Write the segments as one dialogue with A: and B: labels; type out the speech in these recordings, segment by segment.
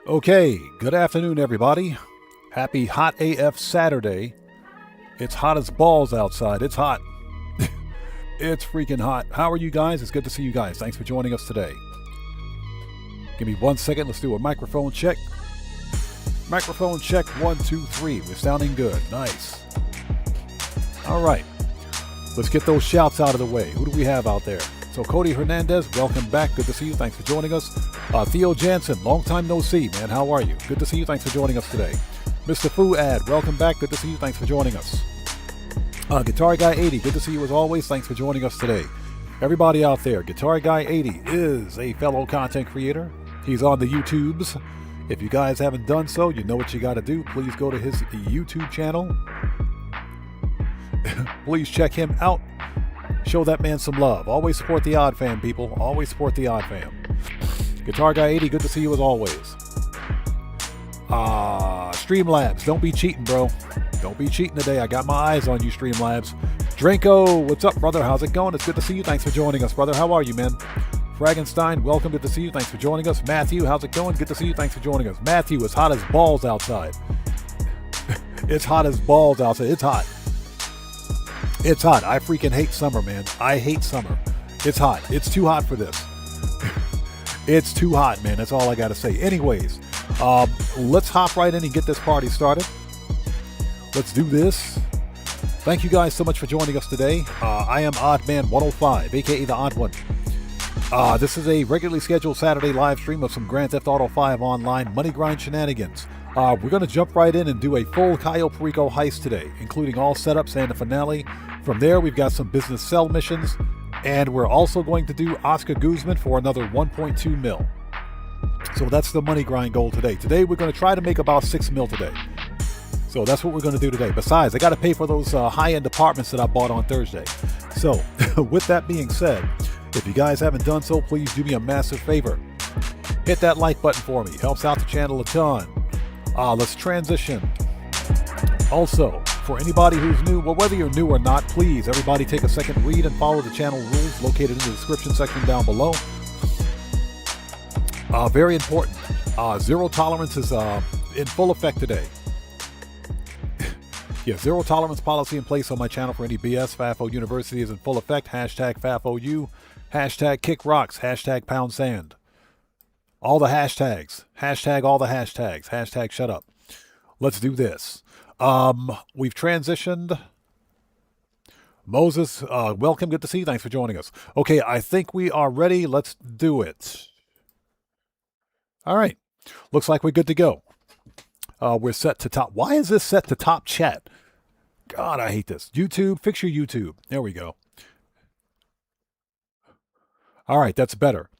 A: Okay, good afternoon, everybody. Happy hot AF Saturday. It's hot as balls outside. It's hot. It's freaking hot. How are you guys? It's good to see you guys. Thanks for joining us today. Give me 1 second. Let's do a microphone check. Microphone check 1, 2, 3. We're sounding good. Nice. All right. Let's get those shouts out of the way. Who do we have out there? So Cody Hernandez, welcome back. Good to see you. Thanks for joining us. Theo Jansen, long time no see, man. How are you? Good to see you. Thanks for joining us today. Mr. Fuad, welcome back. Good to see you. Thanks for joining us. Guitar Guy 80, good to see you as always. Thanks for joining us today. Everybody out there, Guitar Guy 80 is a fellow content creator. He's on the YouTubes. If you guys haven't done so, you know what you got to do. Please go to his YouTube channel. Please check him out. Show that man some love. Always support the Odd Fam, people. Always support the Odd Fam. Guitar Guy 80, good to see you as always. Streamlabs, don't be cheating, bro. Don't be cheating today. I got my eyes on you, Streamlabs. Dranko, what's up, brother? How's it going? It's good to see you. Thanks for joining us, brother. How are you, man? Fragenstein, welcome. Good to see you. Thanks for joining us. Matthew, how's it going? Good to see you. Thanks for joining us. Matthew, it's hot as balls outside. It's hot as balls outside. It's hot. It's hot. I freaking hate summer, man. I hate summer. It's hot. It's too hot for this. It's too hot, man. That's all I got to say. Anyways, let's hop right in and get this party started. Let's do this. Thank you guys so much for joining us today. I am Oddman 105, aka the Odd One. This is a regularly scheduled Saturday live stream of some Grand Theft Auto 5 online money grind shenanigans. We're going to jump right in and do a full Cayo Perico heist today, including all setups and the finale. From there, we've got some business sell missions, and we're also going to do Oscar Guzman for another 1.2 mil. So that's the money grind goal today. Today, we're going to try to make about 6 mil today. So that's what we're going to do today. Besides, I got to pay for those high-end apartments that I bought on Thursday. So with that being said, if you guys haven't done so, please do me a massive favor. Hit that like button for me. Helps out the channel a ton. Let's transition. Also, for anybody who's new, well, whether you're new or not, please, everybody take a second, read and follow the channel rules located in the description section down below. Very important. Zero tolerance is in full effect today. Yeah, zero tolerance policy in place on my channel for any BS. FAFO University is in full effect. Hashtag FAFOU. Hashtag kick rocks. Hashtag pound sand. All the hashtags. Hashtag all the hashtags. Hashtag shut up. Let's do this. We've transitioned. Moses, welcome. Good to see you. Thanks for joining us. Okay, I think we are ready. Let's do it. All right. Looks like we're good to go. We're set to top. Why is this set to top chat? God, I hate this. YouTube, fix your YouTube. There we go. All right, that's better.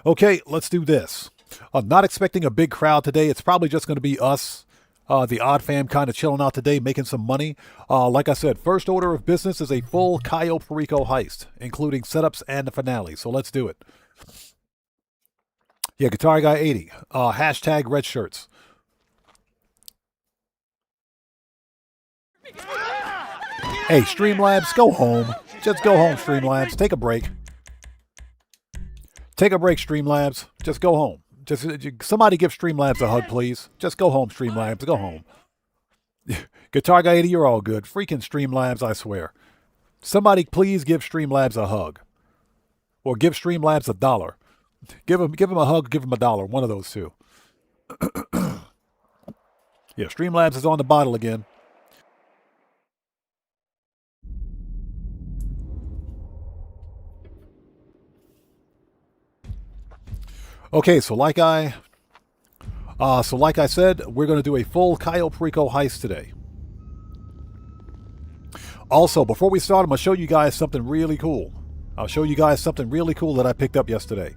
A: Okay, let's do this. I'm not expecting a big crowd today. It's probably just going to be us, the Odd Fam, kind of chilling out today, making some money. Like I said, first order of business is a full Cayo Perico heist, including setups and the finale. So let's do it. Yeah, Guitar Guy 80. Hashtag red shirts. Hey, Streamlabs, go home. Just go home, Streamlabs. Take a break. Take a break, Streamlabs. Just go home. Just somebody give Streamlabs a hug, please. Just go home, Streamlabs. Go home. Guitar Guy 80, you're all good. Freaking Streamlabs, I swear. Somebody please give Streamlabs a hug. Or give Streamlabs $1. Give him a hug, give him $1. One of those two. Yeah, Streamlabs is on the bottle again. Okay, so like I said, we're going to do a full Cayo Perico heist today. Also, before we start, I'm going to show you guys something really cool. I'll show you guys something really cool that I picked up yesterday.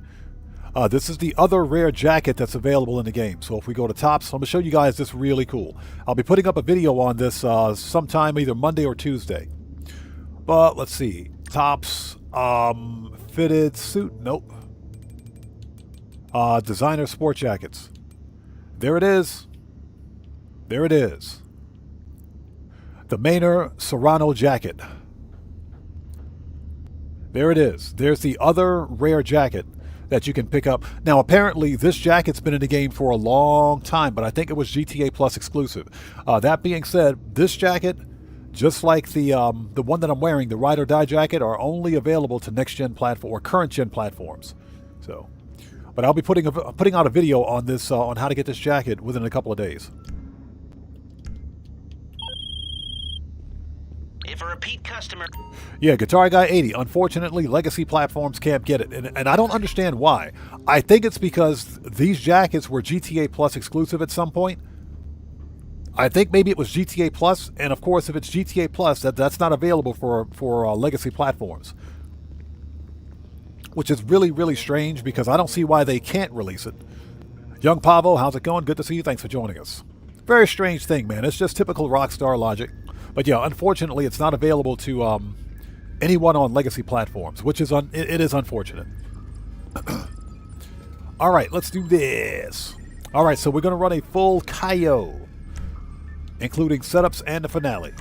A: This is the other rare jacket that's available in the game. So if we go to tops, I'm going to show you guys this really cool. I'll be putting up a video on this sometime either Monday or Tuesday. But let's see. Tops, fitted suit, nope. Designer sport jackets. There it is. There it is. The Maynard Serrano jacket. There it is. There's the other rare jacket. that you can pick up. Now, apparently, this jacket's been in the game for a long time, but I think it was GTA Plus exclusive. That being said, this jacket, just like the one that I'm wearing, the Ride or Die jacket, are only available to next-gen platform or current-gen platforms. So, but I'll be putting out a video on this on how to get this jacket within a couple of days.
B: If a repeat customer...
A: Yeah, Guitar Guy 80. Unfortunately, legacy platforms can't get it. And I don't understand why. I think it's because these jackets were GTA Plus exclusive at some point. I think maybe it was GTA Plus. And of course, if it's GTA Plus, that's not available for legacy platforms. Which is really, really strange because I don't see why they can't release it. Young Pavo, how's it going? Good to see you. Thanks for joining us. Very strange thing, man. It's just typical Rockstar logic. But yeah, unfortunately, it's not available to anyone on legacy platforms, which is it is unfortunate. All right, let's do this. All right, so we're going to run a full Cayo, including setups and the finale.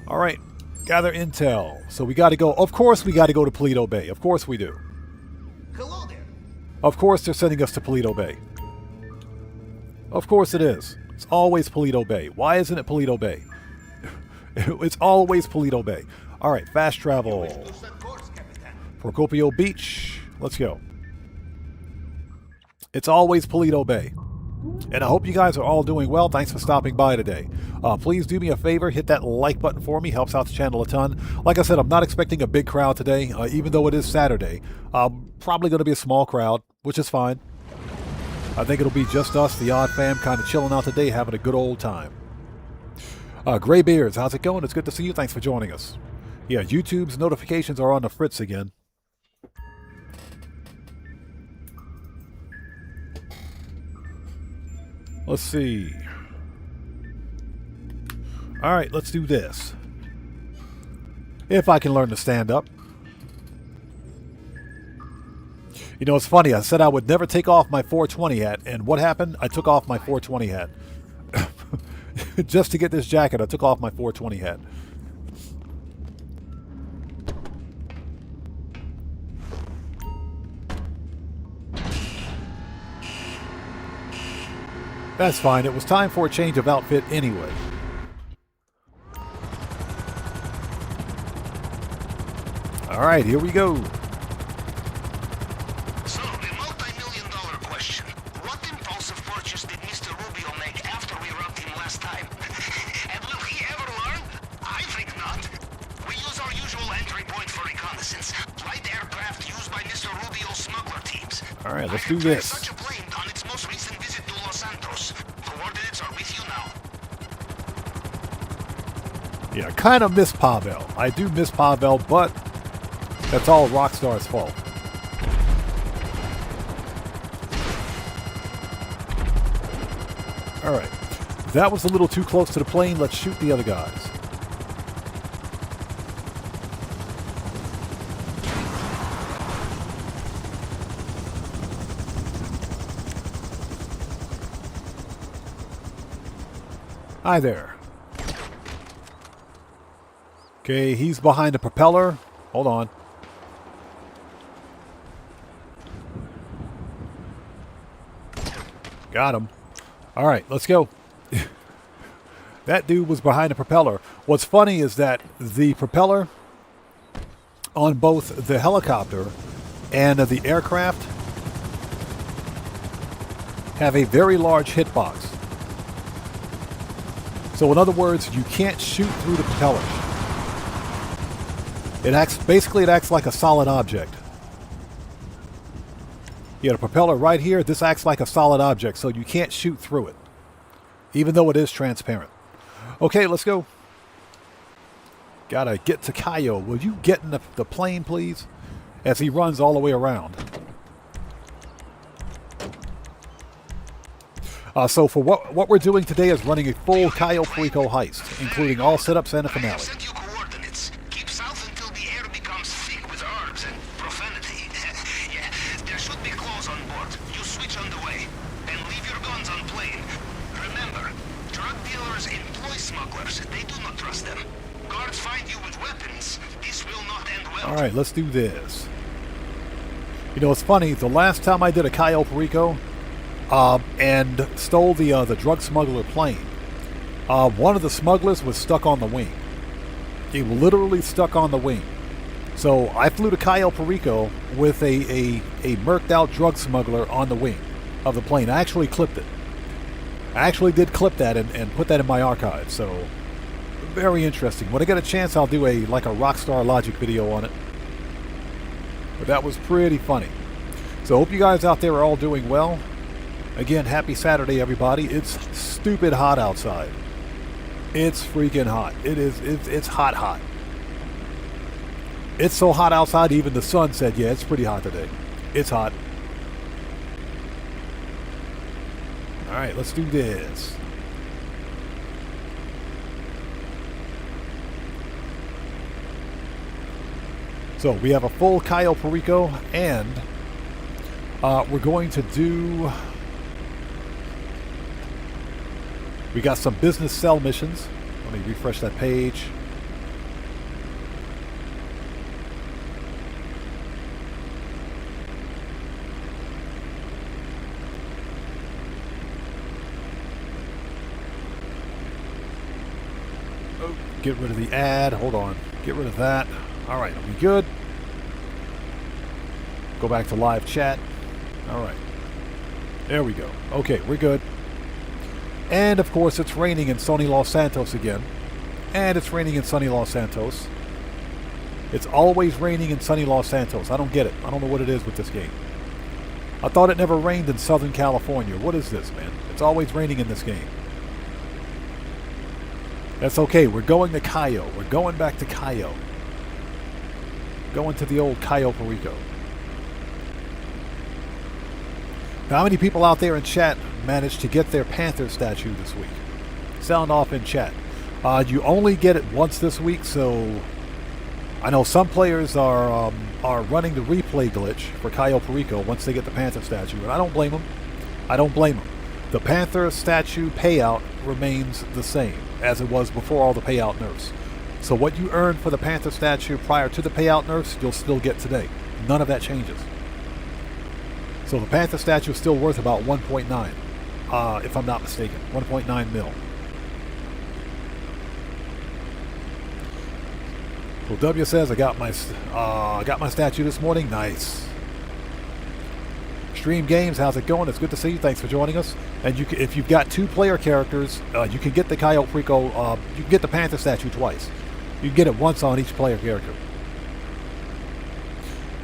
A: All right, gather intel. So we got to go. Of course, we got to go to Paleto Bay. Of course we do.
C: Hello there.
A: Of course, they're sending us to Paleto Bay. Of course it is. It's always Paleto Bay. Why isn't it Paleto Bay? It's always Paleto Bay. All right, fast travel. Procopio Beach. Let's go. It's always Paleto Bay. And I hope you guys are all doing well. Thanks for stopping by today. Please do me a favor. Hit that like button for me. Helps out the channel a ton. Like I said, I'm not expecting a big crowd today, even though it is Saturday. Probably going to be a small crowd, which is fine. I think it'll be just us, the odd fam, kind of chilling out today, having a good old time. Graybeards, how's it going? It's good to see you. Thanks for joining us. Yeah, YouTube's notifications are on the fritz again. Let's see. All right, let's do this. If I can learn to stand up. You know, it's funny. I said I would never take off my 420 hat, and what happened? I took off my 420 hat. Just to get this jacket, I took off my 420 hat. That's fine. It was time for a change of outfit anyway. All right, here we go.
B: So, the multi-million-dollar question. What impulsive purchase did Mr. Rubio make after we robbed him last time? And will he ever learn? I think not. We use our usual entry point for reconnaissance. Light aircraft used by Mr. Rubio's smuggler teams.
A: All right, let's do this.
B: Such a plane on its most recent visit to Los Santos. Coordinates are with you now.
A: Yeah, kind of miss Pavel. I do miss Pavel, but that's all Rockstar's fault. All right. That was a little too close to the plane. Let's shoot the other guys. Hi there. Okay, he's behind the propeller. Hold on. Got him. All right, let's go. That dude was behind the propeller. What's funny is that the propeller on both the helicopter and the aircraft have a very large hitbox. So in other words, you can't shoot through the propellers. It acts like a solid object. Yeah, the propeller right here, this acts like a solid object, so you can't shoot through it, even though it is transparent. Okay, let's go. Gotta get to Cayo. Will you get in the plane, please? As he runs all the way around. So for what we're doing today is running a full Cayo Perico heist, including all setups and a finale.
B: Keep south until the air becomes thick with herbs and profanity. Yeah, there should be clothes on board. You switch on the way. And leave your guns on plane. Remember, drug dealers employ smugglers. They do not trust them. Guards find you with weapons. This will not end well.
A: Alright, let's do this. You know, it's funny, the last time I did a Cayo Perico and stole the drug smuggler plane, one of the smugglers was stuck on the wing. He literally stuck on the wing. So I flew to Cayo Perico with a murked out drug smuggler on the wing of the plane. I actually clipped it. I actually did clip that and put that in my archive. So very interesting. When I get a chance, I'll do a Rockstar Logic video on it. But that was pretty funny. So hope you guys out there are all doing well. Again, happy Saturday, everybody. It's stupid hot outside. It's freaking hot. It's hot. It's so hot outside, even the sun said, yeah, it's pretty hot today. It's hot. All right, let's do this. So we have a full Cayo Perico, and we're going to do... We got some business cell missions. Let me refresh that page. Oh, get rid of the ad. Hold on. Get rid of that. All right, are we good? Go back to live chat. All right. There we go. Okay, we're good. And of course, it's raining in sunny Los Santos again. And it's raining in sunny Los Santos. It's always raining in sunny Los Santos. I don't get it. I don't know what it is with this game. I thought it never rained in Southern California. What is this, man? It's always raining in this game. That's okay. We're going to Cayo. We're going back to Cayo. Going to the old Cayo Perico. Now, how many people out there in chat managed to get their Panther statue this week? Sound off in chat. You only get it once this week, so I know some players are running the replay glitch for Cayo Perico once they get the Panther statue, and I don't blame them. I don't blame them. The Panther statue payout remains the same as it was before all the payout nerfs. So what you earned for the Panther statue prior to the payout nerfs, you'll still get today. None of that changes. So the Panther statue is still worth about 1.9, if I'm not mistaken. 1.9 mil. Well, W says I got my statue this morning. Nice. Stream Games, how's it going? It's good to see you. Thanks for joining us. And you can, if you've got 2 player characters, you can get the Cayo Perico. You can get the Panther statue twice. You can get it once on each player character.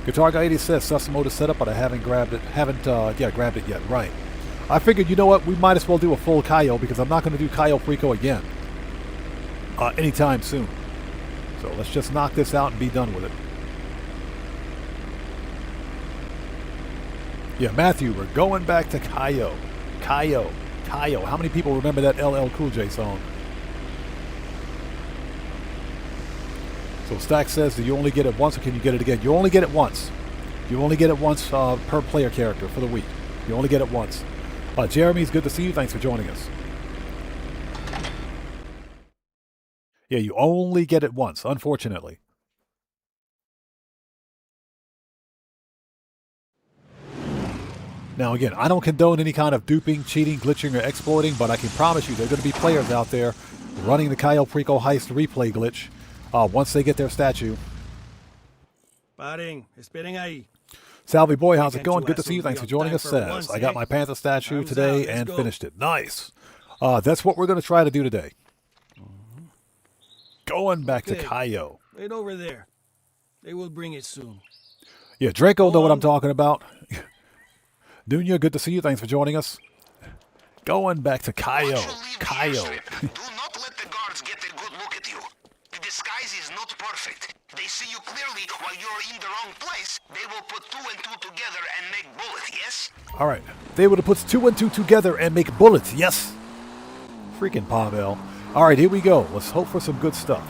A: Guitar Guy 80 says custom mode is set up, but I haven't grabbed it. Grabbed it yet. Right. I figured, you know what? We might as well do a full Cayo because I'm not going to do Cayo Perico again anytime soon. So let's just knock this out and be done with it. Yeah, Matthew, we're going back to Cayo. Cayo. How many people remember that LL Cool J song? So Stack says, do you only get it once or can you get it again? You only get it once. You only get it once per player character for the week. You only get it once. Jeremy, it's good to see you. Thanks for joining us. Yeah, you only get it once, unfortunately. Now again, I don't condone any kind of duping, cheating, glitching, or exploiting, but I can promise you there are going to be players out there running the Cayo Perico heist replay glitch once they get their statue. Salvi Boy, how's it going? Good to see you. Thanks for joining us. Says, I got my Panther statue today and finished it. Nice. That's what we're going to try to do today. Going back to Cayo.
C: Right over there. They will bring it soon.
A: Yeah, Draco know what I'm talking about. Dunya, good to see you. Thanks for joining us. Going back to Cayo. Cayo.
B: Do not let the guards get a good look at you. The disguise is not perfect. They see you clearly while you're in the wrong place. They will put 2 and 2 together and make bullets, yes?
A: All right. They would have put 2 and 2 together and make bullets, yes? Freaking Pavel. All right, here we go. Let's hope for some good stuff.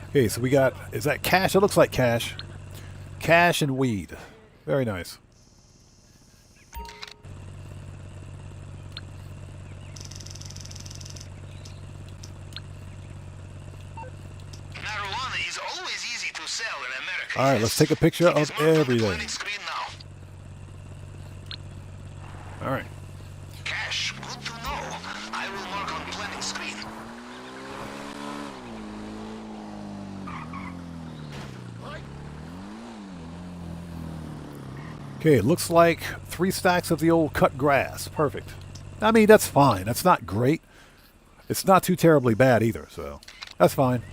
A: Okay, so we got, is that cash? It looks like cash. Cash and weed. Very nice.
B: Marijuana is always sell in America.
A: All right, let's take a picture
B: It is
A: of
B: marked on the
A: everything.
B: planning screen now.
A: All right.
B: Cash, good to know. I will mark on planning screen.
A: Okay, it looks like 3 stacks of the old cut grass. Perfect. I mean, that's fine. That's not great. It's not too terribly bad either, so that's fine.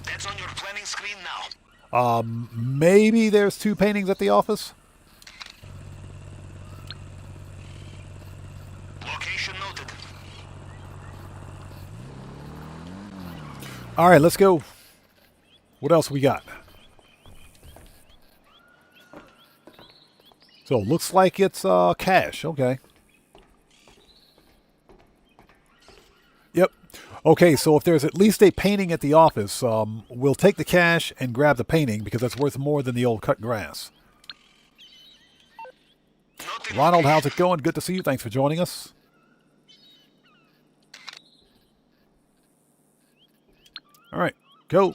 B: That's on your planning screen now.
A: Maybe there's 2 paintings at the office?
B: Location noted.
A: All right, let's go. What else we got? So, looks like it's cash. Okay. Yep. Okay, so if there's at least a painting at the office, we'll take the cash and grab the painting because it's worth more than the old cut grass.
B: Noted.
A: Ronald, how's it going? Good to see you. Thanks for joining us. All right, go.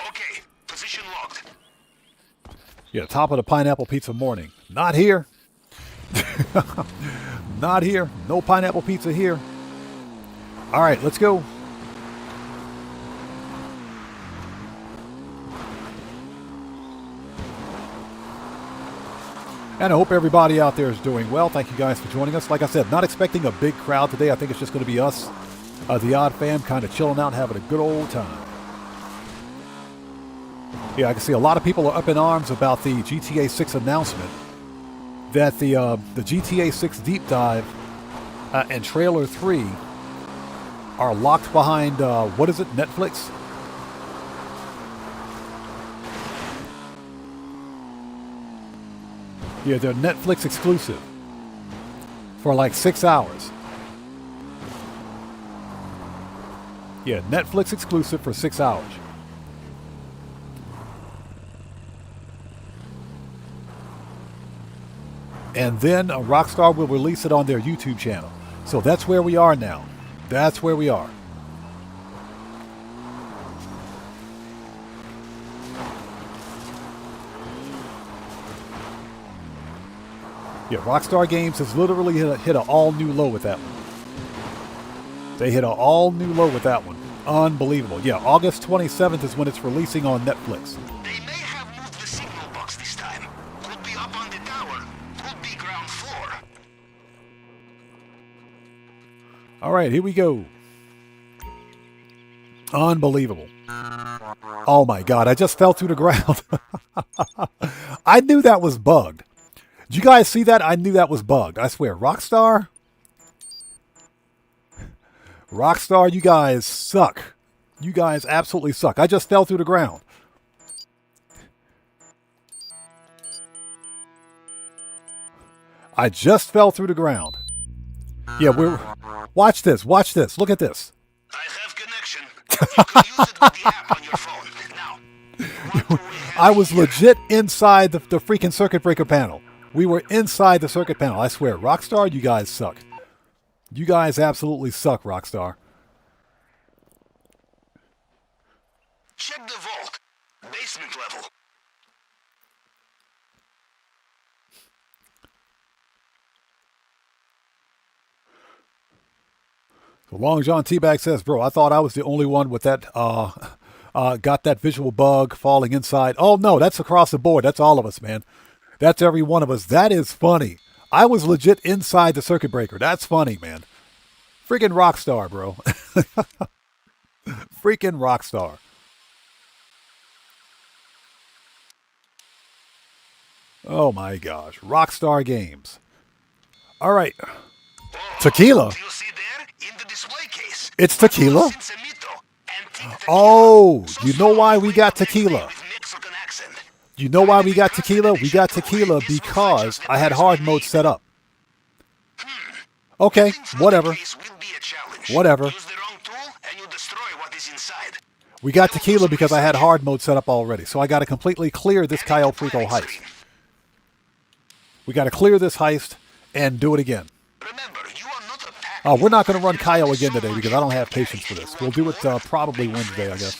B: Okay, position locked.
A: Yeah, top of the pineapple pizza morning. Not here. Not here. No pineapple pizza here. All right, let's go. And I hope everybody out there is doing well. Thank you guys for joining us. Like I said, not expecting a big crowd today. I think it's just going to be us, the Odd Fam, kind of chilling out and having a good old time. Yeah, I can see a lot of people are up in arms about the GTA 6 announcement that the GTA 6 Deep Dive and Trailer 3 are locked behind, what is it, Netflix? Yeah, they're Netflix exclusive for like 6 hours. Yeah, Netflix exclusive for 6 hours. And then Rockstar will release it on their YouTube channel. So that's where we are now. That's where we are. Yeah, Rockstar Games has literally hit an all-new low with that one. They hit an all-new low with that one. Unbelievable. Yeah, August 27th is when it's releasing on Netflix.
B: They may have moved the signal box this time. Could be up on the tower. Could be ground floor.
A: All right, here we go. Unbelievable. Oh my God, I just fell through the ground. I knew that was bugged. Did you guys see that? I knew that was bugged. I swear. Rockstar? Rockstar, you guys suck. You guys absolutely suck. I just fell through the ground. I just fell through the ground. Yeah, we're... Watch this. Watch this. Look at this.
B: I have connection. You can use it with the app on your phone. Now, what do we have
A: I was
B: here?
A: legit inside the freaking circuit breaker panel. We were inside the circuit panel. I swear. Rockstar, you guys suck. You guys absolutely suck, Rockstar.
B: Check the vault. Basement level.
A: So Long John T-Bag says, bro, I thought I was the only one with that, got that visual bug falling inside. Oh, no, that's across the board. That's all of us, man. That's every one of us. That is funny. I was legit inside the circuit breaker. That's funny, man. Freaking Rockstar, bro. Freaking Rockstar. Oh, my gosh. Rockstar Games. All right. Tequila.
B: Do you see there? In the display case.
A: It's tequila?
B: Sinsemito, antique tequila.
A: Oh,
B: So
A: you know why
B: strong,
A: we got
B: with
A: tequila?
B: Mexican accent.
A: You know why we got tequila? We got tequila because I had hard mode set up. Okay,
B: Getting through the
A: whatever.
B: case will be a challenge.
A: Whatever.
B: Use the wrong tool and you destroy what is inside.
A: We got tequila because I had hard mode set up already. So I got to completely clear this Cayo Perico heist. We got to clear this heist and do it again.
B: Remember, you are not a pack
A: We're not going to run Cayo again today because I don't have patience for this. We'll do it probably Wednesday, I guess.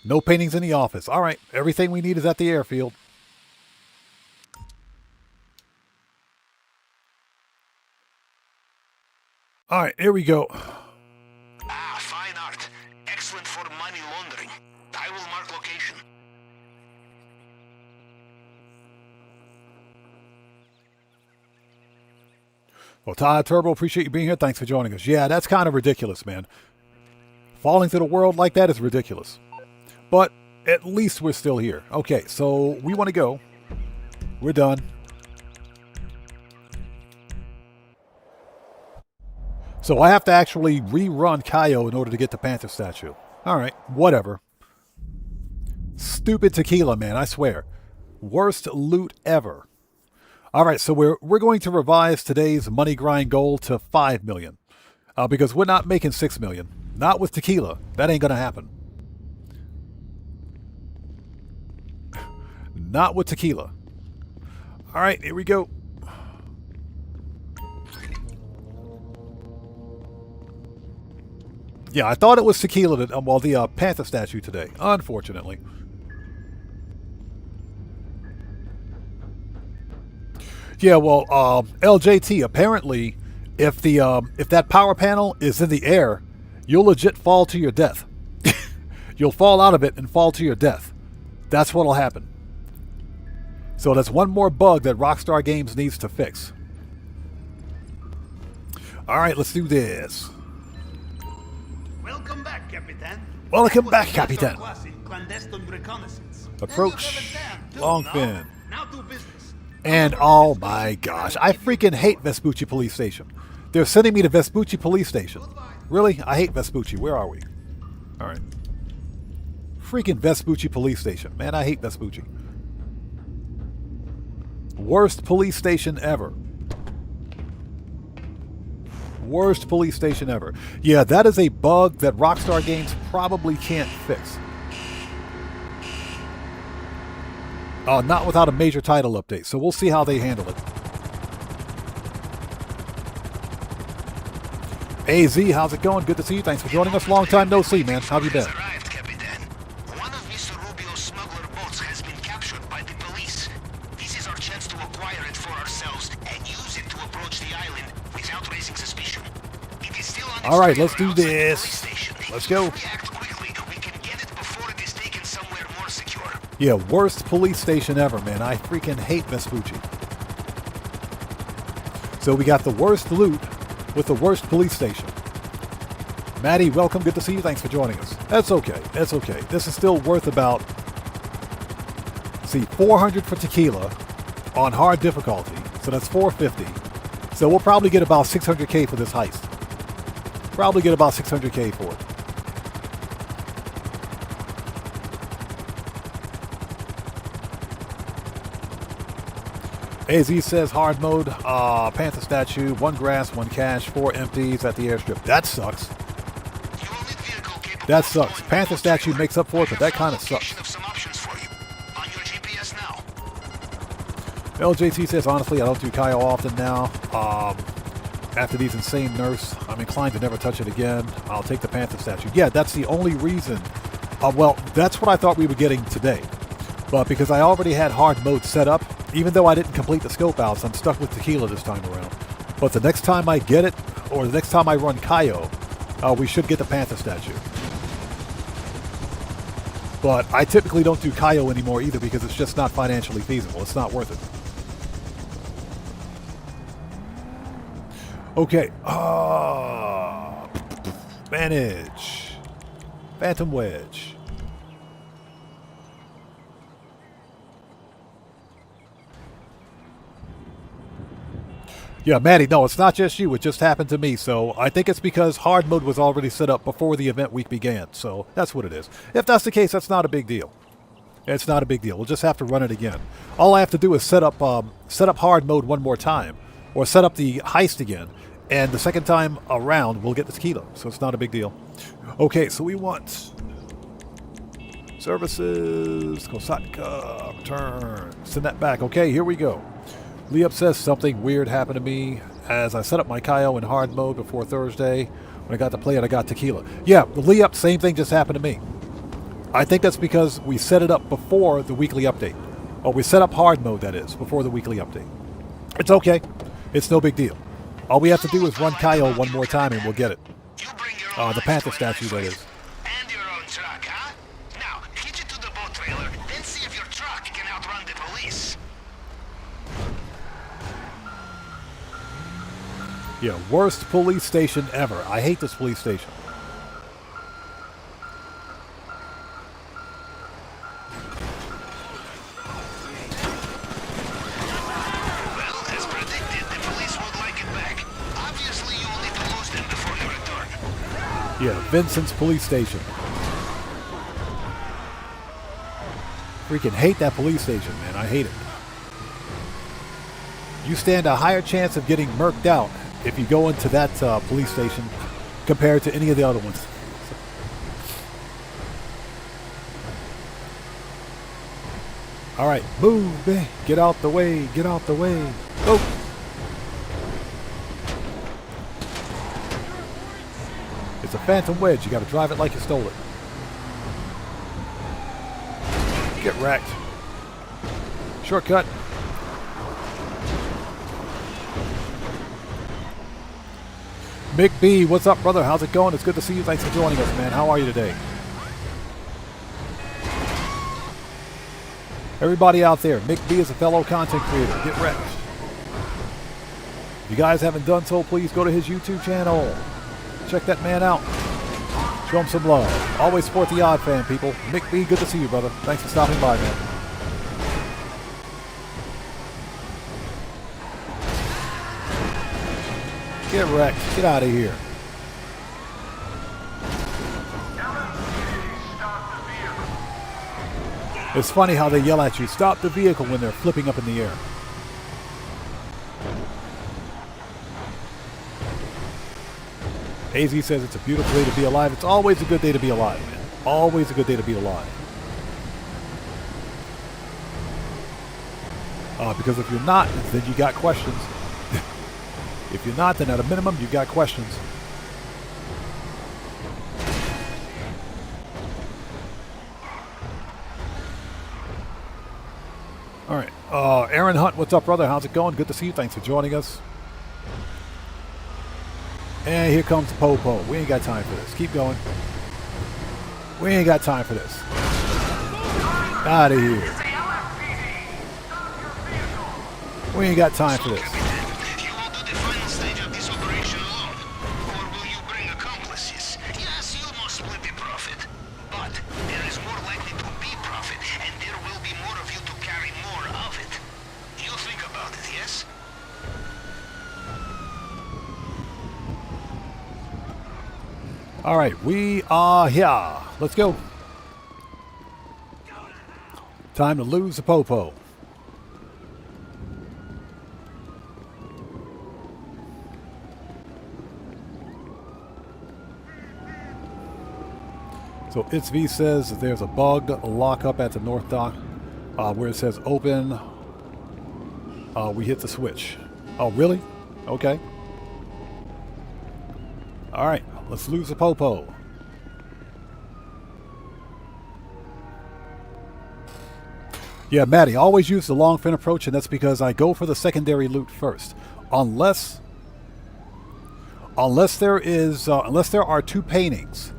A: No paintings in the office. All right, everything we need is at the airfield. All right, here we go.
B: Ah, fine art. Excellent for money laundering. I will mark location.
A: Well, Ty Turbo, appreciate you being here. Thanks for joining us. Yeah, that's kind of ridiculous, man. Falling to the world like that is ridiculous. But at least we're still here. Okay, so we want to go. We're done. So I have to actually rerun Cayo in order to get the Panther statue. All right, whatever. Stupid tequila, man, I swear. Worst loot ever. All right, so we're going to revise today's money grind goal to 5 million. Because we're not making 6 million. Not with tequila. That ain't going to happen. Not with tequila. All right, here we go. Yeah, I thought it was tequila, well, the Panther statue today, unfortunately. Yeah, well, LJT, apparently, if that power panel is in the air, you'll legit fall to your death. You'll fall out of it and fall to your death. That's what'll happen. So that's one more bug that Rockstar Games needs to fix. All right, let's do this.
D: Welcome back, Capitan.
A: Welcome back, Capitan.
D: Clandestine reconnaissance.
A: Approach Longfin.
D: Now to business.
A: And oh my gosh, I freaking hate Vespucci Police Station. They're sending me to Vespucci Police Station. Really? I hate Vespucci. Where are we? All right. Freaking Vespucci Police Station. Man, I hate Vespucci. Worst police station ever. Worst police station ever. Yeah, that is a bug that Rockstar Games probably can't fix. Not without a major title update, so we'll see how they handle it. AZ, how's it going? Good to see you. Thanks for joining us. Long time no see, man. How have you been?
B: Arrived, Capitan. One of Mr. Rubio's smuggler boats has been captured by the police. This is our chance to acquire it for ourselves and use it to approach the island without raising suspicion. It is still on its
A: All right,
B: way
A: let's do
B: around the
A: this.
B: police station.
A: Let's go.
B: If we act quickly, we can get it before it is taken somewhere more secure.
A: Yeah, worst police station ever, man. I freaking hate Vespucci. So we got the worst loot with the worst police station. Maddie, welcome. Good to see you. Thanks for joining us. That's okay. That's okay. This is still worth about, see, 400 for tequila on hard difficulty. So that's 450. So we'll probably get about 600K for this heist. Probably get about 600K for it. AZ says hard mode, Panther statue, 1 grass, 1 cash, 4 empties at the airstrip. That sucks. That sucks. Panther statue makes up for it, but that kind of sucks. LJT says, honestly, I don't do Cayo often now. After these insane nerfs, I'm inclined to never touch it again. I'll take the Panther statue. Yeah, that's the only reason. Well, that's what I thought we were getting today. But because I already had hard mode set up, even though I didn't complete the scope outs, I'm stuck with tequila this time around. But the next time I get it, or the next time I run Cayo, we should get the Panther statue. But I typically don't do Cayo anymore either because it's just not financially feasible. It's not worth it. Okay. Manage. Phantom Wedge. Yeah, Maddie, no, it's not just you. It just happened to me. So I think it's because hard mode was already set up before the event week began. So that's what it is. If that's the case, that's not a big deal. It's not a big deal. We'll just have to run it again. All I have to do is set up hard mode one more time, or set up the heist again. And the second time around, we'll get the tequila. So it's not a big deal. Okay, so we want services, Kosatka, return, send that back. Okay, here we go. Liam says something weird happened to me as I set up my Cayo in hard mode before Thursday. When I got to play it, I got tequila. Yeah, Liam, same thing just happened to me. I think that's because we set it up before the weekly update. Or we set up hard mode, that is, before the weekly update. It's okay. It's no big deal. All we have to do is run Cayo one more time and we'll get it.
B: You bring your own
A: The Panther
B: ice for an
A: statue, that
B: ice
A: is.
B: and your own truck, huh? Now, hitch it to the boat trailer, then see if your truck can outrun the police.
A: Yeah, worst police station ever. I hate this police station.
B: Well, as predicted, the police would like it back. Obviously, you will need to lose them before you return.
A: Yeah, Vincent's police station. Freaking hate that police station, man. I hate it. You stand a higher chance of getting murked out if you go into that police station compared to any of the other ones. All right, move, man. Get out the way. Get out the way. Go. It's a phantom wedge. You got to drive it like you stole it. Get wrecked. Shortcut. Mick B, what's up, brother? How's it going? It's good to see you. Thanks for joining us, man. How are you today? Everybody out there, Mick B is a fellow content creator. Get wrecked. If you guys haven't done so, please go to his YouTube channel. Check that man out. Show him some love. Always support the Odd Fan, people. Mick B, good to see you, brother. Thanks for stopping by, man. Get wrecked. Get out of here. It's funny how they yell at you, stop the vehicle, when they're flipping up in the air. AZ says it's a beautiful day to be alive. It's always a good day to be alive, man. Always a good day to be alive. Because if you're not, then you got questions. If you're not, then at a minimum, you got questions. All right. Aaron Hunt, what's up, brother? How's it going? Good to see you. Thanks for joining us. And here comes Popo. We ain't got time for this. Keep going. We ain't got time for this. Out of here. We ain't got time for this.
B: You will do the final stage of this operation alone, or will you bring accomplices? Yes, you must split the profit, but there is more likely to be profit, and there will be more of you to carry more of it. You think about it, yes?
A: All right, we are here. Let's go. Time to lose the Popo. So It's V says that there's a bugged lockup at the North Dock where it says open. We hit the switch. Oh, really? Okay. All right, let's lose the Popo. Yeah, Maddie, I always use the long fin approach, and that's because I go for the secondary loot first. Unless there are two paintings.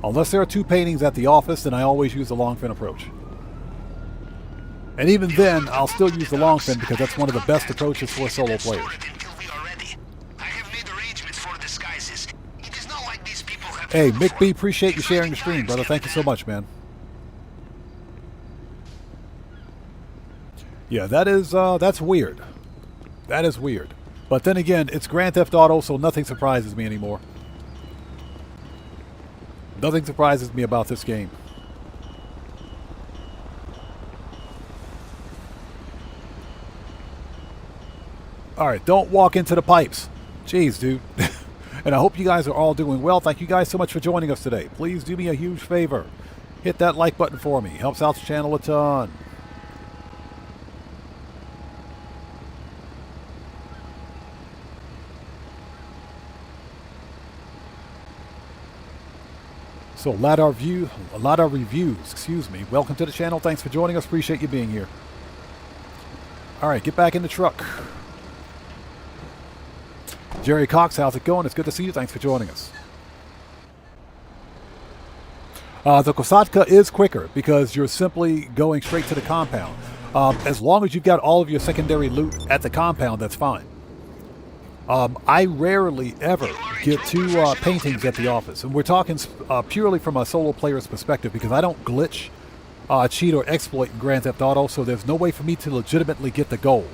A: Unless there are two paintings at the office, then I always use the long fin approach. And even then, I'll still use the long fin because that's one of the best approaches for solo players. Hey, Mick B, appreciate you sharing the stream, brother. Thank you so much, man. Yeah, that's weird. That is weird. But then again, it's Grand Theft Auto, so nothing surprises me anymore. Nothing surprises me about this game. Alright, don't walk into the pipes. Jeez, dude. And I hope you guys are all doing well. Thank you guys so much for joining us today. Please do me a huge favor. Hit that like button for me. Helps out the channel a ton. So, a lot of reviews, excuse me. Welcome to the channel. Thanks for joining us. Appreciate you being here. All right, get back in the truck. Jerry Cox, how's it going? It's good to see you. Thanks for joining us. The Kosatka is quicker because you're simply going straight to the compound. As long as you've got all of your secondary loot at the compound, that's fine. I rarely ever get two paintings at the office. And we're talking purely from a solo player's perspective because I don't glitch, cheat, or exploit in Grand Theft Auto, so there's no way for me to legitimately get the gold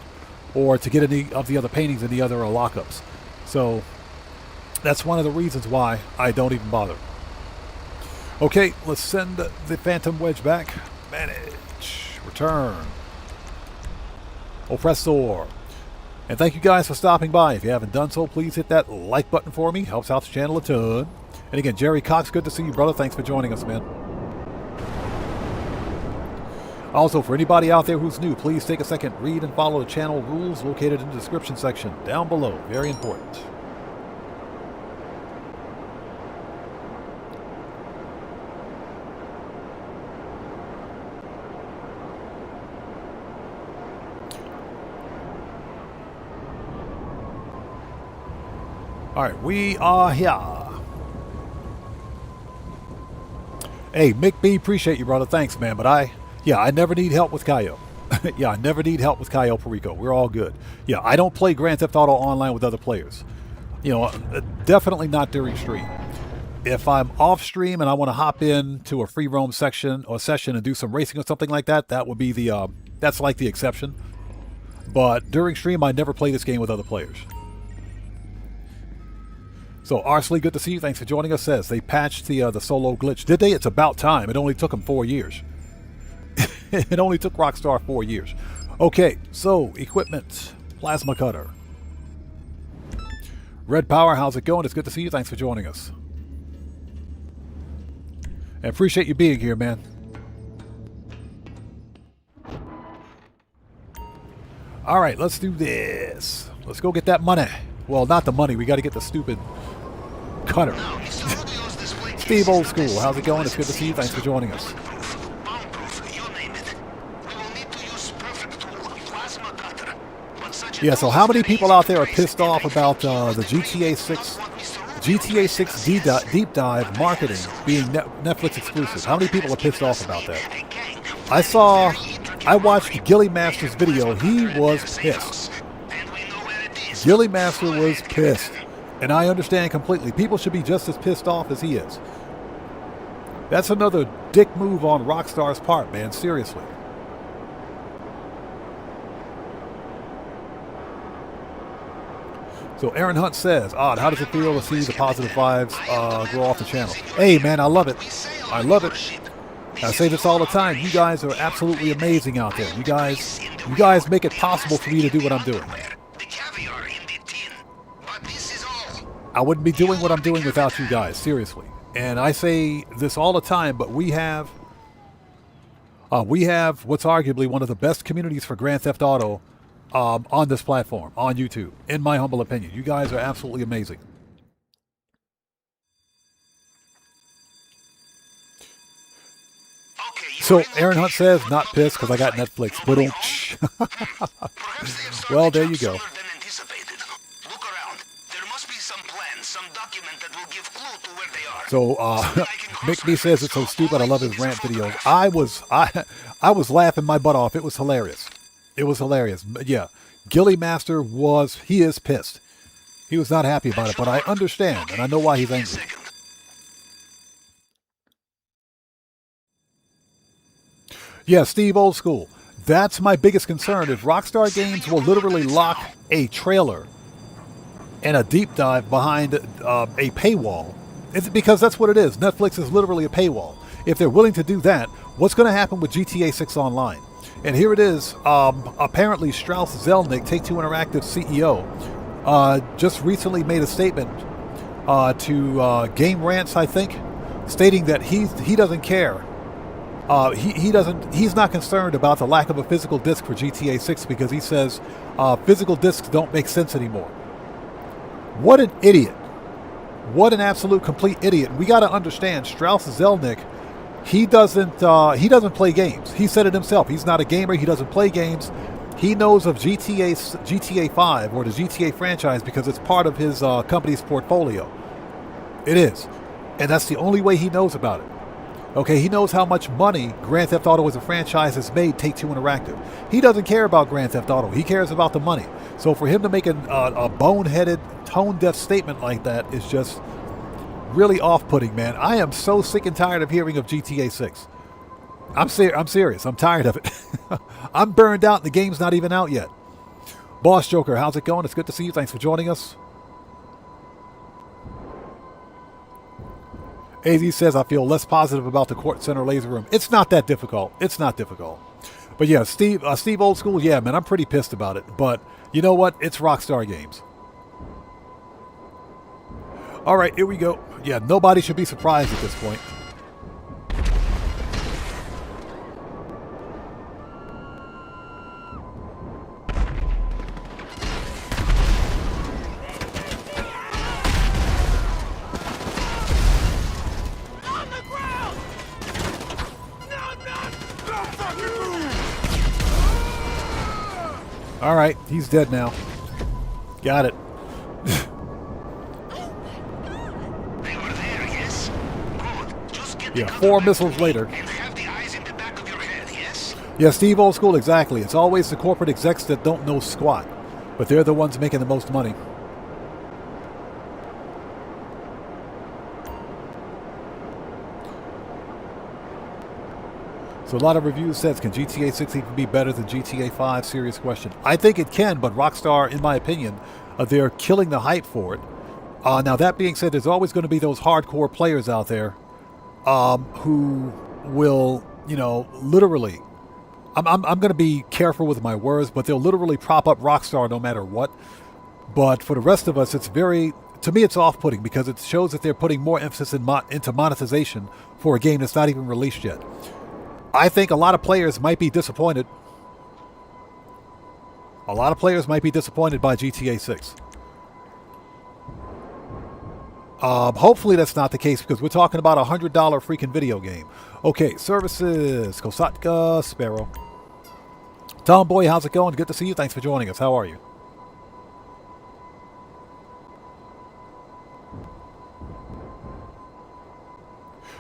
A: or to get any of the other paintings in the other lockups. So that's one of the reasons why I don't even bother. Okay, let's send the Phantom Wedge back. Manage. Return. Oppressor. And thank you guys for stopping by. If you haven't done so, please hit that like button for me. Helps out the channel a ton. And again, Jerry Cox, good to see you, brother. Thanks for joining us, man. Also, for anybody out there who's new, please take a second, read and follow the channel rules located in the description section down below. Very important. All right, we are here. Hey, Mick B, appreciate you, brother. Thanks, man. But I never need help with Cayo. Yeah, I never need help with Cayo Perico. We're all good. Yeah, I don't play Grand Theft Auto Online with other players. You know, definitely not during stream. If I'm off stream and I want to hop in to a free roam section or session and do some racing or something like that, that would be the that's like the exception. But during stream, I never play this game with other players. So, Arsley, good to see you. Thanks for joining us. Says they patched the solo glitch. Did they? It's about time. It only took them 4 years. It only took Rockstar 4 years. Okay, so equipment, plasma cutter. Red Power, how's it going? It's good to see you. Thanks for joining us. And appreciate you being here, man. All right, let's do this. Let's go get that money. Well, not the money. We got to get the stupid cutter. Steve Old School, how's it going? It's good to see you. Thanks for joining us. Yeah, so how many people out there are pissed off about the GTA 6 deep dive marketing being Netflix exclusive? How many people are pissed off about that? I watched Gilly Master's video. He was pissed. Gilly Master was pissed. And I understand completely. People should be just as pissed off as he is. That's another dick move on Rockstar's part, man. Seriously. So Aaron Hunt says, Odd, how does it feel to see the positive vibes grow off the channel? Hey, man, I love it. I love it. I say this all the time. You guys are absolutely amazing out there. You guys make it possible for me to do what I'm doing. I wouldn't be doing what I'm doing without you guys, seriously. And I say this all the time, but we have what's arguably one of the best communities for Grand Theft Auto on this platform, on YouTube, in my humble opinion. You guys are absolutely amazing. So Aaron Hunt says, not pissed because I got Netflix. But well, there you go. So Mick B says it's so stupid. I love his rant videos. I was laughing my butt off. It was hilarious. It was hilarious. Yeah, Gilly Master he is pissed. He was not happy about it, but I understand and I know why he's angry. Yeah, Steve Old School. That's my biggest concern. If Rockstar Games will literally lock a trailer and a deep dive behind a paywall, it's because that's what it is. Netflix is literally a paywall. If they're willing to do that, what's going to happen with GTA 6 Online? And here it is. Apparently, Strauss Zelnick, Take-Two Interactive CEO, just recently made a statement to Game Rants, I think, stating that he doesn't care. He's not concerned about the lack of a physical disc for GTA 6 because he says physical discs don't make sense anymore. What an idiot. What an absolute complete idiot. We got to understand, Strauss Zelnick, he doesn't play games. He said it himself. He's not a gamer. He doesn't play games. He knows of GTA 5 or the GTA franchise because it's part of his company's portfolio. It is. And that's the only way he knows about it. Okay, he knows how much money Grand Theft Auto as a franchise has made Take-Two Interactive. He doesn't care about Grand Theft Auto. He cares about the money. So for him to make a boneheaded, tone-deaf statement like that is just really off-putting, man. I am so sick and tired of hearing of GTA 6. I'm serious. I'm tired of it. I'm burned out and the game's not even out yet. Boss Joker, how's it going? It's good to see you. Thanks for joining us. AZ says, I feel less positive about the Court Center laser room. It's not that difficult. It's not difficult. But yeah, Steve Old School, yeah, man, I'm pretty pissed about it. But you know what? It's Rockstar Games. All right, here we go. Yeah, nobody should be surprised at this point. All right, he's dead now. Got it.
B: They were there, yes? Good. Just get the
A: Yeah,
B: gun
A: 4
B: back
A: missiles
B: to me
A: later.
B: And have the eyes in the back of your head, yes?
A: Yeah, Steve Old School, exactly. It's always the corporate execs that don't know squat, but they're the ones making the most money. So a lot of reviews says, can GTA 6 even be better than GTA 5? Serious question. I think it can, but Rockstar, in my opinion, they're killing the hype for it. Now, that being said, there's always going to be those hardcore players out there who will, you know, literally, I'm going to be careful with my words, but they'll literally prop up Rockstar no matter what. But for the rest of us, it's very, to me, it's off-putting because it shows that they're putting more emphasis into monetization for a game that's not even released yet. I think a lot of players might be disappointed. A lot of players might be disappointed by GTA 6. Hopefully that's not the case because we're talking about a $100 freaking video game. Okay, services. Kosatka, Sparrow. Tomboy, how's it going? Good to see you. Thanks for joining us. How are you?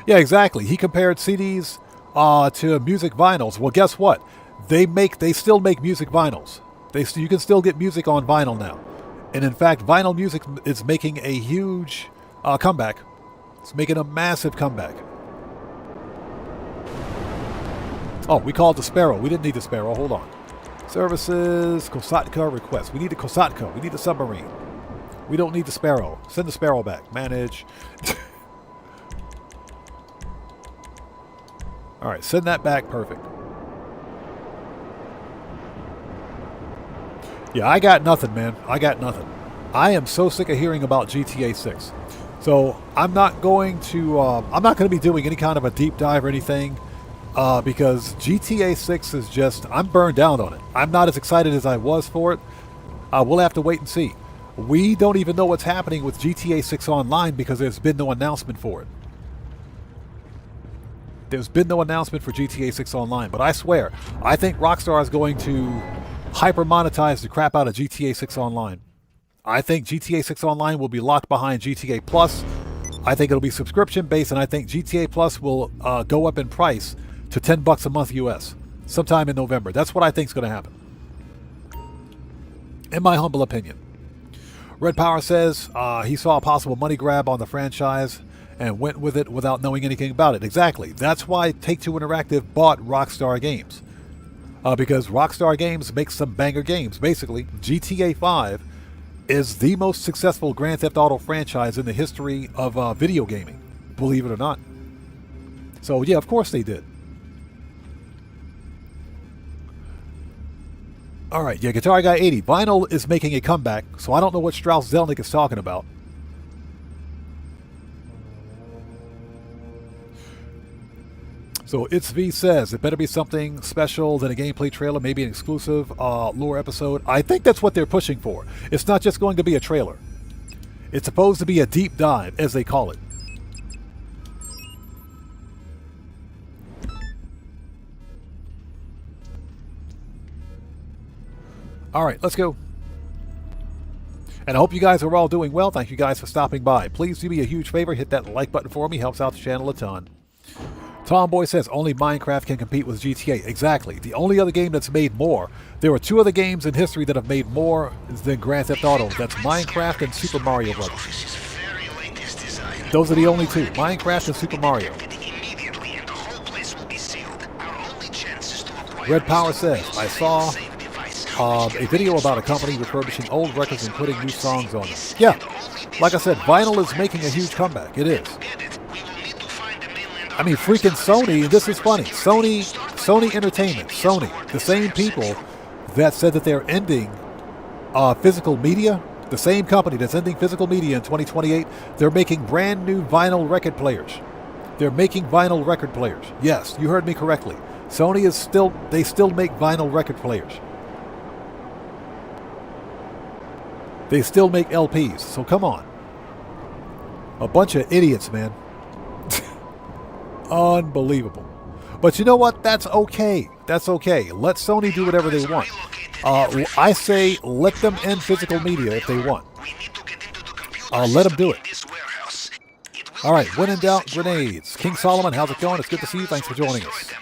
A: Yeah, exactly. He compared CDs to music vinyls. Well, guess what? They still make music vinyls. You can still get music on vinyl now. And in fact, vinyl music is making a huge comeback. It's making a massive comeback. Oh, we called the Sparrow. We didn't need the Sparrow. Hold on. Services, Kosatka request. We need the Kosatka. We need the submarine. We don't need the Sparrow. Send the Sparrow back. Manage. All right, send that back. Perfect. Yeah, I got nothing, man. I got nothing. I am so sick of hearing about GTA 6. So I'm not going to be doing any kind of a deep dive or anything because GTA 6 is just, I'm burned out on it. I'm not as excited as I was for it. We'll have to wait and see. We don't even know what's happening with GTA 6 Online because there's been no announcement for it. There's been no announcement for GTA 6 Online, but I swear, I think Rockstar is going to hyper monetize the crap out of GTA 6 Online. I think GTA 6 Online will be locked behind GTA Plus. I think it'll be subscription based, and I think GTA Plus will go up in price to $10 a month US sometime in November. That's what I think is going to happen, in my humble opinion. Red Power says he saw a possible money grab on the franchise and went with it without knowing anything about it. Exactly. That's why Take-Two Interactive bought Rockstar Games. Because Rockstar Games makes some banger games. Basically, GTA 5 is the most successful Grand Theft Auto franchise in the history of video gaming. Believe it or not. So, yeah, of course they did. All right, yeah, Guitar Guy 80. Vinyl is making a comeback, so I don't know what Strauss Zelnick is talking about. So It's V says it better be something special than a gameplay trailer, maybe an exclusive lore episode. I think that's what they're pushing for. It's not just going to be a trailer. It's supposed to be a deep dive, as they call it. All right, let's go. And I hope you guys are all doing well. Thank you guys for stopping by. Please do me a huge favor. Hit that like button for me. Helps out the channel a ton. Tomboy says only Minecraft can compete with GTA. Exactly. The only other game that's made more. There are 2 other games in history that have made more than Grand Theft Auto. That's Minecraft and Super Mario Bros. Those are the only 2. Minecraft and Super Mario. Red Power says, I saw a video about a company refurbishing old records and putting new songs on them. Yeah, like I said, vinyl is making a huge comeback. It is. I mean, freaking Sony, this is funny. Sony Entertainment, Sony, the same people that said that they're ending physical media, the same company that's ending physical media in 2028, they're making brand new vinyl record players. They're making vinyl record players. Yes, you heard me correctly. Sony is still make vinyl record players. They still make LPs, so come on. A bunch of idiots, man. Unbelievable. But you know what? That's okay. That's okay. Let Sony do whatever they want. I say let them end physical media if they want. Let them do it. All right, when in doubt, grenades. King Solomon, how's it going? It's good to see you. Thanks for joining us.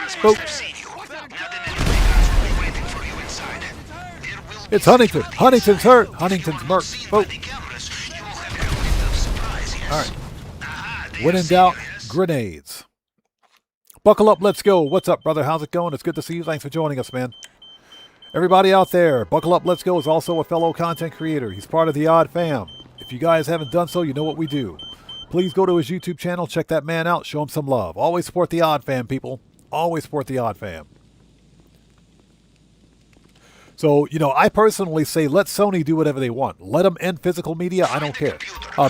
A: Spook. It's Huntington. Huntington's hurt. Huntington's murked. Spook. Alright. When in doubt, grenades. Buckle up, let's go. What's up, brother? How's it going? It's good to see you. Thanks for joining us, man. Everybody out there, Buckle Up Let's Go is also a fellow content creator. He's part of the Odd Fam. If you guys haven't done so, you know what we do. Please go to his YouTube channel, check that man out, show him some love. Always support the Odd Fam, people. Always support the Odd Fam. So, you know, I personally say let Sony do whatever they want. Let them end physical media, I don't care.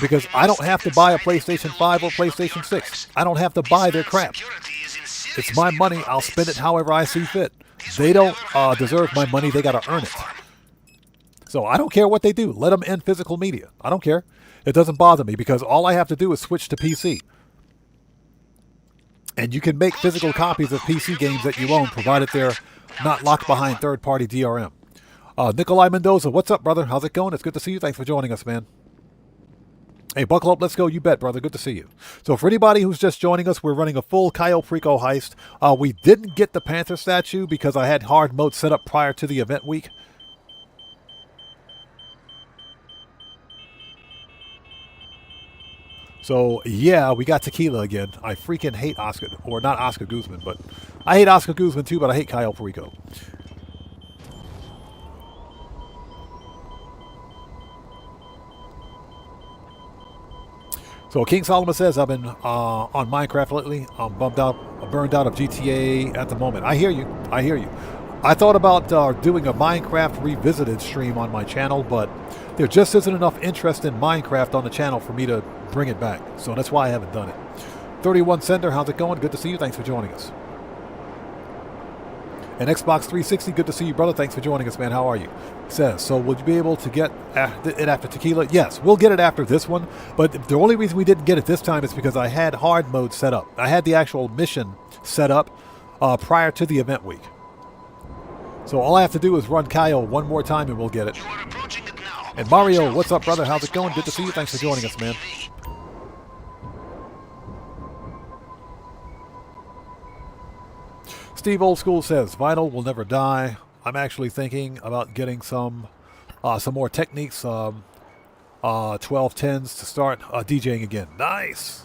A: Because I don't have to buy a PlayStation 5 or PlayStation 6. I don't have to buy their crap. It's my money, I'll spend it however I see fit. They don't deserve my money, they gotta earn it. So I don't care what they do. Let them end physical media. I don't care. It doesn't bother me because all I have to do is switch to PC. And you can make physical copies of PC games that you own, provided they're not locked behind third-party DRM. Nikolai Mendoza, what's up, brother? How's it going? It's good to see you. Thanks for joining us, man. Hey, buckle up. Let's go. You bet, brother. Good to see you. So for anybody who's just joining us, we're running a full Cayo Perico heist. We didn't get the Panther statue because I had hard mode set up prior to the event week. So, yeah, we got tequila again. I freaking hate Oscar, or not Oscar Guzman, but I hate Oscar Guzman too, but I hate Cayo Perico. So King Solomon says, I've been on Minecraft lately. I'm burned out of GTA at the moment. I hear you. I hear you. I thought about doing a Minecraft Revisited stream on my channel, but there just isn't enough interest in Minecraft on the channel for me to bring it back. So that's why I haven't done it. 31 Sender, how's it going? Good to see you. Thanks for joining us. And Xbox 360, good to see you, brother. Thanks for joining us, man. How are you? He says, so will you be able to get it after tequila? Yes, we'll get it after this one. But the only reason we didn't get it this time is because I had hard mode set up. I had the actual mission set up prior to the event week. So all I have to do is run Cayo one more time and we'll get it. And Mario, what's up, brother? How's it going? Good to see you. Thanks for joining us, man. Steve Old School says, vinyl will never die. I'm actually thinking about getting some more Techniques 1210s to start DJing again. Nice.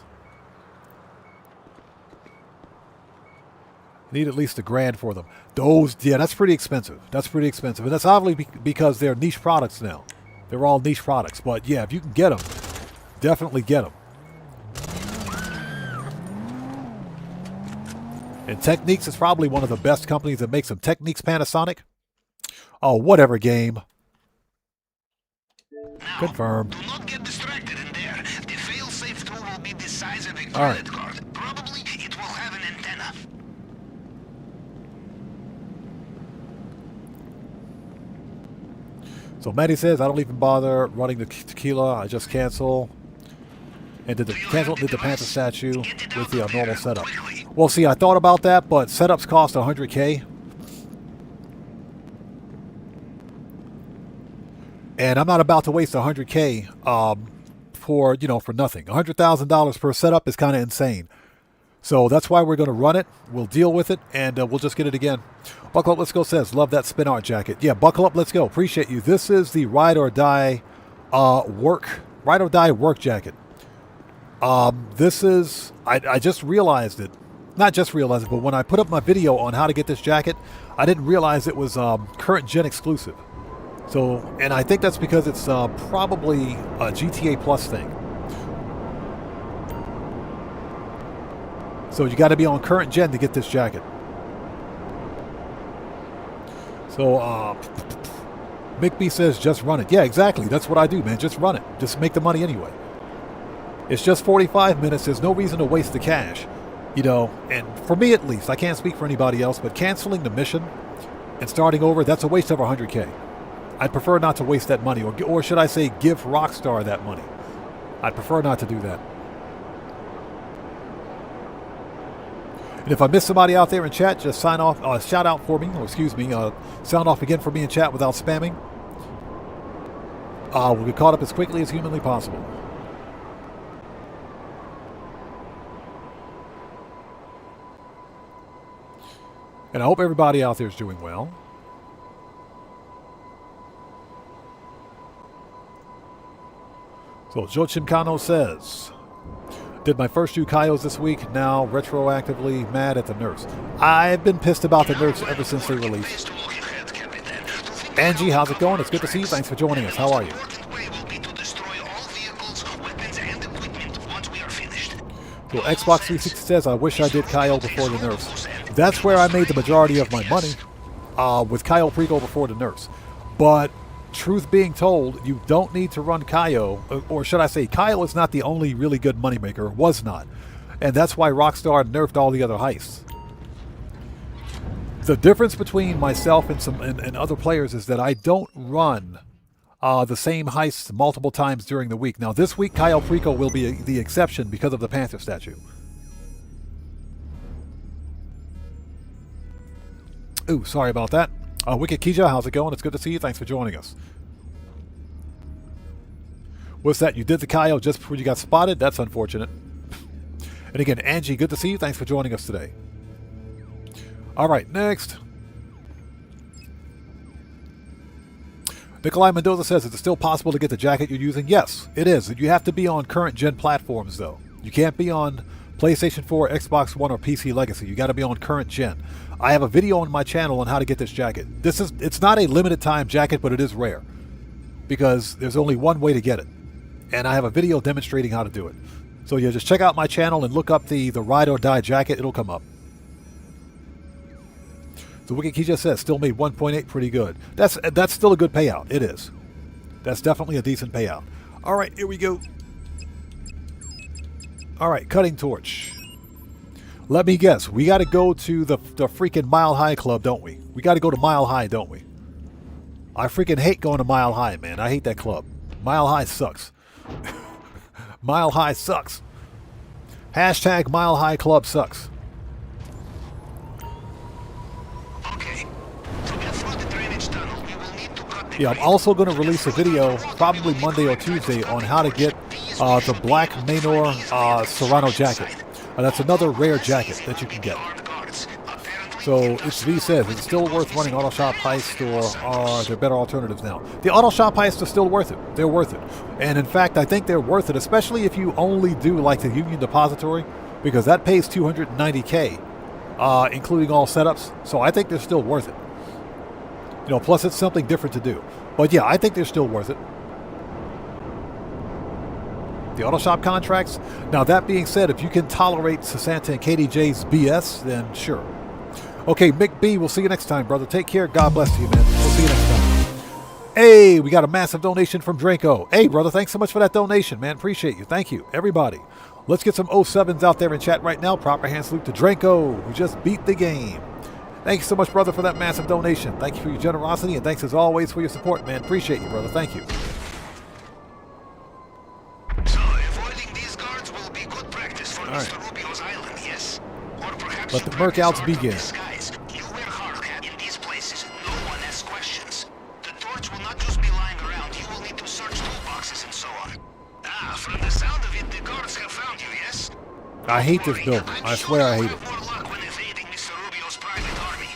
A: Need at least $1,000 for them. Those, yeah, that's pretty expensive. That's pretty expensive. And that's obviously because they're niche products now. They're all niche products. But yeah, if you can get them, definitely get them. And Techniques is probably one of the best companies that makes them. Techniques Panasonic. Oh, whatever game.
B: Now,
A: confirmed.
B: Do not get distracted in there. The fail-safe tool will be the size of a credit
A: All right.
B: card. Probably it will have an antenna.
A: So Maddie says, I don't even bother running the tequila. I just cancel. And did the Panther statue with the normal setup. Well, see, I thought about that, but setups cost 100K. And I'm not about to waste 100K for, you know, for nothing. $100,000 per setup is kind of insane. So that's why we're going to run it. We'll deal with it, and we'll just get it again. Buckle Up, Let's Go says, love that spin art jacket. Yeah, Buckle Up, Let's Go. Appreciate you. This is the Ride or Die work jacket. This is, I just realized it. Not just realized it, but when I put up my video on how to get this jacket, I didn't realize it was current gen exclusive. So, and I think that's because it's probably a GTA Plus thing. So you got to be on current gen to get this jacket. So, Mick B says, just run it. Yeah, exactly. That's what I do, man. Just run it. Just make the money anyway. It's just 45 minutes. There's no reason to waste the cash. You know, and for me at least, I can't speak for anybody else, but canceling the mission and starting over, that's a waste of 100K. I'd prefer not to waste that money, or should I say give Rockstar that money. I'd prefer not to do that. And if I miss somebody out there in chat, just sign off, shout out for me, or excuse me, sound off again for me in chat without spamming. We'll get caught up as quickly as humanly possible. And I hope everybody out there is doing well. So Joe Chimcano says, did my first 2 Cayos this week, now retroactively mad at the nerfs. I've been pissed about the nerfs ever since they released. Angie, how's it going? It's good to see you. Thanks for joining us. How are you? So Xbox 360 says, I wish I did Cayo before the nerfs. That's where I made the majority of my money, with Cayo Perico before the nerfs. But truth being told, you don't need to run Cayo, or should I say, Cayo is not the only really good moneymaker, was not. And that's why Rockstar nerfed all the other heists. The difference between myself and other players is that I don't run the same heists multiple times during the week. Now this week, Cayo Perico will be the exception because of the Panther statue. Ooh, sorry about that. Wicked Kija, how's it going? It's good to see you. Thanks for joining us. What's that? You did the Cayo just before you got spotted? That's unfortunate. And again, Angie, good to see you. Thanks for joining us today. All right, next. Nikolai Mendoza says, is it still possible to get the jacket you're using? Yes, it is. You have to be on current gen platforms, though. You can't be on PlayStation 4, Xbox One, or PC Legacy. You got to be on current gen. I have a video on my channel on how to get this jacket. It's not a limited time jacket, but it is rare because there's only one way to get it. And I have a video demonstrating how to do it. So yeah, just check out my channel and look up the Ride or Die jacket. It'll come up. So Wicked Key just says, still made 1.8 pretty good. That's still a good payout. It is. That's definitely a decent payout. All right, here we go. All right, cutting torch. Let me guess. We got to go to the freaking Mile High Club, don't we? We got to go to Mile High, don't we? I freaking hate going to Mile High, man. I hate that club. Mile High sucks. Mile High sucks. Hashtag Mile High Club sucks.
B: Okay. To get through the drainage tunnel, we will need to cut the
A: Yeah, I'm also going to release a video, probably Monday or Tuesday, on how to get the Black Manor Serrano jacket. That's another rare jacket that you can get. So it's V says, is it still worth running Auto Shop Heist, or are there better alternatives now? The Auto Shop Heists are still worth it. They're worth it. And in fact, I think they're worth it, especially if you only do like the Union Depository, because that pays $290K, including all setups. So I think they're still worth it. You know, plus it's something different to do. But yeah, I think they're still worth it. The auto shop contracts. Now that being said, if you can tolerate Sasanta and KDJ's BS, then sure. Okay, Mick B, we'll see you next time, brother. Take care. God bless you, man. We'll see you next time. Hey, we got a massive donation from Draco. Hey, brother, thanks so much for that donation, man. Appreciate you. Thank you, everybody. Let's get some 07s out there in chat right now. Proper hand salute to Draco, who just beat the game. Thank you so much, brother, for that massive donation. Thank you for your generosity, and thanks as always for your support, man. Appreciate you, brother. Thank you.
B: So, avoiding these guards will be good practice for Mr. Rubio's island, yes? Or perhaps
A: Let the Mercouts begin.
B: You wear hard hat in these places. No one asks questions. The torch will not just be lying around. You will need to search toolboxes and so on. Ah, from the sound of it, the guards have found you, yes?
A: I hate this building. I swear I hate it.
B: More luck when evading Mr. Rubio's private army.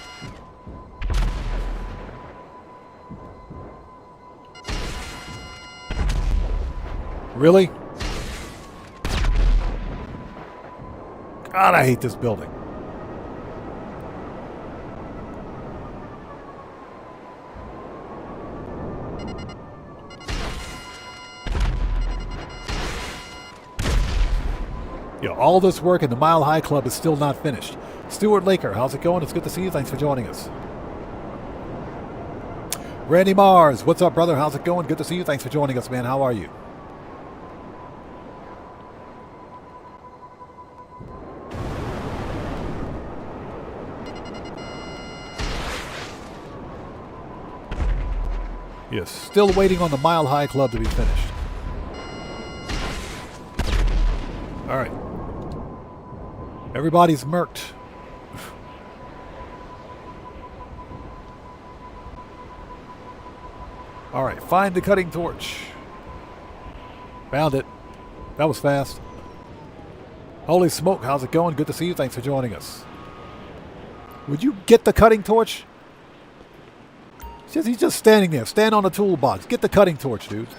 A: Really? God, I hate this building. Yeah, all this work in the Mile High Club is still not finished. Stuart Laker, how's it going? It's good to see you. Thanks for joining us. Randy Mars, what's up, brother? How's it going? Good to see you. Thanks for joining us, man. How are you? Yes, still waiting on the Mile High Club to be finished. All right. Everybody's murked. All right, find the cutting torch. Found it. That was fast. Holy smoke, how's it going? Good to see you. Thanks for joining us. Would you get the cutting torch? He's just standing there. Stand on the toolbox. Get the cutting torch, dude.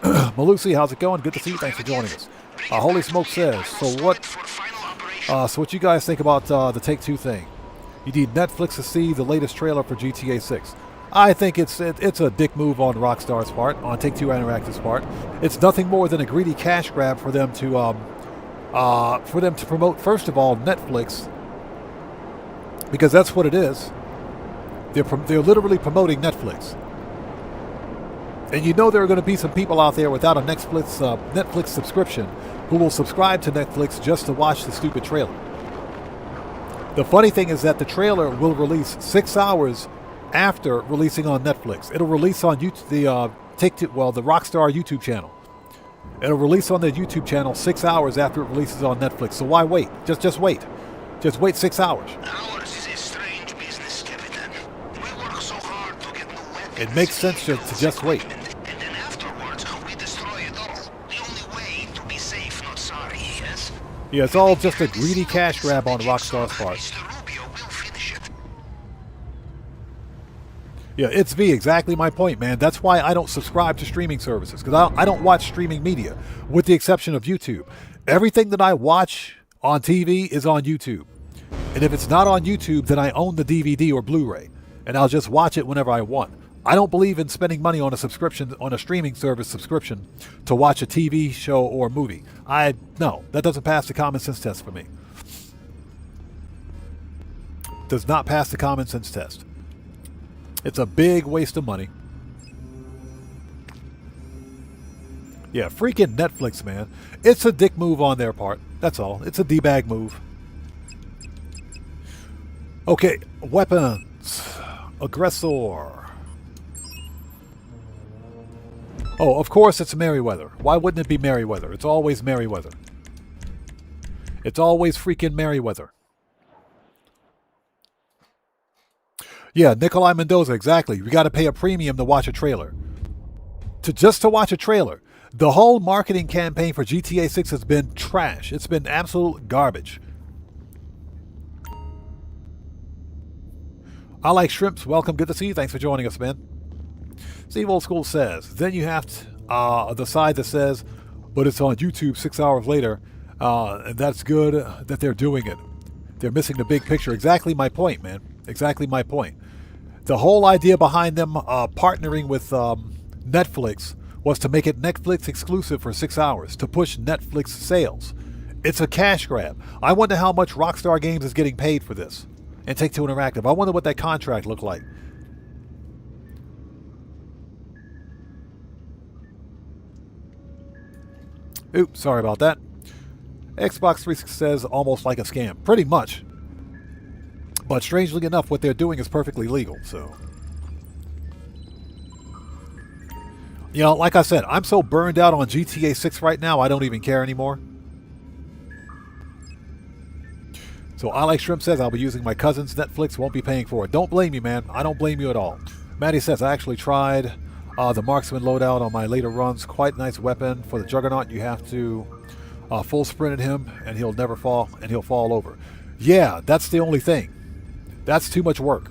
A: Malusi, how's it going? Good to see you. Thanks for joining us. Holy smoke says, so what you guys think about the Take-Two thing? You need Netflix to see the latest trailer for GTA 6. I think it's a dick move on Rockstar's part, on Take-Two Interactive's part. It's nothing more than a greedy cash grab for them to promote, first of all, Netflix, because that's what it is. They're literally promoting Netflix. And you know there are going to be some people out there without a Netflix subscription who will subscribe to Netflix just to watch the stupid trailer. The funny thing is that the trailer will release 6 hours after releasing on Netflix. It'll release on YouTube, the Rockstar YouTube channel. It'll release on their YouTube channel 6 hours after it releases on Netflix. So why wait? Just wait. Just wait 6 hours.
B: Ours is a strange business, Captain. We work so hard to get new weapons.
A: It makes sense to just wait.
B: And then afterwards, we destroy it all. The only way to be safe, not sorry, yes?
A: Yeah, it's all just a greedy cash grab on Rockstar's part.
B: Mr. Rubio will finish it.
A: Yeah, it's exactly my point, man. That's why I don't subscribe to streaming services, because I don't watch streaming media, with the exception of YouTube. Everything that I watch on TV is on YouTube. And if it's not on YouTube, then I own the DVD or Blu-ray, and I'll just watch it whenever I want. I don't believe in spending money on a subscription, on a streaming service subscription, to watch a TV show or movie. No, that doesn't pass the common sense test for me. Does not pass the common sense test. It's a big waste of money. Yeah, freaking Netflix, man. It's a dick move on their part. That's all. It's a D-bag move. Okay, weapons. Aggressor. Oh, of course it's Merryweather. Why wouldn't it be Merryweather? It's always Merryweather. It's always freaking Merryweather. Yeah, Nikolai Mendoza, exactly. You got to pay a premium to watch a trailer. Just to watch a trailer. The whole marketing campaign for GTA 6 has been trash. It's been absolute garbage. I like shrimps. Welcome. Good to see you. Thanks for joining us, man. Steve Old School says, then you have the side that says, but it's on YouTube 6 hours later. And that's good that they're doing it. They're missing the big picture. Exactly my point, man. Exactly my point. The whole idea behind them partnering with Netflix was to make it Netflix exclusive for 6 hours, to push Netflix sales. It's a cash grab. I wonder how much Rockstar Games is getting paid for this. And Take-Two Interactive. I wonder what that contract looked like. Oops, sorry about that. Xbox 360 says almost like a scam. Pretty much. But strangely enough, what they're doing is perfectly legal, so... You know, like I said, I'm so burned out on GTA 6 right now, I don't even care anymore. So I Like Shrimp says, I'll be using my cousin's Netflix, won't be paying for it. Don't blame you, man. I don't blame you at all. Maddie says, I actually tried the Marksman loadout on my later runs. Quite a nice weapon. For the Juggernaut, you have to full sprint at him, and he'll never fall, and he'll fall over. Yeah, that's the only thing. That's too much work.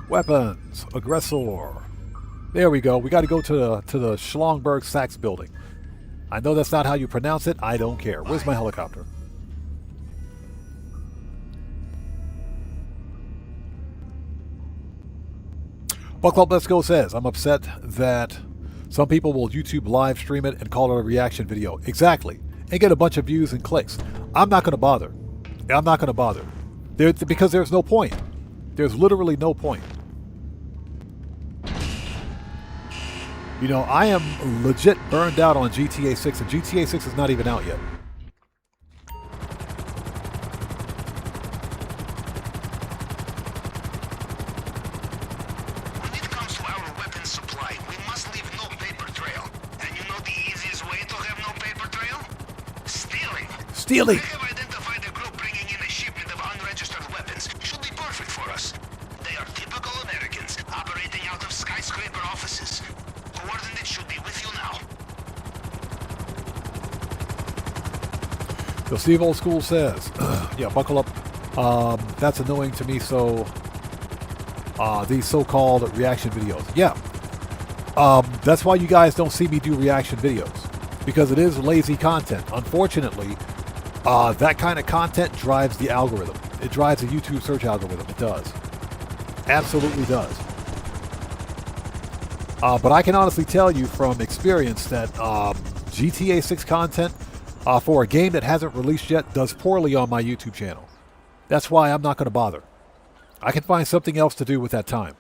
A: Weapons. Aggressor. There we go. We got to go to the Schlongberg Sachs building. I know that's not how you pronounce it. I don't care. Where's my helicopter? Buckle Up Let's Go says, I'm upset that some people will YouTube live stream it and call it a reaction video. Exactly. And get a bunch of views and clicks. I'm not going to bother. I'm not going to bother. Because there's no point. There's literally no point. You know, I am legit burned out on GTA 6, and GTA 6 is not even out yet.
B: When it comes to our weapons supply, we must leave no paper trail. And you know the easiest way to have no paper trail? Stealing.
A: Stealing!
B: We have identified a group bringing in a shipment of unregistered weapons. Should be perfect for us. They are typical Americans, operating out of skyscraper offices. Coordinates should be with you now.
A: So Steve Old School says, yeah, buckle up. That's annoying to me, so these so-called reaction videos. Yeah. That's why you guys don't see me do reaction videos. Because it is lazy content. Unfortunately, that kind of content drives the algorithm. It drives the YouTube search algorithm. It does. Absolutely does. But I can honestly tell you from experience that GTA 6 content for a game that hasn't released yet does poorly on my YouTube channel. That's why I'm not going to bother. I can find something else to do with that time.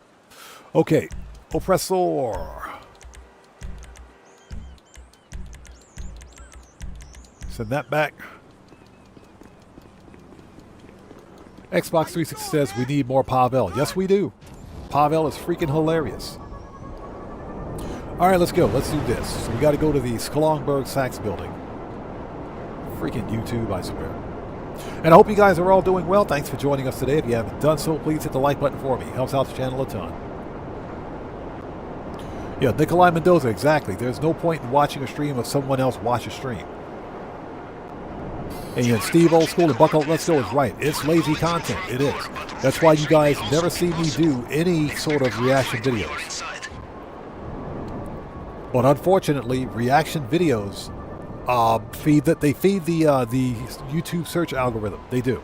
A: Okay, Oppressor. Send that back. Xbox 360 says we need more Pavel. Yes, we do. Pavel is freaking hilarious. All right, let's go. Let's do this. So we got to go to the Schlongberg Sachs building. Freaking YouTube, I swear. And I hope you guys are all doing well. Thanks for joining us today. If you haven't done so, please hit the like button for me. Helps out the channel a ton. Yeah, Nikolai Mendoza, exactly. There's no point in watching a stream of someone else watch a stream. And yet Steve Old School and Buckle Up Let's Go is right. It's lazy content. It is. That's why you guys never see me do any sort of reaction videos. But unfortunately, reaction videos feed the YouTube search algorithm. They do.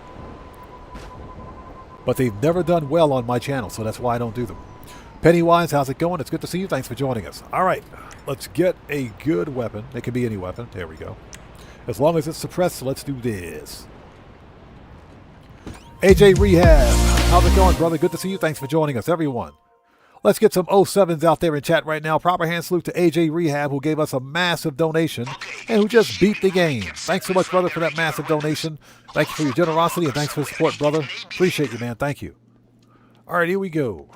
A: But they've never done well on my channel, so that's why I don't do them. Pennywise, how's it going? It's good to see you. Thanks for joining us. All right, let's get a good weapon. It can be any weapon. There we go. As long as it's suppressed, let's do this. AJ Rehab, how's it going, brother? Good to see you. Thanks for joining us, everyone. Let's get some 07s out there in chat right now. Proper hand salute to AJ Rehab, who gave us a massive donation and who just beat the game. Thanks so much, brother, for that massive donation. Thank you for your generosity and thanks for the support, brother. Appreciate you, man. Thank you. All right, here we go.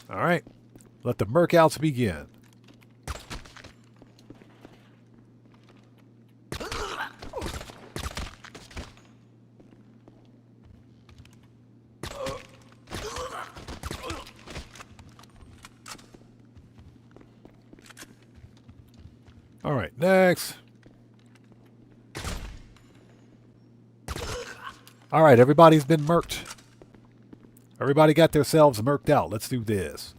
A: All right, let the Merkouts begin. All right, next. All right, everybody's been murked. Everybody got themselves murked out. Let's do this.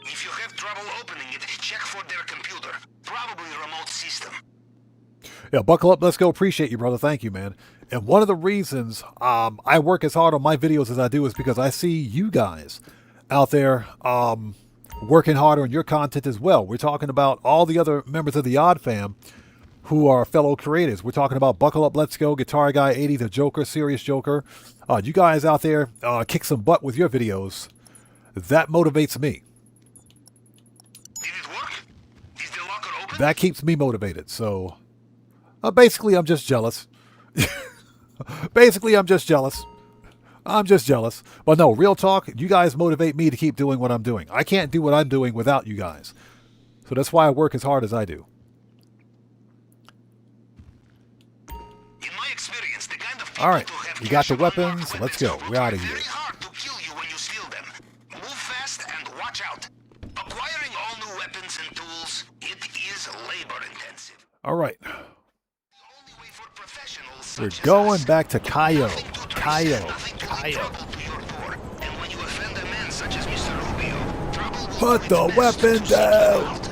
B: If you have trouble opening it, check for their computer. Probably remote system.
A: Yeah, buckle up. Let's go. Appreciate you, brother. Thank you, man. And one of the reasons I work as hard on my videos as I do is because I see you guys out there working hard on your content as well. We're talking about all the other members of the Odd Fam who are fellow creators. We're talking about Buckle Up, Let's Go, Guitar Guy 80, The Joker, Serious Joker. You guys out there kick some butt with your videos. That motivates me.
B: Did it work? Is the locker open?
A: That keeps me motivated. So basically, I'm just jealous. Basically, I'm just jealous. I'm just jealous. But no, real talk, you guys motivate me to keep doing what I'm doing. I can't do what I'm doing without you guys. So that's why I work as hard as I do.
B: In my experience, the kind of
A: All right,
B: people who have
A: we got the
B: cash or
A: weapons.
B: unmarked
A: Let's go.
B: weapons
A: We're out of
B: are
A: here.
B: very hard to kill you when you steal them. Move fast and watch out. Acquiring all new weapons and tools, it is labor intensive.
A: All right.
B: The only way for professionals
A: We're
B: such as
A: going
B: us,
A: back to Cayo.
B: nothing to trace,
A: Cayo.
B: nothing to
A: Cayo.
B: trouble to your door. And when you offend a man such as Mr. Rubio, trouble will
A: Put
B: do
A: the
B: its best to
A: weapon
B: seek you
A: down.
B: out.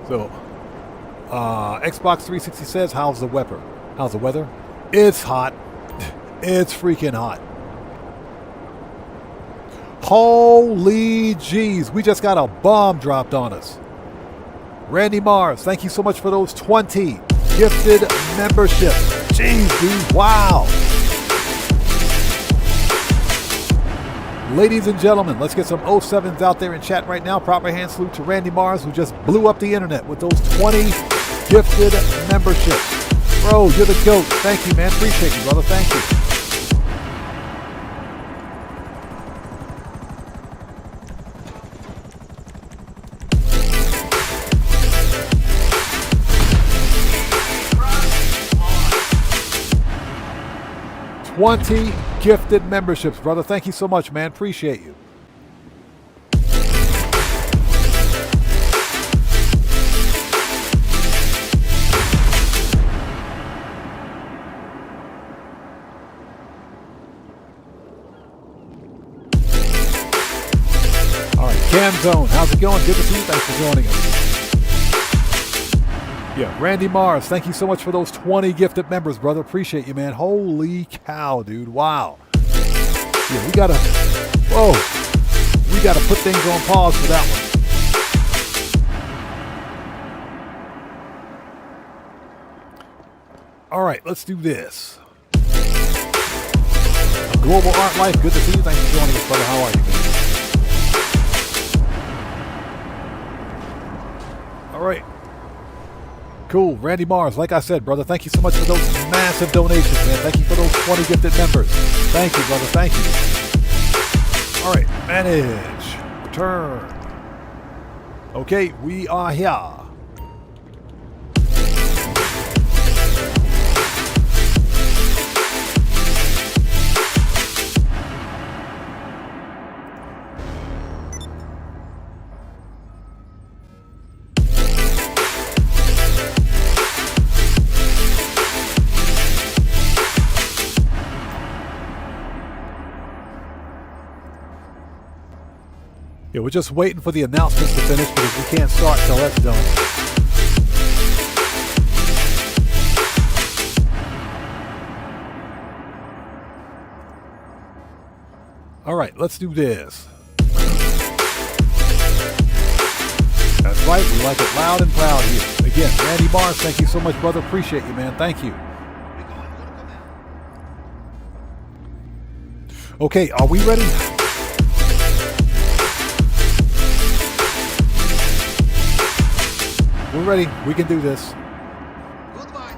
A: So, Xbox 360 says, how's the weather? How's the weather? It's hot. It's freaking hot. Holy jeez, we just got a bomb dropped on us. Randy Mars, thank you so much for those 20 gifted memberships. Jeez, dude, wow. Ladies and gentlemen, let's get some 07s out there in chat right now. Proper hand salute to Randy Mars, who just blew up the internet with those 20 gifted memberships. Bro, you're the GOAT. Thank you, man. Appreciate you, brother. Thank you. $20 gifted memberships, brother. Thank you so much, man. Appreciate you. All right, Cam Zone, how's it going? Good to see you. Thanks for joining us. Yeah, Randy Mars, thank you so much for those 20 gifted members, brother. Appreciate you, man. Holy cow, dude. Wow. Yeah, we gotta put things on pause for that one. All right, let's do this. Global Art Life, good to see you. Thanks for joining us, brother. How are you, man? All right. Cool. Randy Mars, like I said, brother, thank you so much for those massive donations, man. Thank you for those 20 gifted members. Thank you, brother. Thank you. All right. Manage. Return. Okay, we are here. Yeah, we're just waiting for the announcements to finish because we can't start till that's done. All right, let's do this. That's right, we like it loud and proud here. Again, Randy Mars, thank you so much, brother. Appreciate you, man. Thank you. Okay, are we ready? We're ready. We can do this.
D: Goodbye.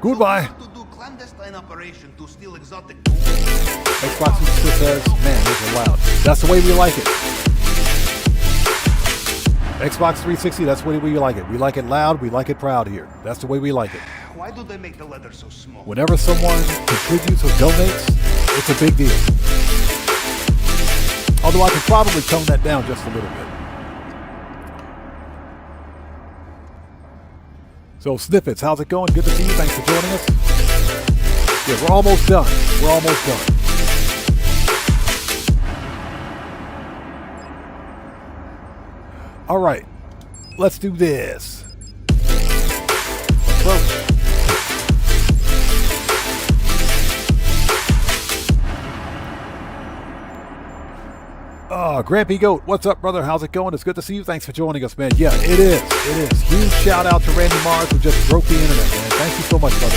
A: Goodbye.
D: To do clandestine operation to steal exotic.
A: Xbox 360 says, man, these are loud. That's the way we like it. Xbox 360, that's the way we like it. We like it loud. We like it proud here. That's the way we like it.
D: Why do they make the letter so small?
A: Whenever someone contributes or donates, it's a big deal. Although I could probably tone that down just a little bit. So Snippets, how's it going? Good to see you. Thanks for joining us. Yeah, we're almost done. We're almost done. All right, let's do this. Approach. Grampy Goat, what's up, brother? How's it going? It's good to see you. Thanks for joining us, man. Yeah, it is. It is. Huge shout out to Randy Mars, who just broke the internet, man. Thank you so much, brother.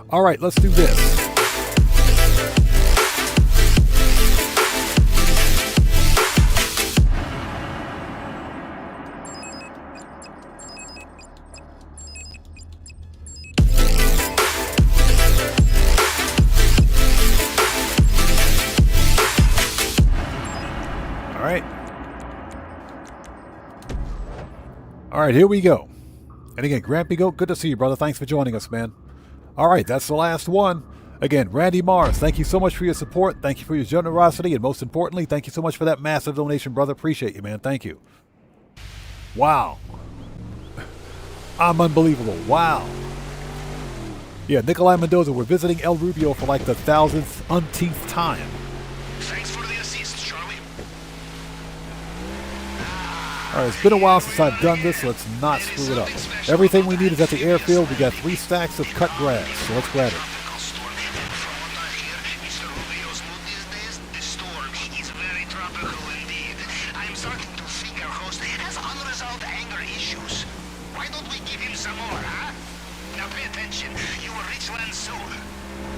A: All right, let's do this. All right, here we go. And again, Grampy Goat, good to see you, brother. Thanks for joining us, man. All right, that's the last one. Again, Randy Mars, thank you so much for your support. Thank you for your generosity. And most importantly, thank you so much for that massive donation, brother. Appreciate you, man. Thank you. Wow. I'm unbelievable. Wow. Yeah, Nikolai Mendoza, we're visiting El Rubio for like the umpteenth time.
B: Thanks for the assist, Charlie.
A: All right, it's been a while since I've done this, so let's not screw it up. Everything we need is at the airfield. We got 3 stacks of cut grass, so let's grab it.
B: Mr. Rubio's mood these days, the storm is very tropical indeed. I'm starting to think our host has unresolved anger issues. Why don't we give him some more, huh? Now pay attention. You will reach land soon.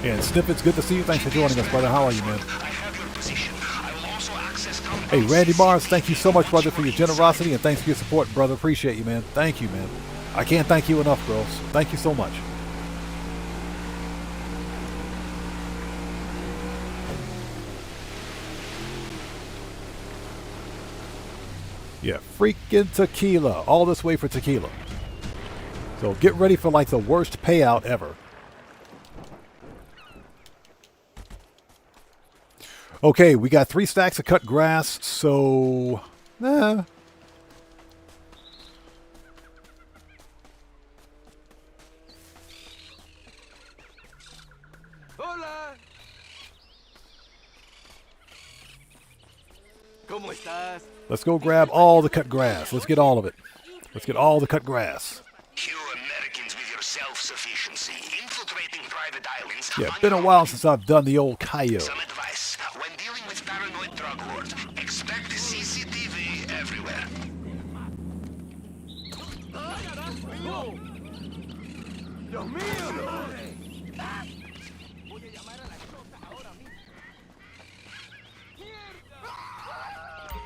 A: Yeah, and Snippets, good to see you. Thanks for joining us, brother. How are you, man?
B: I have your position. I will also access
A: Hey, Randy Mars, thank you so much, brother, for your generosity, and thanks for your support, brother. Appreciate you, man. Thank you, man. I can't thank you enough, bro. Thank you so much. Yeah, freaking tequila. All this way for tequila. So get ready for like the worst payout ever. Okay, we got 3 stacks of cut grass, so... Hola.
E: ¿Cómo estás?
A: Let's go grab all the cut grass. Let's get all of it. Let's get all the cut grass.
B: You Americans with your self-sufficiency, infiltrating private islands.
A: Yeah, been a while since I've done the old Cayo.
B: Some advice. When dealing with paranoid drug lords, expect CCTV everywhere.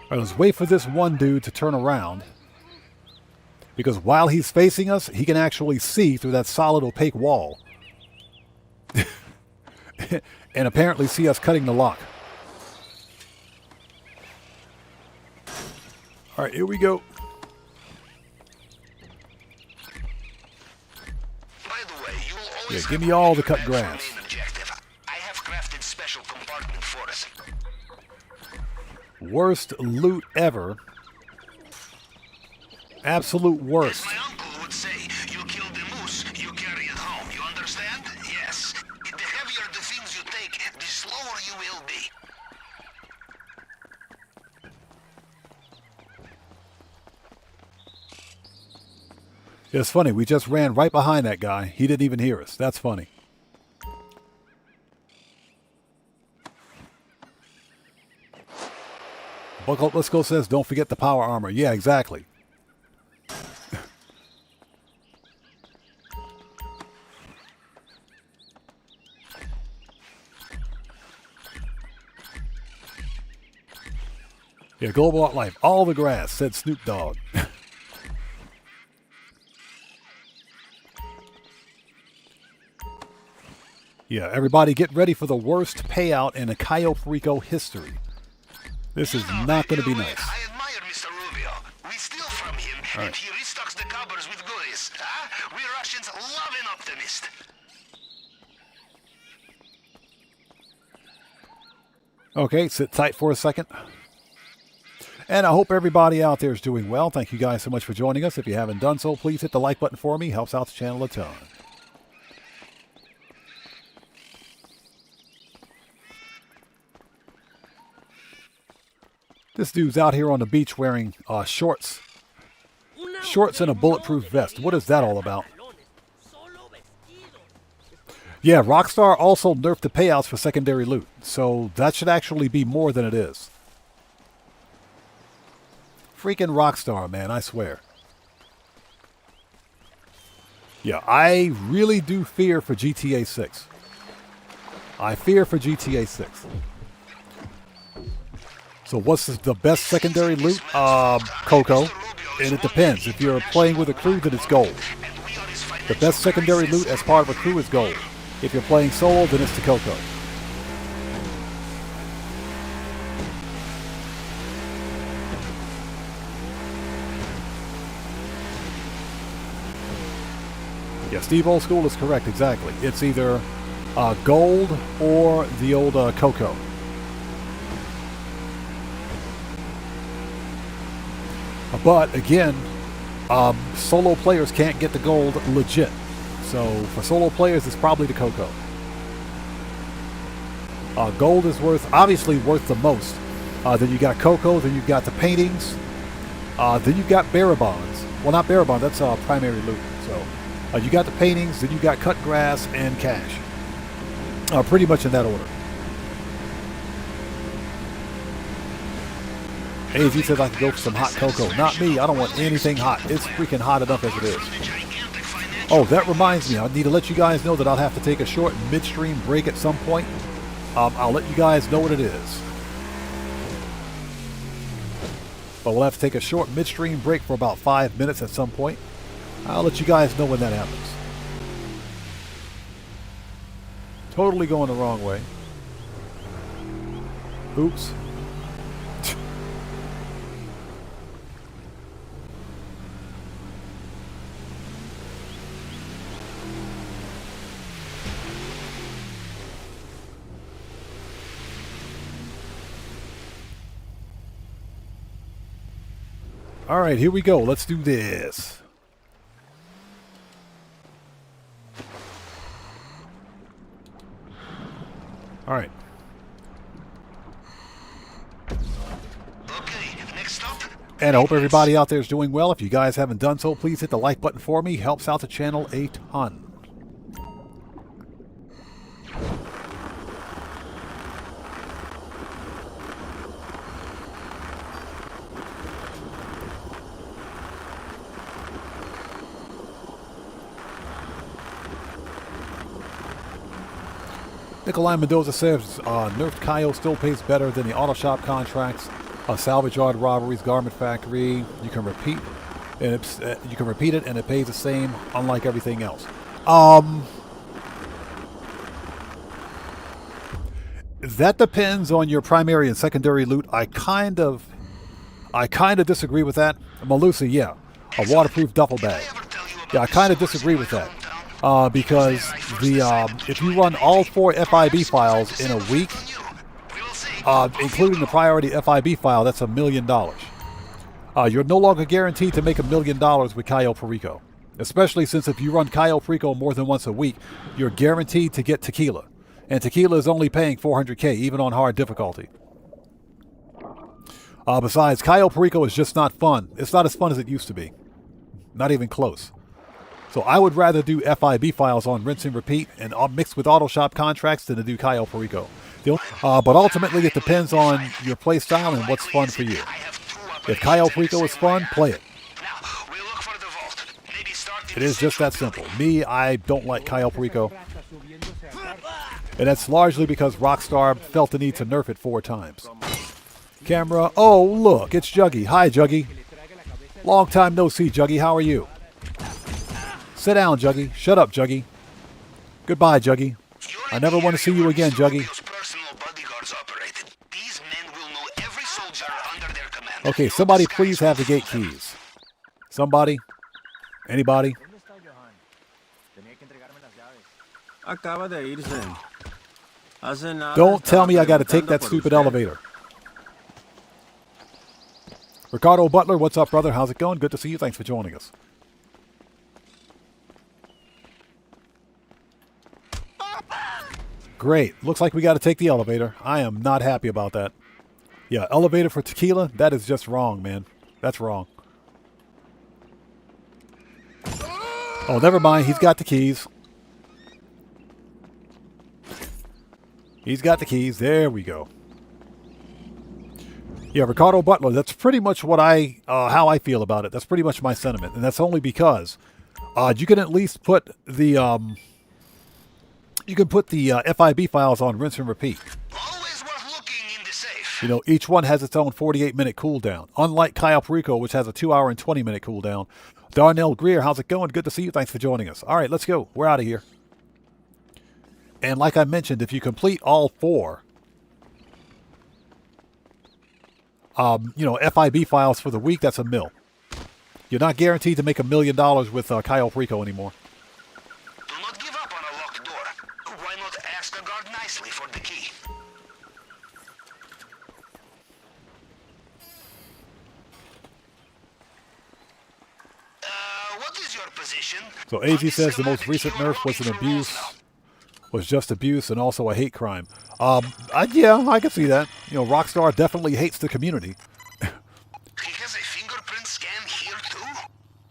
A: All right, let's wait for this one dude to turn around. Because while he's facing us, he can actually see through that solid opaque wall. And apparently see us cutting the lock. All right, here we go.
B: By the way, you will always
A: Give me all the cut
B: have
A: grass.
B: main objective. I have crafted special compartment for us.
A: Worst loot ever. Absolute worst.
B: As my uncle would say, you kill the moose, you carry it home. You understand? Yes. The heavier the things you take, the slower you will be.
A: It's funny, we just ran right behind that guy. He didn't even hear us. That's funny. Buckle Up Let's Go says, don't forget the power armor. Yeah, exactly. Yeah, Global Art Life. All the grass, said Snoop Dogg. Yeah, everybody get ready for the worst payout in a Cayo Perico history. This is not going to be nice.
B: I admire Mr. Rubio. We steal from him,
A: All
B: and
A: right.
B: he restocks the cupboards with goodies. Huh? We Russians love an optimist.
A: Okay, sit tight for a second. And I hope everybody out there is doing well. Thank you guys so much for joining us. If you haven't done so, please hit the like button for me. Helps out the channel a ton. This dude's out here on the beach wearing shorts. Shorts and a bulletproof vest. What is that all about? Yeah, Rockstar also nerfed the payouts for secondary loot. So that should actually be more than it is. Freaking Rockstar, man, I swear. Yeah, I really do fear for GTA 6. I fear for GTA 6. So what's the best secondary loot? Coco. And it depends. If you're playing with a crew, then it's gold. The best secondary loot as part of a crew is gold. If you're playing solo, then it's the Coco. Yeah, Steve Old School is correct, exactly. It's either gold or the old Coco. But again, solo players can't get the gold legit. So for solo players, it's probably the Coco. Gold is obviously worth the most. Then you got Coco, then you've got the paintings, then you've got bearer bonds. Well, not bearer bond, that's primary loot. So you got the paintings, then you got cut grass and cash. Pretty much in that order. AZ says I can go for some hot cocoa. Not me. I don't want anything hot. It's freaking hot enough as it is. Oh, that reminds me. I need to let you guys know that I'll have to take a short midstream break at some point. I'll let you guys know what it is. But we'll have to take a short midstream break for about 5 minutes at some point. I'll let you guys know when that happens. Totally going the wrong way. Oops. All right, here we go. Let's do this. All right.
B: Okay, next stop.
A: And I hope everybody out there is doing well. If you guys haven't done so, please hit the like button for me. Helps out the channel a ton. Nikolai Mendoza says, nerfed Cayo still pays better than the auto shop contracts, salvage yard robberies, garment factory. You can repeat, and you can repeat it, and it pays the same, unlike everything else. That depends on your primary and secondary loot. I kind of disagree with that. Malusi, yeah, a waterproof duffel bag. Yeah, I kind of disagree with that. Because if you run all 4 FIB files in a week, including the priority FIB file, that's $1 million. You're no longer guaranteed to make $1 million with Cayo Perico. Especially since if you run Cayo Perico more than once a week, you're guaranteed to get tequila. And tequila is only paying $400K, even on hard difficulty. Besides, Cayo Perico is just not fun. It's not as fun as it used to be. Not even close. So I would rather do FIB files on rinse and repeat and mixed with auto shop contracts than to do Cayo Perico. But ultimately it depends on your play style and what's fun for you. If Cayo Perico is fun, play it. It is just that simple. Me, I don't like Cayo Perico. And that's largely because Rockstar felt the need to nerf it 4 times. Camera, oh look, it's Juggy. Hi Juggy. Long time no see, Juggy. How are you? Sit down, Juggy. Shut up, Juggy. Goodbye, Juggy. I never want to see you again, Juggy. Okay, somebody please have the gate keys. Somebody? Anybody? Don't tell me I got to take that stupid elevator. Ricardo Butler, what's up, brother? How's it going? Good to see you. Thanks for joining us. Great. Looks like we got to take the elevator. I am not happy about that. Yeah, elevator for tequila? That is just wrong, man. That's wrong. Oh, never mind. He's got the keys. He's got the keys. There we go. Yeah, Ricardo Butler, that's pretty much what how I feel about it. That's pretty much my sentiment. And that's only because You can at least put the FIB files on rinse and repeat.
B: Always worth looking in the safe.
A: You know, each one has its own 48-minute cooldown. Unlike Cayo Perico, which has a 2-hour and 20-minute cooldown. Darnell Greer, how's it going? Good to see you. Thanks for joining us. All right, let's go. We're out of here. And like I mentioned, if you complete all 4, FIB files for the week, that's $1 million. You're not guaranteed to make $1 million with Cayo Perico anymore.
B: Do not give up on a locked door. Why not ask a guard nicely for the key? What is your position?
A: So AZ says the most recent nerf was an abuse, was just abuse and also a hate crime. Yeah, I can see that. You know, Rockstar definitely hates the community.
B: He has a fingerprint scan here too?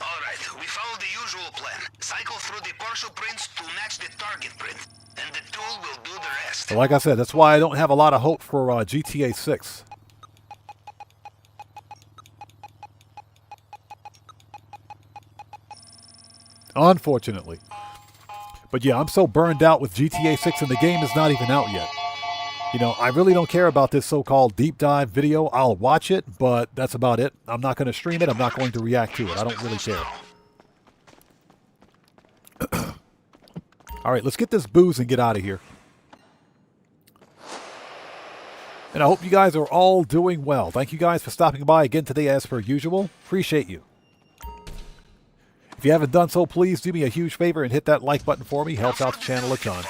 B: Alright, we follow the usual plan. Cycle through the partial prints to match the target print, and the tool will do the rest.
A: But like I said, that's why I don't have a lot of hope for GTA 6. Unfortunately. But yeah, I'm so burned out with GTA 6 and the game is not even out yet. You know, I really don't care about this so-called deep dive video. I'll watch it, but that's about it. I'm not going to stream it. I'm not going to react to it. I don't really care. All right, let's get this booze and get out of here. And I hope you guys are all doing well. Thank you guys for stopping by again today as per usual. Appreciate you. If you haven't done so, please do me a huge favor and hit that like button for me. Helps out the channel a ton.
B: The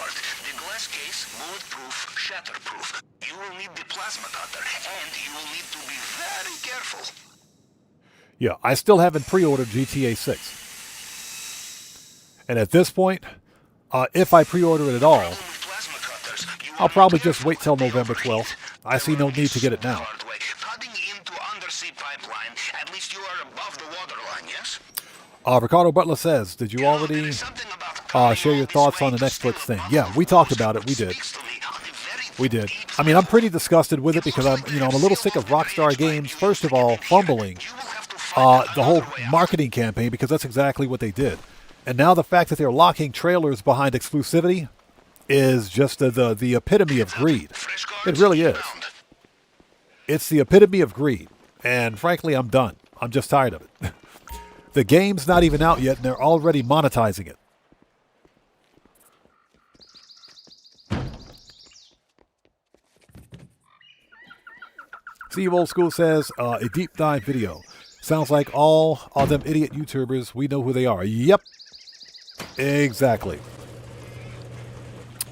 B: glass case, bulletproof, shatterproof. You will need the plasma cutter, and you will need to be very careful.
A: Yeah, I still haven't pre-ordered GTA 6. And at this point, if I pre-order it at all, I'll probably just wait till November 12th. I see no need to get it now.
B: Cutting into undersea pipeline, at least you are above the waterline, yes?
A: Ricardo Butler says, did you already share your thoughts on the Netflix thing? Yeah, we talked about it. We did. We did. I mean, I'm pretty disgusted with it because I'm a little sick of Rockstar Games, first of all, fumbling the whole marketing campaign, because that's exactly what they did. And now the fact that they're locking trailers behind exclusivity is just the epitome of greed. It really is. It's the epitome of greed. And frankly, I'm done. I'm just tired of it. The game's not even out yet, and they're already monetizing it. Steve Old School says, a deep dive video. Sounds like all of them idiot YouTubers, we know who they are. Yep. Exactly.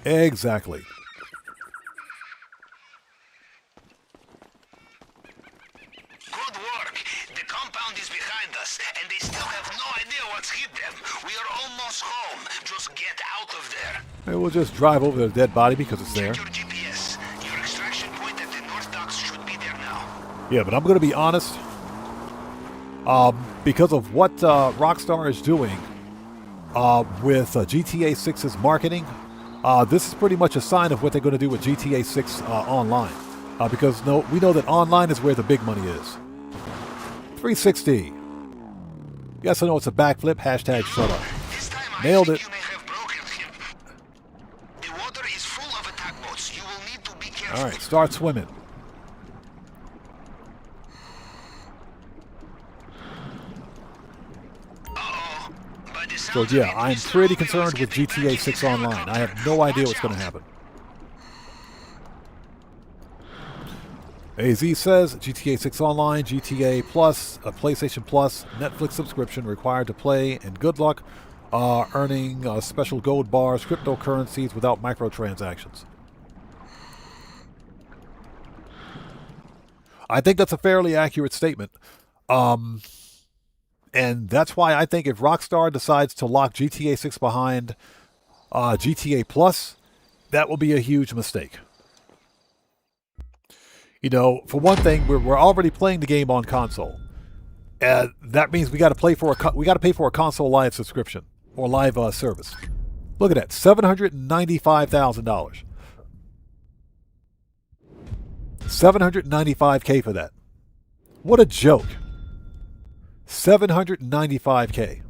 A: Exactly.
B: Good work. The compound is behind us, and they still have no idea what's hit them. We are almost home. Just get out of there.
A: And we'll just drive over the dead body because it's there.
B: Check your GPS. Your extraction point at the North Docks should be there now.
A: Yeah, but I'm going to be honest. Because of what Rockstar is doing with GTA 6's marketing, this is pretty much a sign of what they're going to do with GTA 6 online. Because we know that online is where the big money is. 360. Yes, I know it's a backflip. Hashtag shut up.
B: This time
A: Nailed
B: I
A: it.
B: think you may have broken him. The water is full of attack boats. You will need to be careful.
A: All right, start swimming. So yeah, I'm pretty concerned with GTA 6 Online. I have no idea what's going to happen. AZ says GTA 6 Online, GTA Plus, a PlayStation Plus, Netflix subscription required to play, and good luck earning special gold bars, cryptocurrencies without microtransactions. I think that's a fairly accurate statement. And that's why I think if Rockstar decides to lock GTA 6 behind GTA Plus, that will be a huge mistake. You know, for one thing, we're already playing the game on console. And that means we got to pay for a console live subscription or live service. Look at that, $795,000. $795K for that. What a joke. $795K.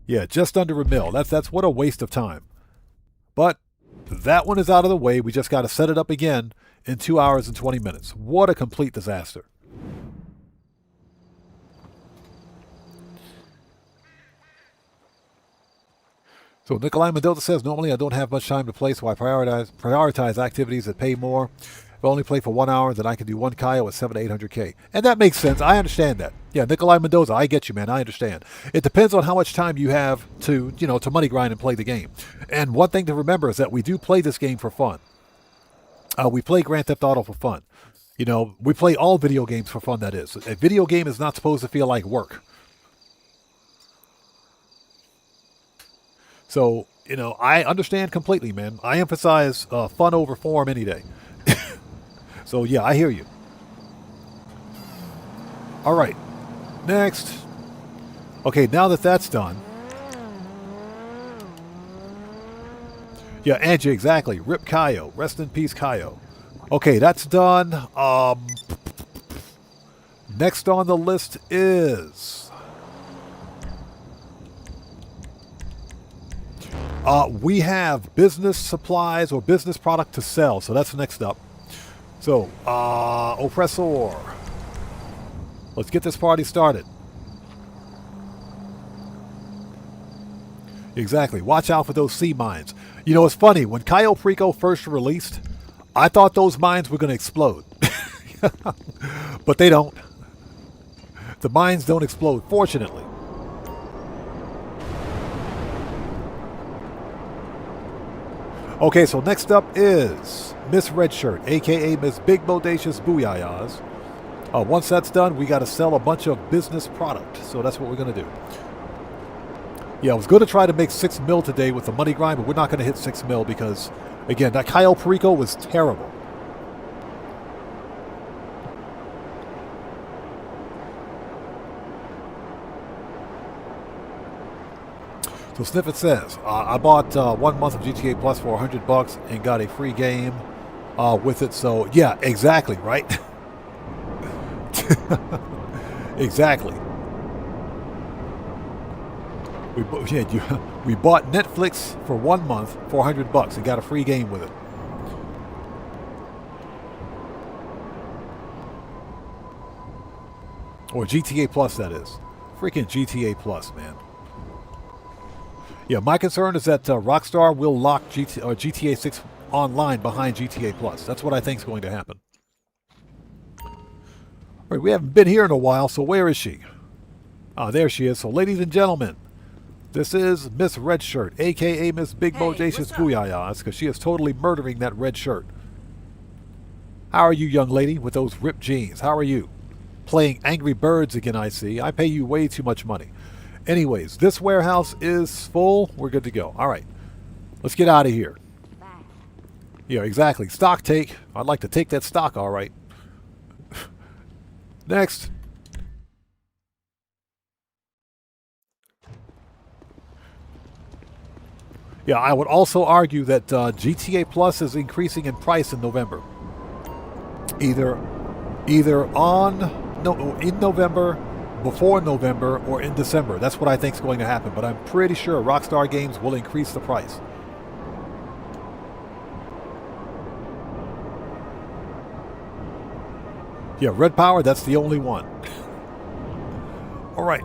A: Yeah, just under $1 million. That's what a waste of time. But that one is out of the way. We just got to set it up again in 2 hours and 20 minutes. What a complete disaster. So Nikolai Mendoza says, normally I don't have much time to play, so I prioritize activities that pay more. If I only play for 1 hour, then I can do one Cayo at 700 to 800K. And that makes sense. I understand that. Yeah, Nikolai Mendoza, I get you, man. I understand. It depends on how much time you have to, to money grind and play the game. And one thing to remember is that we do play this game for fun. We play Grand Theft Auto for fun. We play all video games for fun, that is. A video game is not supposed to feel like work. So, I understand completely, man. I emphasize fun over form any day. So, yeah, I hear you. All right. Next. Okay, now that that's done. Yeah, Angie, exactly. Rip Cayo. Rest in peace, Cayo. Okay, that's done. Next on the list is... we have business supplies or business product to sell. So that's next up. So, Oppressor. Let's get this party started. Exactly. Watch out for those sea mines. It's funny. When Cayo Perico first released, I thought those mines were going to explode. But they don't. The mines don't explode, fortunately. Okay, so next up is Miss Redshirt, a.k.a. Miss Big Bodacious Booyayas. Once that's done, we got to sell a bunch of business product. So that's what we're going to do. Yeah, I was going to try to make 6 mil today with the money grind, but we're not going to hit 6 mil because, again, that Cayo Perico was terrible. So Sniffet says, I bought 1 month of GTA Plus for $100 and got a free game with it. So, yeah, exactly, right? Exactly. We bought Netflix for 1 month for $100 and got a free game with it. Or GTA Plus, that is. Freaking GTA Plus, man. Yeah, my concern is that Rockstar will lock GTA 6 online behind GTA Plus. That's what I think is going to happen. All right, we haven't been here in a while, so where is she? There she is. So, ladies and gentlemen, this is Miss Redshirt, a.k.a. Miss Big Bodacious Booyayas, because she is totally murdering that red shirt. How are you, young lady, with those ripped jeans? How are you? Playing Angry Birds again, I see. I pay you way too much money. Anyways, this warehouse is full. We're good to go. All right. Let's get out of here. Yeah, exactly. Stock take. I'd like to take that stock, all right. Next. Yeah, I would also argue that GTA Plus is increasing in price in November. Either in November, before November, or in December. That's what I think is going to happen. But I'm pretty sure Rockstar Games will increase the price. Yeah, Red Power, that's the only one. All right,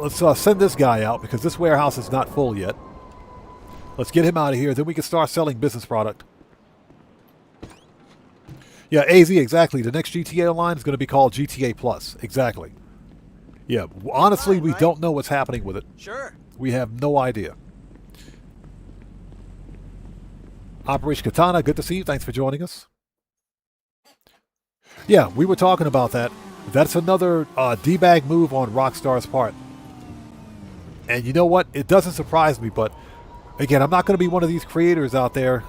A: let's send this guy out because this warehouse is not full yet. Let's get him out of here. Then we can start selling business product. Yeah, AZ, exactly. The next GTA line is going to be called GTA Plus. Exactly. Yeah, honestly, we don't know what's happening with it.
E: Sure.
A: We have no idea. Operation Katana, good to see you. Thanks for joining us. Yeah, we were talking about that. That's another D-bag move on Rockstar's part. And you know what? It doesn't surprise me, but again, I'm not going to be one of these creators out there,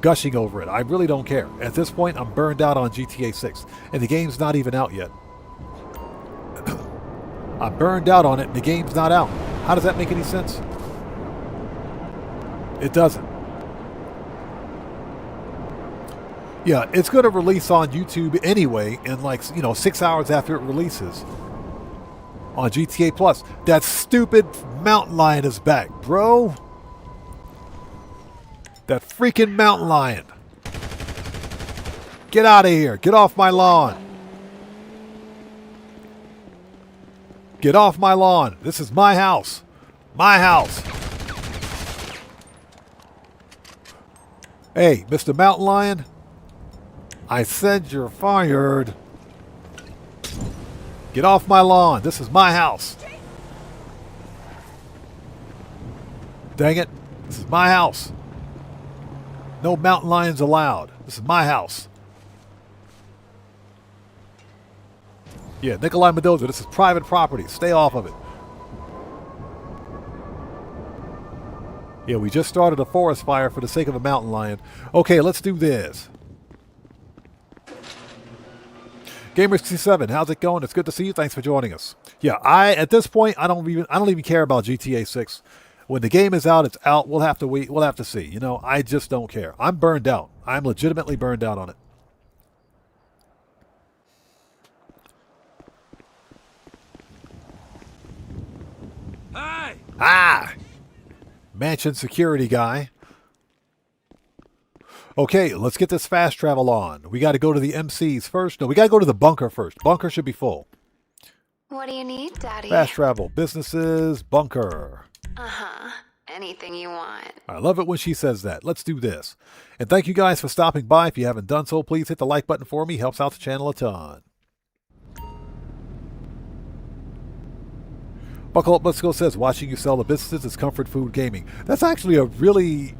A: gushing over it. I really don't care. At this point, I'm burned out on GTA 6, and the game's not even out yet. I'm burned out on it, and the game's not out. How does that make any sense? It doesn't. Yeah, it's going to release on YouTube anyway, in 6 hours after it releases. on GTA Plus. That stupid mountain lion is back, bro. That freaking mountain lion. Get out of here. Get off my lawn. Get off my lawn. This is my house. My house. Hey, Mr. Mountain Lion. I said you're fired. Get off my lawn. This is my house. Dang it. This is my house. No mountain lions allowed. This is my house. Yeah, Nikolai Mendoza, this is private property. Stay off of it. Yeah, we just started a forest fire for the sake of a mountain lion. Okay, let's do this. Gamer67, how's it going? It's good to see you. Thanks for joining us. Yeah, at this point I don't even care about GTA 6. When the game is out, it's out. We'll have to wait. We'll have to see. You know, I just don't care. I'm burned out. I'm legitimately burned out on it.
C: Hi!
A: Ah! Mansion security guy. Okay, let's get this fast travel on. We got to go to the MCs first. No, we got to go to the bunker first. Bunker should be full.
F: What do you need, Daddy?
A: Fast travel. Businesses. Bunker.
F: Uh-huh. Anything you want.
A: I love it when she says that. Let's do this. And thank you guys for stopping by. If you haven't done so, please hit the like button for me. Helps out the channel a ton. Buckle Up Let's Go says, watching you sell the businesses is comfort food gaming. That's actually a really,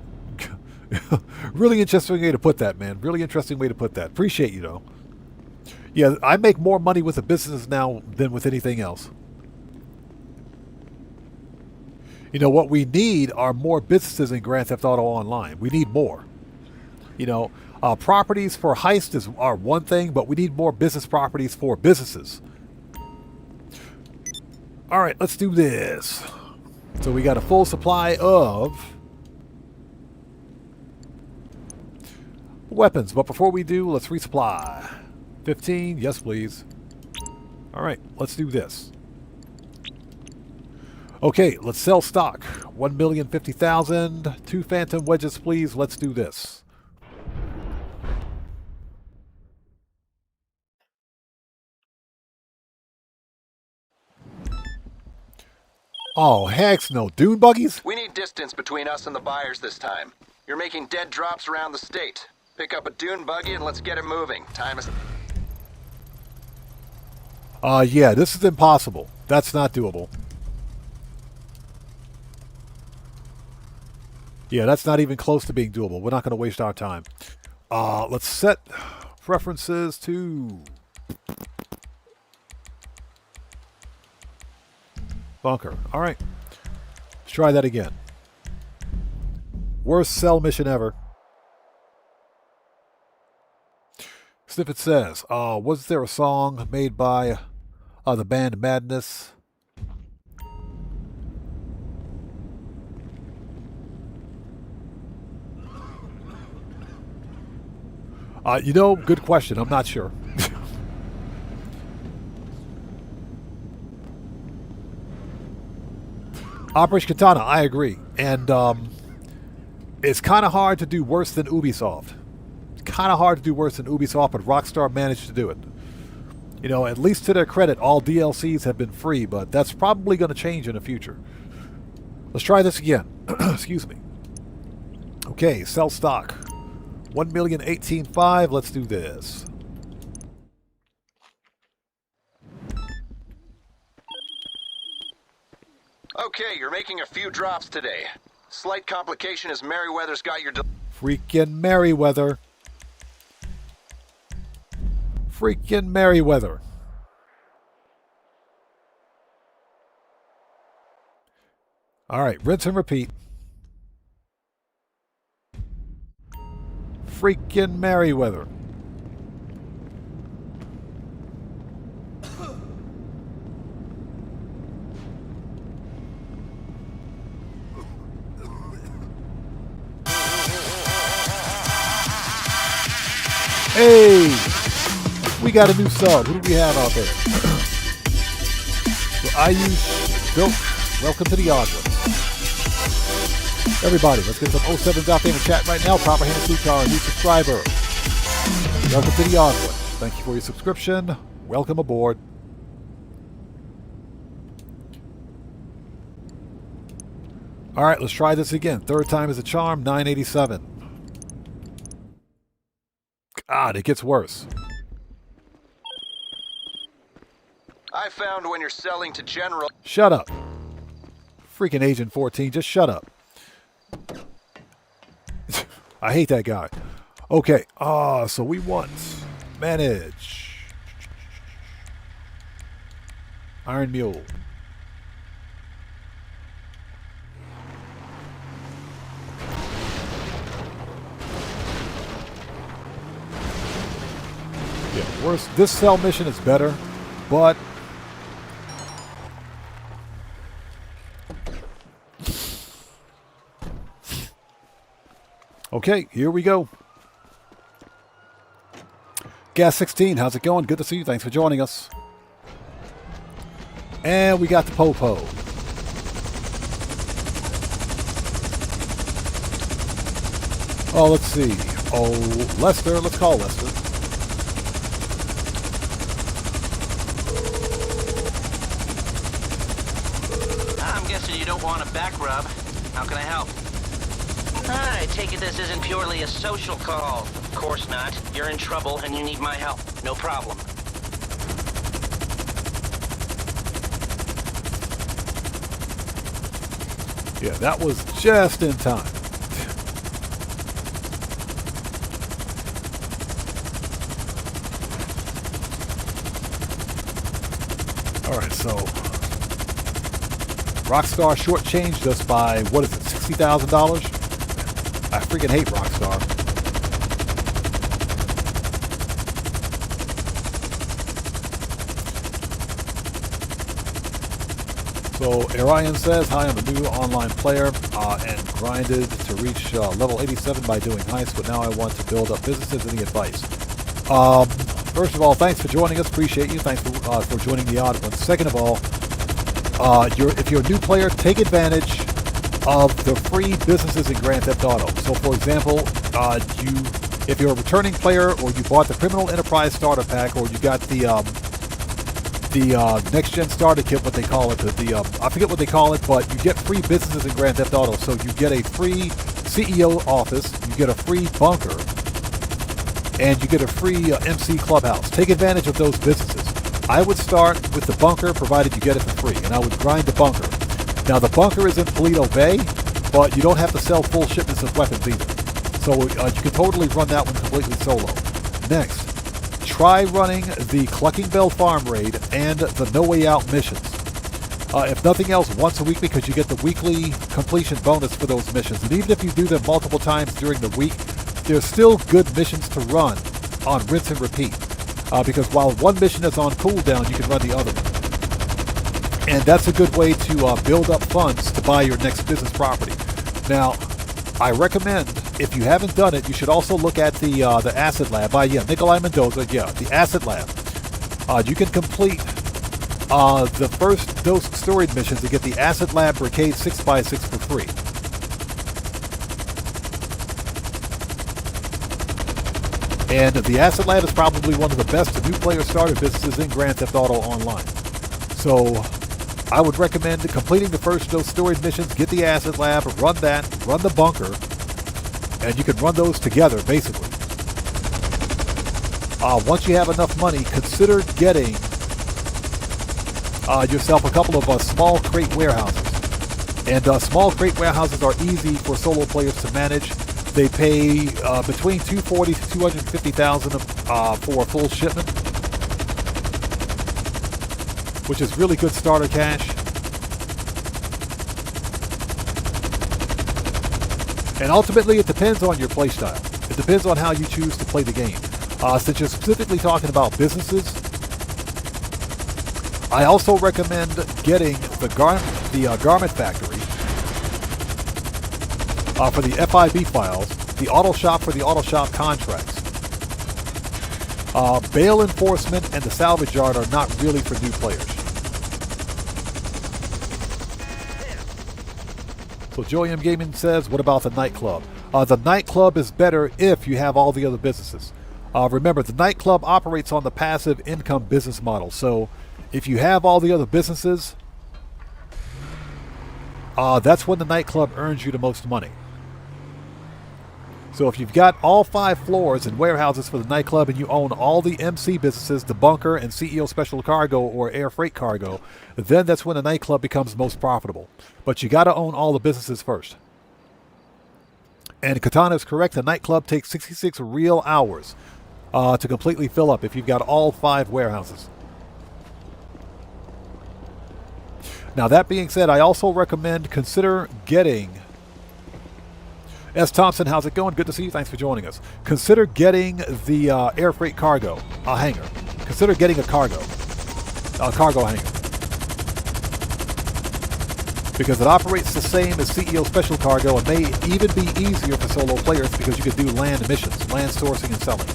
A: really interesting way to put that, man. Really interesting way to put that. Appreciate you, though. Yeah, I make more money with the business now than with anything else. You know, what we need are more businesses in Grand Theft Auto Online. We need more. You know, properties for heist are one thing, but we need more business properties for businesses. All right, let's do this. So we got a full supply of weapons. But before we do, let's resupply. 15, yes please. All right, let's do this. Okay, let's sell stock. 1,050,000. 2 phantom wedges, please. Let's do this. Oh, heck no. Dune buggies?
G: We need distance between us and the buyers this time. You're making dead drops around the state. Pick up a dune buggy and let's get it moving. Time is...
A: Yeah, this is impossible. That's not doable. Yeah, that's not even close to being doable. We're not going to waste our time. Let's set preferences to bunker. All right. Let's try that again. Worst sell mission ever. Snippet says, was there a song made by the band Madness? You know, good question. I'm not sure. Operation Katana, I agree. And it's kind of hard to do worse than Ubisoft. It's kind of hard to do worse than Ubisoft, but Rockstar managed to do it. You know, at least to their credit, all DLCs have been free, but that's probably going to change in the future. Let's try this again. Excuse me. Okay, sell stock. 1,018,500. Let's do this.
G: Okay, you're making a few drops today. Slight complication is Merryweather's got your...
A: Freaking Merryweather. Freaking Merryweather. All right, rinse and repeat. Freaking Merryweather. Hey, we got a new sub. Who do we have out there? I use built. Welcome to the odd one. Everybody, let's get some 07s out there in the chat right now. Proper Hand Suchar, a new subscriber. Welcome to the odd one. Thank you for your subscription. Welcome aboard. All right, let's try this again. Third time is a charm, 987. God, it gets worse.
G: I found when you're selling to general...
A: Shut up. Freaking Agent 14, just shut up. I hate that guy. Okay, so we want manage. Iron Mule. Yeah, worse. This cell mission is better, but okay, here we go. Gas 16, how's it going? Good to see you. Thanks for joining us. And we got the Popo. Oh, let's see. Oh, Lester. Let's call Lester.
H: I'm guessing you don't want a back rub. How can I help? I take it this isn't purely a social call. Of course not. You're in trouble and you need my help. No problem.
A: Yeah, that was just in time. All right, so Rockstar shortchanged us by, what is it, $60,000? I freaking hate Rockstar. So Arian says, hi, I'm a new online player and grinded to reach level 87 by doing heists, but now I want to build up businesses. Any advice? First of all, thanks for joining us. Appreciate you. Thanks for joining the odd one. Second of all, if you're a new player, take advantage of the free businesses in Grand Theft Auto. So, for example, if you're a returning player, or you bought the Criminal Enterprise Starter Pack, or you got the Next Gen Starter Kit, what they call it, I forget what they call it, but you get free businesses in Grand Theft Auto. So you get a free CEO office, you get a free bunker, and you get a free MC Clubhouse. Take advantage of those businesses. I would start with the bunker, provided you get it for free, and I would grind the bunker. Now, the bunker is in Paleto Bay, but you don't have to sell full shipments of weapons either. So you can totally run that one completely solo. Next, try running the Clucking Bell Farm Raid and the No Way Out missions. If nothing else, once a week, because you get the weekly completion bonus for those missions. And even if you do them multiple times during the week, there's still good missions to run on rinse and repeat. Because while one mission is on cooldown, you can run the other one. And that's a good way to build up funds to buy your next business property. Now, I recommend, if you haven't done it, you should also look at the Acid Lab by Nikolai Mendoza. Yeah, the Acid Lab. You can complete the first dose storage missions to get the Acid Lab Brigade 6x6 for free. And the Acid Lab is probably one of the best new player starter businesses in Grand Theft Auto Online. So I would recommend completing the first dose storage missions, get the Acid Lab, run that, run the bunker, and you can run those together, basically. Once you have enough money, consider getting yourself a couple of small crate warehouses. And small crate warehouses are easy for solo players to manage. They pay between $240,000 to $250,000 for a full shipment, which is really good starter cash. And ultimately, it depends on your playstyle. It depends on how you choose to play the game. Since you're specifically talking about businesses, I also recommend getting the Garment Factory for the FIB files, the Auto Shop for the Auto Shop contracts. Bail Enforcement and the Salvage Yard are not really for new players. So Joey Gaming says, what about the nightclub? The nightclub is better if you have all the other businesses. Remember, the nightclub operates on the passive income business model. So if you have all the other businesses, that's when the nightclub earns you the most money. So if you've got all 5 floors and warehouses for the nightclub and you own all the MC businesses, the bunker and CEO special cargo or air freight cargo, then that's when the nightclub becomes most profitable. But you got to own all the businesses first. And Katana is correct. The nightclub takes 66 real hours to completely fill up if you've got all 5 warehouses. Now that being said, I also recommend consider getting... S. Thompson, how's it going? Good to see you. Thanks for joining us. Consider getting the air freight cargo, a hangar. Consider getting a cargo hangar. Because it operates the same as CEO special cargo and may even be easier for solo players because you can do land missions, land sourcing and selling.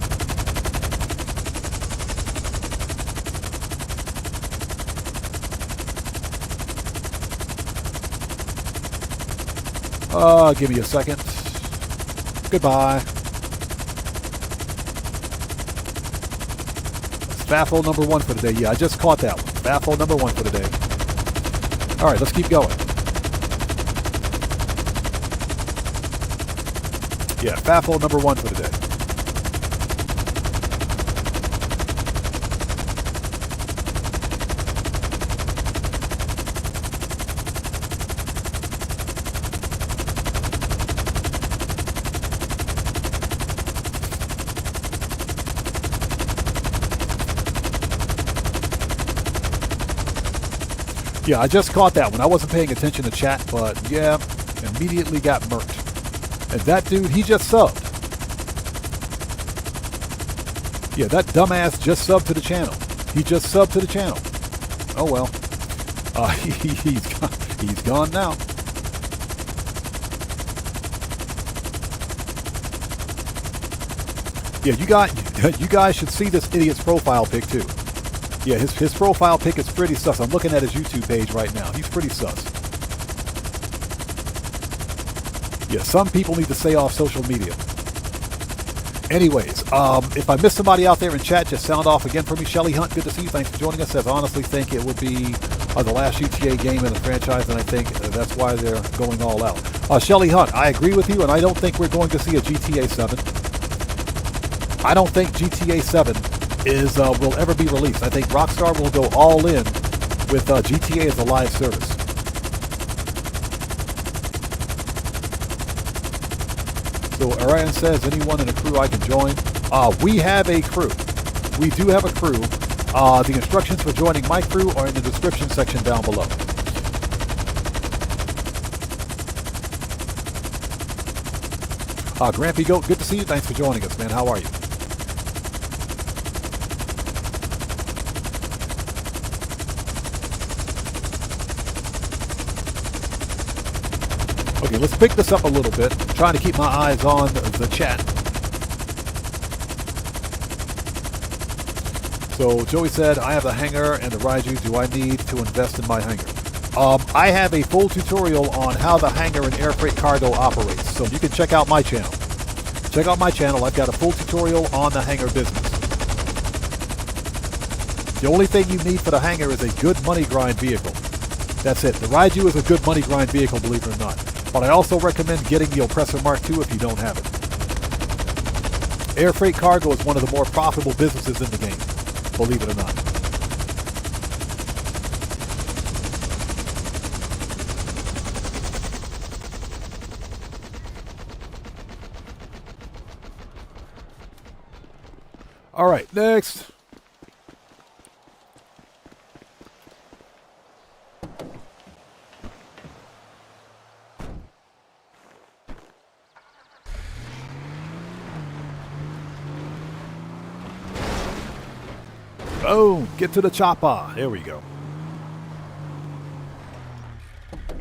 A: Give me a second. Goodbye. Spaffle number 1 for the day. Yeah, I just caught that one. Spaffle number 1 for the day. All right, let's keep going. Yeah, Spaffle number 1 for the day. Yeah, I just caught that one. I wasn't paying attention to chat, but yeah, immediately got murked. And that dude, he just subbed. Yeah, that dumbass just subbed to the channel. He just subbed to the channel. Oh well. He's gone now. Yeah, you guys should see this idiot's profile pic too. Yeah, his profile pic is pretty sus. I'm looking at his YouTube page right now. He's pretty sus. Yeah, some people need to stay off social media. Anyways, if I missed somebody out there in chat, just sound off again for me. Shelly Hunt, good to see you. Thanks for joining us. Says, honestly think it would be the last GTA game in the franchise, and I think that's why they're going all out. Shelly Hunt, I agree with you, and I don't think we're going to see a GTA 7. I don't think GTA 7 will ever be released. I think Rockstar will go all in with GTA as a live service. So Orion says, anyone in a crew I can join? We have a crew. We do have a crew. The instructions for joining my crew are in the description section down below. Grampy Goat, good to see you. Thanks for joining us, man. How are you? Okay, let's pick this up a little bit. I'm trying to keep my eyes on the chat. So Joey said, I have a hangar and the Raiju. Do I need to invest in my hangar? I have a full tutorial on how the hangar and air freight cargo operates. So you can check out my channel. Check out my channel. I've got a full tutorial on the hangar business. The only thing you need for the hangar is a good money grind vehicle. That's it. The Raiju is a good money grind vehicle, believe it or not. But I also recommend getting the Oppressor Mark II if you don't have it. Air freight cargo is one of the more profitable businesses in the game, believe it or not. All right, next. Boom! Get to the chopper. There we go.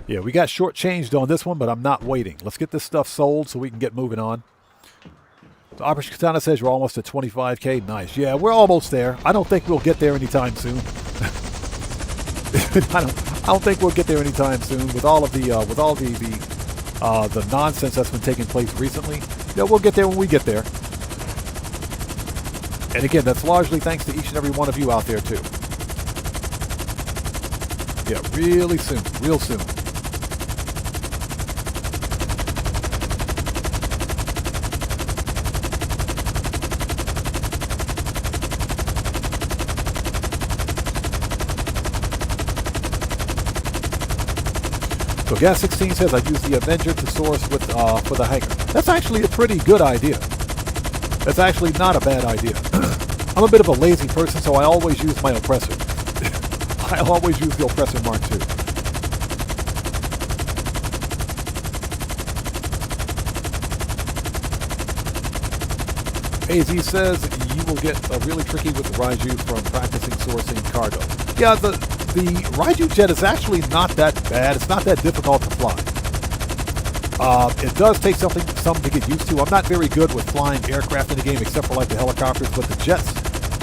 A: Yeah, we got shortchanged on this one, but I'm not waiting. Let's get this stuff sold so we can get moving on. So Operation Katana says you're almost at 25K. Nice. Yeah, we're almost there. I don't think we'll get there anytime soon. I don't think we'll get there anytime soon with all of the the nonsense that's been taking place recently. Yeah, we'll get there when we get there. And again, that's largely thanks to each and every one of you out there too. Yeah, really soon, real soon. So Gas 16 says I use the Avenger to source with for the hangar. That's actually a pretty good idea. That's actually not a bad idea. I'm a bit of a lazy person, so I always use my oppressor. I always use the oppressor Mark II. AZ says you will get really tricky with the Raiju from practicing sourcing cargo. Yeah, the Raiju jet is actually not that bad. It's not that difficult to fly. It does take something to get used to. I'm not very good with flying aircraft in the game, except for like the helicopters, but the jets,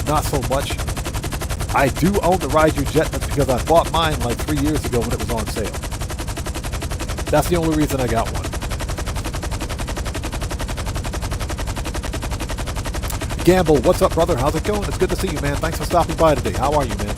A: not so much. I do own the Raiju jet, that's because I bought mine like 3 years ago when it was on sale. That's the only reason I got one. Gamble, what's up, brother? How's it going? It's good to see you, man. Thanks for stopping by today. How are you, man?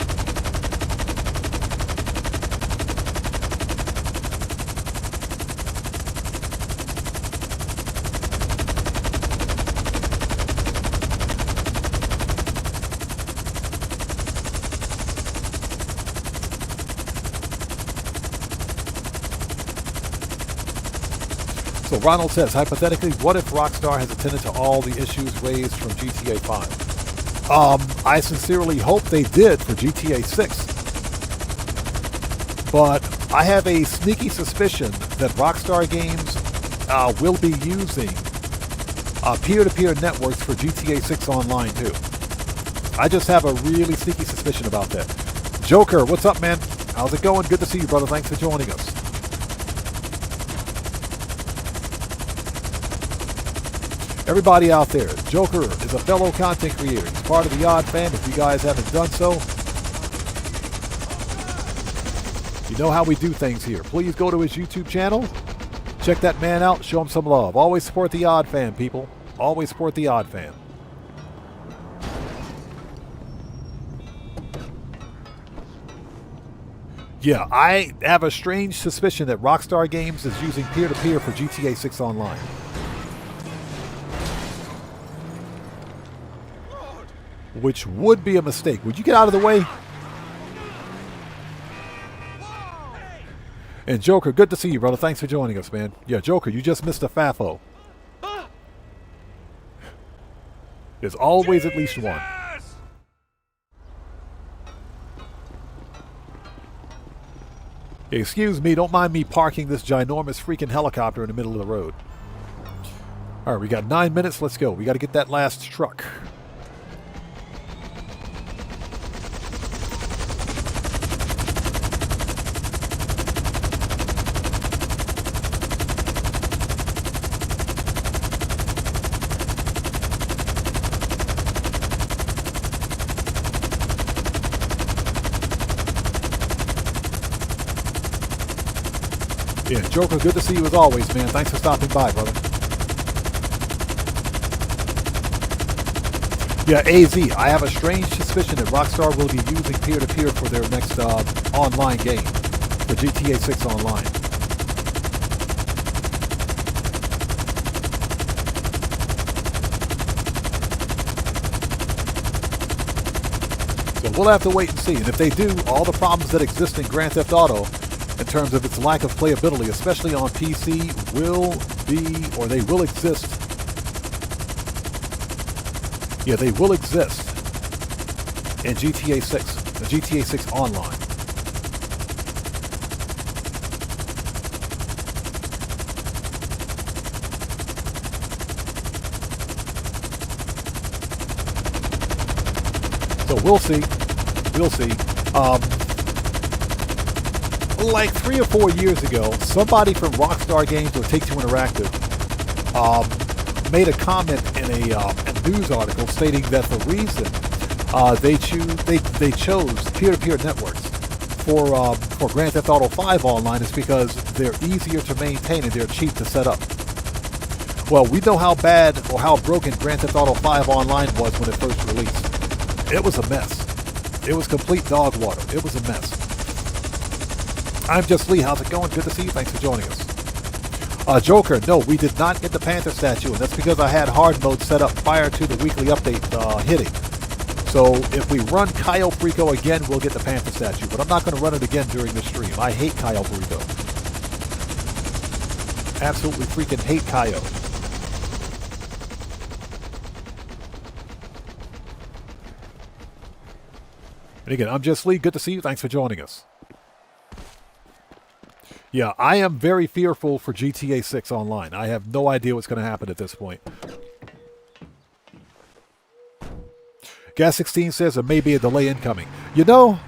A: So Ronald says, hypothetically, what if Rockstar has attended to all the issues raised from GTA 5? I sincerely hope they did for GTA 6. But I have a sneaky suspicion that Rockstar Games will be using peer-to-peer networks for GTA 6 Online too. I just have a really sneaky suspicion about that. Joker, what's up, man? How's it going? Good to see you, brother. Thanks for joining us. Everybody out there, Joker is a fellow content creator. He's part of the Odd Fam. If you guys haven't done so, you know how we do things here. Please go to his YouTube channel. Check that man out. Show him some love. Always support the Odd Fam, people. Always support the Odd Fam. Yeah, I have a strange suspicion that Rockstar Games is using peer-to-peer for GTA 6 Online. Which would be a mistake. Would you get out of the way? And Joker, good to see you, brother. Thanks for joining us, man. Yeah, Joker, you just missed a FAFO. There's always at least one. Excuse me, don't mind me parking this ginormous freaking helicopter in the middle of the road. Alright, we got 9 minutes. Let's go. We got to get that last truck. Yeah, Joker, good to see you as always, man. Thanks for stopping by, brother. Yeah, AZ, I have a strange suspicion that Rockstar will be using peer-to-peer for their next online game, for GTA 6 Online. So we'll have to wait and see. And if they do, all the problems that exist in Grand Theft Auto in terms of its lack of playability, especially on PC, will be, or they will exist. Yeah, they will exist in GTA 6, the GTA 6 Online. So we'll see. We'll see. Like 3 or 4 years ago, somebody from Rockstar Games or Take-Two Interactive made a comment in a news article stating that the reason they chose peer-to-peer networks for Grand Theft Auto 5 Online is because they're easier to maintain and they're cheap to set up. Well, we know how bad or how broken Grand Theft Auto 5 Online was when it first released. It was a mess. It was complete dog water. It was a mess. I'm Just Lee. How's it going? Good to see you. Thanks for joining us. Joker, no, we did not get the Panther statue, and that's because I had hard mode set up prior to the weekly update hitting. So if we run Cayo Perico again, we'll get the Panther statue, but I'm not going to run it again during the stream. I hate Cayo Perico. Absolutely freaking hate Cayo. And again, I'm Just Lee. Good to see you. Thanks for joining us. Yeah, I am very fearful for GTA 6 Online. I have no idea what's going to happen at this point. Gas16 says there may be a delay incoming. You know,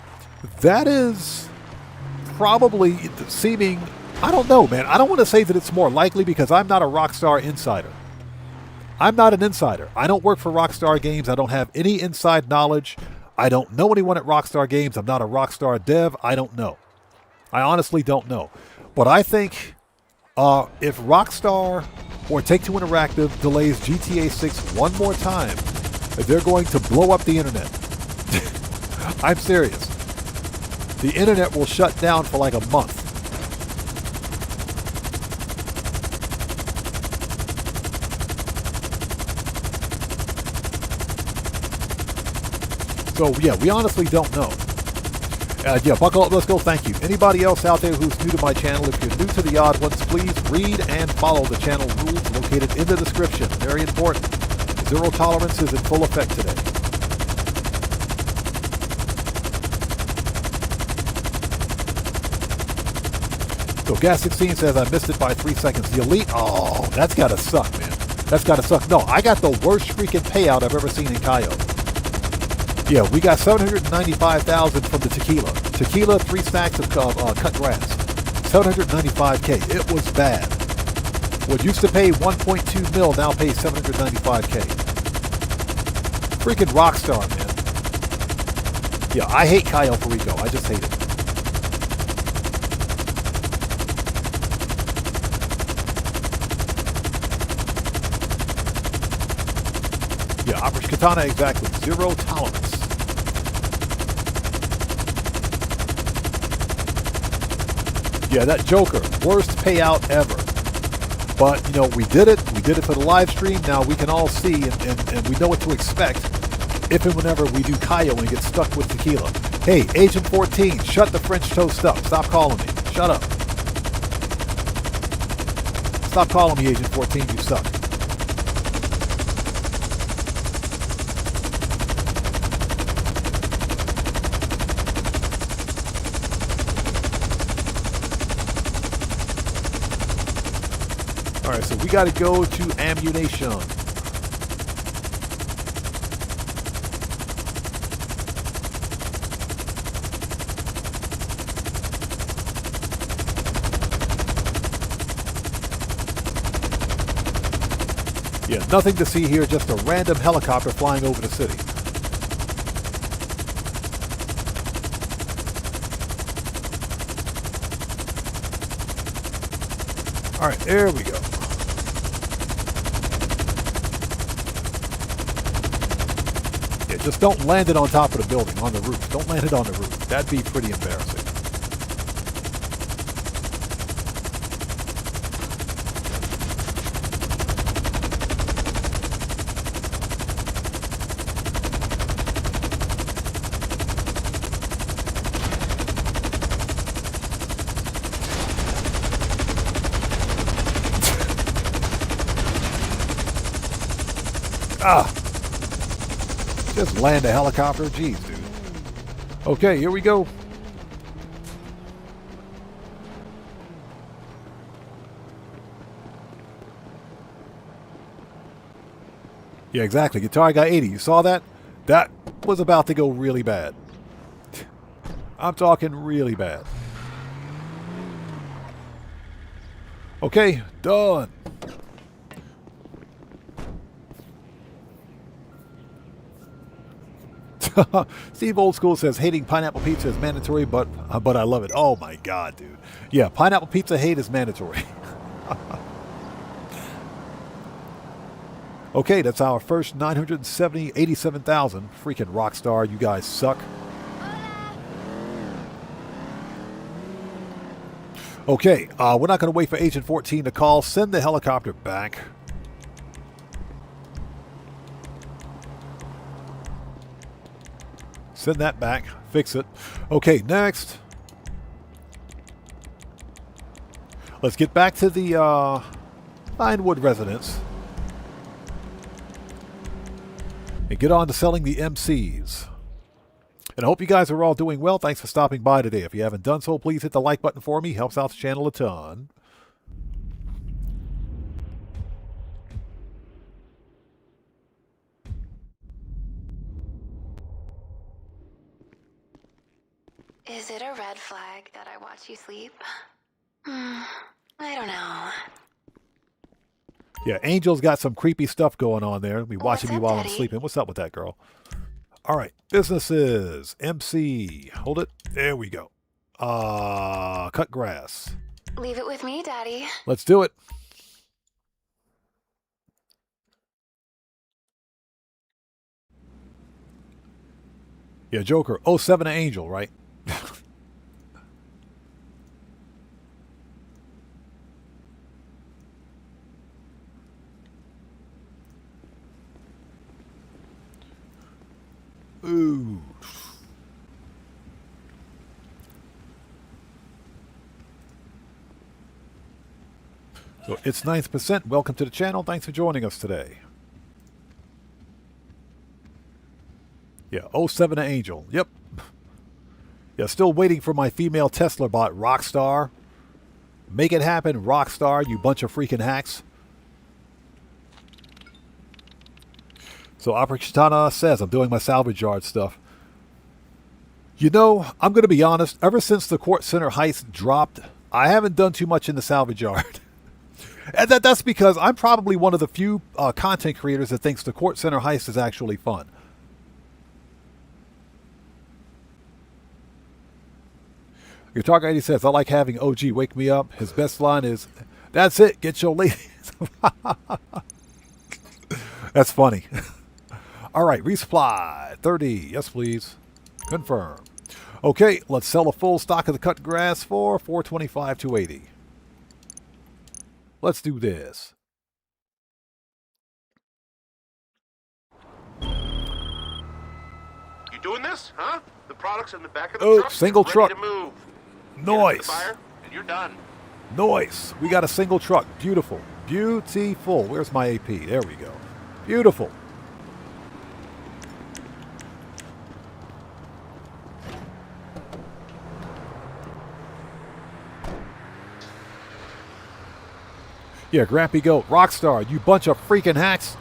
A: that is probably seeming... I don't know, man. I don't want to say that it's more likely because I'm not a Rockstar insider. I'm not an insider. I don't work for Rockstar Games. I don't have any inside knowledge. I don't know anyone at Rockstar Games. I'm not a Rockstar dev. I don't know. I honestly don't know. But I think if Rockstar or Take-Two Interactive delays GTA 6 one more time, they're going to blow up the internet. I'm serious. The internet will shut down for like a month. So yeah, we honestly don't know. Yeah, buckle up, let's go, thank you. Anybody else out there who's new to my channel, if you're new to the odd ones, please read and follow the channel rules located in the description. Very important. Zero tolerance is in full effect today. So Gas16 says I missed it by 3 seconds. The Elite, oh, that's gotta suck, man. That's gotta suck. No, I got the worst freaking payout I've ever seen in Cayo. Yeah, we got $795,000 from the tequila. Tequila, 3 stacks of cut grass. $795K. It was bad. What used to pay 1.2 mil now pays $795K. Freaking Rockstar, man. Yeah, I hate Cayo Perico. I just hate it. Yeah, Operation Katana, exactly. Zero tolerance. Yeah, that Joker, worst payout ever. But, you know, we did it. We did it for the live stream. Now we can all see and we know what to expect if and whenever we do Cayo and get stuck with tequila. Hey, Agent 14, shut the French toast up. Stop calling me. Shut up. Stop calling me Agent 14, you suck. Alright, so we gotta go to ammunition. Yeah, nothing to see here, just a random helicopter flying over the city. Alright, there we go. Yeah, just don't land it on top of the building, on the roof. Don't land it on the roof. That'd be pretty embarrassing. Ah! Just land a helicopter. Jeez, dude. Okay, here we go. Yeah, exactly. Guitar got 80. You saw that? That was about to go really bad. I'm talking really bad. Okay, done. Steve Old School says hating pineapple pizza is mandatory, but I love it. Oh my god, dude. Yeah, pineapple pizza hate is mandatory. Okay, that's our first 87,000. Freaking Rockstar, you guys suck. Okay, we're not going to wait for Agent 14 to call. Send the helicopter back. Send that back. Fix it. Okay, next. Let's get back to the Vinewood residence. And get on to selling the MCs. And I hope you guys are all doing well. Thanks for stopping by today. If you haven't done so, please hit the like button for me. Helps out the channel a ton.
F: Is it a red flag that I watch you sleep? I don't know.
A: Yeah, Angel's got some creepy stuff going on there. Be watching me while
F: Daddy?
A: I'm sleeping. What's up with that, girl? All right, businesses, MC. Hold it. There we go. Cut grass.
F: Leave it with me, Daddy.
A: Let's do it. Yeah, Joker. 07 to Angel, right? Ooh. So it's 9th%. Welcome to the channel. Thanks for joining us today. Yeah, 07 to Angel. Yep. Yeah, still waiting for my female Tesla bot, Rockstar. Make it happen, Rockstar, you bunch of freaking hacks. So Opera Chitana says, I'm doing my salvage yard stuff. You know, I'm going to be honest. Ever since the Court Center heist dropped, I haven't done too much in the salvage yard. And that's because I'm probably one of the few content creators that thinks the Court Center heist is actually fun. Your Talk ID says, I like having OG wake me up. His best line is, that's it, get your ladies. That's funny. All right, resupply, 30. Yes, please. Confirm. Okay, let's sell a full stock of the cut grass for $425 to $80. Let's do this.
I: You doing this, huh? The product's in the back of the
A: Oh,
I: truck.
A: single
I: Ready
A: truck.
I: to move.
A: Nice.
I: Buyer, and you're done.
A: Nice. We got a single truck. Beautiful. Beautiful. Where's my AP? There we go. Beautiful. Yeah, Grampy Goat. Rockstar, you bunch of freaking hacks.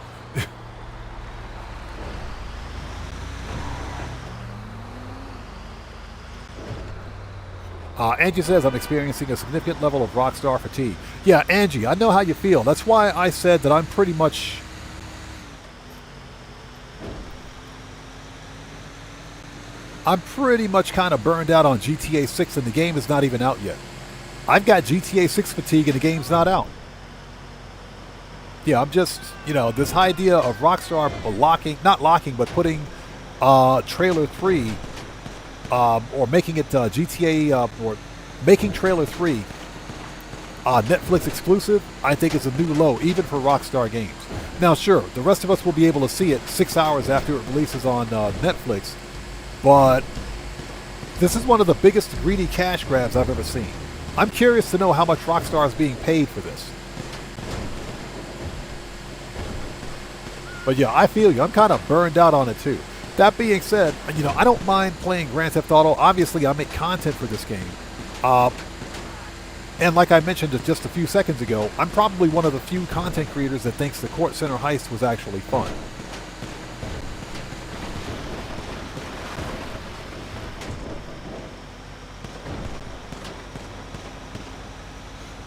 A: Angie says, I'm experiencing a significant level of Rockstar fatigue. Yeah, Angie, I know how you feel. That's why I said that I'm pretty much... kind of burned out on GTA 6 and the game is not even out yet. I've got GTA 6 fatigue and the game's not out. Yeah, I'm just, you know, this idea of Rockstar putting Trailer 3 or making it GTA or making Trailer 3 Netflix exclusive, I think is a new low, even for Rockstar Games. Now, sure, the rest of us will be able to see it 6 hours after it releases on Netflix, but this is one of the biggest greedy cash grabs I've ever seen. I'm curious to know how much Rockstar is being paid for this. But yeah, I feel you. I'm kind of burned out on it too. That being said, you know, I don't mind playing Grand Theft Auto. Obviously, I make content for this game. And like I mentioned just a few seconds ago, I'm probably one of the few content creators that thinks the Court Center heist was actually fun.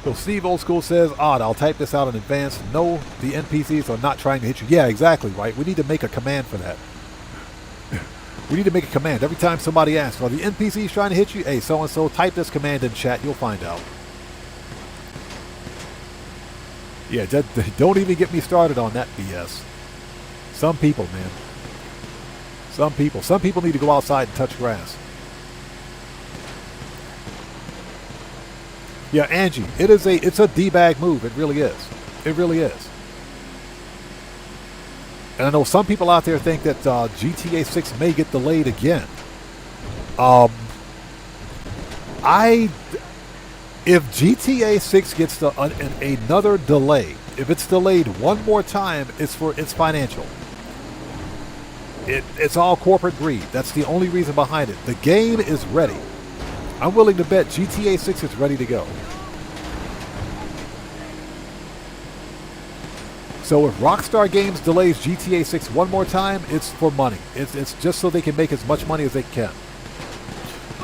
A: So Steve Old School says, odd, I'll type this out in advance. No, the NPCs are not trying to hit you. Yeah, exactly, right? We need to make a command for that. We need to make a command. Every time somebody asks, are the NPCs trying to hit you? Hey, so-and-so, type this command in chat. You'll find out. Yeah, don't even get me started on that BS. Some people, man. Some people need to go outside and touch grass. Yeah, Angie, it's a D-bag move. It really is. It really is. And I know some people out there think that GTA 6 may get delayed again. If GTA 6 gets another delay, if it's delayed one more time, it's financial. It's all corporate greed. That's the only reason behind it. The game is ready. I'm willing to bet GTA 6 is ready to go. So if Rockstar Games delays GTA 6 one more time, it's for money. It's just so they can make as much money as they can.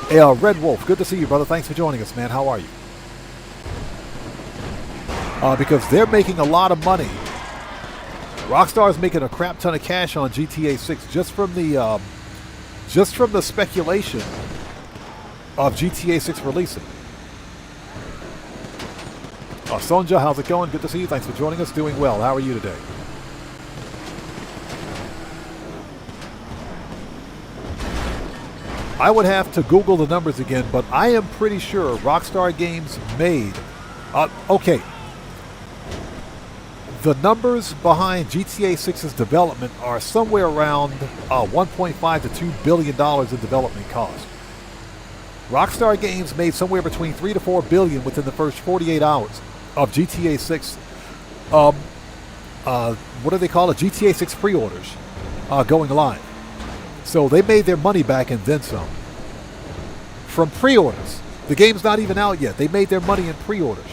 A: Hey, Red Wolf, good to see you, brother. Thanks for joining us, man. How are you? Because they're making a lot of money. Rockstar's making a crap ton of cash on GTA 6 just from the speculation of GTA 6 releasing. Sonja, how's it going? Good to see you. Thanks for joining us. Doing well. How are you today? I would have to Google the numbers again, but I am pretty sure Rockstar Games made... okay. The numbers behind GTA 6's development are somewhere around $1.5 to $2 billion in development cost. Rockstar Games made somewhere between $3 to $4 billion within the first 48 hours of GTA 6. What do they call it? GTA 6 pre-orders going live. So they made their money back and then some. From pre-orders. The game's not even out yet. They made their money in pre-orders.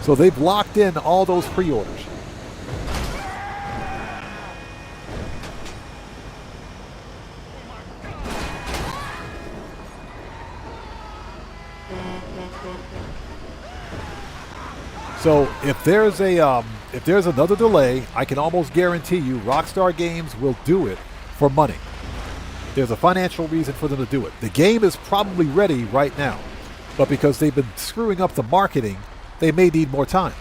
A: So they've locked in all those pre-orders. So if there's another delay, I can almost guarantee you Rockstar Games will do it for money. There's a financial reason for them to do it. The game is probably ready right now, but because they've been screwing up the marketing, they may need more time.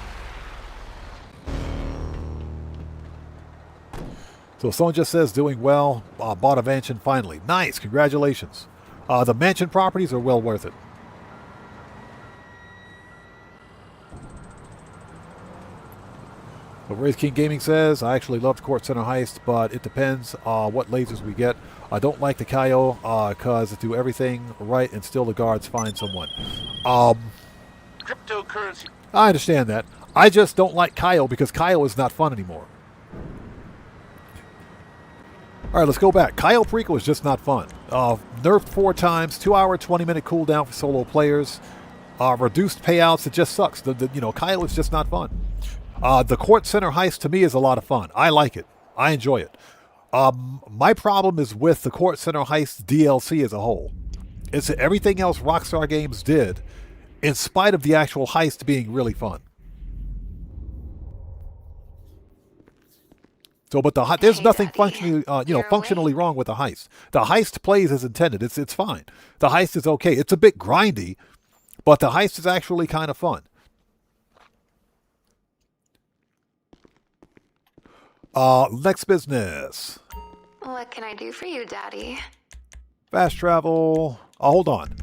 A: So Sonja says, doing well, bought a mansion finally. Nice, congratulations. The mansion properties are well worth it. So Raise King Gaming says, I actually loved Court Center Heist, but it depends what lasers we get. I don't like the Cayo because do everything right and still the guards find someone.
I: Cryptocurrency.
A: I understand that. I just don't like Cayo because Cayo is not fun anymore. All right, let's go back. Cayo Perico is just not fun. Nerfed 4 times, 2-hour, 20-minute cooldown for solo players. Reduced payouts. It just sucks. Cayo is just not fun. The Court Center Heist to me is a lot of fun. I like it. I enjoy it. My problem is with the Court Center Heist DLC as a whole. It's everything else Rockstar Games did, in spite of the actual heist being really fun. So, but there's nothing functionally wrong with the heist. The heist plays as intended. It's fine. The heist is okay. It's a bit grindy, but the heist is actually kind of fun. Next business.
F: What can I do for you, Daddy?
A: Fast travel. Hold on.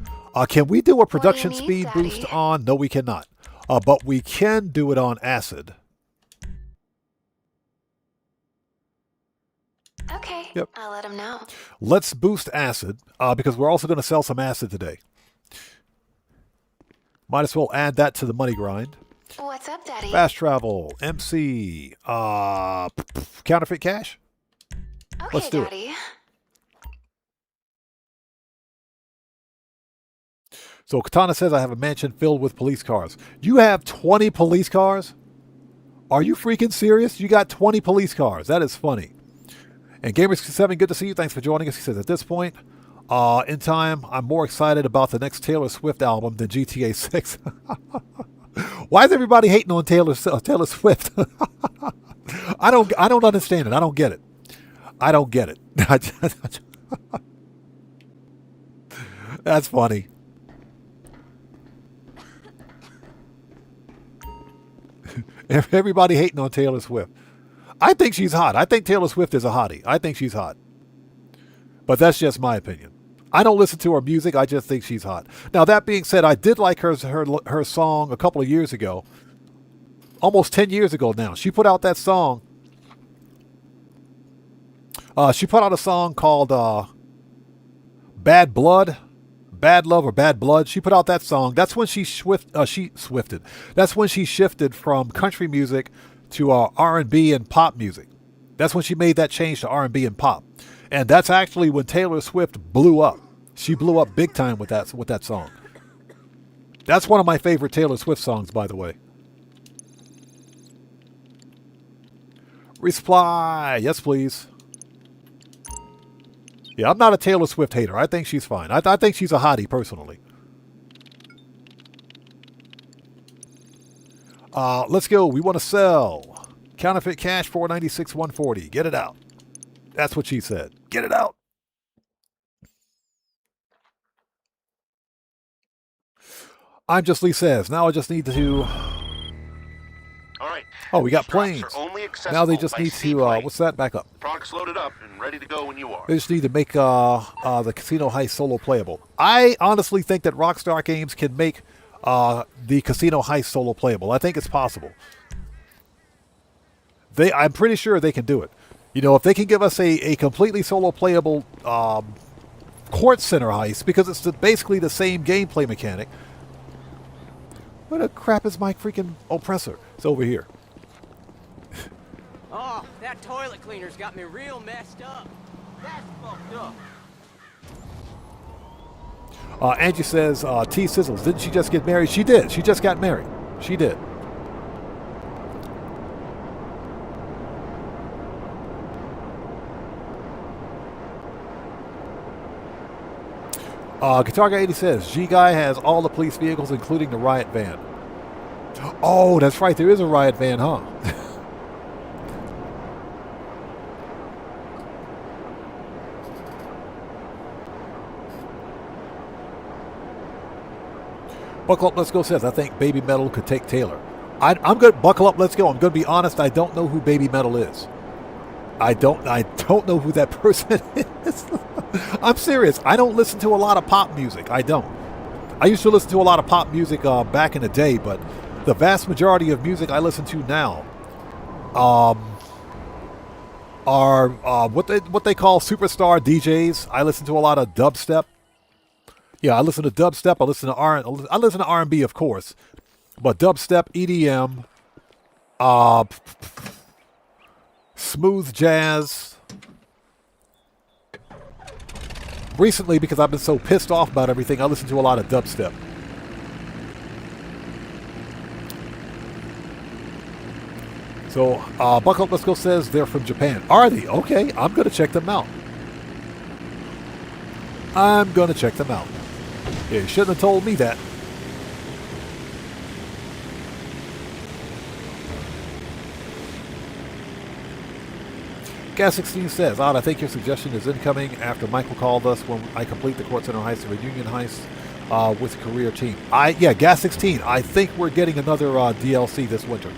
A: Can we do a production
F: need,
A: speed
F: Daddy?
A: boost on? No, we cannot. But we can do it on acid.
F: Okay,
A: Yep.
F: I'll let him know.
A: Let's boost acid because we're also going to sell some acid today. Might as well add that to the money grind.
F: What's up, Daddy?
A: Fast travel. MC. Counterfeit cash?
F: Okay,
A: Let's do it.
F: Daddy.
A: So Katana says, I have a mansion filled with police cars. You have 20 police cars? Are you freaking serious? You got 20 police cars. That is funny. And Gamers7, good to see you. Thanks for joining us. He says, at this point in time, I'm more excited about the next Taylor Swift album than GTA 6. Why is everybody hating on Taylor Swift? I don't understand it. I don't get it. That's funny. Everybody hating on Taylor Swift. I think she's hot. I think Taylor Swift is a hottie. I think she's hot. But that's just my opinion. I don't listen to her music. I just think she's hot. Now, that being said, I did like her song a couple of years ago. Almost 10 years ago now. She put out that song. She put out a song called Bad Blood. Bad Love or Bad Blood. She put out that song. That's when she swifted. That's when she shifted from country music to R&B and pop music. That's when she made that change to R&B and pop. And that's actually when Taylor Swift blew up. She blew up big time with that song. That's one of my favorite Taylor Swift songs, by the way. Reply. Yes, please. Yeah, I'm not a Taylor Swift hater. I think she's fine. I think she's a hottie, personally. Let's go. We want to sell. Counterfeit cash, $496, $140. Get it out. That's what she said. Get it out. I'm Just Lee says. Now I just need to...
I: All right.
A: Oh, we got
I: These drops
A: planes.
I: are only
A: Now they
I: accessible
A: just
I: by
A: need to...
I: seaplane.
A: what's that? Back up.
I: Products loaded up and ready to go when you are.
A: They just need to make the Casino Heist solo playable. I honestly think that Rockstar Games can make the Casino Heist solo playable. I think it's possible. I'm pretty sure they can do it. You know, if they can give us a completely solo playable Court Center Heist, because it's basically the same gameplay mechanic. Where the crap is my freaking oppressor? It's over here.
E: Oh, that toilet cleaner's got me real messed up. That's fucked up.
A: Angie says, T Sizzles, didn't she just get married? She did. She just got married. She did. Guitar Guy 80 says, G-Guy has all the police vehicles, including the riot van. Oh, that's right. There is a riot van, huh? Buckle Up, Let's Go says, I think Baby Metal could take Taylor. I'm good. Buckle Up, Let's Go. I'm going to be honest. I don't know who Baby Metal is. I don't know who that person is. I'm serious. I don't listen to a lot of pop music. I don't. I used to listen to a lot of pop music back in the day, but the vast majority of music I listen to now are what they call superstar DJs. I listen to a lot of dubstep. Yeah, I listen to dubstep. I listen to R&B, of course, but dubstep, EDM, smooth jazz. Recently, because I've been so pissed off about everything, I listen to a lot of dubstep. So, Buckle Up Let's Go says they're from Japan. Are they? Okay, I'm going to check them out. I'm going to check them out. Yeah, you shouldn't have told me that. Gas 16 says, I think your suggestion is incoming after Michael called us when I complete the Court Center Heist, the reunion heist with career team. Yeah, Gas 16, I think we're getting another DLC this winter.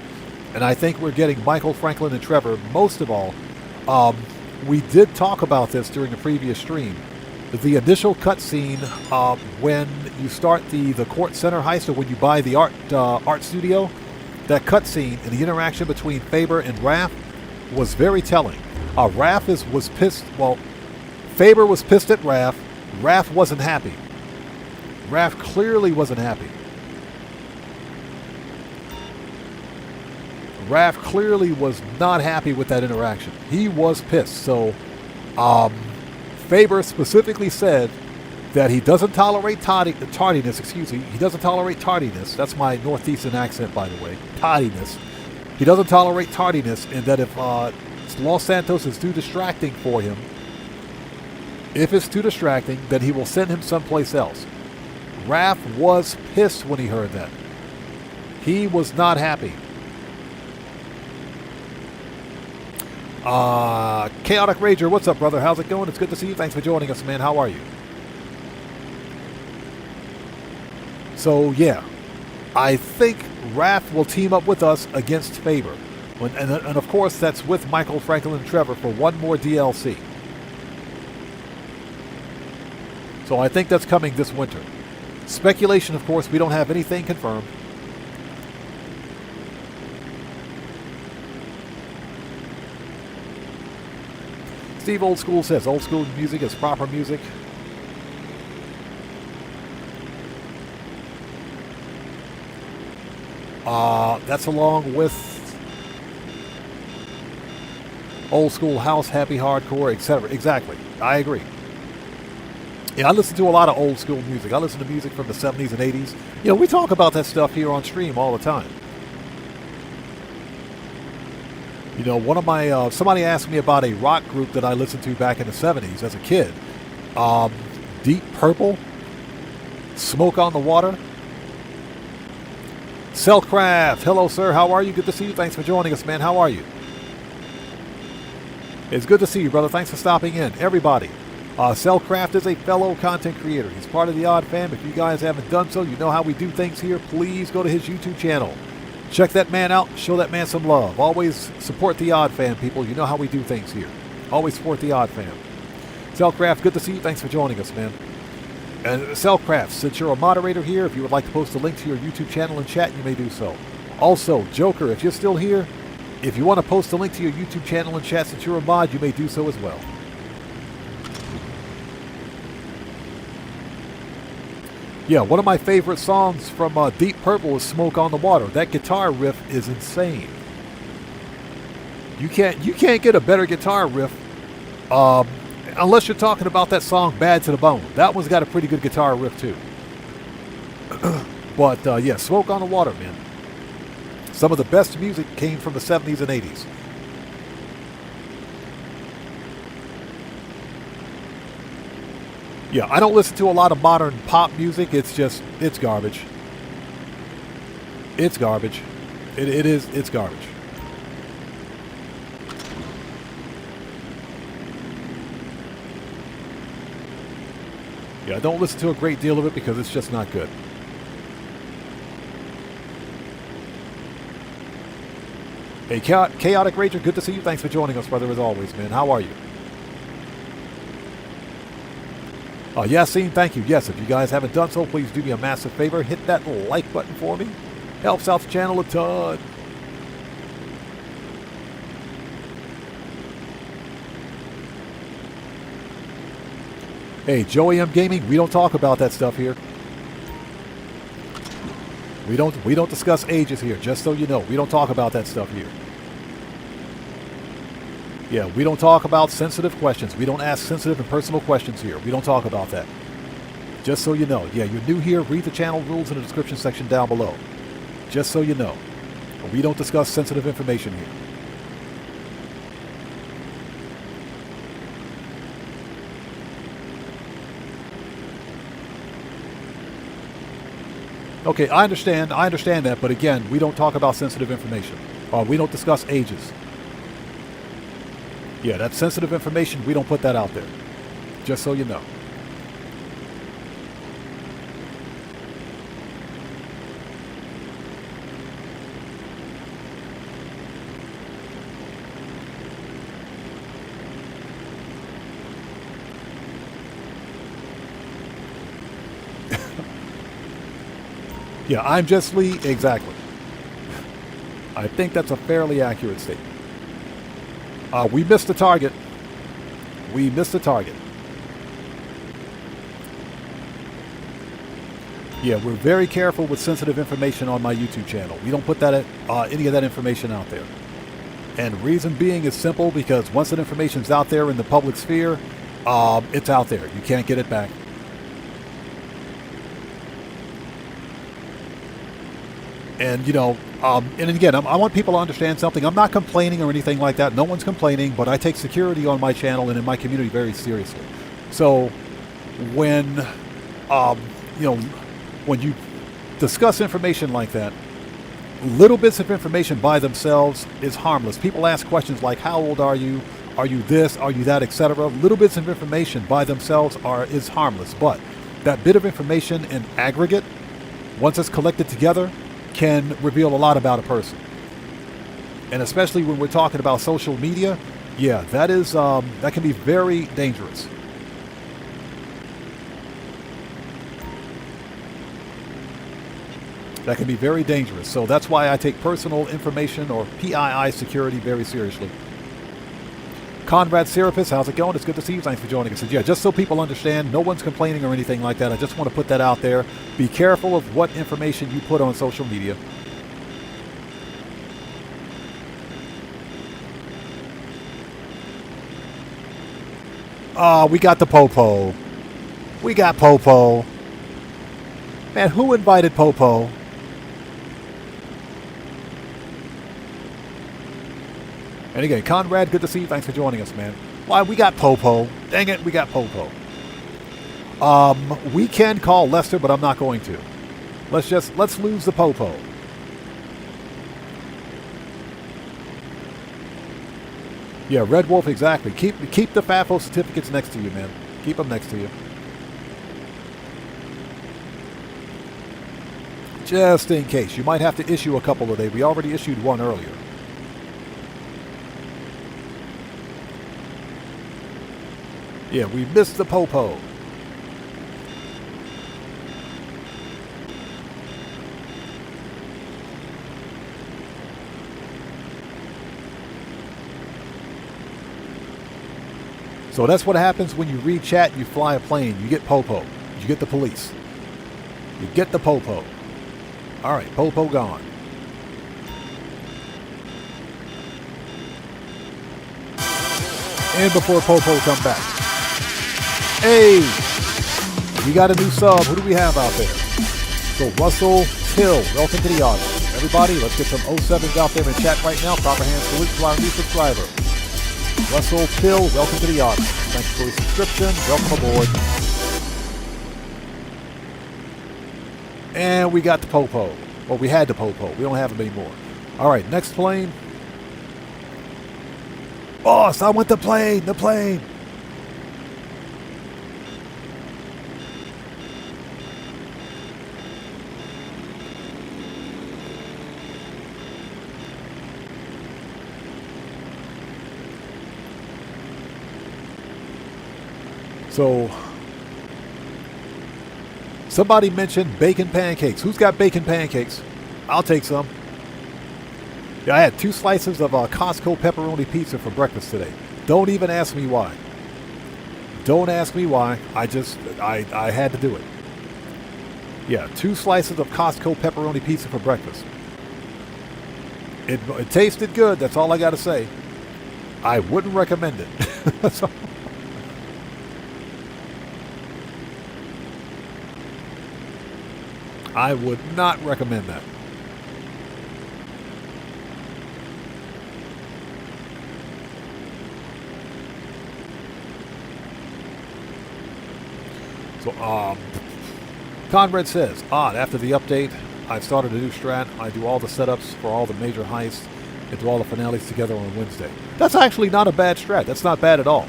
A: And I think we're getting Michael, Franklin, and Trevor. Most of all, we did talk about this during the previous stream. The initial cutscene when you start the Court Center Heist, or when you buy the art studio, that cutscene and the interaction between Faber and Raph was very telling. Raph was pissed. Well, Faber was pissed at Raph. Raph wasn't happy. Raph clearly wasn't happy. Raph clearly was not happy with that interaction. He was pissed. So, Faber specifically said that he doesn't tolerate tardiness. Excuse me. He doesn't tolerate tardiness. That's my Northeastern accent, by the way. Tardiness. He doesn't tolerate tardiness, and that if Los Santos is too distracting for him, if it's too distracting, then he will send him someplace else. Raph was pissed when he heard that. He was not happy. Chaotic Rager, what's up, brother? How's it going? It's good to see you. Thanks for joining us, man. How are you? So, yeah. I think Wrath will team up with us against Faber. And of course, that's with Michael, Franklin, and Trevor for one more DLC. So I think that's coming this winter. Speculation, of course, we don't have anything confirmed. Steve Old School says, old school music is proper music. That's along with old school house, happy hardcore, etc. Exactly. I agree. Yeah, I listen to a lot of old school music. I listen to music from the 70s and 80s. You know, we talk about that stuff here on stream all the time. You know, one of my, somebody asked me about a rock group that I listened to back in the 70s as a kid. Deep Purple, Smoke on the Water, Cellcraft. Hello, sir. How are you? Good to see you. Thanks for joining us, man. How are you? It's good to see you, brother. Thanks for stopping in. Everybody, Cellcraft is a fellow content creator. He's part of the Odd Fam. If you guys haven't done so, you know how we do things here. Please go to his YouTube channel. Check that man out. Show that man some love. Always support the Odd Fam, people. You know how we do things here. Always support the Odd Fam. Cellcraft, good to see you. Thanks for joining us, man. And Cellcraft, since you're a moderator here, if you would like to post a link to your YouTube channel in chat, you may do so. Also, Joker, if you're still here, if you want to post a link to your YouTube channel in chat since you're a mod, you may do so as well. Yeah, one of my favorite songs from Deep Purple is Smoke on the Water. That guitar riff is insane. You can't get a better guitar riff unless you're talking about that song Bad to the Bone. That one's got a pretty good guitar riff too. But yeah, Smoke on the Water, man. Some of the best music came from the 70s and 80s. Yeah, I don't listen to a lot of modern pop music. It's garbage. It's garbage. It's garbage. Yeah, I don't listen to a great deal of it because it's just not good. Hey, Chaotic Rager, good to see you. Thanks for joining us, brother, as always, man. How are you? Yassine, thank you. Yes, if you guys haven't done so, please do me a massive favor. Hit that like button for me. Helps out the channel a ton. Hey, Joey M Gaming, we don't talk about that stuff here. We don't discuss ages here, just so you know. We don't talk about that stuff here. Yeah, we don't talk about sensitive questions. We don't ask sensitive and personal questions here. We don't talk about that. Just so you know. Yeah, you're new here. Read the channel rules in the description section down below. Just so you know. We don't discuss sensitive information here. Okay, I understand that, but again, we don't talk about sensitive information. We don't discuss ages. Yeah, that's sensitive information. We don't put that out there. Just so you know. Yeah, I'm just Lee. Exactly. I think that's a fairly accurate statement. We missed the target. We missed the target. Yeah, we're very careful with sensitive information on my YouTube channel. We don't put that any of that information out there. And reason being is simple, because once that information's out there in the public sphere, it's out there. You can't get it back. And, you know, and again, I want people to understand something. I'm not complaining or anything like that. No one's complaining, but I take security on my channel and in my community very seriously. So when, you know, when you discuss information like that, little bits of information by themselves is harmless. People ask questions like, how old are you? Are you this? Are you that? Etc. Little bits of information by themselves is harmless. But that bit of information in aggregate, once it's collected together, can reveal a lot about a person. And especially when we're talking about social media, yeah, that can be very dangerous. That can be very dangerous. So that's why I take personal information or PII security very seriously. Conrad Serapis, how's it going? It's good to see you. Thanks for joining us. Yeah, just so people understand, no one's complaining or anything like that. I just want to put that out there. Be careful of what information you put on social media. Oh, we got the Popo. We got Popo. Man, who invited Popo? And again, Conrad, good to see you. Thanks for joining us, man. Why, we got Popo. Dang it, we got Popo. We can call Lester, but I'm not going to. Let's lose the Popo. Yeah, Red Wolf, exactly. Keep the FAFO certificates next to you, man. Keep them next to you. Just in case. You might have to issue a couple today. We already issued one earlier. Yeah, we missed the Popo. So that's what happens when you read chat and you fly a plane. You get Popo. You get the police. You get the Popo. All right, Popo gone. And before Popo come back. Hey, we got a new sub. Who do we have out there? So Russell Till, welcome to the audience. Everybody, let's get some 07s out there in chat right now. Proper hand salute to our new subscriber. Russell Till, welcome to the audience. Thanks for your subscription. Welcome aboard. And we got the Popo. Well, we had the Popo. We don't have him anymore. All right, next plane. Boss, I want the plane. The plane. So, somebody mentioned bacon pancakes. Who's got bacon pancakes? I'll take some. Yeah, I had 2 slices of Costco pepperoni pizza for breakfast today. Don't even ask me why. Don't ask me why. I had to do it. Yeah, 2 slices of Costco pepperoni pizza for breakfast. It tasted good. That's all I got to say. I wouldn't recommend it. That's all. I would not recommend that. So, Conrad says, after the update, I've started a new strat. I do all the setups for all the major heists and do all the finales together on Wednesday. That's actually not a bad strat. That's not bad at all.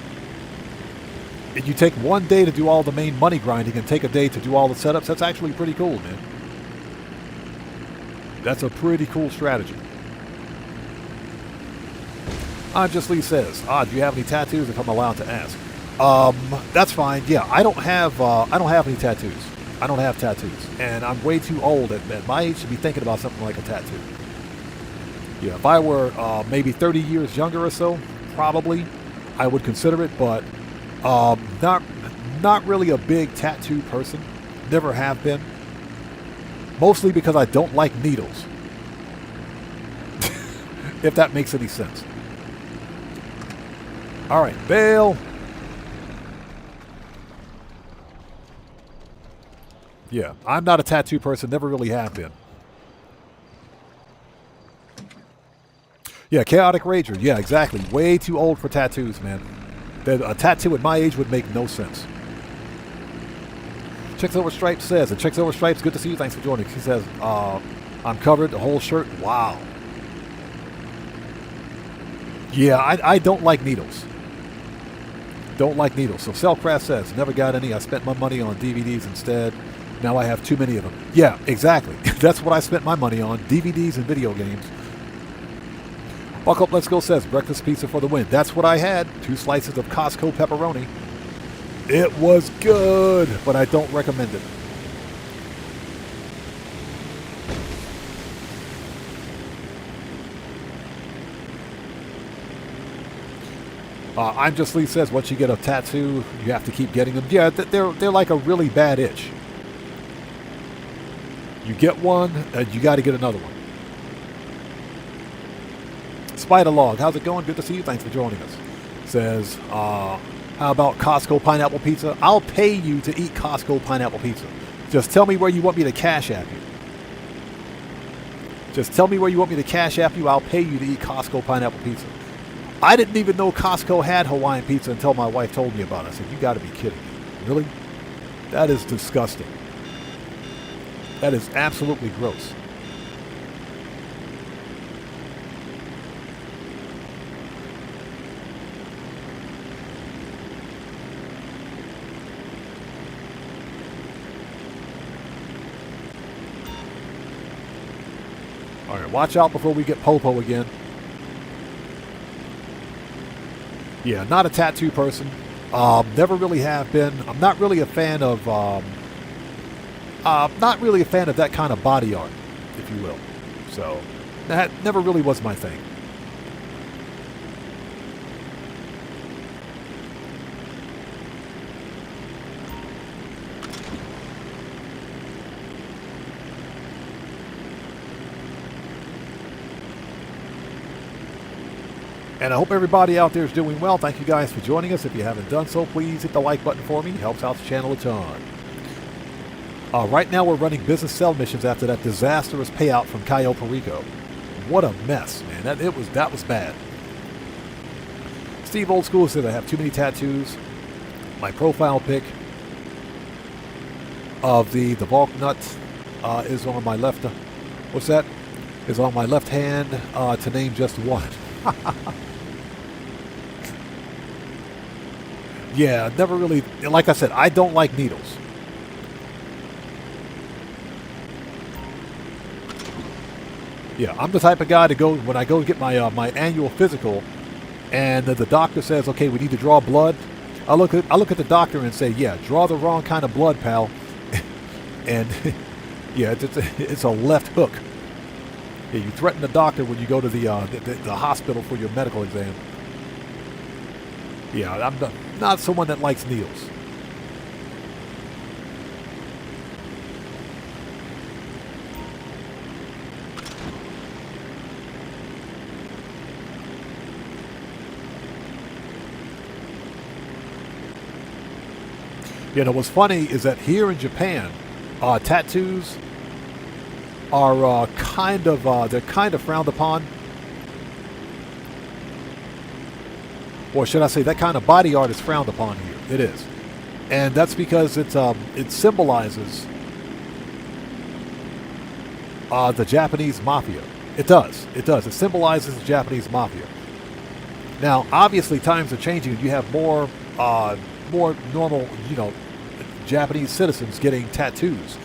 A: If you take one day to do all the main money grinding and take a day to do all the setups, that's actually pretty cool, man. That's a pretty cool strategy. Just Lee says, do you have any tattoos if I'm allowed to ask? That's fine. Yeah, I don't have any tattoos. I don't have tattoos. And I'm way too old at my age to be thinking about something like a tattoo. Yeah, if I were maybe 30 years younger or so, probably I would consider it, but not really a big tattoo person. Never have been. Mostly because I don't like needles. If that makes any sense. All right, bail. Yeah, I'm not a tattoo person. Never really have been. Yeah, Chaotic Rager. Yeah, exactly. Way too old for tattoos, man. A tattoo at my age would make no sense. Chicks Over Stripes says, and Chicks Over Stripes, good to see you. Thanks for joining. He says, I'm covered, the whole shirt. Wow. Yeah, I don't like needles. Don't like needles. So Cellcraft says, never got any. I spent my money on DVDs instead. Now I have too many of them. Yeah, exactly. That's what I spent my money on, DVDs and video games. Buck Up Let's Go says, breakfast pizza for the win. That's what I had. 2 slices of Costco pepperoni. It was good, but I don't recommend it. I'm Just Lee says, once you get a tattoo, you have to keep getting them. Yeah, they're like a really bad itch. You get one, and you got to get another one. Spider Log, how's it going? Good to see you. Thanks for joining us. Says, how about Costco pineapple pizza? I'll pay you to eat Costco pineapple pizza. Just tell me where you want me to cash app you. Just tell me where you want me to cash app you. I'll pay you to eat Costco pineapple pizza. I didn't even know Costco had Hawaiian pizza until my wife told me about it. I said, you got to be kidding me. Really? That is disgusting. That is absolutely gross. All right, watch out before we get Popo again. Yeah, not a tattoo person. Never really have been. I'm not really a fan of that kind of body art, if you will. So that never really was my thing. And I hope everybody out there is doing well. Thank you guys for joining us. If you haven't done so, please hit the like button for me. It helps out the channel a ton. Right now we're running business sell missions after that disastrous payout from Cayo Perico. What a mess, man. That was bad. Steve Old School said I have too many tattoos. My profile pic of the Volk nut is on my left. What's that? Is on my left hand to name just one. Yeah, never really, like I said, I don't like needles. Yeah, I'm the type of guy to go, when I go get my my annual physical, and the doctor says, okay, we need to draw blood. I look at the doctor and say, yeah, draw the wrong kind of blood, pal. And yeah, it's a left hook. Yeah, you threaten the doctor when you go to the hospital for your medical exam. Yeah, I'm not someone that likes needles. You know, what's funny is that here in Japan, tattoos are they're kind of frowned upon. Or should I say, that kind of body art is frowned upon here. It is. And that's because it symbolizes the Japanese mafia. It does. It does. It symbolizes the Japanese mafia. Now, obviously, times are changing. You have more normal, Japanese citizens getting tattoos.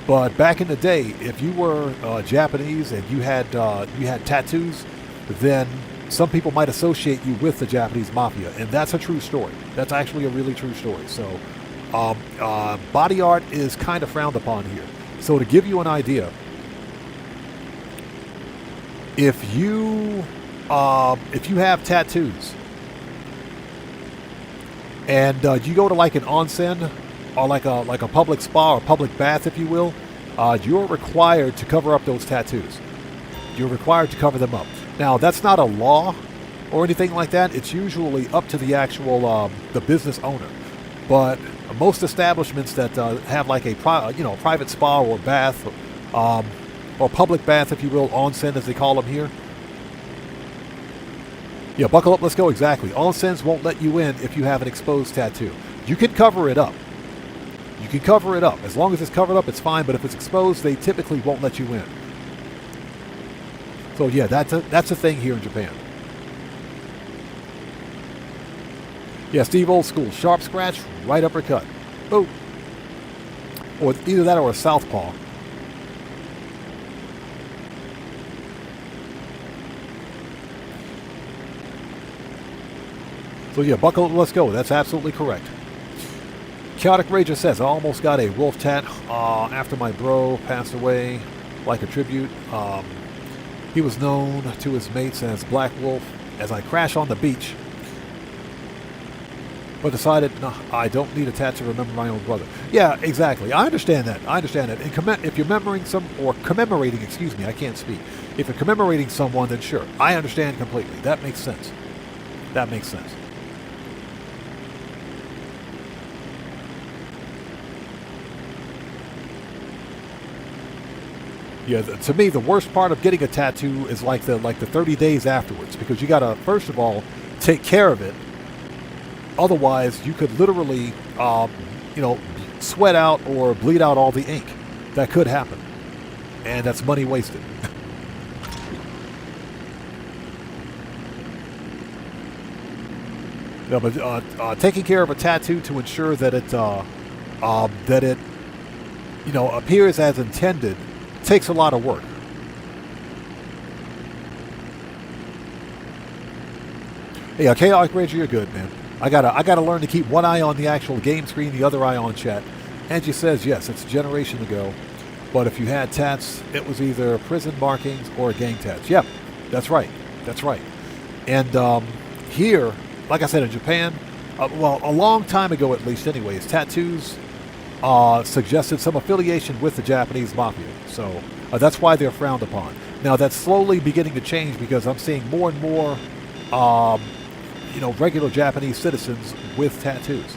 A: But back in the day, if you were Japanese and you had tattoos, then some people might associate you with the Japanese mafia, and that's a true story. That's actually a really true story. So, body art is kind of frowned upon here. So, to give you an idea, if you have tattoos and you go to like an onsen or like a public spa or public bath, if you will, you're required to cover up those tattoos. You're required to cover them up. Now, that's not a law or anything like that. It's usually up to the actual the business owner. But most establishments that have like a private spa or bath or public bath, if you will, onsen as they call them here. Yeah, buckle up, let's go. Exactly. Onsens won't let you in if you have an exposed tattoo. You can cover it up. You can cover it up. As long as it's covered up, it's fine. But if it's exposed, they typically won't let you in. So yeah, that's a thing here in Japan. Yeah, Steve, old school. Sharp scratch, right uppercut. Oh. Or either that or a southpaw. So yeah, buckle, let's go. That's absolutely correct. Chaotic Rager says, I almost got a wolf tat after my bro passed away, like a tribute. He was known to his mates as Black Wolf. As I crash on the beach, but decided, no, I don't need a tat to remember my own brother. Yeah, exactly. I understand that. I understand that. And if you're commemorating, excuse me, I can't speak. If you're commemorating someone, then sure. I understand completely. That makes sense. That makes sense. Yeah, to me, the worst part of getting a tattoo is like the 30 days afterwards, because you gotta, first of all, take care of it. Otherwise, you could literally, sweat out or bleed out all the ink. That could happen, and that's money wasted. No, but taking care of a tattoo to ensure that it appears as intended takes a lot of work. Yeah, Chaotic Ranger, you're good, man. I gotta learn to keep one eye on the actual game screen, the other eye on chat. Angie says, yes, it's a generation ago. But if you had tats, it was either prison markings or gang tats. Yep, that's right. That's right. And here, like I said, in Japan, a long time ago at least anyways, tattoos suggested some affiliation with the Japanese mafia. So that's why they're frowned upon. Now, that's slowly beginning to change because I'm seeing more and more regular Japanese citizens with tattoos.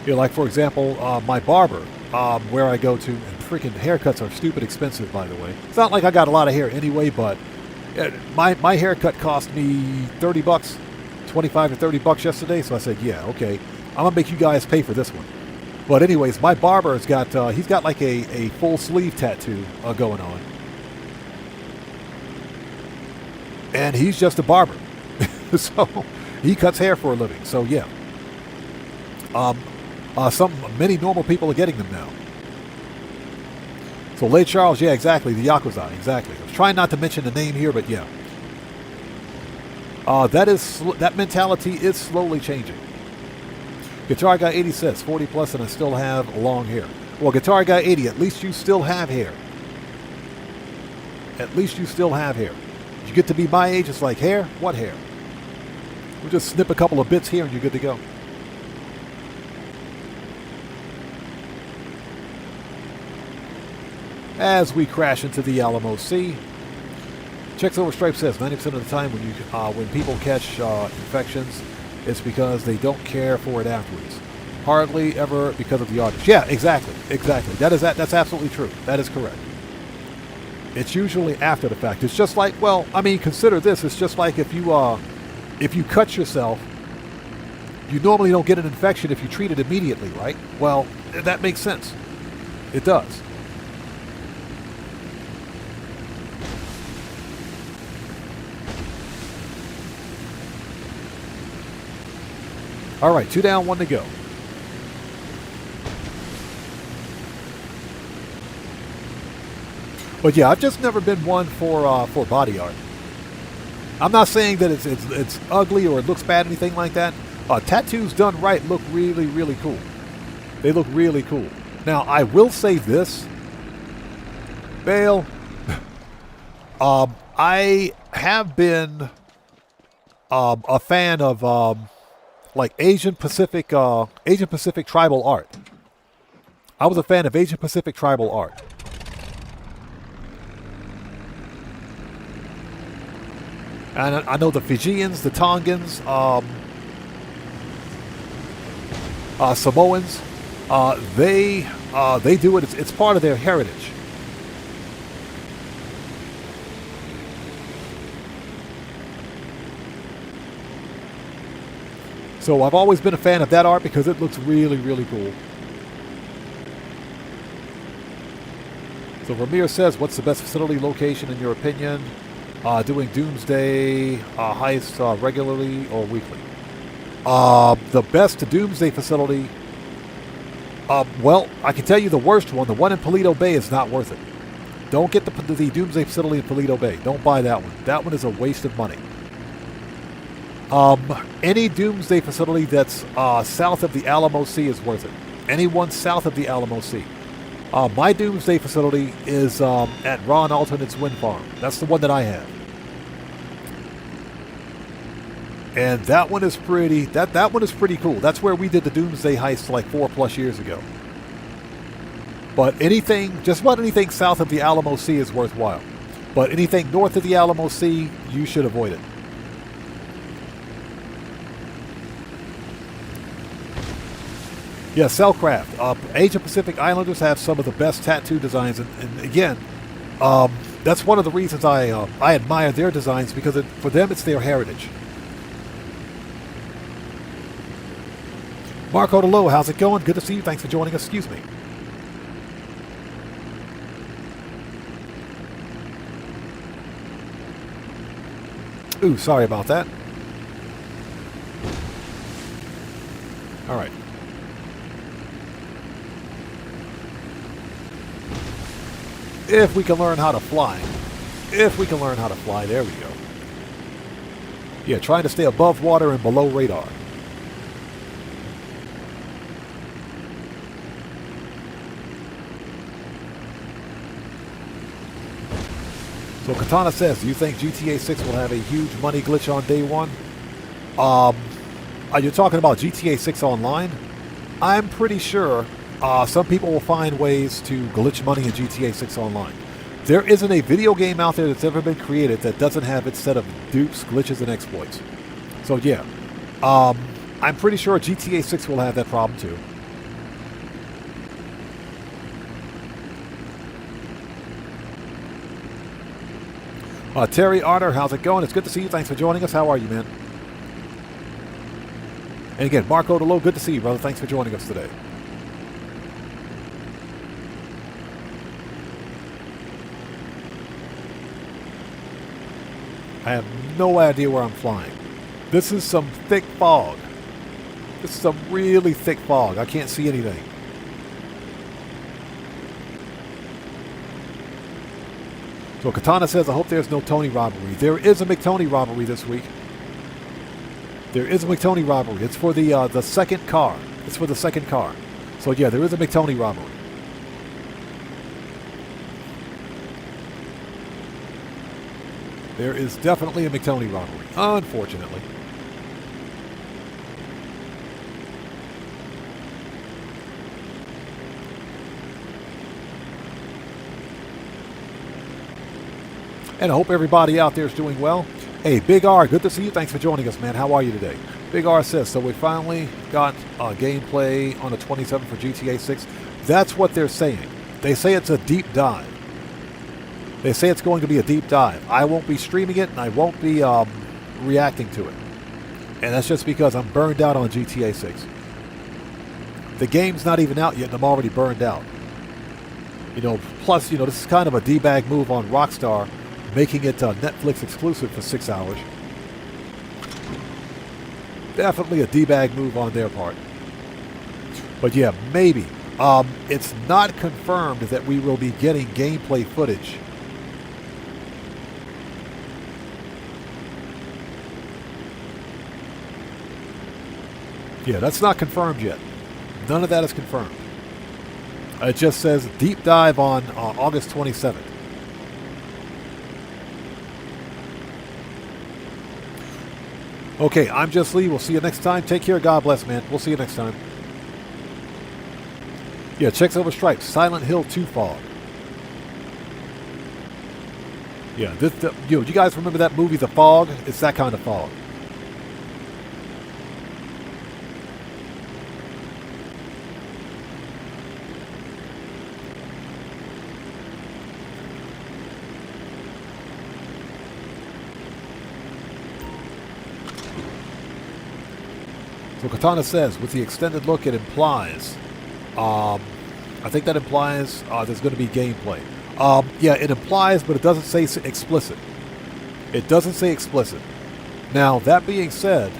A: Like, for example, my barber, where I go to, and freaking haircuts are stupid expensive, by the way. It's not like I got a lot of hair anyway, but my haircut cost me $30, 25 to 30 bucks yesterday, so I said, yeah, okay, I'm gonna make you guys pay for this one. But anyways, my barber has got, he's got like a full sleeve tattoo going on. And he's just a barber. So he cuts hair for a living. So yeah. Many normal people are getting them now. So Late Charles, yeah, exactly. The Yakuza, exactly. I was trying not to mention the name here, but yeah. That mentality is slowly changing. Guitar Guy 80 says, 40 plus and I still have long hair. Well, Guitar Guy 80, at least you still have hair. At least you still have hair. You get to be my age, it's like, hair? What hair? We'll just snip a couple of bits here and you're good to go. As we crash into the Alamo Sea, Checks Over Stripe says 90% of the time when people catch infections, it's because they don't care for it afterwards. Hardly ever because of the audience. Yeah, exactly. That's absolutely true. That is correct. It's usually after the fact. It's just like, well, I mean, consider this. It's just like if you cut yourself, you normally don't get an infection if you treat it immediately, right? Well, that makes sense. It does. All right, 2 down, 1 to go. But yeah, I've just never been one for body art. I'm not saying that it's ugly or it looks bad, anything like that. Tattoos done right look really, really cool. They look really cool. Now, I will say this, Bale. I have been a fan of like Asian Pacific tribal art. I was a fan of Asian Pacific tribal art. And I know the Fijians, the Tongans, Samoans, they do it. It's part of their heritage. So I've always been a fan of that art because it looks really, really cool. So Ramir says, what's the best facility location in your opinion? Doing Doomsday heists regularly or weekly? The best Doomsday facility, well, I can tell you the worst one. The one in Paleto Bay is not worth it. Don't get the Doomsday facility in Paleto Bay. Don't buy that one. That one is a waste of money. Any Doomsday facility that's south of the Alamo Sea is worth it. Anyone south of the Alamo Sea. My Doomsday facility is at Ron Alternate's Wind Farm. That's the one that I have. And that one is pretty, that one is pretty cool. That's where we did the Doomsday heist like 4+ years ago. But anything, just about anything south of the Alamo Sea is worthwhile. But anything north of the Alamo Sea, you should avoid it. Yeah, Cellcraft. Asia Pacific Islanders have some of the best tattoo designs. And again, that's one of the reasons I admire their designs, because for them it's their heritage. Marco DeLo, how's it going? Good to see you. Thanks for joining us. Excuse me. Ooh, sorry about that. All right. If we can learn how to fly. If we can learn how to fly. There we go. Yeah, trying to stay above water and below radar. So Katana says, do you think GTA 6 will have a huge money glitch on day one? Are you talking about GTA 6 Online? I'm pretty sure some people will find ways to glitch money in GTA 6 Online. There isn't a video game out there that's ever been created that doesn't have its set of dupes, glitches, and exploits. So yeah, I'm pretty sure GTA 6 will have that problem too. Terry Arter, how's it going? It's good to see you. Thanks for joining us. How are you, man? And again, Marco DeLo, good to see you, brother. Thanks for joining us today. I have no idea where I'm flying. This is some thick fog. This is some really thick fog. I can't see anything. So Katana says, I hope there's no Tony robbery. There is a McTony robbery this week. There is a McTony robbery. It's for the second car. It's for the second car. So yeah, there is a McTony robbery. There is definitely a McTony robbery, unfortunately. And I hope everybody out there is doing well. Hey, Big R, good to see you. Thanks for joining us, man. How are you today? Big R says, so we finally got gameplay on the 27th for GTA 6. That's what they're saying. They say it's a deep dive. They say it's going to be a deep dive. I won't be streaming it, and I won't be reacting to it. And that's just because I'm burned out on GTA 6. The game's not even out yet, and I'm already burned out. You know, plus, you know, this is kind of a D-bag move on Rockstar, making it Netflix exclusive for 6 hours. Definitely a D-bag move on their part. But yeah, maybe. It's not confirmed that we will be getting gameplay footage. Yeah, that's not confirmed yet. None of that is confirmed. It just says deep dive on August 27th. Okay, I'm Just Lee. We'll see you next time. Take care. God bless, man. We'll see you next time. Yeah, check Silver Stripes. Silent Hill 2 fog. Yeah, you guys remember that movie, The Fog? It's that kind of fog. So Katana says, with the extended look, it implies, I think that implies there's going to be gameplay. Yeah, it implies, but it doesn't say explicit. It doesn't say explicit. Now, that being said,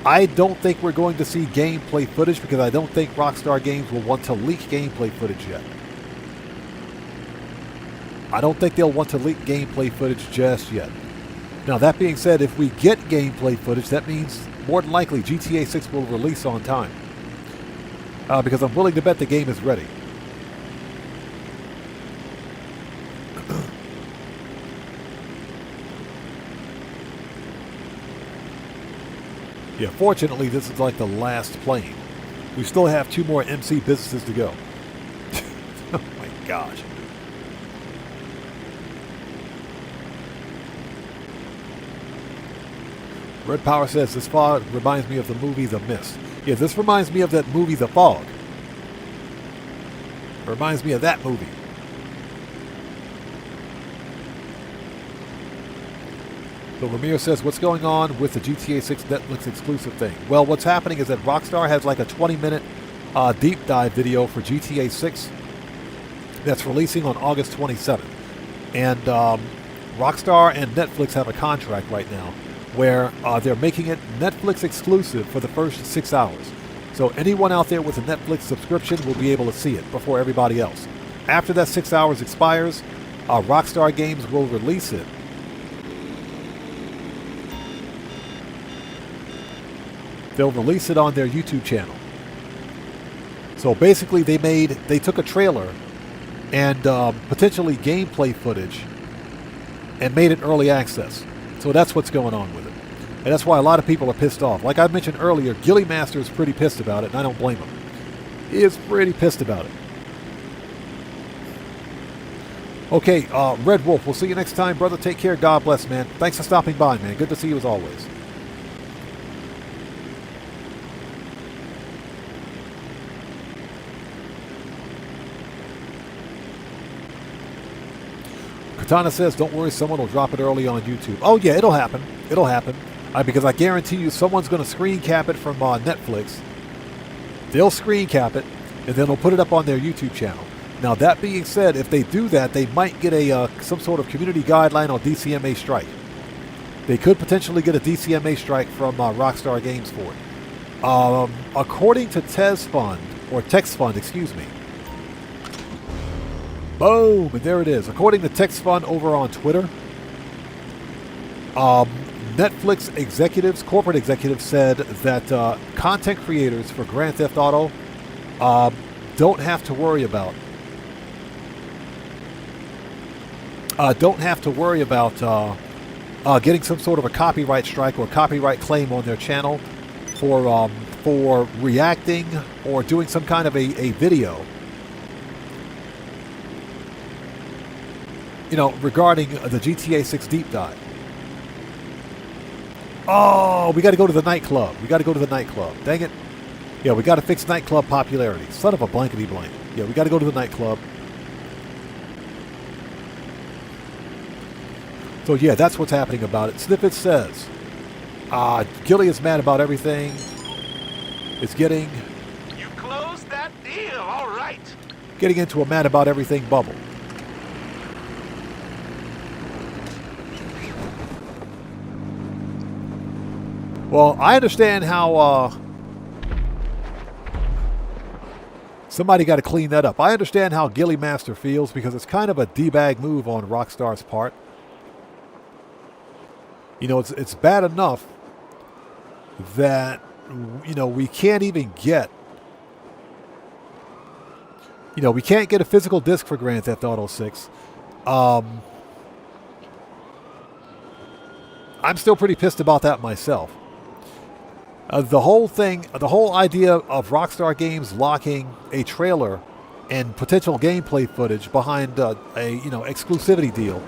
A: I don't think we're going to see gameplay footage because I don't think Rockstar Games will want to leak gameplay footage yet. I don't think they'll want to leak gameplay footage just yet. Now, that being said, if we get gameplay footage, that means more than likely GTA 6 will release on time. Because I'm willing to bet the game is ready. Yeah, fortunately, this is like the last plane. We still have 2 more MC businesses to go. Oh my gosh. Red Power says, this fog reminds me of the movie The Mist. Yeah, this reminds me of that movie The Fog. It reminds me of that movie. So Ramiro says, what's going on with the GTA 6 Netflix exclusive thing? Well, what's happening is that Rockstar has like a 20-minute deep dive video for GTA 6 that's releasing on August 27th. And Rockstar and Netflix have a contract right now where they're making it Netflix exclusive for the first 6 hours. So anyone out there with a Netflix subscription will be able to see it before everybody else. After that 6 hours expires, Rockstar Games will release it. They'll release it on their YouTube channel. So basically they took a trailer and potentially gameplay footage and made it early access. So that's what's going on with it. And that's why a lot of people are pissed off. Like I mentioned earlier, Gilly Master is pretty pissed about it, and I don't blame him. He is pretty pissed about it. Okay, Red Wolf, we'll see you next time, brother. Take care. God bless, man. Thanks for stopping by, man. Good to see you as always. Katana says, don't worry, someone will drop it early on YouTube. Oh, yeah, it'll happen. It'll happen. Because I guarantee you someone's going to screen cap it from Netflix. They'll screen cap it, and then they'll put it up on their YouTube channel. Now, that being said, if they do that, they might get a some sort of community guideline or DCMA strike. They could potentially get a DCMA strike from Rockstar Games for it. According to Text Fund, excuse me. Boom, and there it is. According to Text Fund over on Twitter, Netflix executives, corporate executives, said that content creators for Grand Theft Auto don't have to worry about getting some sort of a copyright strike or copyright claim on their channel for reacting or doing some kind of a video, regarding the GTA 6 deep dive. Oh, we got to go to the nightclub. Dang it. Yeah, we got to fix nightclub popularity. Son of a blankety blank. Yeah, we got to go to the nightclub. So yeah, that's what's happening about it. Snippet says, Gilly is mad about everything. It's getting...
I: You closed that deal, all right.
A: Getting into a mad about everything bubble. Well, I understand how somebody got to clean that up. I understand how Gilly Master feels because it's kind of a D-bag move on Rockstar's part. It's bad enough that, we can't even get, we can't get a physical disc for Grand Theft Auto 6. I'm still pretty pissed about that myself. The whole idea of Rockstar Games locking a trailer and potential gameplay footage behind a exclusivity deal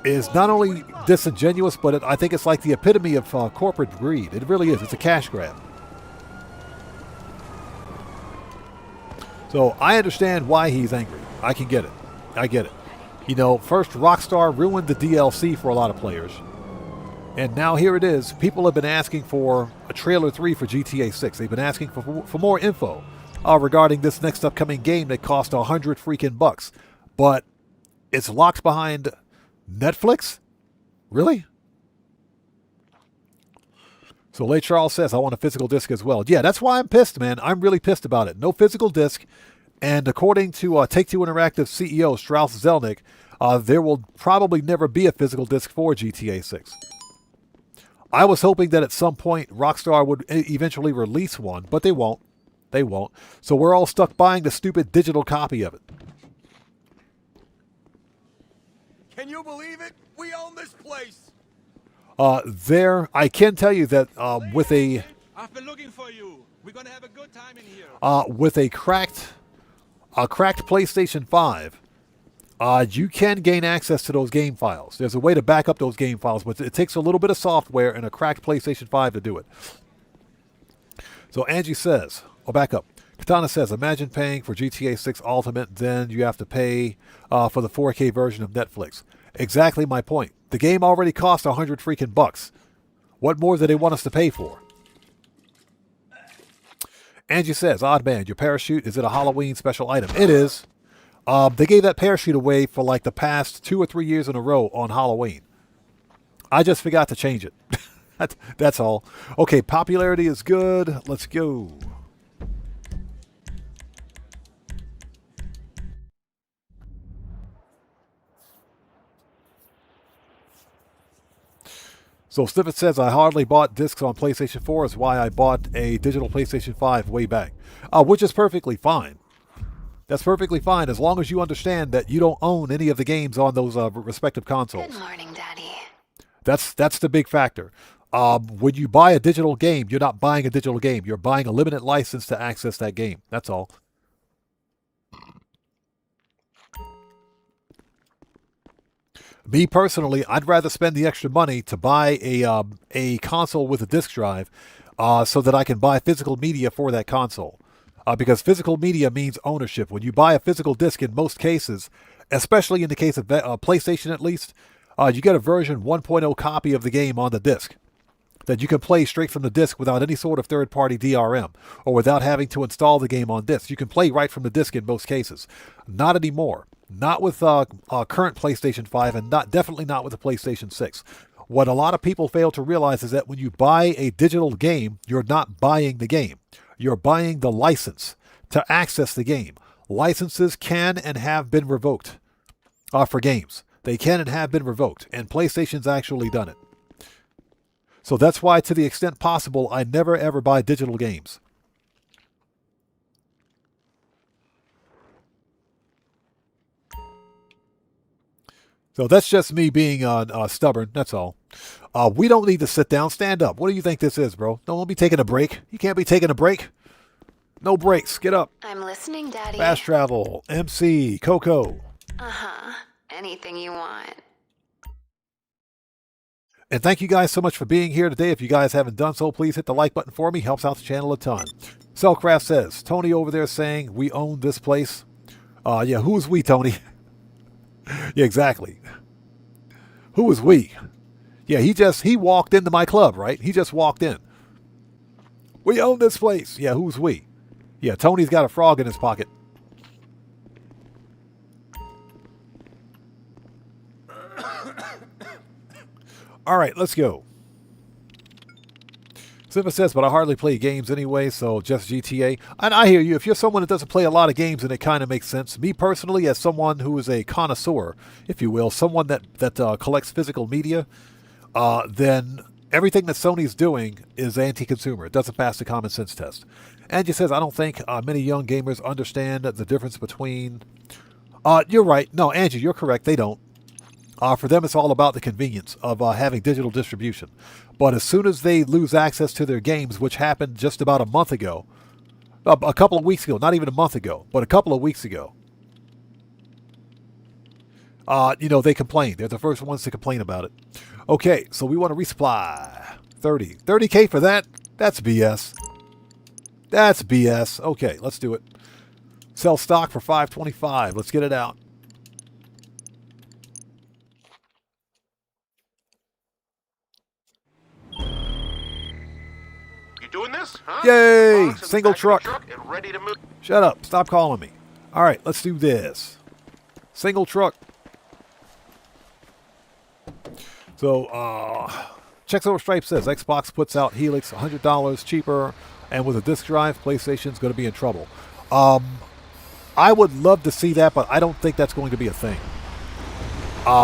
A: is not only disingenuous, but I think it's like the epitome of corporate greed. It really is. It's a cash grab. So I understand why he's angry. I can get it. I get it. First Rockstar ruined the DLC for a lot of players. And now here it is. People have been asking for a trailer 3 for GTA 6. They've been asking for more info. regarding this next upcoming game that cost $100 freaking bucks. But it's locked behind Netflix? Really? So Late Charles says, I want a physical disc as well. Yeah, that's why I'm pissed, man. I'm really pissed about it. No physical disc. And according to Take-Two Interactive CEO Strauss Zelnick, there will probably never be a physical disc for GTA 6. I was hoping that at some point Rockstar would eventually release one, but they won't. They won't. So we're all stuck buying the stupid digital copy of it.
C: Can you believe it? We own this place.
A: I can tell you that with a
C: I've been looking for you. We're gonna have a good time in here.
A: with a cracked PlayStation 5, you can gain access to those game files. There's a way to back up those game files, but it takes a little bit of software and a cracked PlayStation 5 to do it. So Angie says, back up. Katana says, imagine paying for GTA 6 Ultimate, then you have to pay for the 4K version of Netflix. Exactly my point. The game already cost $100 freaking bucks. What more do they want us to pay for? Angie says, odd man, your parachute, is it a Halloween special item? It is. They gave that parachute away for like the past 2 or 3 years in a row on Halloween. I just forgot to change it. That's all. Okay, popularity is good. Let's go. So Sniffet says, I hardly bought discs on PlayStation 4 is why I bought a digital PlayStation 5 way back. Which is perfectly fine. That's perfectly fine as long as you understand that you don't own any of the games on those respective consoles.
F: Good morning, Daddy.
A: That's the big factor. When you buy a digital game, you're not buying a digital game. You're buying a limited license to access that game. That's all. Me personally, I'd rather spend the extra money to buy a console with a disc drive so that I can buy physical media for that console. Because physical media means ownership. When you buy a physical disc, in most cases, especially in the case of PlayStation at least, you get a version 1.0 copy of the game on the disc that you can play straight from the disc without any sort of third-party DRM or without having to install the game on disc. You can play right from the disc in most cases. Not anymore. Not with current PlayStation 5 and definitely not with the PlayStation 6. What a lot of people fail to realize is that when you buy a digital game, you're not buying the game. You're buying the license to access the game. Licenses can and have been revoked for games. They can and have been revoked, and PlayStation's actually done it. So that's why, to the extent possible, I never ever buy digital games. So that's just me being stubborn, that's all. We don't need to sit down. Stand up. What do you think this is, bro? Don't be taking a break. You can't be taking a break. No breaks. Get up.
F: I'm listening, Daddy.
A: Fast Travel, MC, Coco.
F: Uh-huh. Anything you want.
A: And thank you guys so much for being here today. If you guys haven't done so, please hit the like button for me. Helps out the channel a ton. Cellcraft says, Tony over there saying, we own this place. Yeah, who's we, Tony? Yeah, exactly. Who is we? Yeah, he walked into my club, right? He just walked in. We own this place. Yeah, who's we? Yeah, Tony's got a frog in his pocket. All right, let's go. Simba says, but I hardly play games anyway, so just GTA. And I hear you. If you're someone that doesn't play a lot of games, then it kind of makes sense. Me personally, as someone who is a connoisseur, if you will, someone that collects physical media, then everything that Sony's doing is anti-consumer. It doesn't pass the common sense test. Angie says, I don't think many young gamers understand the difference between... you're right. No, Angie, you're correct. They don't. For them, it's all about the convenience of having digital distribution. But as soon as they lose access to their games, which happened just about a month ago, a couple of weeks ago, not even a month ago, but a couple of weeks ago, they complain. They're the first ones to complain about it. Okay, so we want to resupply. 30K for that? That's BS. That's BS. Okay, let's do it. Sell stock for $525. Let's get it out.
I: You doing this? Huh?
A: Yay!
I: Box in the
A: Single
I: back of the
A: truck.
I: and ready to move.
A: Shut up. Stop calling me. All right, let's do this. Single truck. So, Checks Over Stripe says Xbox puts out Helix $100 cheaper, and with a disk drive, PlayStation's going to be in trouble. I would love to see that, but I don't think that's going to be a thing.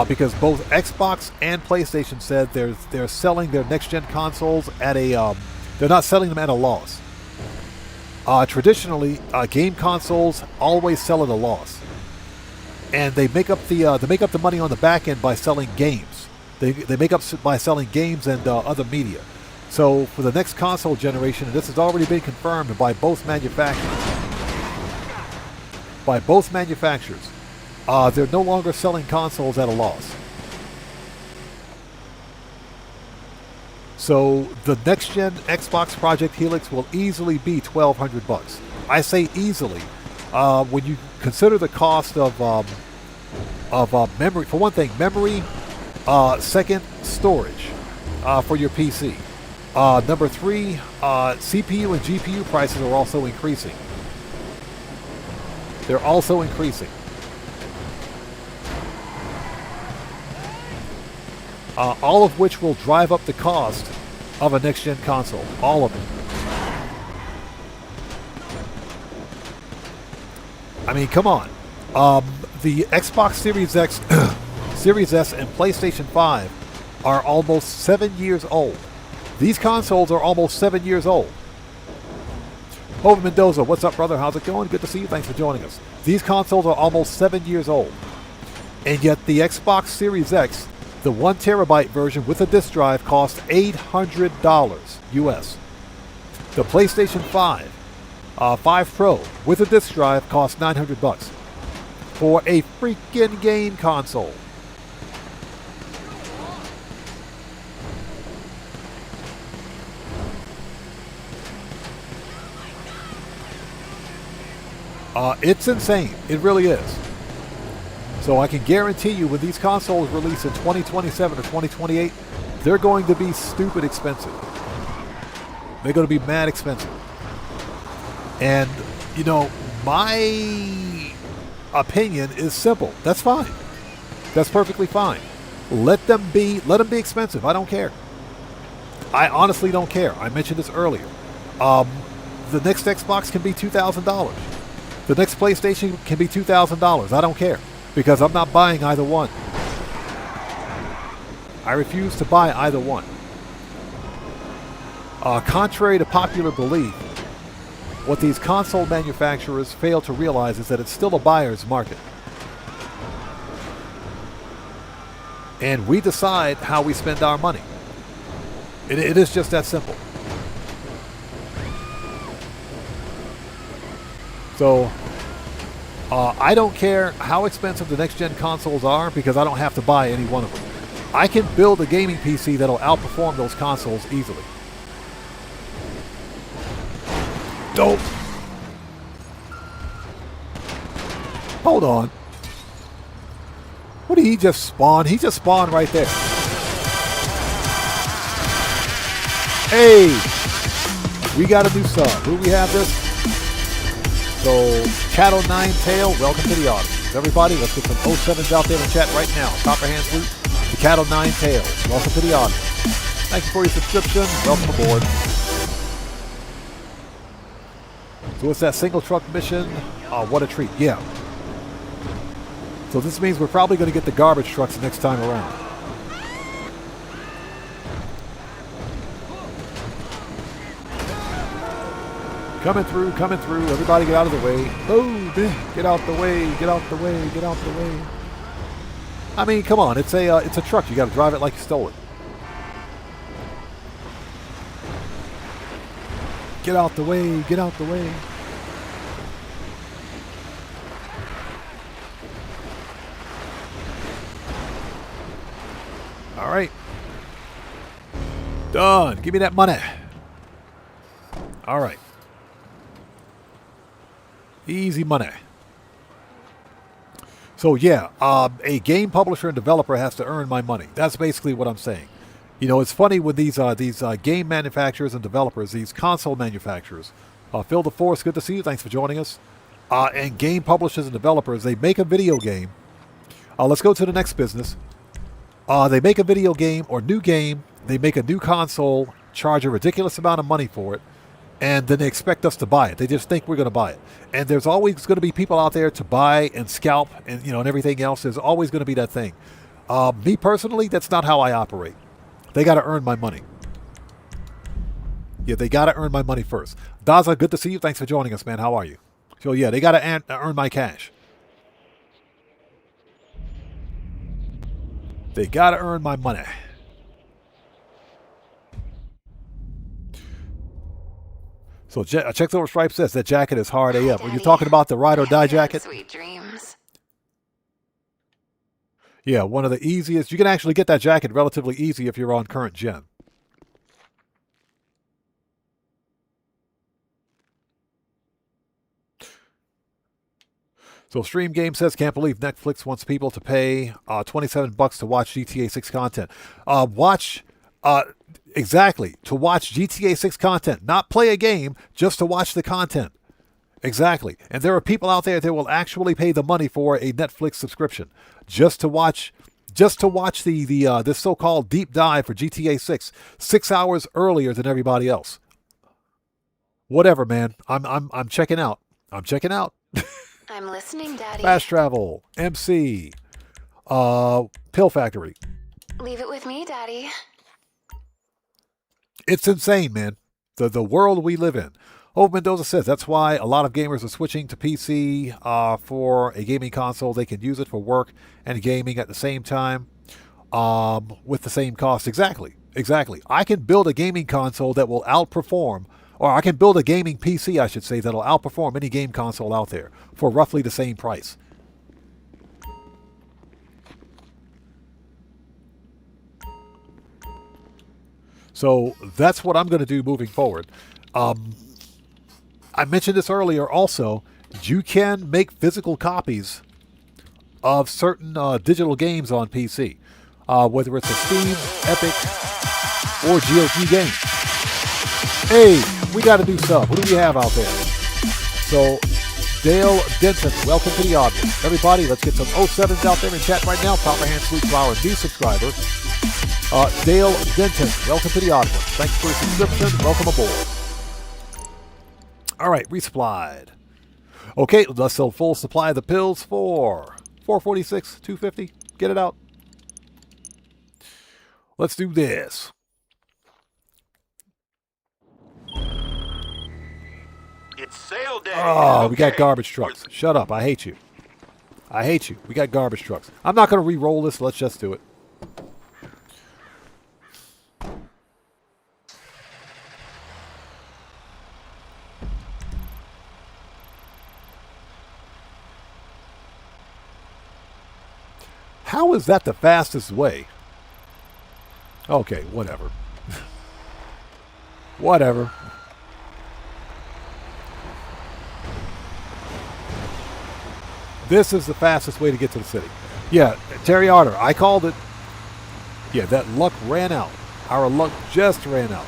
A: Because both Xbox and PlayStation said they're selling their next-gen consoles at a they're not selling them at a loss. Traditionally, game consoles always sell at a loss, and they make up the money on the back end by selling games. They make up by selling games and other media. So for the next console generation, and this has already been confirmed by both manufacturers. They're no longer selling consoles at a loss. So the next-gen Xbox Project Helix will easily be $1,200. I say easily. When you consider the cost of memory, for one thing, memory, second, storage for your PC. Number 3, CPU and GPU prices are also increasing. They're also increasing. All of which will drive up the cost of a next-gen console. All of it. I mean, come on. The Xbox Series X, Series S, and PlayStation 5 are almost 7 years old. These consoles are almost 7 years old. Hova Mendoza, what's up, brother? How's it going? Good to see you. Thanks for joining us. These consoles are almost 7 years old. And yet the Xbox Series X, the 1 terabyte version with a disk drive, costs $800 US. The PlayStation 5 Pro with a disk drive costs $900 for a freaking game console. It's insane. It really is. So I can guarantee you when these consoles release in 2027 or 2028, they're going to be stupid expensive. They're going to be mad expensive. And, you know, my opinion is simple. That's fine. That's perfectly fine. Let them be expensive. I don't care. I honestly don't care. I mentioned this earlier. The next Xbox can be $2,000. The next PlayStation can be $2,000. I don't care. Because I'm not buying either one. I refuse to buy either one. Contrary to popular belief, what these console manufacturers fail to realize is that it's still a buyer's market. And we decide how we spend our money. It is just that simple. So, I don't care how expensive the next-gen consoles are because I don't have to buy any one of them. I can build a gaming PC that'll outperform those consoles easily. Dope. Hold on. What did he just spawn? He just spawned right there. Hey! We got a new sub. Who we have this? So, Cattle Nine Tail, welcome to the audience. Everybody, let's get some 07s out there in chat right now. Copperhand Swoop, the Cattle Nine Tail, welcome to the audience. Thank you for your subscription. Welcome aboard. So it's that single truck mission. What a treat. Yeah. So this means we're probably going to get the garbage trucks next time around. Coming through, coming through. Everybody get out of the way. Oh, get out the way, get out the way, get out the way. I mean, come on. It's a truck. You got to drive it like you stole it. Get out the way, get out the way. All right. Done. Give me that money. All right. Easy money. So yeah, a game publisher and developer has to earn my money. That's basically what I'm saying. You know, it's funny with these game manufacturers and developers, these console manufacturers, Phil the Force, good to see you. Thanks for joining us. And game publishers and developers, they make a video game. Let's go to the next business. They make a video game or new game. They make a new console, charge a ridiculous amount of money for it, and then they expect us to buy it. They just think we're going to buy it. And there's always going to be people out there to buy and scalp and, and everything else. There's always going to be that thing. Me personally, that's not how I operate. They got to earn my money. Yeah, they got to earn my money first. Daza, good to see you. Thanks for joining us, man. How are you? So, yeah, they got to earn my cash. They got to earn my money. So, Checks Over Stripe says that jacket is hard AF. Are you talking about the ride or die jacket?
F: Sweet dreams.
A: Yeah, one of the easiest. You can actually get that jacket relatively easy if you're on current gen. So Stream Game says, can't believe Netflix wants people to pay $27 to watch GTA 6 content. Exactly, to watch GTA 6 content. Not play a game, just to watch the content. Exactly. And there are people out there that will actually pay the money for a Netflix subscription just to watch the this so-called deep dive for GTA 6 hours earlier than everybody else. Whatever, man. I'm checking out. I'm checking out.
F: I'm listening, Daddy.
A: Fast Travel, MC, Pill Factory.
F: Leave it with me, Daddy.
A: It's insane, man. The world we live in. Hope Mendoza says that's why a lot of gamers are switching to PC for a gaming console. They can use it for work and gaming at the same time with the same cost. Exactly. I can build a gaming console that will outperform, or I can build a gaming PC, I should say, that'll outperform any game console out there for roughly the same price. So that's what I'm going to do moving forward. I mentioned this earlier also. You can make physical copies of certain digital games on PC, whether it's a Steam, Epic, or GOG game. Hey, we got a new sub. What do we have out there? So, Dale Denton, welcome to the audience. Everybody, let's get some 07s out there in chat right now. Proper Hand Salute Flower, new subscriber. Dale Denton, welcome to the audience. Thanks for your subscription. Welcome aboard. All right, resupplied. Okay, let's sell full supply of the pills for $446, $250. Get it out. Let's do this.
I: It's sale day.
A: Oh, we got garbage trucks. Shut up. I hate you. I hate you. We got garbage trucks. I'm not going to re-roll this. Let's just do it. How is that the fastest way? Okay, whatever. Whatever. This is the fastest way to get to the city. Yeah, Terry Otter, I called it. Yeah, that luck ran out. Our luck just ran out.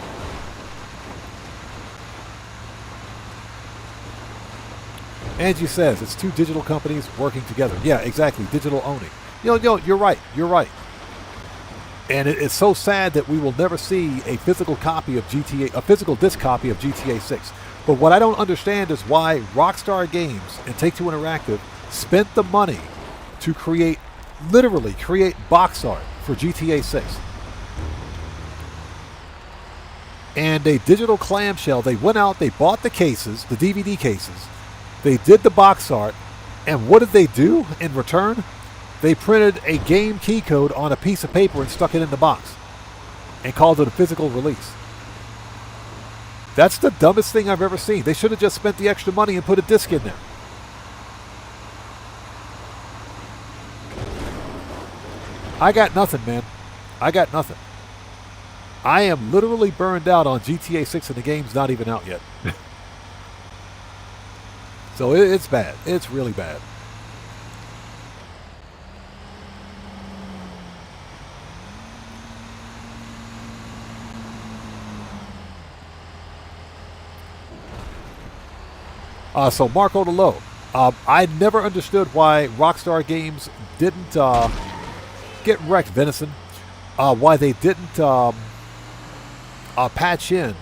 A: Angie says it's two digital companies working together. Yeah, exactly. Digital owning. You're right. You're right. And it's so sad that we will never see a physical copy of GTA, a physical disc copy of GTA 6. But what I don't understand is why Rockstar Games and Take-Two Interactive spent the money to literally create box art for GTA 6. And a digital clamshell, they went out, they bought the cases, the DVD cases, they did the box art, and what did they do in return? They printed a game key code on a piece of paper and stuck it in the box and called it a physical release. That's the dumbest thing I've ever seen. They should have just spent the extra money and put a disc in there. I got nothing, man. I got nothing. I am literally burned out on GTA 6 and the game's not even out yet. So it's bad. It's really bad. So Marco the Low. I never understood why Rockstar Games didn't get wrecked, Venison. Why they didn't patch in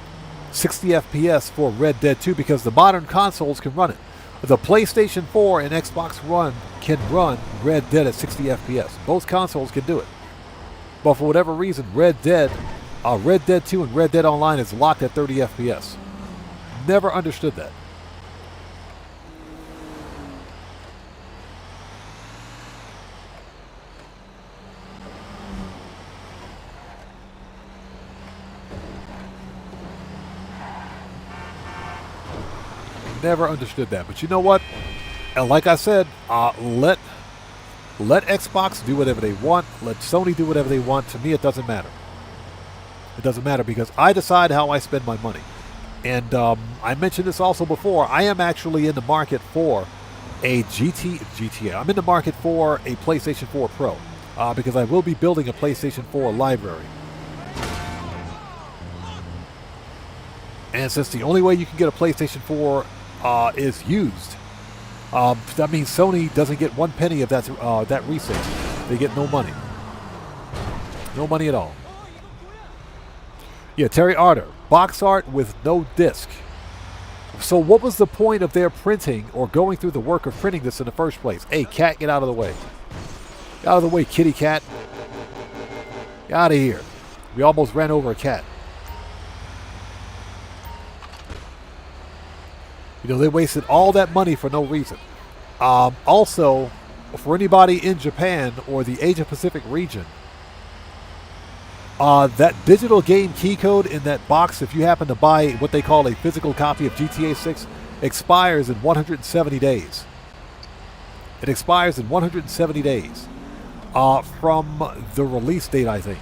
A: 60 FPS for Red Dead 2, because the modern consoles can run it. The PlayStation 4 and Xbox One can run Red Dead at 60 FPS. Both consoles can do it. But for whatever reason, Red Dead 2 and Red Dead Online is locked at 30 FPS. Never understood that. Never understood that. But you know what? And like I said, let Xbox do whatever they want. Let Sony do whatever they want. To me, it doesn't matter. It doesn't matter because I decide how I spend my money. And I mentioned this also before. I am actually in the market for a GTA. I'm in the market for a PlayStation 4 Pro because I will be building a PlayStation 4 library. And since the only way you can get a PlayStation 4 is used, that means Sony doesn't get 1 penny of that resale. They get no money. No money at all. Yeah, Terry Arter. Box art with no disc. So what was the point of their printing or going through the work of printing this in the first place? Hey, cat, get out of the way. Get out of the way, kitty cat. Get out of here. We almost ran over a cat. You know, they wasted all that money for no reason. Also, for anybody in Japan or the Asia Pacific region, that digital game key code in that box, if you happen to buy what they call a physical copy of GTA 6, expires in 170 days. It expires in 170 days from the release date, I think.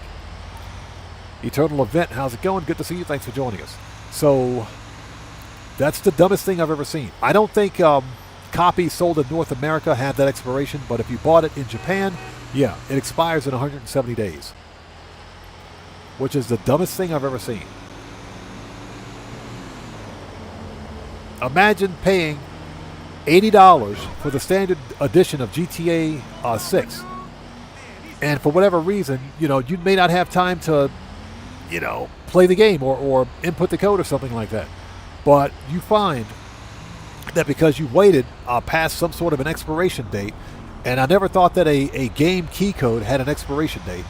A: Eternal Event, how's it going? Good to see you. Thanks for joining us. So, that's the dumbest thing I've ever seen. I don't think copies sold in North America have that expiration, but if you bought it in Japan, yeah, it expires in 170 days. Which is the dumbest thing I've ever seen. Imagine paying $80 for the standard edition of GTA 6. And for whatever reason, you know, you may not have time to, you know, play the game or input the code or something like that. But you find that because you waited past some sort of an expiration date, and I never thought that a game key code had an expiration date,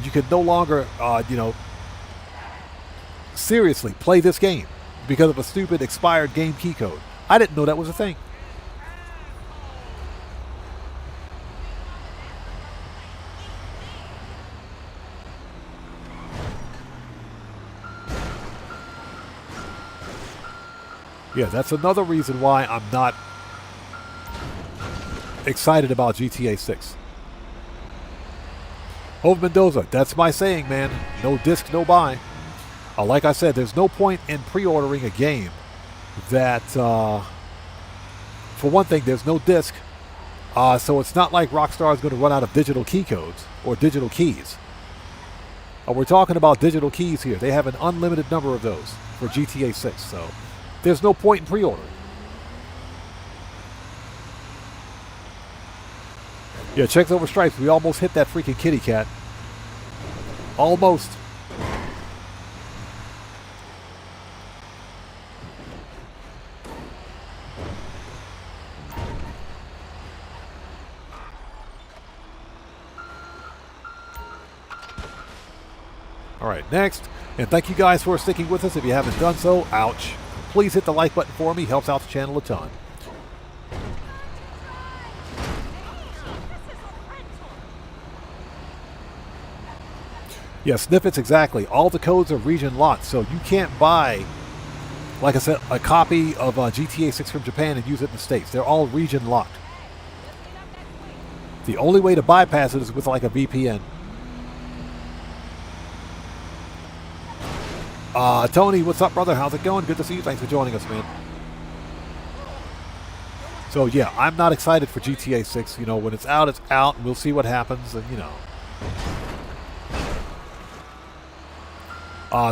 A: you could no longer, you know, seriously play this game because of a stupid expired game key code. I didn't know that was a thing. Yeah, that's another reason why I'm not excited about GTA 6. Hove Mendoza, that's my saying, man. No disc, no buy. Like I said, there's no point in pre-ordering a game that, for one thing, there's no disc. So it's not like Rockstar is going to run out of digital key codes or digital keys. We're talking about digital keys here. They have an unlimited number of those for GTA 6. So there's no point in pre-ordering. Yeah, checks over stripes. We almost hit that freaking kitty cat. Almost. All right, next. And thank you guys for sticking with us. If you haven't done so, ouch. Please hit the like button for me. Helps out the channel a ton. Yeah, snippets, exactly. All the codes are region locked, so you can't buy, like I said, a copy of GTA 6 from Japan and use it in the States. They're all region locked. The only way to bypass it is with like a VPN. Tony, what's up, brother? How's it going? Good to see you. Thanks for joining us, man. So, yeah, I'm not excited for GTA 6. You know, when it's out, and we'll see what happens, and, you know.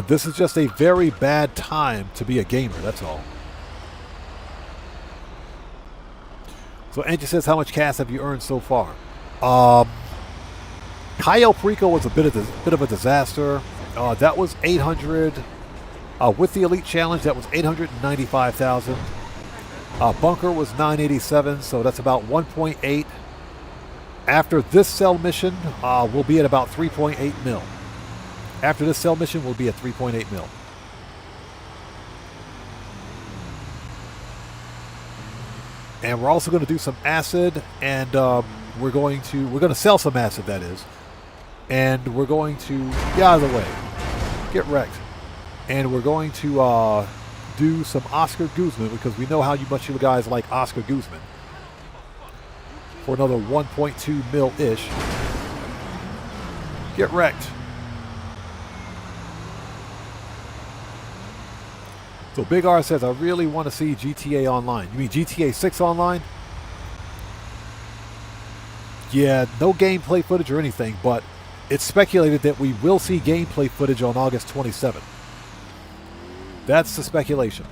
A: This is just a very bad time to be a gamer, that's all. So Angie says, how much cash have you earned so far? Cayo Perico was a bit of a disaster. That was 800. With the Elite Challenge, that was 895,000. Bunker was 987, so that's about 1.8. After this cell mission, we'll be at about 3.8 mil. After this cell mission, we'll be at 3.8 mil. And we're also going to do some acid, and we're going to sell some acid, that is. And we're going to get out of the way, get wrecked, and we're going to do some Oscar Guzman, because we know how much you guys like Oscar Guzman, for another 1.2 mil ish. Get wrecked. So Big R says, I really want to see GTA Online. You mean GTA 6 Online? Yeah, no gameplay footage or anything, but it's speculated that we will see gameplay footage on August 27th. That's the speculation.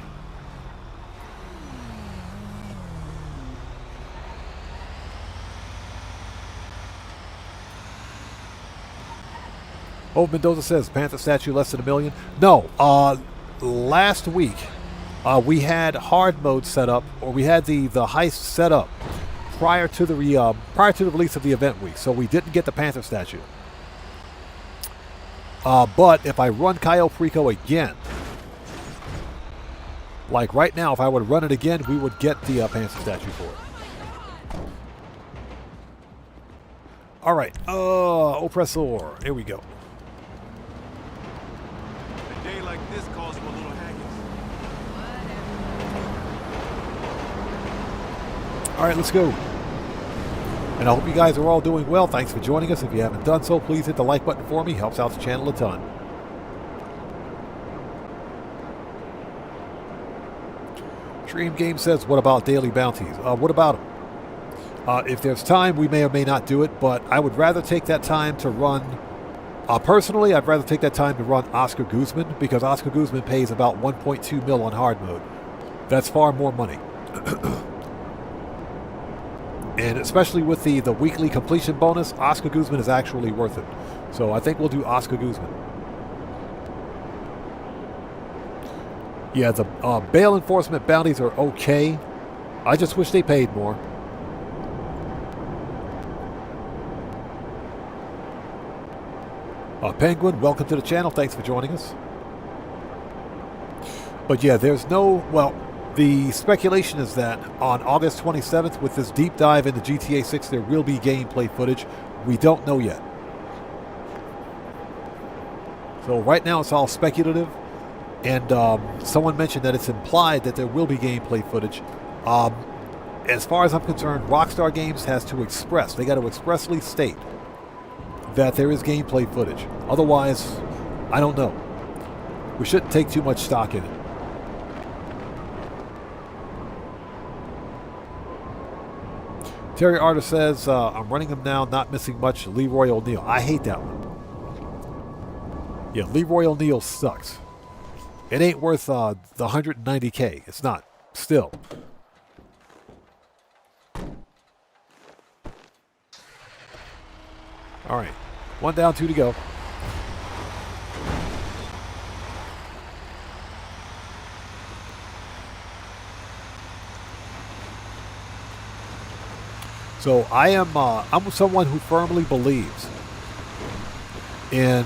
A: Hope Mendoza says, Panther statue less than $1 million? No, last week we had hard mode set up, or we had the heist set up prior to the release of the event week, so we didn't get the Panther statue. But if I run Cayo Perico again, like right now, if I would run it again, we would get the Panther statue for it. All right, Oppressor, here we go.
C: A day like this calls for a little haggis.
A: All right, let's go. And I hope you guys are all doing well. Thanks for joining us. If you haven't done so, please hit the like button for me. Helps out the channel a ton. Dream Game says, what about daily bounties? What about them? If there's time, we may or may not do it, but I would rather take that time to run... personally, I'd rather take that time to run Oscar Guzman, because Oscar Guzman pays about 1.2 mil on hard mode. That's far more money. And especially with the weekly completion bonus, Oscar Guzman is actually worth it. So I think we'll do Oscar Guzman. Yeah, the bail enforcement bounties are okay. I just wish they paid more. Penguin, welcome to the channel. Thanks for joining us. But yeah, there's no... Well, the speculation is that on August 27th, with this deep dive into GTA 6, there will be gameplay footage. We don't know yet. So right now it's all speculative. And someone mentioned that it's implied that there will be gameplay footage. As far as I'm concerned, Rockstar Games has to express. They got to expressly state that there is gameplay footage. Otherwise, I don't know. We shouldn't take too much stock in it. Terry Arter says, I'm running him now, not missing much. Leroy O'Neal. I hate that one. Yeah, Leroy O'Neal sucks. It ain't worth the 190K. It's not. Still. All right. 1 down, 2 to go. So I'm someone who firmly believes in,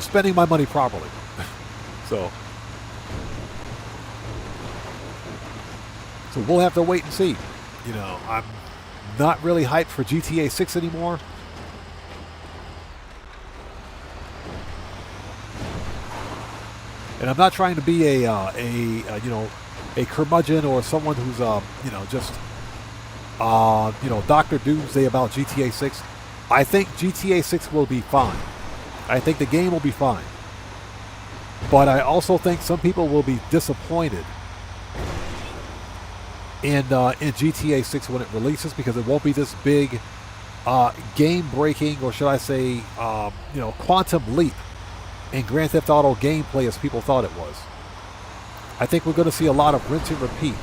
A: spending my money properly. So we'll have to wait and see. I'm not really hyped for GTA 6 anymore. And I'm not trying to be a curmudgeon or someone who's just Dr. Doomsday about GTA 6. I think GTA 6 will be fine. I think the game will be fine. But I also think some people will be disappointed in GTA 6 when it releases, because it won't be this big game-breaking, or should I say, quantum leap in Grand Theft Auto gameplay as people thought it was. I think we're going to see a lot of rinse and repeat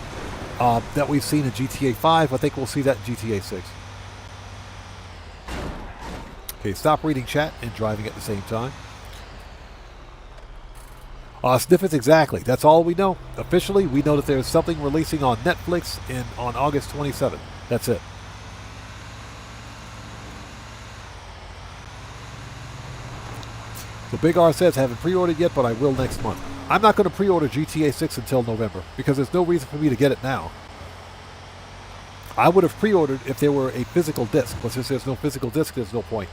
A: that we've seen in GTA 5. I think we'll see that in GTA 6. Okay, stop reading chat and driving at the same time. Snippets, exactly. That's all we know. Officially, we know that there's something releasing on Netflix on August 27th. That's it. So Big R says, haven't pre-ordered yet, but I will next month. I'm not going to pre-order GTA 6 until November, because there's no reason for me to get it now. I would have pre-ordered if there were a physical disc, but since there's no physical disc, there's no point.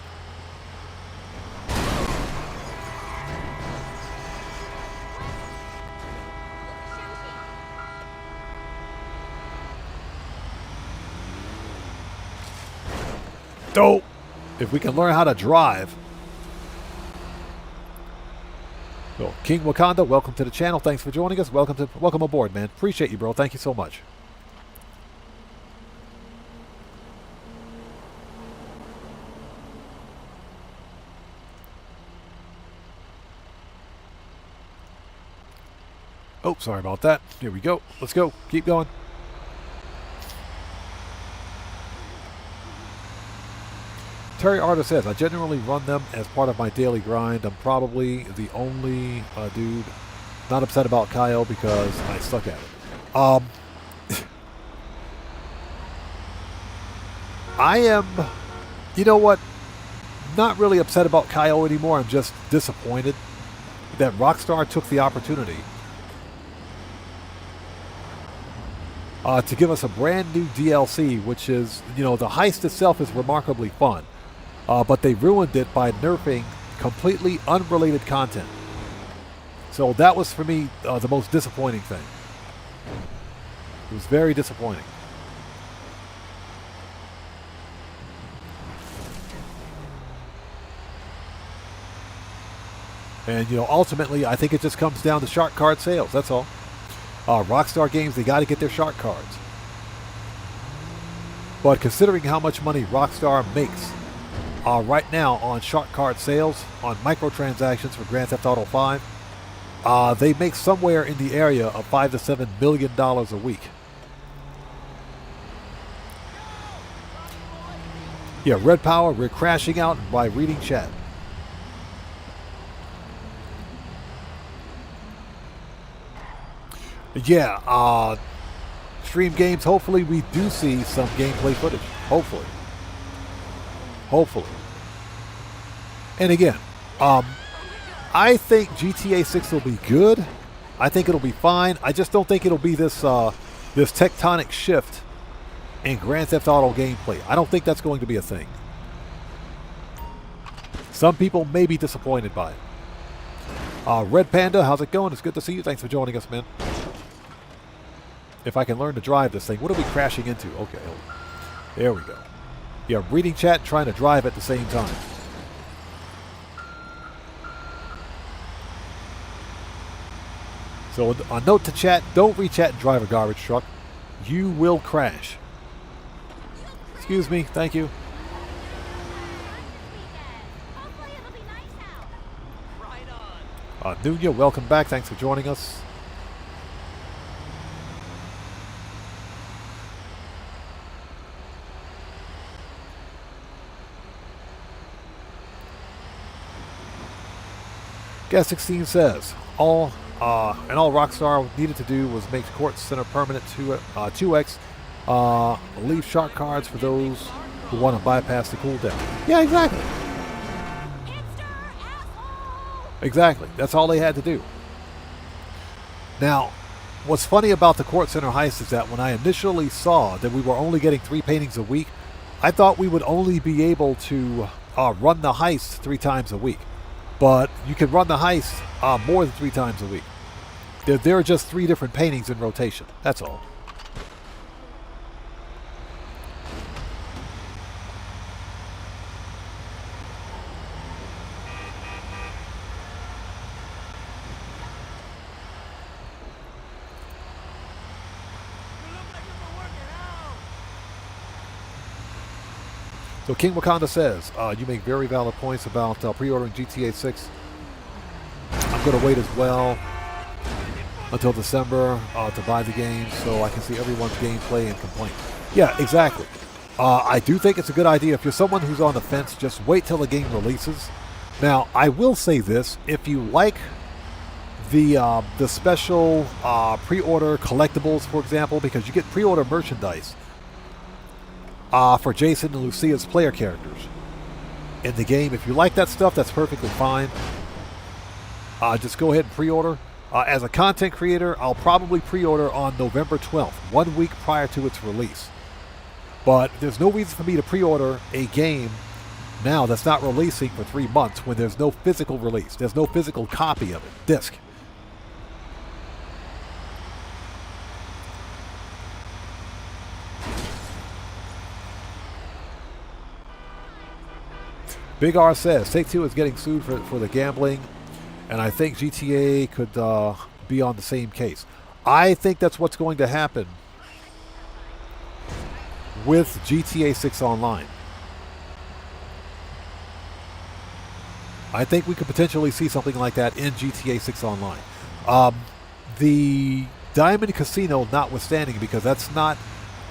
A: Dope! If we can learn how to drive. So, King Wakanda, welcome to the channel. Thanks for joining us. Welcome aboard, man. Appreciate you, bro. Thank you so much. Oh, sorry about that. Here we go. Let's go. Keep going. Terry Arter says, I generally run them as part of my daily grind. I'm probably the only dude not upset about Cayo because I suck at it. I am, you know what, not really upset about Cayo anymore. I'm just disappointed that Rockstar took the opportunity to give us a brand new DLC, which is, you know, the heist itself is remarkably fun. But they ruined it by nerfing completely unrelated content. So that was, for me, the most disappointing thing. It was very disappointing. And, you know, ultimately, I think it just comes down to shark card sales. That's all. Rockstar Games, they got to get their shark cards. But considering how much money Rockstar makes right now on shark card sales, on microtransactions for Grand Theft Auto 5, they make somewhere in the area of $5 to $7 million a week. Yeah, Red Power, we're crashing out by reading chat. Yeah, Stream Games, hopefully we do see some gameplay footage. Hopefully. Hopefully. And again, I think GTA 6 will be good. I think it'll be fine. I just don't think it'll be this this tectonic shift in Grand Theft Auto gameplay. I don't think that's going to be a thing. Some people may be disappointed by it. Red Panda, how's it going? It's good to see you. Thanks for joining us, man. If I can learn to drive this thing. What are we crashing into? Okay. There we go. Yeah, reading chat and trying to drive at the same time. So a note to chat, don't read chat and drive a garbage truck. You will crash. Excuse me, thank you. Nunya, welcome back. Thanks for joining us. Gas 16 says, all Rockstar needed to do was make Court Center permanent 2x, leave shark cards for those who want to bypass the cooldown. Yeah, exactly. Exactly. That's all they had to do. Now, what's funny about the Court Center heist is that when I initially saw that we were only getting 3 paintings a week, I thought we would only be able to run the heist 3 times a week. But you can run the heist more than 3 times a week. There are just 3 different paintings in rotation. That's all. So King Wakanda says, you make very valid points about pre-ordering GTA 6. I'm going to wait as well. until December to buy the game so I can see everyone's gameplay and complaint. Yeah, exactly. I do think it's a good idea. If you're someone who's on the fence, just wait till the game releases. Now, I will say this. If you like the special pre-order collectibles, for example, because you get pre-order merchandise for Jason and Lucia's player characters in the game. If you like that stuff, that's perfectly fine. Just go ahead and pre-order. As a content creator, I'll probably pre-order on November 12th, 1 week prior to its release. But there's no reason for me to pre-order a game now that's not releasing for 3 months when there's no physical release. There's no physical copy of it, disc. Big R says, Take-Two is getting sued for the gambling, and I think GTA could be on the same case. I think that's what's going to happen with GTA 6 Online. I think we could potentially see something like that in GTA 6 Online. The Diamond Casino notwithstanding, because that's not...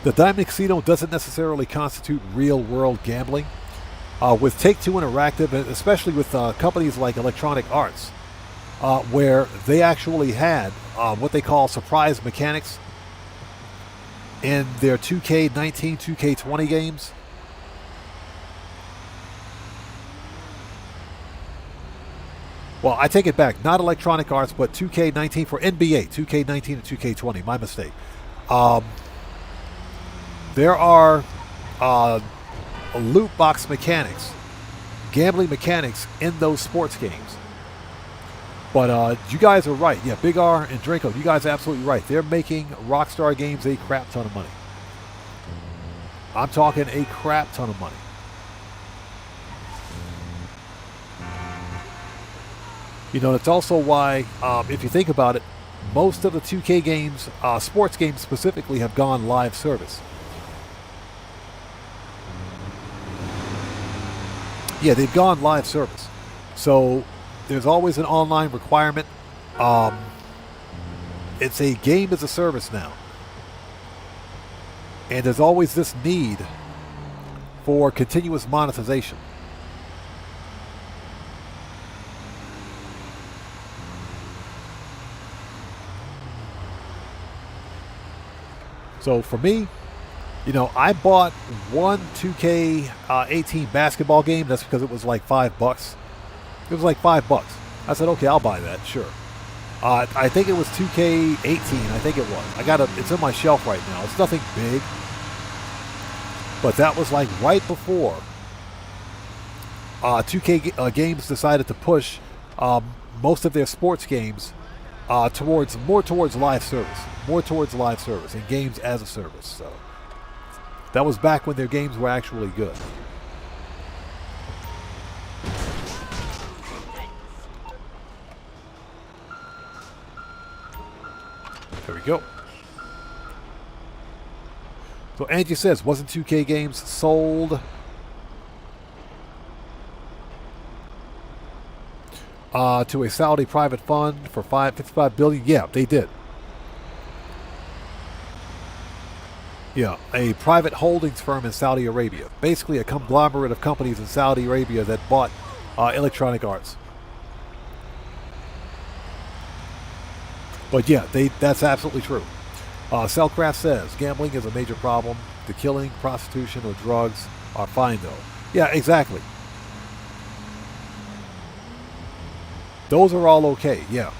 A: The Diamond Casino doesn't necessarily constitute real-world gambling. With Take-Two Interactive, and especially with companies like Electronic Arts, where they actually had what they call surprise mechanics in their 2K19, 2K20 games. Well, I take it back. Not Electronic Arts, but 2K19 for NBA. 2K19 and 2K20. My mistake. There are loot box mechanics, gambling mechanics in those sports games. But you guys are right. Yeah, Big R and Draco, you guys are absolutely right. They're making Rockstar Games a crap ton of money. I'm talking a crap ton of money. You know, that's also why, if you think about it, most of the 2K games, sports games specifically, have gone live service. Yeah, they've gone live service. So there's always an online requirement. It's a game as a service now. And there's always this need for continuous monetization. So for me, you know, I bought one 2K18 basketball game. That's because it was like $5. It was like $5. I said, okay, I'll buy that, sure. I think it was 2K18. I think it was. I got it. It's in my shelf right now. It's nothing big, but that was like right before 2K games decided to push most of their sports games more towards live service, and games as a service. So that was back when their games were actually good. There we go. So Angie says, wasn't 2K games sold to a Saudi private fund for $55 billion? Yeah, they did. Yeah, a private holdings firm in Saudi Arabia. Basically a conglomerate of companies in Saudi Arabia that bought Electronic Arts. But yeah, that's absolutely true. Cellcraft says, gambling is a major problem. The killing, prostitution, or drugs are fine though. Yeah, exactly. Those are all okay, yeah.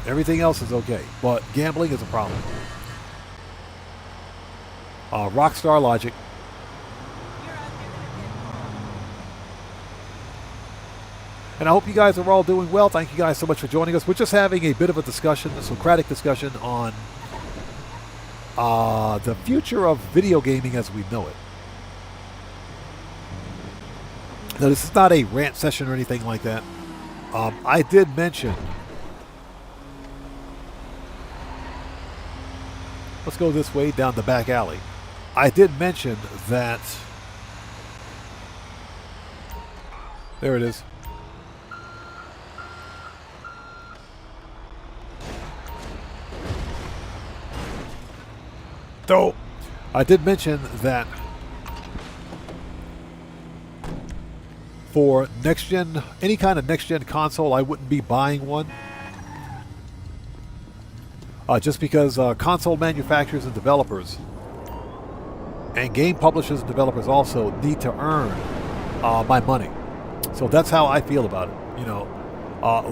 A: Everything else is okay, but gambling is a problem. Rockstar Logic. And I hope you guys are all doing well. Thank you guys so much for joining us. We're just having a bit of a discussion, a Socratic discussion on the future of video gaming as we know it. Now, this is not a rant session or anything like that. I did mention... Let's go this way, down the back alley. I did mention that... There it is. Though, I did mention that for next-gen, any kind of next-gen console, I wouldn't be buying one. Just because console manufacturers and developers, and game publishers and developers also need to earn my money. So that's how I feel about it. You know,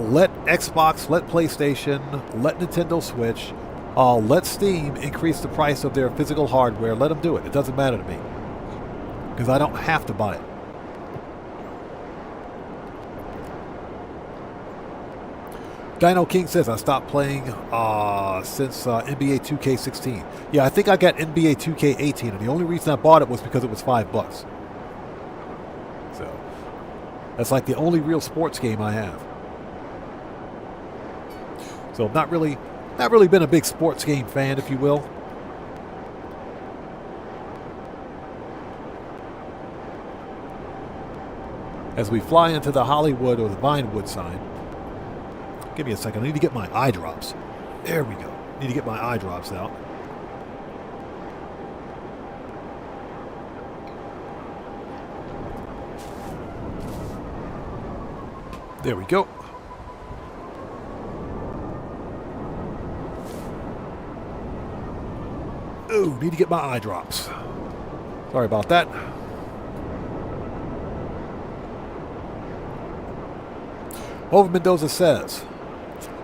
A: let Xbox, let PlayStation, let Nintendo Switch, let Steam increase the price of their physical hardware. Let them do it. It doesn't matter to me. Because I don't have to buy it. Dino King says, I stopped playing since NBA 2K16. Yeah, I think I got NBA 2K18, and the only reason I bought it was because it was $5. So, that's like the only real sports game I have. So, not really been a big sports game fan, if you will. As we fly into the Hollywood or the Vinewood sign. Give me a second. I need to get my eye drops. There we go. Need to get my eye drops out. There we go. Ooh, need to get my eye drops. Sorry about that. Over Mendoza says,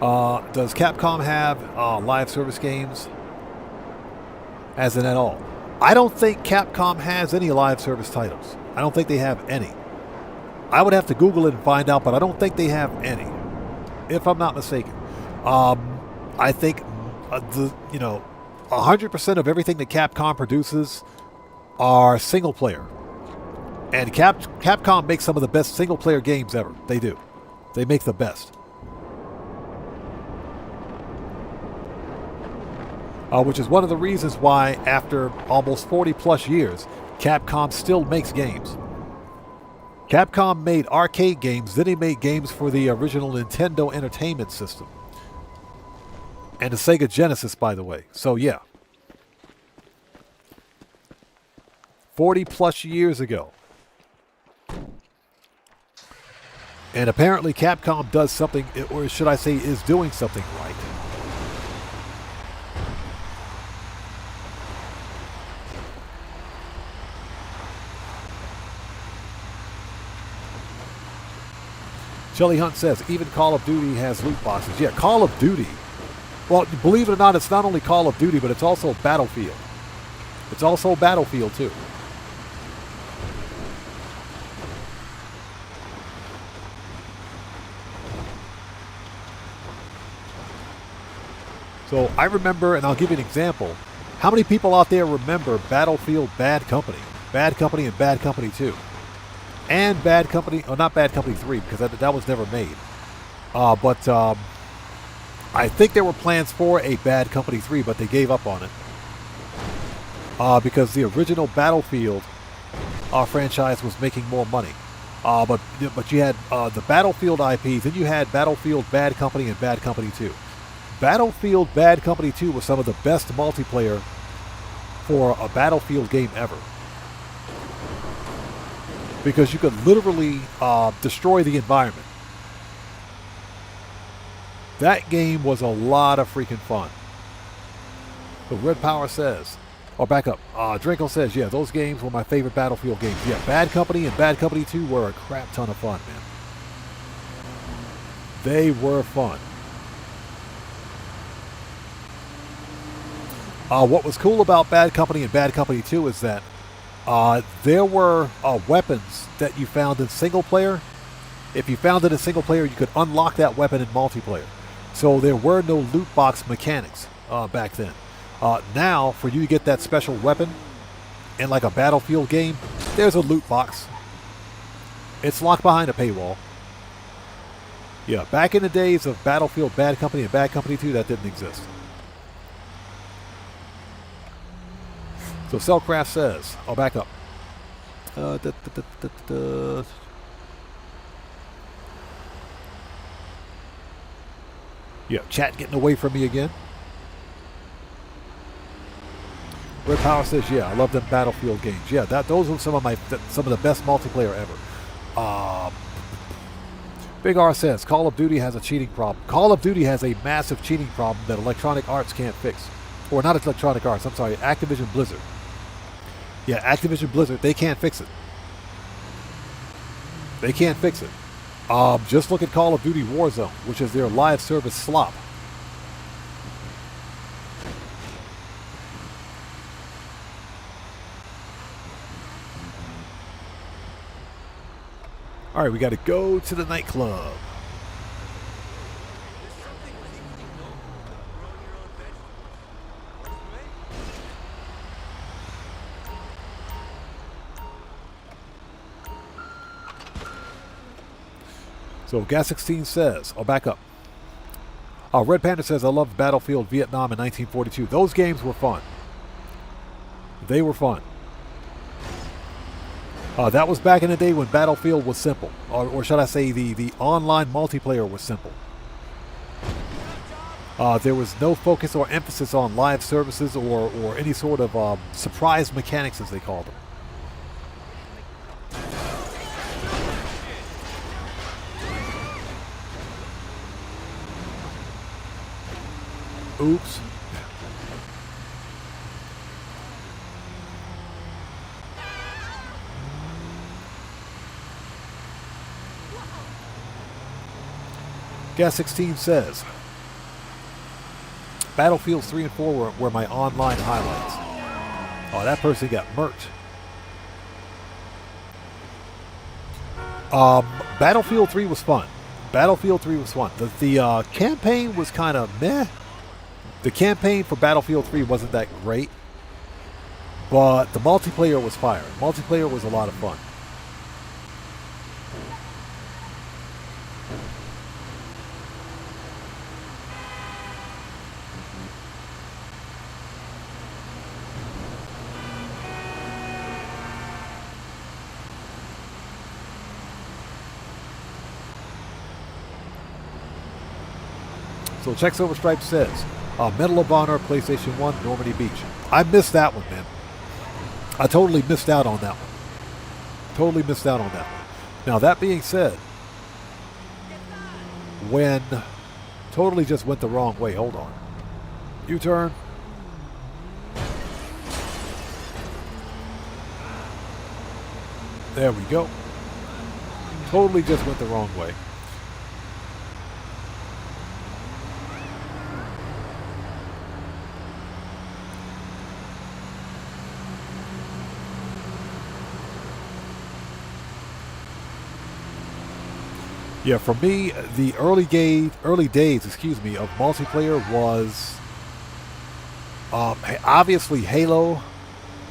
A: does Capcom have live service games? As in at all. I don't think Capcom has any live service titles. I don't think they have any. I would have to Google it and find out, but I don't think they have any, if I'm not mistaken. I think 100% of everything that Capcom produces are single player, and Capcom makes some of the best single player games ever. They do. They make the best. Which is one of the reasons why, after almost 40 plus years, Capcom still makes games. Capcom made arcade games, then they made games for the original Nintendo Entertainment System. And the Sega Genesis, by the way. So yeah. 40 plus years ago. And apparently Capcom does something, or should I say is doing something right. Shelly Hunt says, even Call of Duty has loot boxes. Yeah, Call of Duty. Well, believe it or not, it's not only Call of Duty, but it's also Battlefield. It's also Battlefield, too. So I remember, and I'll give you an example. How many people out there remember Battlefield Bad Company? Bad Company and Bad Company 2. And Bad Company, oh, not Bad Company 3, because that was never made. But I think there were plans for a Bad Company 3, but they gave up on it. Because the original Battlefield franchise was making more money. But you had the Battlefield IP, then you had Battlefield Bad Company and Bad Company 2. Battlefield Bad Company 2 was some of the best multiplayer for a Battlefield game ever. Because you could literally destroy the environment. That game was a lot of freaking fun. So Red Power says, oh, back up. Drinko says, yeah, those games were my favorite Battlefield games. Yeah, Bad Company and Bad Company 2 were a crap ton of fun, man. They were fun. What was cool about Bad Company and Bad Company 2 is that there were weapons that you found in single player. If you found it in single player, you could unlock that weapon in multiplayer. So there were no loot box mechanics back then. Now, for you to get that special weapon in like a Battlefield game, there's a loot box. It's locked behind a paywall. Yeah, back in the days of Battlefield Bad Company and Bad Company 2, that didn't exist. So Cellcraft says, oh, back up. Yeah, chat getting away from me again. Red Power says, yeah, I love them Battlefield games. Yeah, those are some of the best multiplayer ever. Big R says, Call of Duty has a cheating problem. Call of Duty has a massive cheating problem that Electronic Arts can't fix. Or not Electronic Arts, I'm sorry, Activision Blizzard. Yeah, Activision Blizzard, they can't fix it. They can't fix it. Just look at Call of Duty Warzone, which is their live service slop. All right, we got to go to the nightclub. So Gas 16 says, I'll back up. Red Panther says, I loved Battlefield Vietnam in 1942. Those games were fun. They were fun. That was back in the day when Battlefield was simple. Or should I say the online multiplayer was simple. There was no focus or emphasis on live services or any sort of surprise mechanics, as they called them. Oops. Gas 16 says, Battlefields 3 and 4 were my online highlights. Oh, that person got murked. Battlefield 3 was fun. Battlefield 3 was fun. The campaign was kind of meh. The campaign for Battlefield 3 wasn't that great, but the multiplayer was fire. Multiplayer was a lot of fun. So Checks Over Stripes says, Medal of Honor, PlayStation 1, Normandy Beach. I missed that one, man. I totally missed out on that one. Totally missed out on that one. Now, that being said, when totally just went the wrong way. Hold on. U-turn. There we go. Totally just went the wrong way. Yeah, for me, the early days, of multiplayer was obviously Halo,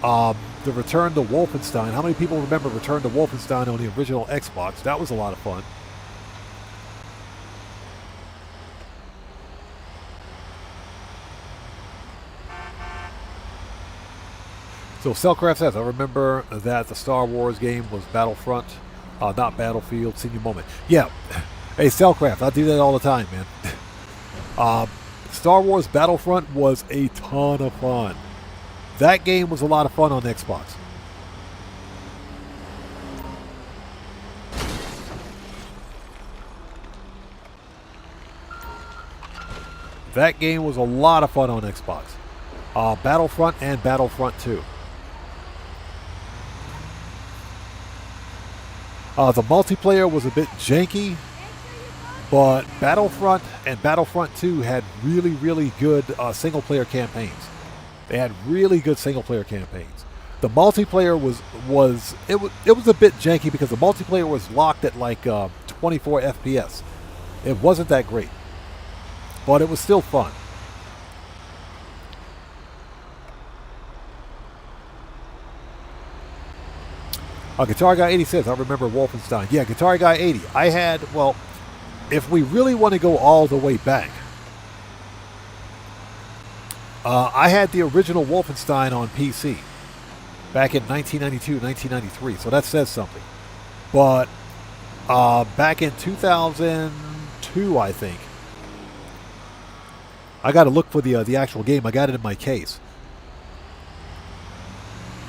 A: the Return to Wolfenstein. How many people remember Return to Wolfenstein on the original Xbox? That was a lot of fun. So Cellcraft says, I remember that the Star Wars game was Battlefront. Not Battlefield, senior moment. Yeah. Hey, Cellcraft, I do that all the time, man. Star Wars Battlefront was a ton of fun. That game was a lot of fun on Xbox. That game was a lot of fun on Xbox. Battlefront and Battlefront 2. The multiplayer was a bit janky, but Battlefront and Battlefront 2 had really, really good single-player campaigns. They had really good single-player campaigns. The multiplayer was a bit janky because the multiplayer was locked at like 24 FPS. It wasn't that great, but it was still fun. Guitar Guy 80 says, I remember Wolfenstein. Yeah, Guitar Guy 80. I had, well, if we really want to go all the way back, I had the original Wolfenstein on PC back in 1992, 1993, so that says something. But back in 2002, I think, I got to look for the actual game. I got it in my case.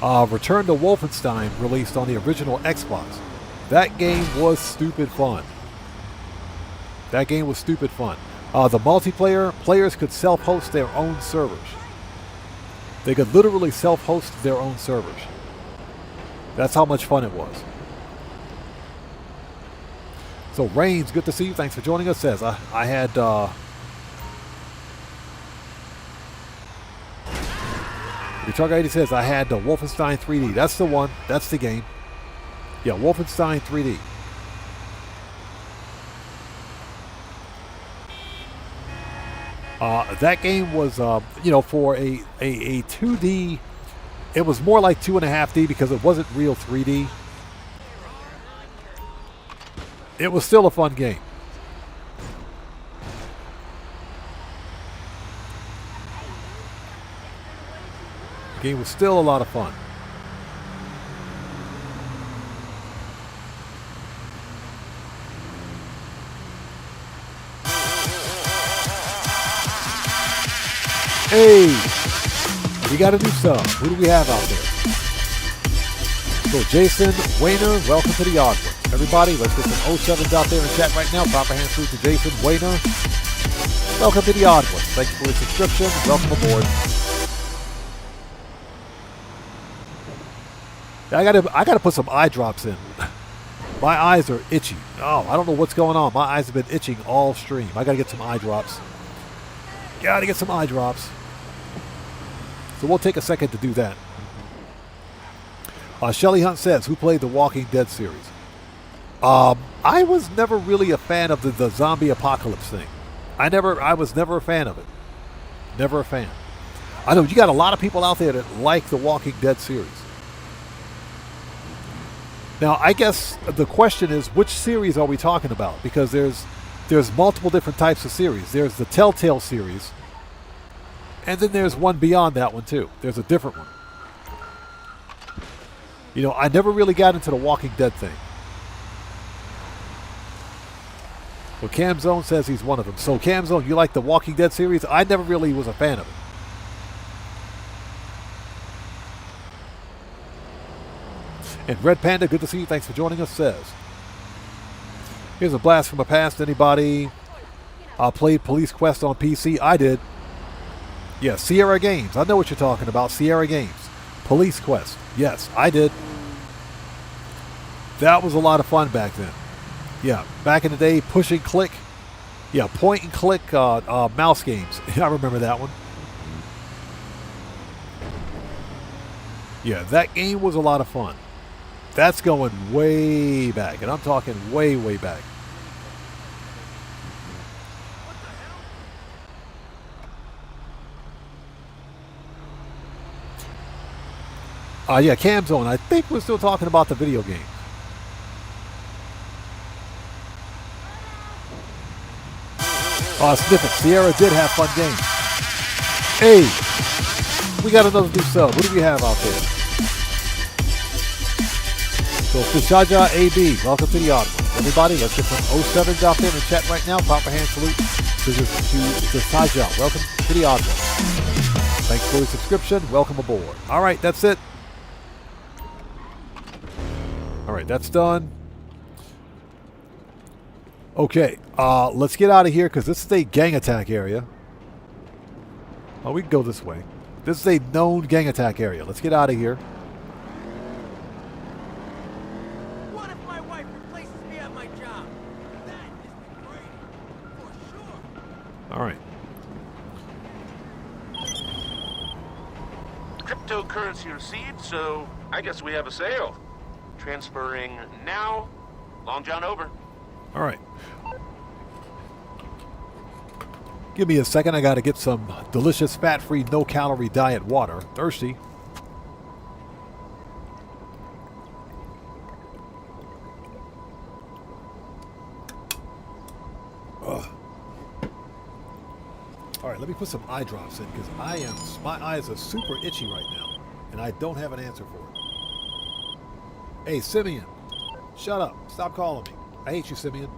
A: Return to Wolfenstein released on the original Xbox. That game was stupid fun. That game was stupid fun. The multiplayer, players could self-host their own servers. They could literally self-host their own servers. That's how much fun it was. So Reigns, good to see you. Thanks for joining us. Says I had Retard 80 says I had Wolfenstein 3D. That's the one. That's the game. Yeah, Wolfenstein 3D. That game was, you know, for a 2D, it was more like 2.5D because it wasn't real 3D. It was still a fun game. The game was still a lot of fun. Hey, we got a new sub. Who do we have out there? So Jason Wayner, welcome to the Odd Ones. Everybody, let's get some 07s out there in chat right now. Proper hand salute to Jason Wayner. Welcome to the Odd Ones. Thank you for your subscription. Welcome aboard. I gotta put some eye drops in. My eyes are itchy. Oh, I don't know what's going on. My eyes have been itching all stream. I gotta get some eye drops. Gotta get some eye drops. So we'll take a second to do that. Shelly Hunt says, who played the Walking Dead series? I was never really a fan of the zombie apocalypse thing. I was never a fan of it. Never a fan. I know you got a lot of people out there that like the Walking Dead series. Now, I guess the question is, which series are we talking about? Because there's multiple different types of series. There's the Telltale series, and then there's one beyond that one too. There's a different one. You know, I never really got into the Walking Dead thing. Well, Camzone says he's one of them. So Camzone, you like the Walking Dead series? I never really was a fan of it. And Red Panda, good to see you. Thanks for joining us, says, here's a blast from the past. Anybody played Police Quest on PC? I did. Yeah, Sierra Games. I know what you're talking about. Sierra Games. Police Quest. Yes, I did. That was a lot of fun back then. Yeah, back in the day, push and click. Yeah, point and click mouse games. I remember that one. Yeah, that game was a lot of fun. That's going way back, and I'm talking way, way back. Yeah, Camzone, I think we're still talking about the video game. Snippet, Sierra did have fun games. Hey, we got another new sub. What do we have out there? So, Fishaja AB, welcome to the audience. Everybody, let's get some 07s out there in the chat right now. Proper hand salute to Fishaja. Welcome to the audience. Thanks for the subscription. Welcome aboard. All right, that's it. All right, that's done. Okay, let's get out of here because this is a gang attack area. Oh, we can go this way. This is a known gang attack area. Let's get out of here.
E: What if my wife replaces me at my job? That is great, for sure.
A: All right.
I: Cryptocurrency received, so I guess we have a sale. Transferring now. Long John over.
A: All right. Give me a second. I got to get some delicious, fat-free, no-calorie diet water. Thirsty. Ugh. All right, let me put some eye drops in because my eyes are super itchy right now, and I don't have an answer for it. Hey, Simeon, shut up. Stop calling me. I hate you, Simeon.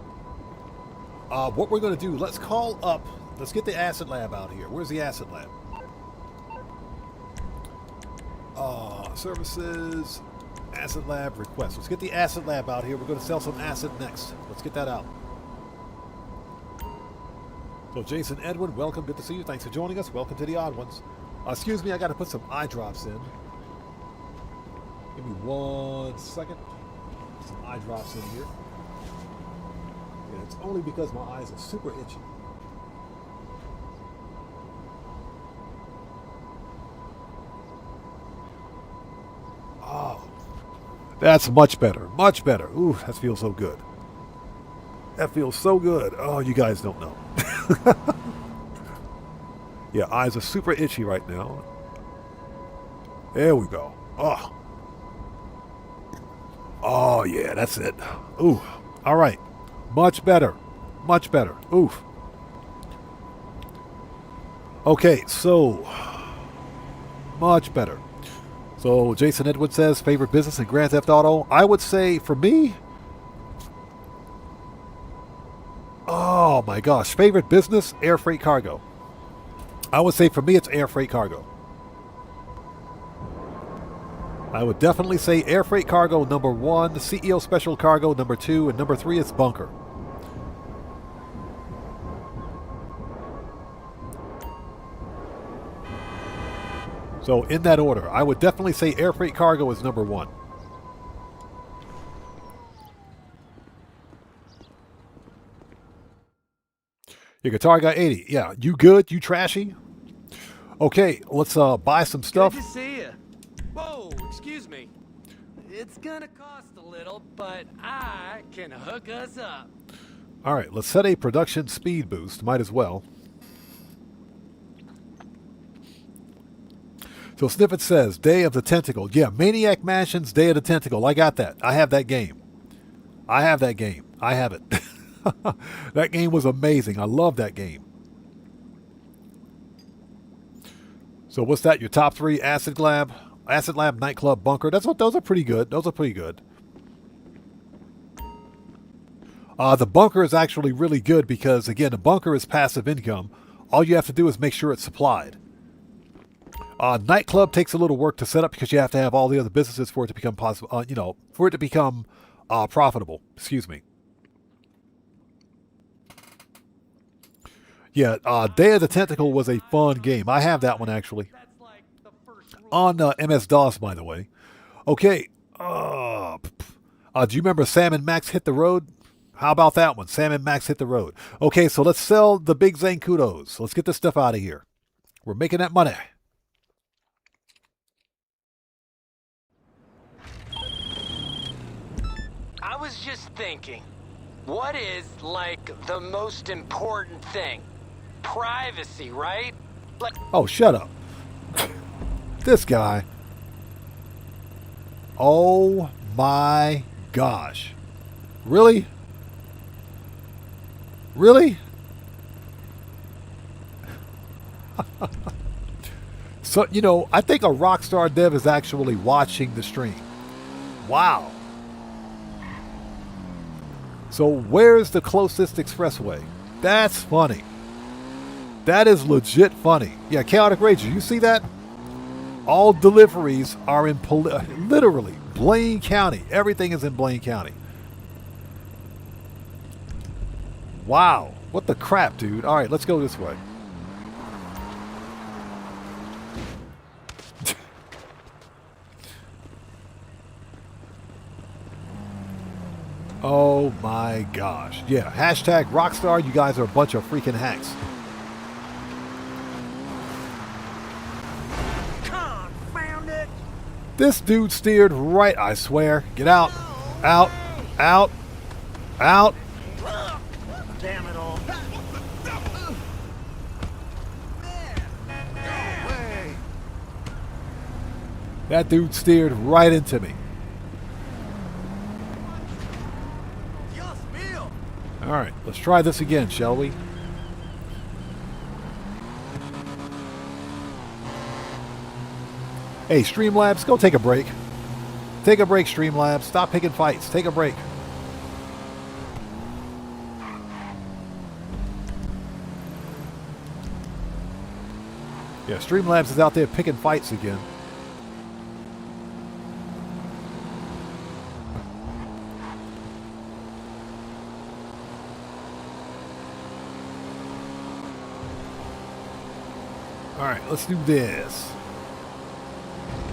A: What we're going to do, let's call up, let's get the acid lab out here. Where's the acid lab? Services, Acid Lab request. Let's get the Acid Lab out here. We're going to sell some acid next. Let's get that out. So Jason Edwin, welcome. Good to see you. Thanks for joining us. Welcome to the Odd Ones. Excuse me, I got to put some eye drops in. Give me 1 second. Put some eye drops in here. And it's only because my eyes are super itchy. Oh, that's much better. Much better. Ooh, that feels so good. That feels so good. Oh, you guys don't know. Yeah, eyes are super itchy right now. There we go. Oh. Oh, yeah, that's it. Ooh. All right. Much better. Much better. Oof. Okay, so. Much better. So, Jason Edwards says, favorite business in Grand Theft Auto? I would say, for me, oh my gosh, favorite business, air freight cargo. I would say for me, it's air freight cargo. I would definitely say air freight cargo number 1, CEO special cargo number 2, and number 3 is bunker. So in that order, I would definitely say air freight cargo is number 1. Your guitar got 80. Yeah, you good? You trashy? Okay, let's buy some stuff.
E: Good to see you. Whoa, excuse me. It's gonna cost a little, but I can hook us up.
A: All right, let's set a production speed boost. Might as well. So Snippet says, Day of the Tentacle. Yeah, Maniac Mansion's Day of the Tentacle. I got that. I have that game. I have that game. I have it. That game was amazing. I love that game. So what's that? Your top 3? Acid Lab, Nightclub, Bunker. Those are pretty good. Those are pretty good. The Bunker is actually really good because, again, the Bunker is passive income. All you have to do is make sure it's supplied. Nightclub takes a little work to set up because you have to have all the other businesses for it to become possible. For it to become profitable. Excuse me. Yeah, Day of the Tentacle was a fun game. I have that one actually. On MS-DOS, by the way. Okay. Do you remember Sam and Max Hit the Road? How about that one? Sam and Max Hit the Road. Okay, so let's sell the Big Zancudos. Let's get this stuff out of here. We're making that money.
E: I was just thinking, what is, like, the most important thing? Privacy, right? Like,
A: oh, shut up. This guy. Oh my gosh. Really? Really? So, I think a Rockstar dev is actually watching the stream. Wow. So where's the closest expressway? That's funny. That is legit funny. Yeah, Chaotic Rager, you see that? All deliveries are in literally Blaine County. Everything is in Blaine County. Wow. What the crap, dude? All right, let's go this way. Oh my gosh. Yeah, hashtag Rockstar, you guys are a bunch of freaking hacks.
E: confound it!
A: This dude steered right, I swear. Get out, out, out, out.
E: Damn it all.
A: That dude steered right into me. All right, let's try this again, shall we? Hey, Streamlabs, go take a break. Take a break, Streamlabs. Stop picking fights. Take a break. Yeah, Streamlabs is out there picking fights again. Alright, let's do this.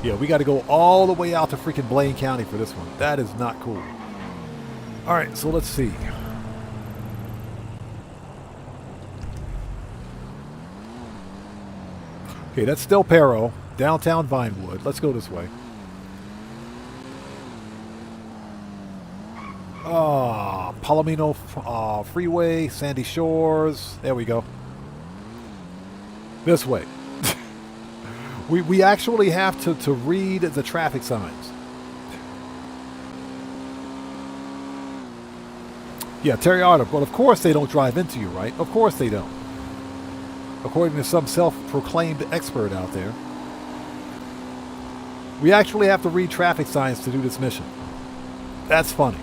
A: Yeah, we got to go all the way out to freaking Blaine County for this one. That is not cool. Alright, so let's see. Okay, that's Del Perro, downtown Vinewood. Let's go this way. Palomino Freeway, Sandy Shores. There we go. This way. we actually have to read the traffic signs. Yeah, Terriata, but of course they don't drive into you, right? Of course they don't. According to some self-proclaimed expert out there. We actually have to read traffic signs to do this mission. That's funny.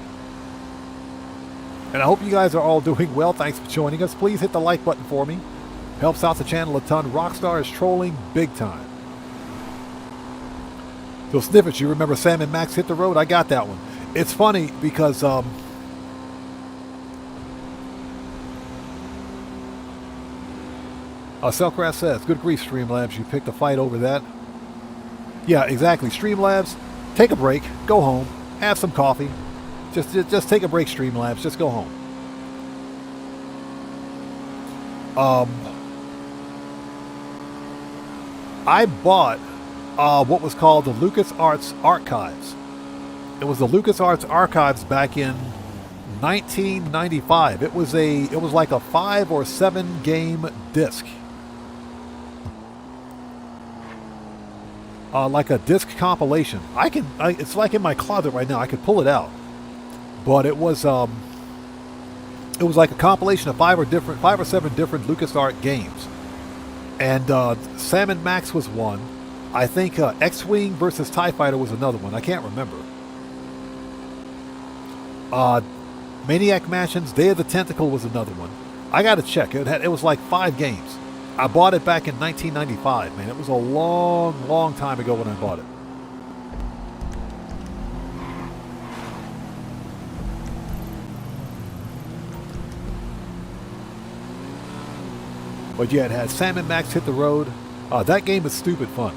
A: And I hope you guys are all doing well. Thanks for joining us. Please hit the like button for me. Helps out the channel a ton. Rockstar is trolling big time. So Sniffits, you remember Sam and Max Hit the Road? I got that one. It's funny because Cellcraft says, good grief, Streamlabs, you picked a fight over that. Yeah, exactly. Streamlabs, take a break, go home, have some coffee. Just take a break, Streamlabs. Just go home. I bought what was called the LucasArts Archives. It was the LucasArts Archives back in 1995. It was like a 5 or 7 game disc. Like a disc compilation. It's like in my closet right now. I could pull it out. But it was like a compilation of 5 or 7 different LucasArts games. And Sam and Max was one. I think X-Wing versus TIE Fighter was another one. I can't remember. Maniac Mansions, Day of the Tentacle was another one. I got to check. It was like 5 games. I bought it back in 1995, man. It was a long, long time ago when I bought it. But yeah, it had Sam and Max Hit the Road. That game is stupid fun.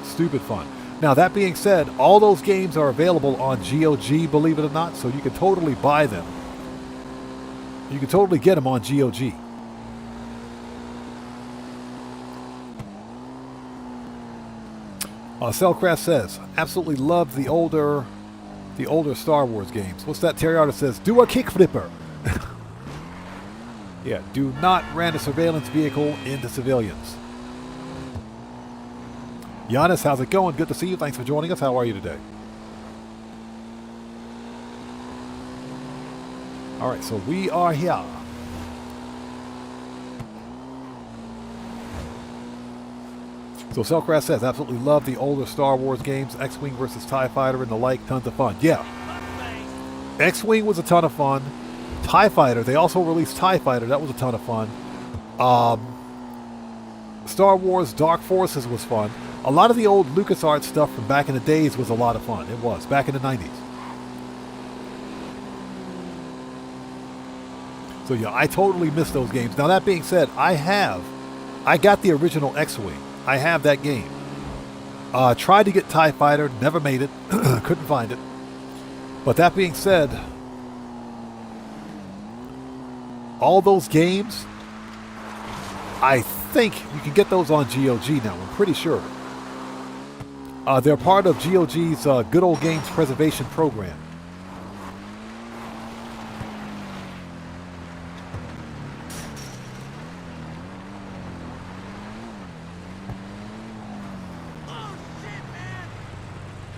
A: Stupid fun. Now, that being said, all those games are available on GOG, believe it or not, so you can totally buy them. You can totally get them on GOG. Cellcraft says, absolutely love the older Star Wars games. What's that? Terriata says, do a kick flipper. Yeah, do not ram a surveillance vehicle into civilians. Giannis, how's it going? Good to see you. Thanks for joining us. How are you today? All right, so we are here. So Cellcraft says, absolutely love the older Star Wars games, X-Wing versus TIE Fighter and the like, tons of fun. Yeah. X-Wing was a ton of fun. TIE Fighter, they also released TIE Fighter. That was a ton of fun. Star Wars Dark Forces was fun. A lot of the old LucasArts stuff from back in the days was a lot of fun. It was, back in the 90s. So yeah, I totally miss those games. Now that being said, I got the original X-Wing. I have that game. Tried to get TIE Fighter, never made it. Couldn't find it. But that being said, all those games, I think you can get those on GOG now. I'm pretty sure. They're part of GOG's Good Old Games Preservation Program.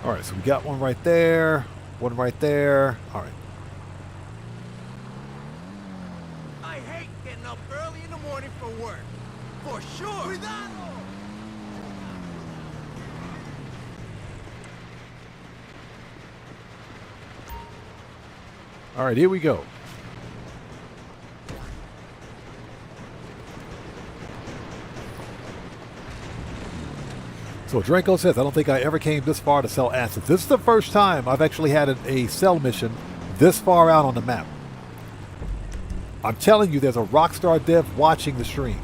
A: All right, so we got one right there, one right there. All right.
C: I hate getting up early in the morning for work. For sure. Cuidado!
A: All right, here we go. So Dranko says, I don't think I ever came this far to sell assets. This is the first time I've actually had a sell mission this far out on the map. I'm telling you, there's a Rockstar dev watching the stream.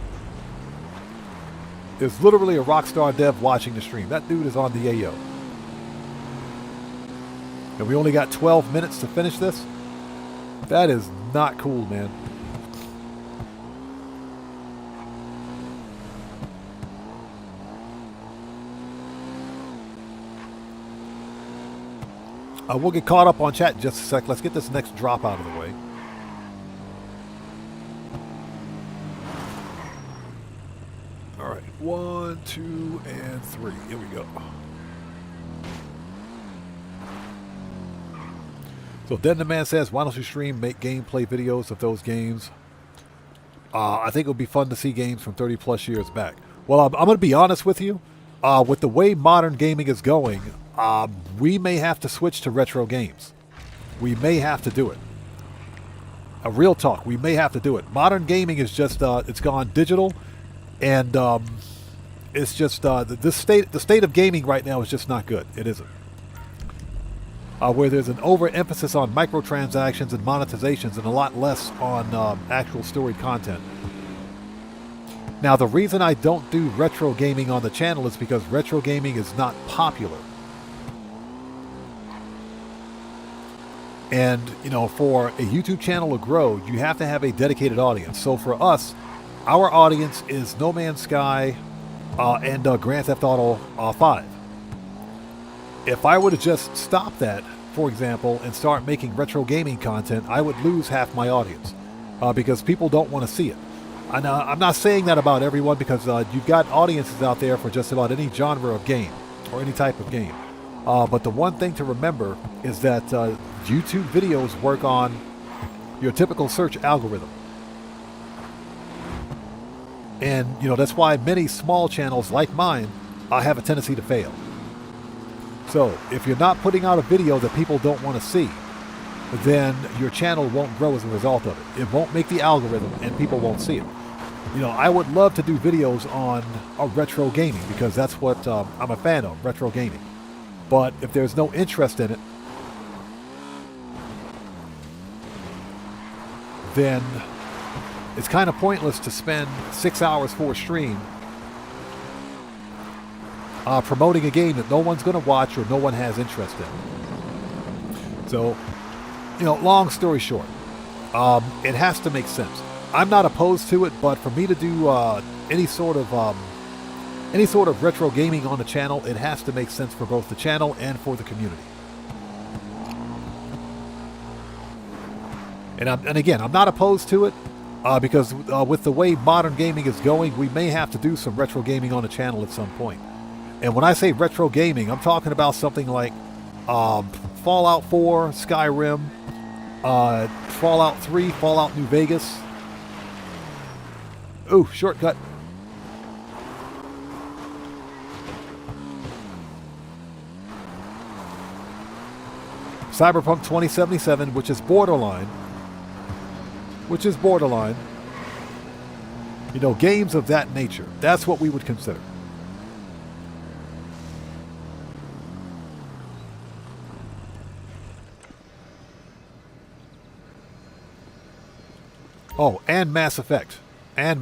A: is literally a Rockstar dev watching the stream. That dude is on the AO. And we only got 12 minutes to finish this. That is not cool, man. We'll get caught up on chat in just a sec. Let's get this next drop out of the way. All right, 1, 2, and 3. Here we go. So then the man says, why don't you stream, make gameplay videos of those games? I think it would be fun to see games from 30 plus years back. Well, I'm going to be honest with you. With the way modern gaming is going, we may have to switch to retro games. We may have to do it. A real talk, we may have to do it. Modern gaming is just, it's gone digital, and it's just, the state of gaming right now is just not good. It isn't. Where there's an overemphasis on microtransactions and monetizations and a lot less on actual storied content. Now, the reason I don't do retro gaming on the channel is because retro gaming is not popular. And, you know, for a YouTube channel to grow, you have to have a dedicated audience. So for us, our audience is No Man's Sky and Grand Theft Auto 5. If I were to just stop that, for example, and start making retro gaming content, I would lose half my audience because people don't want to see it. And, I'm not saying that about everyone because you've got audiences out there for just about any genre of game or any type of game. But the one thing to remember is that YouTube videos work on your typical search algorithm. And, you know, that's why many small channels like mine have a tendency to fail. So, if you're not putting out a video that people don't want to see, then your channel won't grow as a result of it. It won't make the algorithm and people won't see it. You know, I would love to do videos on retro gaming because that's what I'm a fan of, retro gaming. But if there's no interest in it, then it's kind of pointless to spend 6 hours for a stream promoting a game that no one's going to watch or no one has interest in. So, you know, long story short, it has to make sense. I'm not opposed to it, but for me to do any sort of retro gaming on the channel, it has to make sense for both the channel and for the community. And again, I'm not opposed to it because with the way modern gaming is going, we may have to do some retro gaming on the channel at some point. And when I say retro gaming, I'm talking about something like Fallout 4, Skyrim, Fallout 3, Fallout New Vegas. Ooh, shortcut. Cyberpunk 2077, which is borderline. You know, games of that nature. That's what we would consider. Oh, and Mass Effect. Red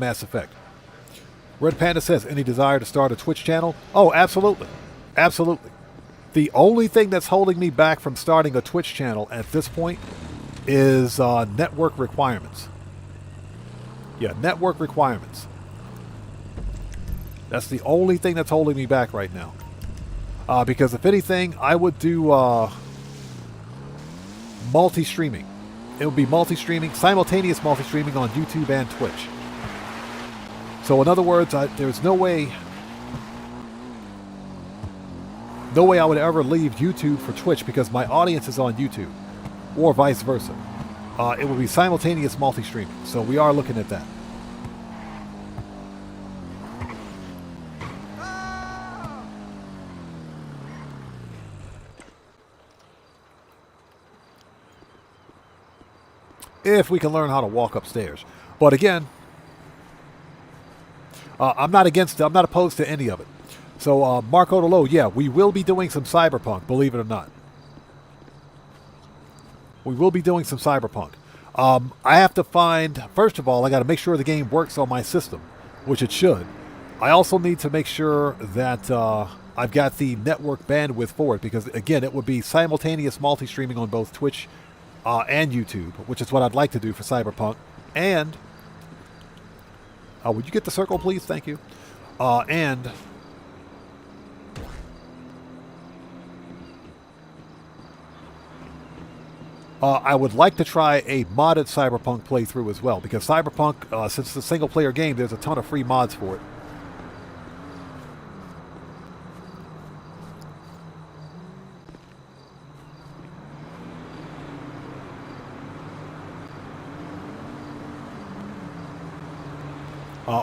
A: Panda says, any desire to start a Twitch channel? Oh, absolutely. Absolutely. The only thing that's holding me back from starting a Twitch channel at this point is network requirements. Yeah, network requirements. That's the only thing that's holding me back right now. Because if anything, I would do multi-streaming. It would be multi-streaming, simultaneous multi-streaming on YouTube and Twitch. So in other words, there's no way I would ever leave YouTube for Twitch because my audience is on YouTube, or vice versa. It will be simultaneous multi-streaming, so we are looking at that. If we can learn how to walk upstairs. But again, I'm not opposed to any of it. So, Marco DeLo, yeah, we will be doing some Cyberpunk, believe it or not. We will be doing some Cyberpunk. I have to find, first of all, I got to make sure the game works on my system, which it should. I also need to make sure that I've got the network bandwidth for it, because again, it would be simultaneous multi-streaming on both Twitch and YouTube, which is what I'd like to do for Cyberpunk. And would you get the circle, please? Thank you. And I would like to try a modded Cyberpunk playthrough as well, because Cyberpunk, since it's a single-player game, there's a ton of free mods for it.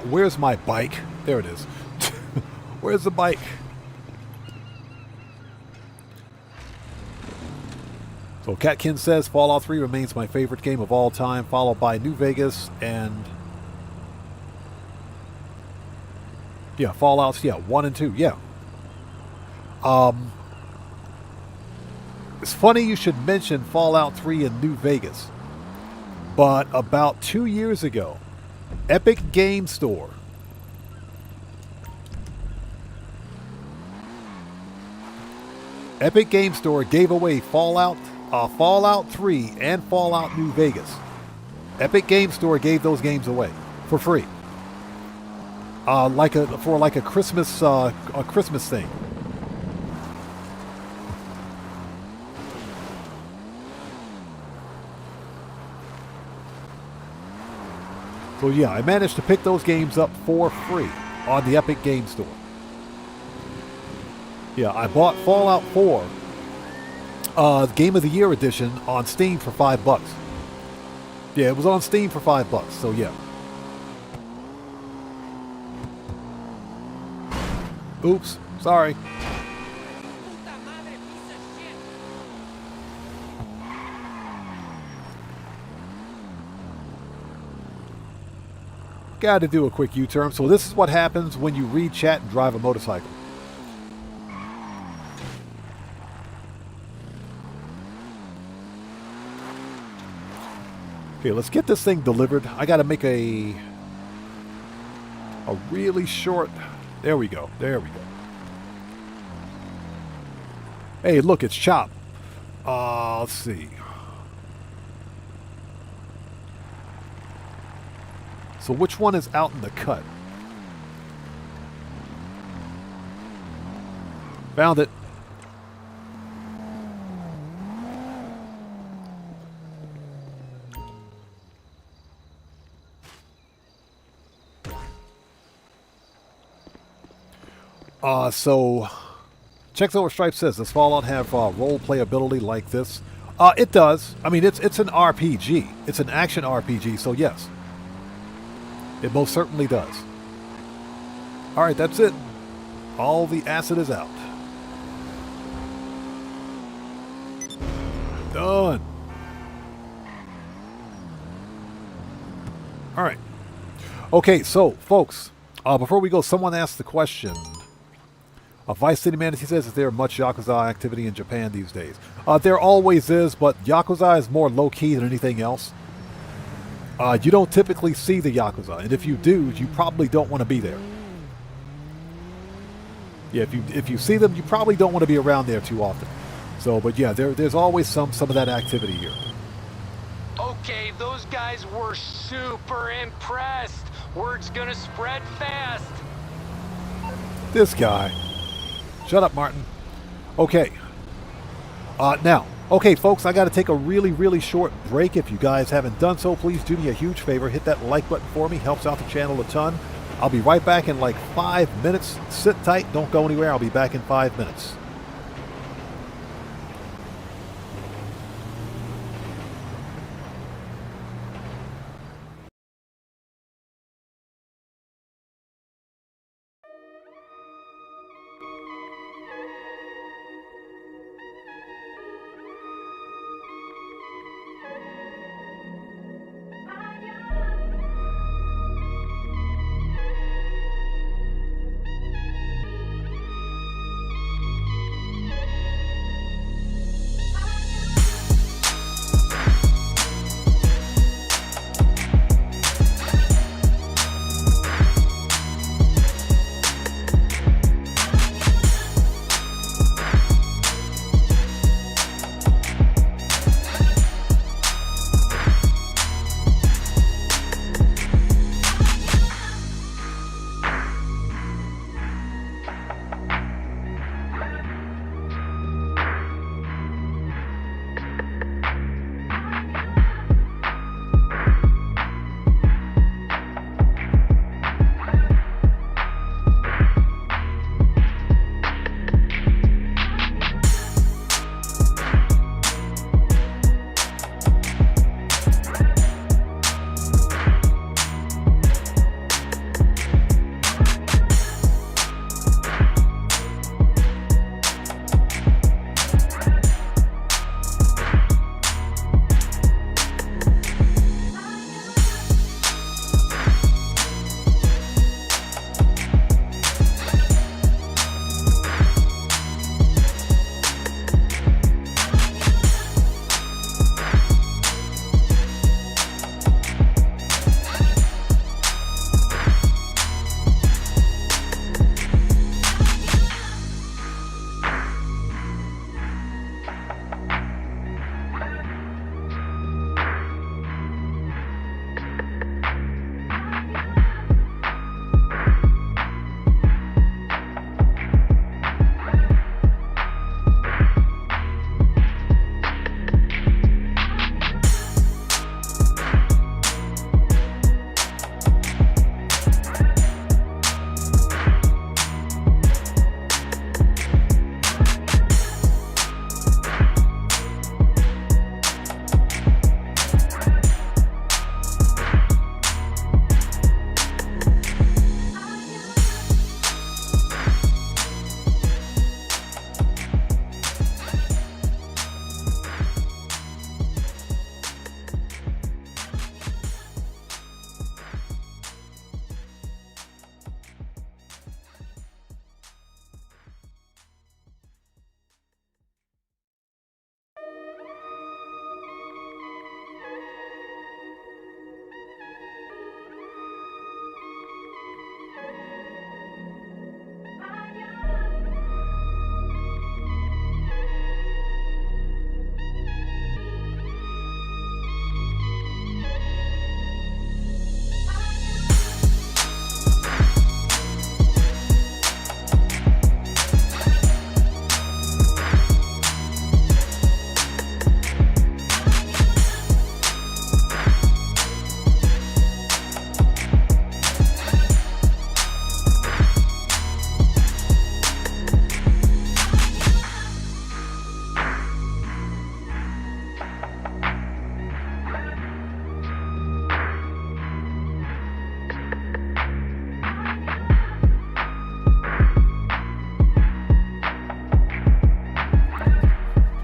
A: Where's my bike? There it is. Where's the bike? So Catkin says Fallout 3 remains my favorite game of all time, followed by New Vegas and... yeah, Fallouts, yeah, 1 and 2, yeah. It's funny you should mention Fallout 3 and New Vegas. But about 2 years ago, Epic Game Store gave away Fallout 3 and Fallout New Vegas. Epic Game Store gave those games away for free, for a Christmas thing. So yeah, I managed to pick those games up for free on the Epic Game Store. Yeah, I bought Fallout 4 Game of the Year edition on Steam for $5. Yeah, it was on Steam for $5, so yeah. Oops, sorry. Got to do a quick U-turn. So this is what happens when you read chat and drive a motorcycle. Okay, let's get this thing delivered. I got to make a really short... There we go. There we go. Hey, look, it's Chop. Let's see. So which one is out in the cut? Found it. So Checks Over Stripe says, does Fallout have role playability like this? It does. I mean, it's an RPG. It's an action RPG, so yes. It most certainly does. Alright, that's it. All the acid is out. Done. Alright. Okay, so, folks, before we go, someone asked the question. Vice City Manatee says, is there much Yakuza activity in Japan these days? There always is, but Yakuza is more low-key than anything else. You don't typically see the Yakuza, and if you do, you probably don't want to be there. Yeah, if you see them, you probably don't want to be around there too often. So, but yeah, there's always some of that activity here.
E: Okay, those guys were super impressed. Word's gonna spread fast.
A: This guy. Shut up, Martin. Okay. Now, okay, folks, I got to take a really, really short break. If you guys haven't done so, please do me a huge favor. Hit that like button for me. Helps out the channel a ton. I'll be right back in like 5 minutes. Sit tight. Don't go anywhere. I'll be back in 5 minutes.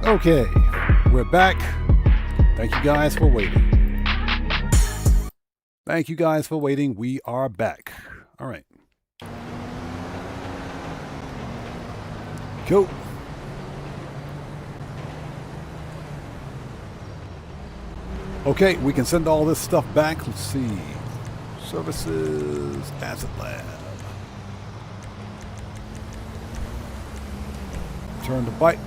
A: Okay, we're back. Thank you guys for waiting. Thank you guys for waiting. We are back. All right. Go. Okay, we can send all this stuff back. Let's see. Services, Asset Lab. Turn to bite.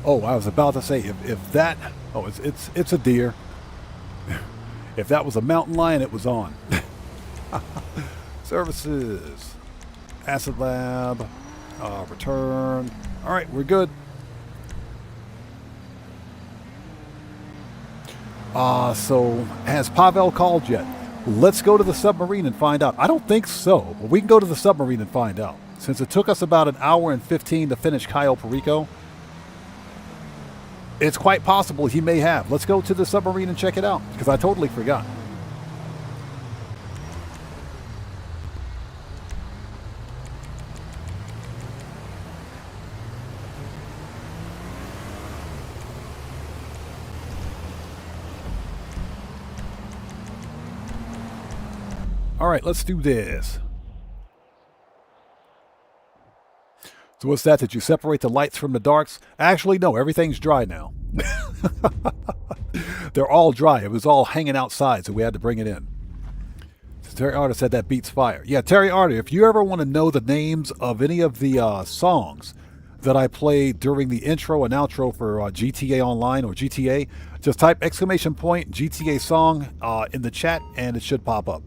A: Oh, I was about to say if that. Oh, it's a deer. If that was a mountain lion, it was on. Services, Asset Lab, return. All right, we're good. So has Pavel called yet? Let's go to the submarine and find out. I don't think so, but we can go to the submarine and find out. Since it took us about an hour and 15 to finish Cayo Perico, it's quite possible he may have. Let's go to the submarine and check it out, because I totally forgot. All right, let's do this. So what's that? Did you separate the lights from the darks? Actually, no. Everything's dry now. They're all dry. It was all hanging outside, so we had to bring it in. So Terry Arter said that beats fire. Yeah, Terry Arter, if you ever want to know the names of any of the songs that I played during the intro and outro for GTA Online or GTA, just type !GTA song in the chat and it should pop up.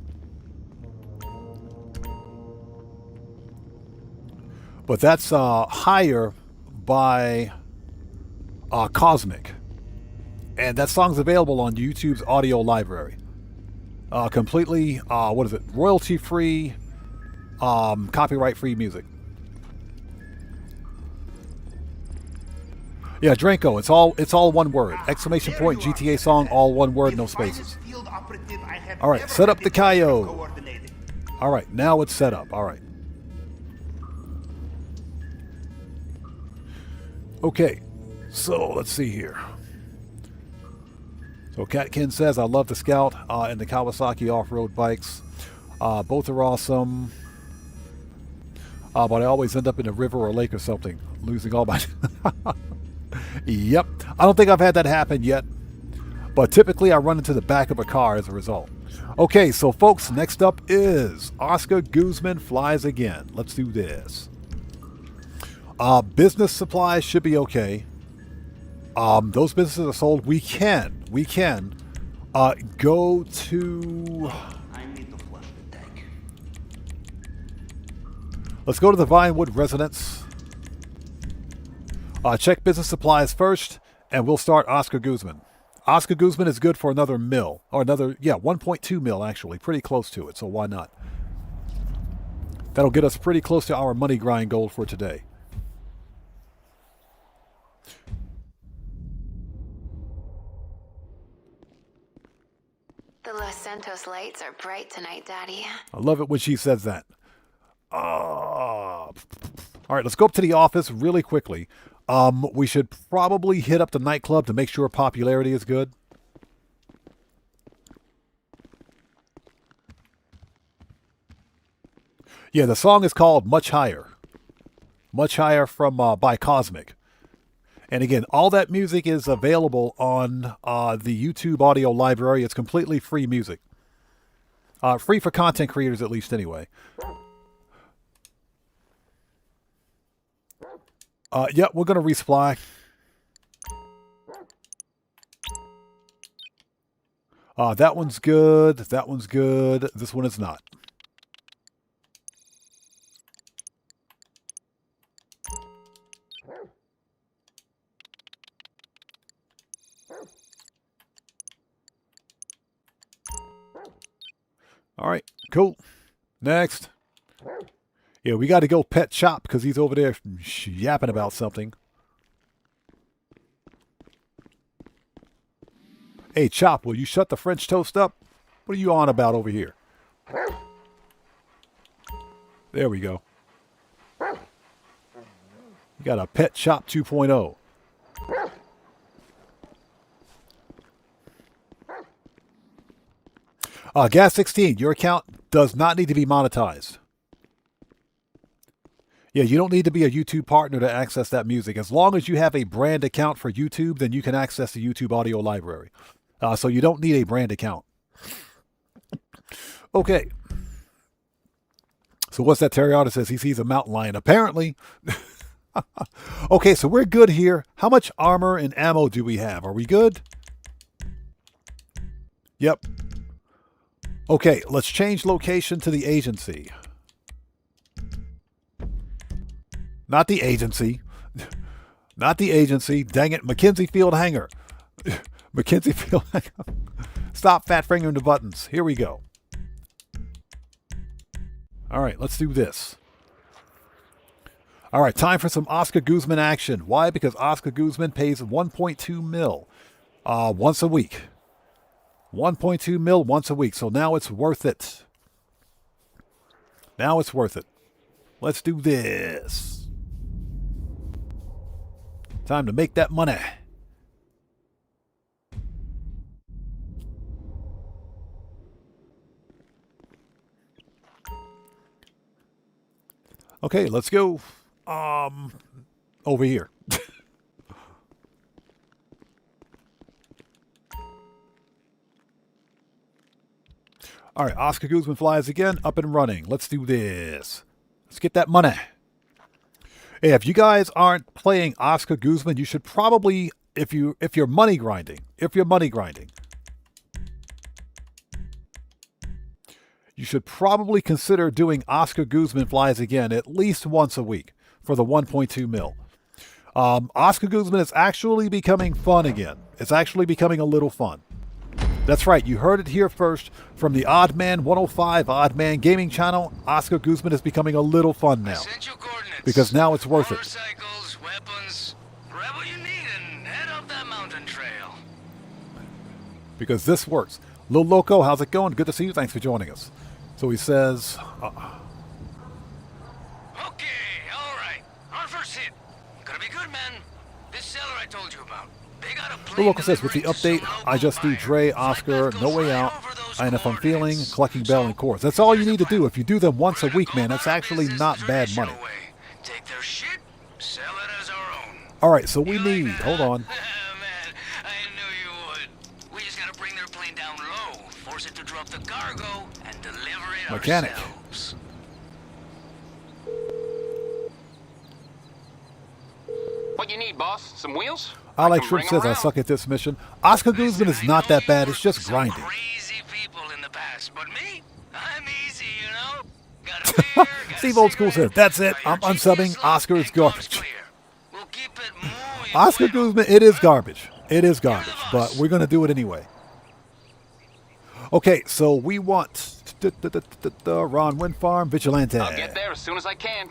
A: But that's Higher by Cosmic. And that song's available on YouTube's audio library. Completely, what is it? Royalty-free, copyright-free music. Yeah, Dranko, it's all one word. !GTA song, all one word, no spaces. All right, set up the Cayo. All right, now it's set up. All right. Okay, so let's see here. So Catkin says, I love the Scout and the Kawasaki off-road bikes. Both are awesome. But I always end up in a river or lake or something, losing all my... Yep, I don't think I've had that happen yet. But typically I run into the back of a car as a result. Okay, so folks, next up is Oscar Guzman Flies Again. Let's do this. Business supplies should be okay. Those businesses are sold. We can go to...
D: I need to flush the tank.
A: Let's go to the Vinewood residence. Check business supplies first, and we'll start Oscar Guzman. Oscar Guzman is good for another mil, or another, yeah, 1.2 mil actually, pretty close to it, so why not? That'll get us pretty close to our money grind goal for today.
F: The Los Santos lights are bright tonight, Daddy.
A: I love it when she says that. All right, let's go up to the office really quickly. We should probably hit up the nightclub to make sure popularity is good. Yeah, the song is called Much Higher. Much Higher from by Cosmic. And again, all that music is available on the YouTube audio library. It's completely free music. Free for content creators, at least, anyway. Yeah, we're going to resupply. That one's good. That one's good. This one is not. All right, cool. Next. Yeah, we got to go pet Chop because he's over there yapping about something. Hey, Chop, will you shut the French toast up? What are you on about over here? There we go. You got a Pet Shop 2.0. Gas 16, your account does not need to be monetized. Yeah, you don't need to be a YouTube partner to access that music. As long as you have a brand account for YouTube, then you can access the YouTube audio library. So you don't need a brand account. Okay. So what's that? Terry Otter says he sees a mountain lion. Apparently. Okay, so we're good here. How much armor and ammo do we have? Are we good? Yep. Okay, let's change location to the agency. Not the agency. Not the agency. Dang it. Mackenzie Field Hangar. Mackenzie Field Hangar. Stop fat fingering the buttons. Here we go. All right, let's do this. All right, time for some Oscar Guzman action. Why? Because Oscar Guzman pays 1.2 mil once a week. 1.2 mil once a week. So now it's worth it. Now it's worth it. Let's do this. Time to make that money. Okay, let's go. Over here. All right, Oscar Guzman flies again, up and running. Let's do this. Let's get that money. Hey, if you guys aren't playing Oscar Guzman, you should probably, if you're money grinding, you should probably consider doing Oscar Guzman flies again at least once a week for the 1.2 mil. Oscar Guzman is actually becoming fun again. It's actually becoming a little fun. That's right, you heard it here first from the Odd Man 105 Odd Man Gaming channel. Oscar Guzman is becoming a little fun now. Because now it's worth it.
B: Motorcycles, weapons, whatever you need, and head up that mountain trail.
A: Because this works. Lil Loco, how's it going? Good to see you. Thanks for joining us. So he says...
B: Okay, all right. Our first hit. Gonna be good, man. This seller I told you about. They got a
A: Lil
B: plane
A: Loco says, with the
B: delivering to
A: update,
B: some
A: I just do
B: local
A: Dre,
B: buyer.
A: Oscar,
B: Flight
A: No
B: goes
A: Way
B: right
A: Out,
B: over those
A: and if I'm feeling,
B: coordinates.
A: collecting Bell and Chorus. That's all you need to do. If you do them once a week, man, that's actually not bad money.
B: Take their shit, sell it as our own.
A: All right, so we
B: You like
A: need...
B: that?
A: Hold on.
B: Man, I knew you would. We just gotta bring their plane down low, force it to drop the cargo, and deliver it
A: Mechanic.
B: ourselves.
J: What you need, boss? Some wheels?
A: Alex
J: can
A: Shrimp
J: bring 'em
A: says, I
J: around.
A: suck at this mission. Oscar Guzman is not that bad. It's just
B: Some
A: grinding.
B: crazy people in the past, but me, I'm easy, you know. Got a beer, got a
A: Steve Old School
B: cigarette,
A: says, that's it.
B: got your
A: I'm unsubing.
B: GPS
A: Oscar is
B: and coast
A: garbage.
B: clear. We'll keep it muy
A: Oscar
B: bueno.
A: Guzman, it is garbage. It is garbage, but we're going to do it anyway. Okay, so we want Ron Wind Farm Vigilante.
J: I'll get there as soon as I can.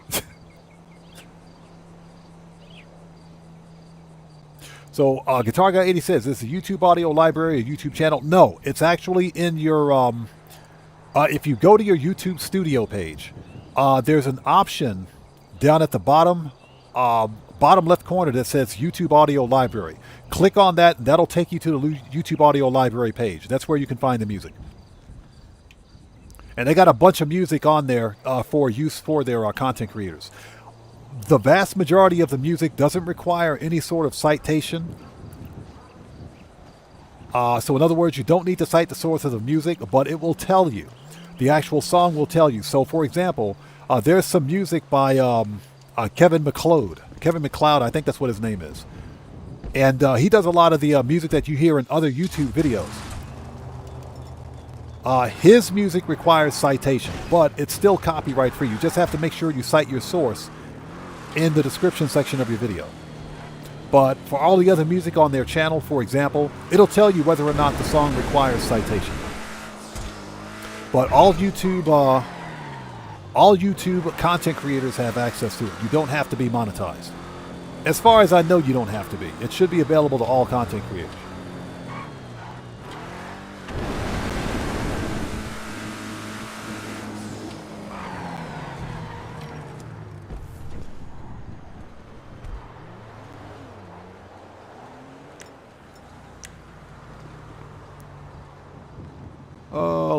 A: So Guitar Guy 80 says, is this a YouTube audio library, a YouTube channel? No, it's actually in your, if you go to your YouTube studio page, there's an option down at the bottom left corner that says YouTube audio library. Click on that, and that'll take you to the YouTube audio library page. That's where you can find the music. And they got a bunch of music on there for use for their content creators. The vast majority of the music doesn't require any sort of citation. So in other words, you don't need to cite the source of the music, but it will tell you. The actual song will tell you. So for example, there's some music by Kevin MacLeod. Kevin MacLeod, I think that's what his name is. And he does a lot of the music that you hear in other YouTube videos. His music requires citation, but it's still copyright free. You just have to make sure you cite your source in the description section of your video. But for all the other music on their channel, for example, it'll tell you whether or not the song requires citation. But all YouTube content creators have access to it. You don't have to be monetized. As far as I know, you don't have to be. It should be available to all content creators.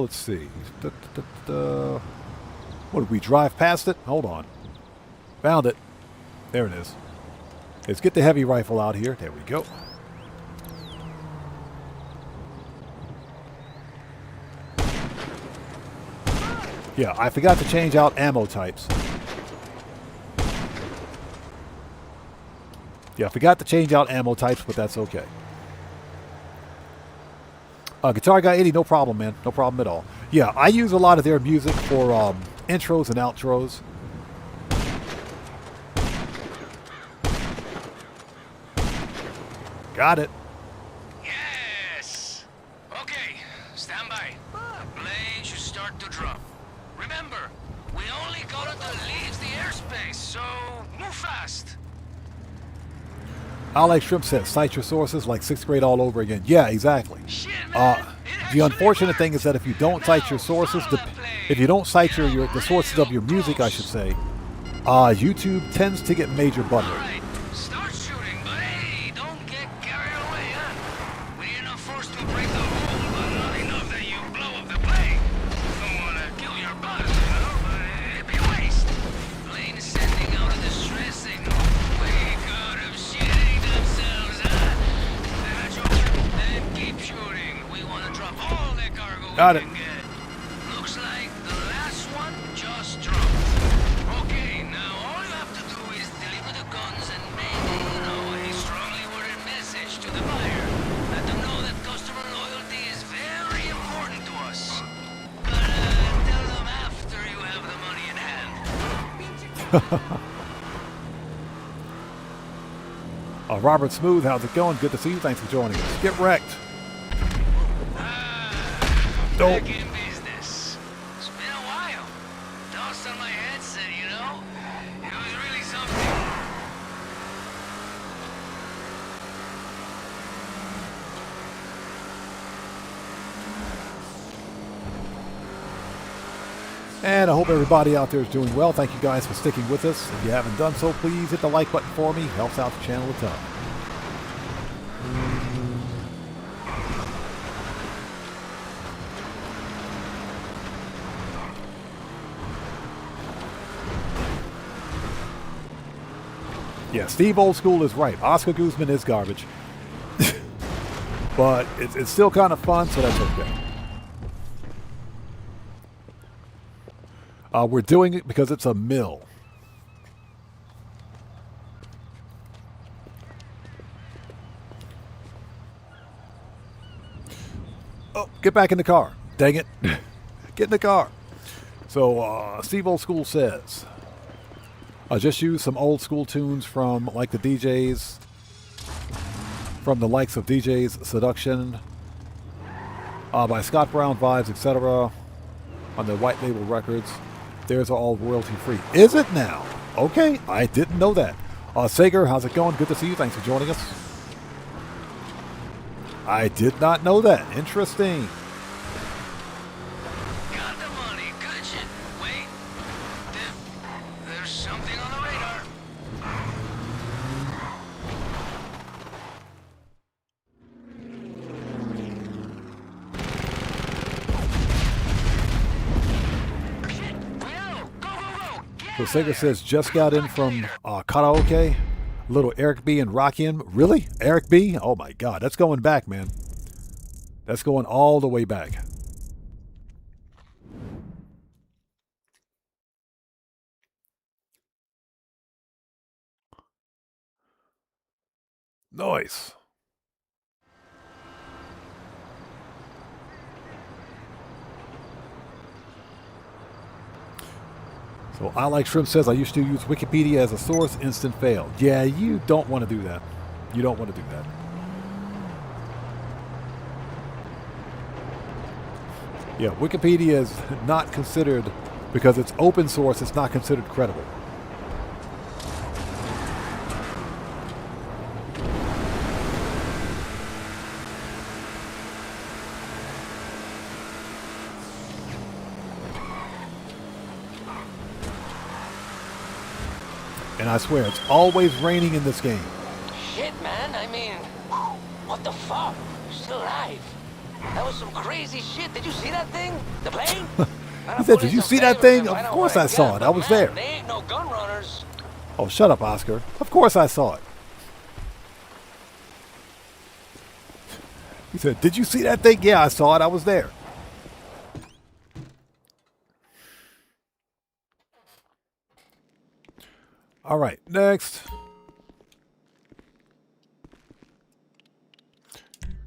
A: Let's see. What, did we drive past it? Hold on. Found it. There it is. Let's get the heavy rifle out here. There we go. Yeah, I forgot to change out ammo types. Yeah, I forgot to change out ammo types, but that's okay. Guitar Guy 80, no problem, man. No problem at all. Yeah, I use a lot of their music for intros and outros. Got it.
B: Yes! Okay, stand by. Plane should start to drop. Remember, we only go to the leaves the airspace, so move fast.
A: I like Shrimp says, cite your sources like 6th grade all over again. Yeah, exactly. The unfortunate thing is that if you don't cite your sources, if you don't cite the sources of your music, I should say, YouTube tends to get major butthurt.
B: Alright, start shooting, but hey, don't get carried away, huh? We need enough force to break the hole, but not enough that you blow up the plane. Don't wanna kill your buzz, you know, but it'd be a waste. Plane is sending out a distress signal. We could have shitting themselves, huh? Then keep shooting. We wanna drop all the cargo
A: Got
B: we
A: it.
B: can get. Looks like the last one just dropped. Okay, now all you have to do is deliver the guns and maybe, you know, a strongly worded message to the buyer. Let them know that customer loyalty is very important to us. But tell them after you have the money in hand.
A: Robert Smooth, how's it going? Good to see you. Thanks for joining us. Get wrecked. Don't.
B: Back in business. It's been a while. Dust on my headset, you know? It was really something.
A: And I hope everybody out there is doing well. Thank you guys for sticking with us. If you haven't done so, please hit the like button for me. Helps out the channel a ton. Yeah, Steve Old School is right. Oscar Guzman is garbage. But it's still kind of fun, so that's okay. We're doing it because it's a mill. Oh, get back in the car. Dang it. Get in the car. So, Steve Old School says, I just used some old school tunes from like the DJs, from the likes of DJs Seduction, by Scott Brown Vibes, etc. on the White Label Records. Theirs are all royalty free. Is it now? Okay, I didn't know that. Sager, how's it going? Good to see you. Thanks for joining us. I did not know that. Interesting.
B: Got the money. Good shit. Wait. There's something on the radar. Shit. We know. Go, go, go. Get
A: So
B: out
A: Sager
B: of
A: says, just got in from karaoke. Little Eric B and Rockin'. Really? Eric B? Oh my God. That's going back, man. That's going all the way back. Nice. So I Like Shrimp says, I used to use Wikipedia as a source, instant fail. Yeah, you don't want to do that. You don't want to do that. Yeah, Wikipedia is not considered, because it's open source, it's not considered credible. And I swear, it's always raining in this game.
E: Shit, man. I mean, what the fuck? You're still alive.
H: That was some crazy shit. Did you see that thing? The plane?
A: He said, did you see that thing? Of course I saw it. I was there.
H: They ain't no gun runners.
A: Oh, shut up, Oscar. Of course I saw it. He said, did you see that thing? Yeah, I saw it. I was there. All right, next.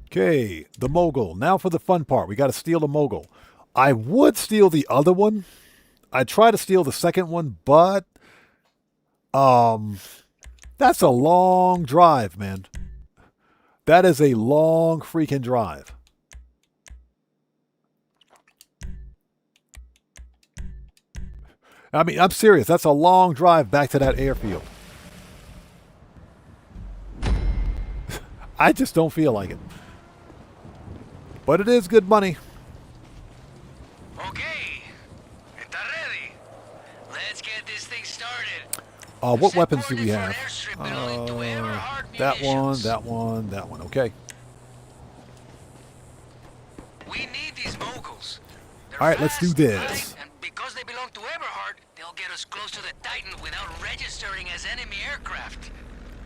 A: Okay, the mogul. Now for the fun part. We got to steal the mogul. I would steal the other one. I'd try to steal the second one, but that's a long drive, man. That is a long freaking drive. I mean, I'm serious. That's a long drive back to that airfield. I just don't feel like it. But it is good money.
B: Okay, está ready. Let's get this thing started.
A: What weapons do we have? That one, that one, that one. Okay.
B: We need these moguls.
A: All right, let's do this.
B: And because they belong to Everhard, they'll get us close to the Titan without registering as enemy aircraft.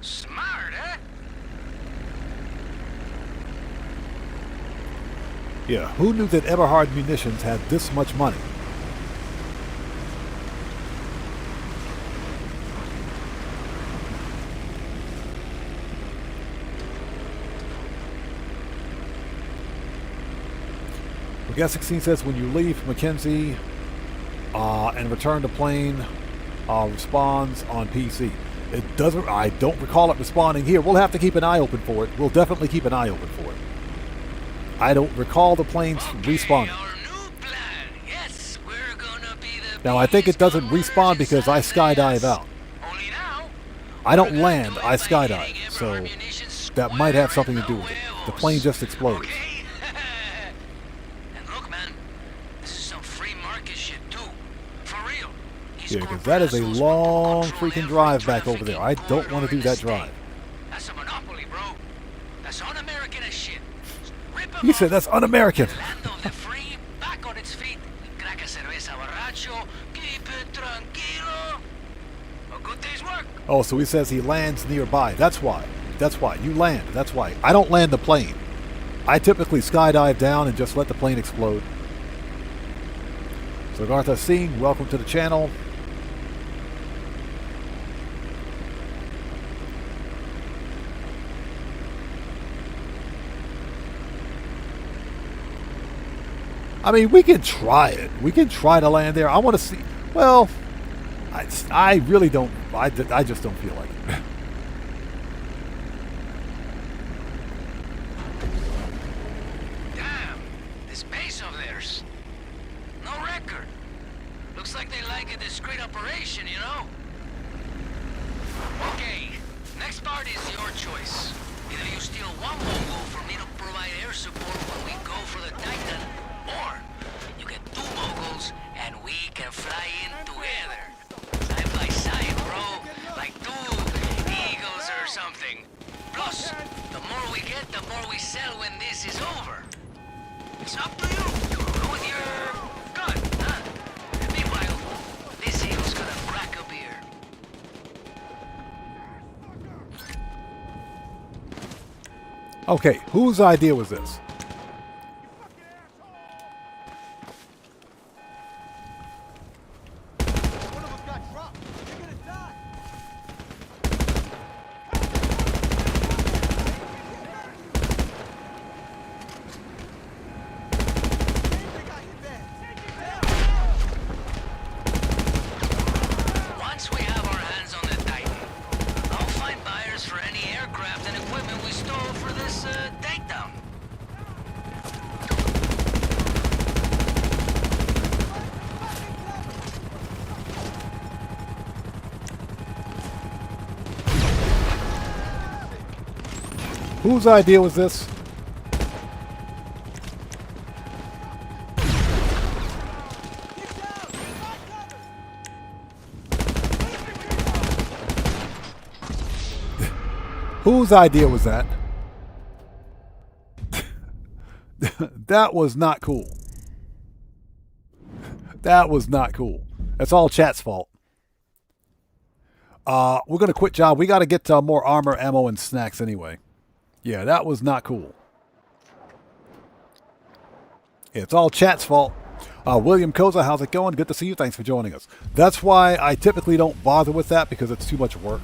B: Smart, huh?
A: Yeah, who knew that Everhard Munitions had this much money? Guest 16 says when you leave Mackenzie and return to plane, responds on PC. It doesn't. I don't recall it responding here. We'll have to keep an eye open for it. We'll definitely keep an eye open for it. I don't recall the planes responding.
B: Yes, we're gonna be the
A: Now I think it doesn't respawn because I skydive out. I don't land. I skydive. So that might have something to do with it. The plane just explodes. Yeah, because that is a long freaking drive back over there. I don't want to do that drive.
B: That's a monopoly, bro. That's un-American as shit.
A: He said that's un-American.
B: Free, back on its feet. Crack a cerveza borracho. Keep it tranquilo. A good day's work.
A: Oh, so he says he lands nearby. That's why. That's why. You land. That's why. I don't land the plane. I typically skydive down and just let the plane explode. So Gartha Singh, welcome to the channel. I mean, we can try it. We can try to land there. I want to see. Well, I really don't. I just don't feel like it.
B: Damn, this base of theirs. No record. Looks like they like a discreet operation, you know? Okay, next part is your choice. Either you steal one mogul for me to provide air support when we go for the Titan, or you get two moguls and we can fly in together. Side by side, bro. Like two eagles or something. Plus, the more we get, the more we sell when this is over. It's up to you. Go with your gun, huh? Meanwhile, this eagle's gonna crack a beer.
A: Okay, whose idea was this?
B: Once we have our hands on the Titan, I'll find buyers for any aircraft and equipment we stole for this takedown.
A: Whose idea was this? Whose idea was that? That was not cool. That was not cool. That's all chat's fault. We're going to quit job. We got to get more armor, ammo, and snacks anyway. Yeah, that was not cool. It's all chat's fault. William Koza, how's it going? Good to see you. Thanks for joining us. That's why I typically don't bother with that, because it's too much work.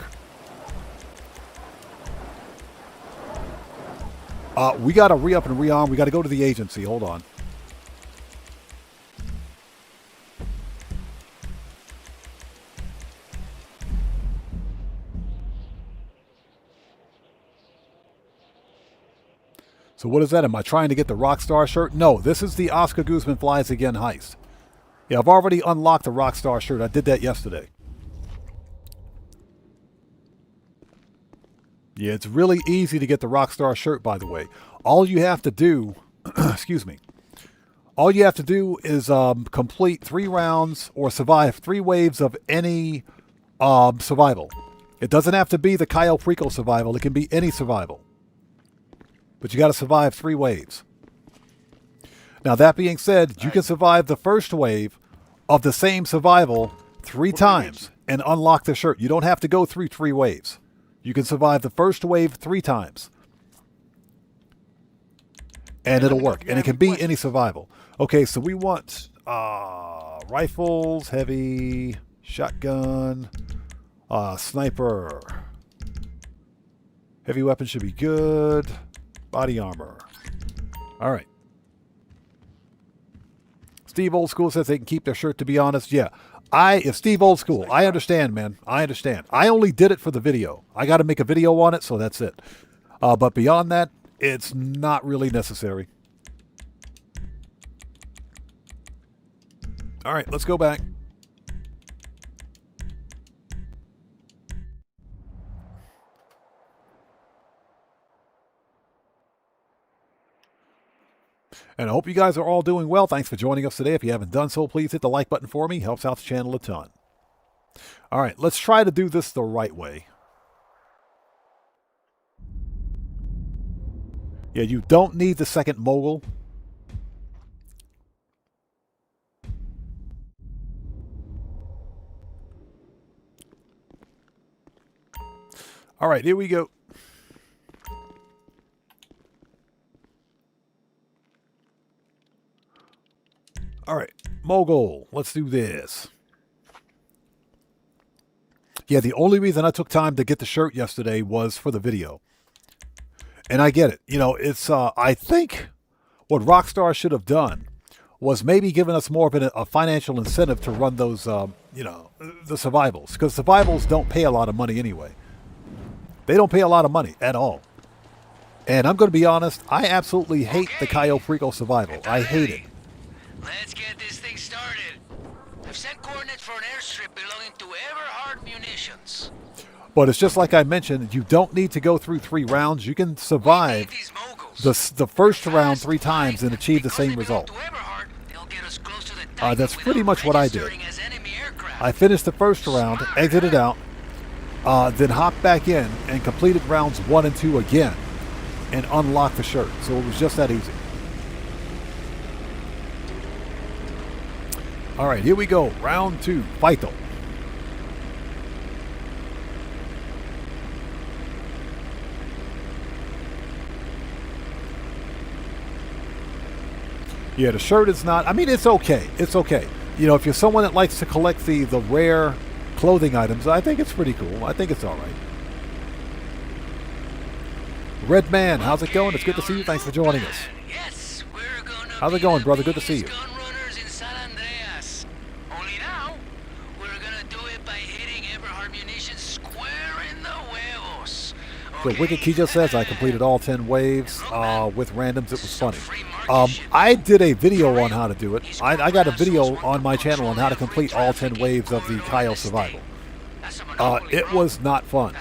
A: We got to re-up and rearm. We got to go to the agency. Hold on. So what is that? Am I trying to get the Rockstar shirt? No, this is the Oscar Guzman Flies Again heist. Yeah, I've already unlocked the Rockstar shirt. I did that yesterday. Yeah, it's really easy to get the Rockstar shirt, by the way. All you have to do, excuse me, all you have to do is complete 3 rounds or survive 3 waves of any survival. It doesn't have to be the Cayo Perico survival. It can be any survival. But you got to survive 3 waves. Now, that being said, you can survive the first wave of the same survival 3 times and unlock the shirt. You don't have to go through 3 waves. You can survive the first wave 3 times. And it'll work. And it can be any survival. Okay, so we want rifles, heavy, shotgun, sniper. Heavy weapon should be good. Body armor. All right. Steve Old School says they can keep their shirt, to be honest. Yeah. If Steve Old School, I understand, man. I understand. I only did it for the video. I got to make a video on it, so that's it. But beyond that, it's not really necessary. All right, let's go back. And I hope you guys are all doing well. Thanks for joining us today. If you haven't done so, please hit the like button for me. Helps out the channel a ton. All right, let's try to do this the right way. Yeah, you don't need the second mogul. All right, here we go. All right, mogul, let's do this. Yeah, the only reason I took time to get the shirt yesterday was for the video. And I get it. You know, it's, I think what Rockstar should have done was maybe given us more of a financial incentive to run those, you know, the survivals. Because survivals don't pay a lot of money anyway. They don't pay a lot of money at all. And I'm going to be honest, I absolutely hate the Cayo Perico survival. I hate it.
B: Let's get this thing started. I've sent coordinates for an airstrip belonging to Everhard Munitions.
A: But it's just like I mentioned, you don't need to go through 3 rounds. You can survive the first round 3 times and achieve the same result. That's pretty much what I did. I finished the first round, exited out, then hopped back in and completed rounds 1 and 2 again and unlocked the shirt. So it was just that easy. All right, here we go. Round 2. Fight them. Yeah, the shirt is not... I mean, it's okay. It's okay. You know, if you're someone that likes to collect the rare clothing items, I think it's pretty cool. I think it's all right. Red Man, how's it going? It's good to see you. Thanks for joining us. How's it going, brother? Good to see you. So Wicked Key just says I completed all 10 waves with randoms. It was funny. I did a video on how to do it. I got a video on my channel on how to complete all 10 waves of the Cayo survival. It was not fun.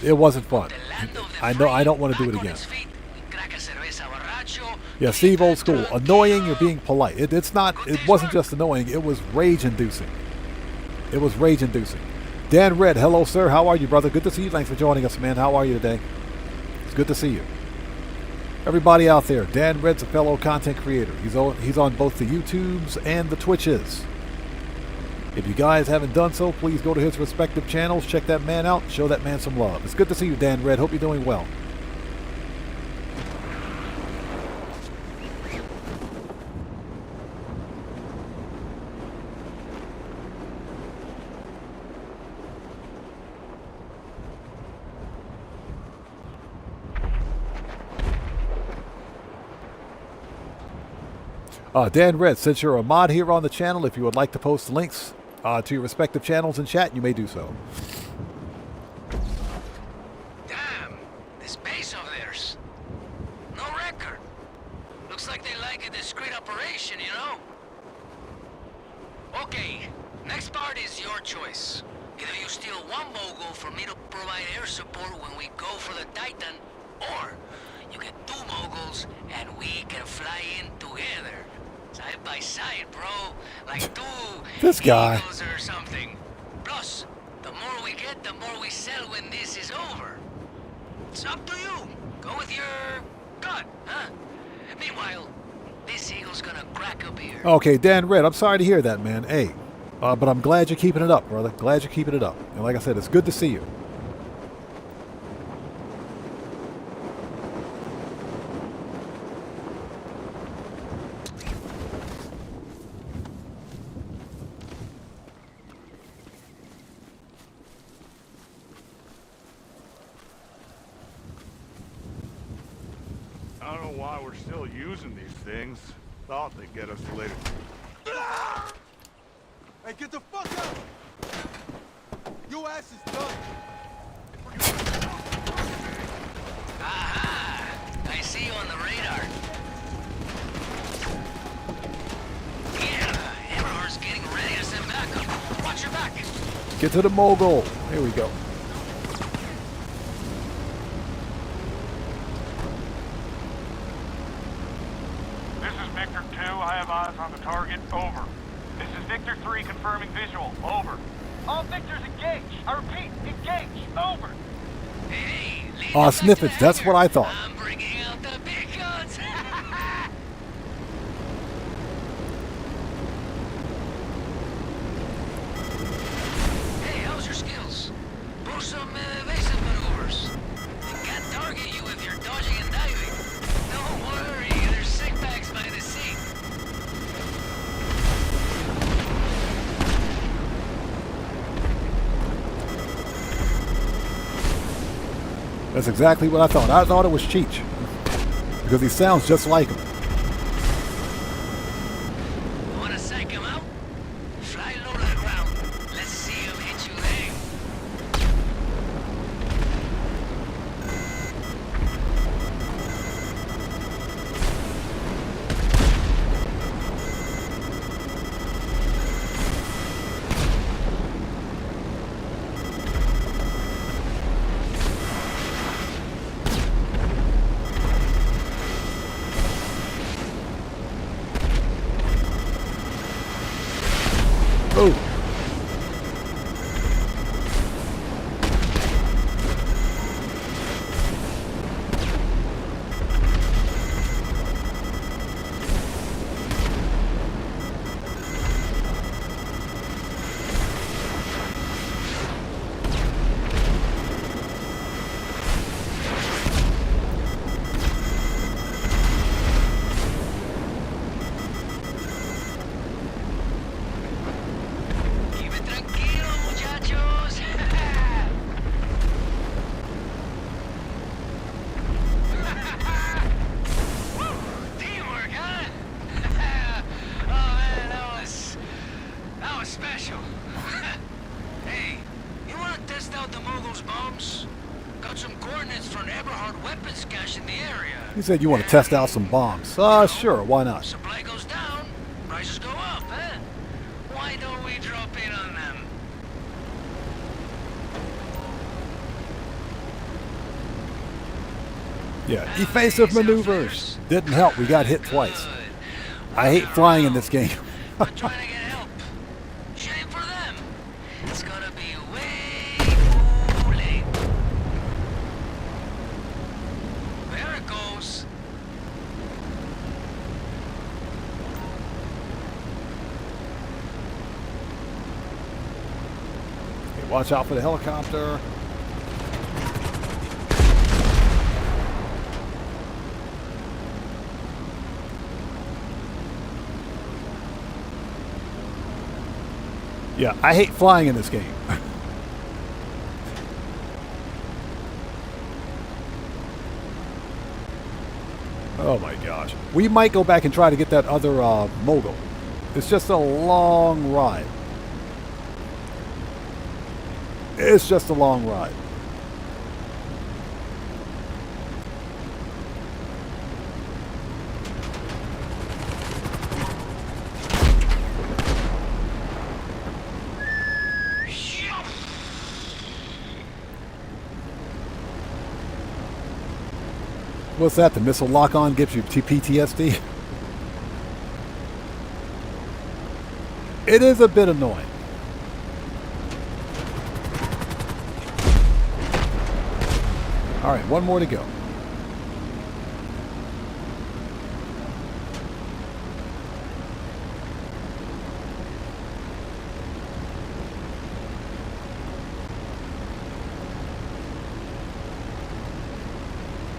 A: It wasn't fun. I know I don't want to do it again. Yeah, Steve Old School. Annoying, you're being polite. It wasn't just annoying, it was rage-inducing. It was rage-inducing. Dan Red, hello, sir. How are you, brother? Good to see you. Thanks for joining us, man. How are you today? It's good to see you. Everybody out there, Dan Red's a fellow content creator. He's on both the YouTubes and the Twitches. If you guys haven't done so, please go to his respective channels, check that man out, show that man some love. It's good to see you, Dan Red. Hope you're doing well. Dan Red, since you're a mod here on the channel, if you would like to post links to your respective channels in chat, you may do so.
B: Damn, this base of theirs. No record. Looks like they like a discreet operation, you know? Okay, next part is your choice. Either you steal one mogul for me to provide air support when we go for the Titan, or you get two moguls and we can fly in together. Side by side, bro. Like two
A: this guy.
B: eagles or something. Plus, the more we get, the more we sell when this is over. It's up to you. Go with your gut, huh? Meanwhile, this eagle's gonna crack a beer.
A: Okay, Dan Red, I'm sorry to hear that, man. Hey, but I'm glad you're keeping it up, brother. Glad you're keeping it up. And like I said, it's good to see you.
K: I don't know why we're still using these things. Thought they'd get us later.
C: Hey, get the fuck out! Your ass is done.
B: Aha! I see you on the radar. Yeah, Everhard's getting ready to send backup. Watch your back.
A: Get to the mogul. Here we go.
K: This is Victor 2. I have eyes on the target. Over. This is Victor 3 confirming visual. Over. All Victors engage. I repeat, engage. Over.
B: Hey, lead
A: Aw,
B: them back to
A: snippets.
B: the
A: That's
B: hangar.
A: what I thought.
B: I'm bringing out the big guns. Hey, how's your skills? Pull some evasive maneuvers. Can't target you if you're dodging and diving. Don't worry, there's sick bags by the seat.
A: That's exactly what I thought. I thought it was Cheech. Because he sounds just like him.
B: Wanna psych him out? Fly low to the ground. Let's see him hit you there.
A: Oh.
B: Vive tranquilo, muchachos. Woo! Teamwork, huh? Oh man, that was special. Hey, you wanna test out the Mogul's bombs? Got some coordinates for an Eberhard weapons cache in the area.
A: He said you want to test out some bombs. Sure, why not?
B: Supply goes down, prices go up, huh? Why don't we drop in on them?
A: Yeah, evasive maneuvers. Didn't help. We got hit twice. I hate flying in this game.
B: I'm trying to get help. Shame for them. It's gonna be way too late. There it goes.
A: Watch out for the helicopter. Yeah, I hate flying in this game. Oh my gosh. We might go back and try to get that other mogul. It's just a long ride. It's just a long ride. What's that? The missile lock-on gives you PTSD? It is a bit annoying. All right, one more to go.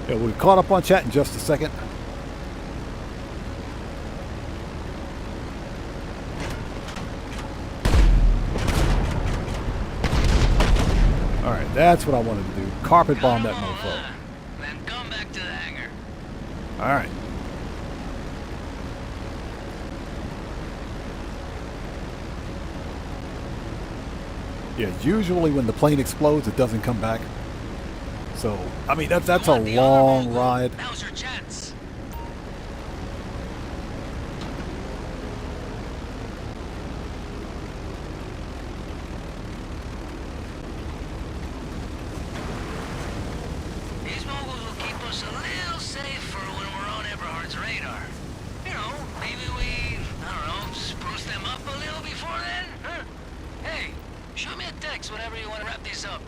A: Yeah, we'll be caught up on chat in just a second. All right, that's what I wanted to do. Carpet bomb that mofo.
B: Then come back to the hangar.
A: All right. Yeah, usually when the plane explodes, it doesn't come back. So, I mean, that's a long ride.
B: Now's your chance. These moguls will keep us a little safer when we're on Eberhard's radar. You know, maybe we, I don't know, spruce them up a little before then? Huh? Hey, shoot me a text whenever you want to wrap these up.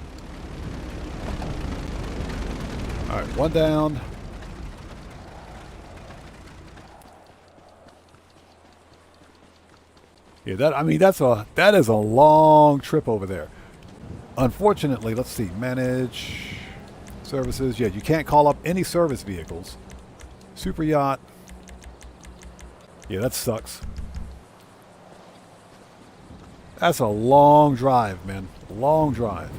A: All right, one down. Yeah, that is a long trip over there. Unfortunately, let's see, manage services. Yeah, you can't call up any service vehicles. Super yacht. Yeah, that sucks. That's a long drive, man. Long drive.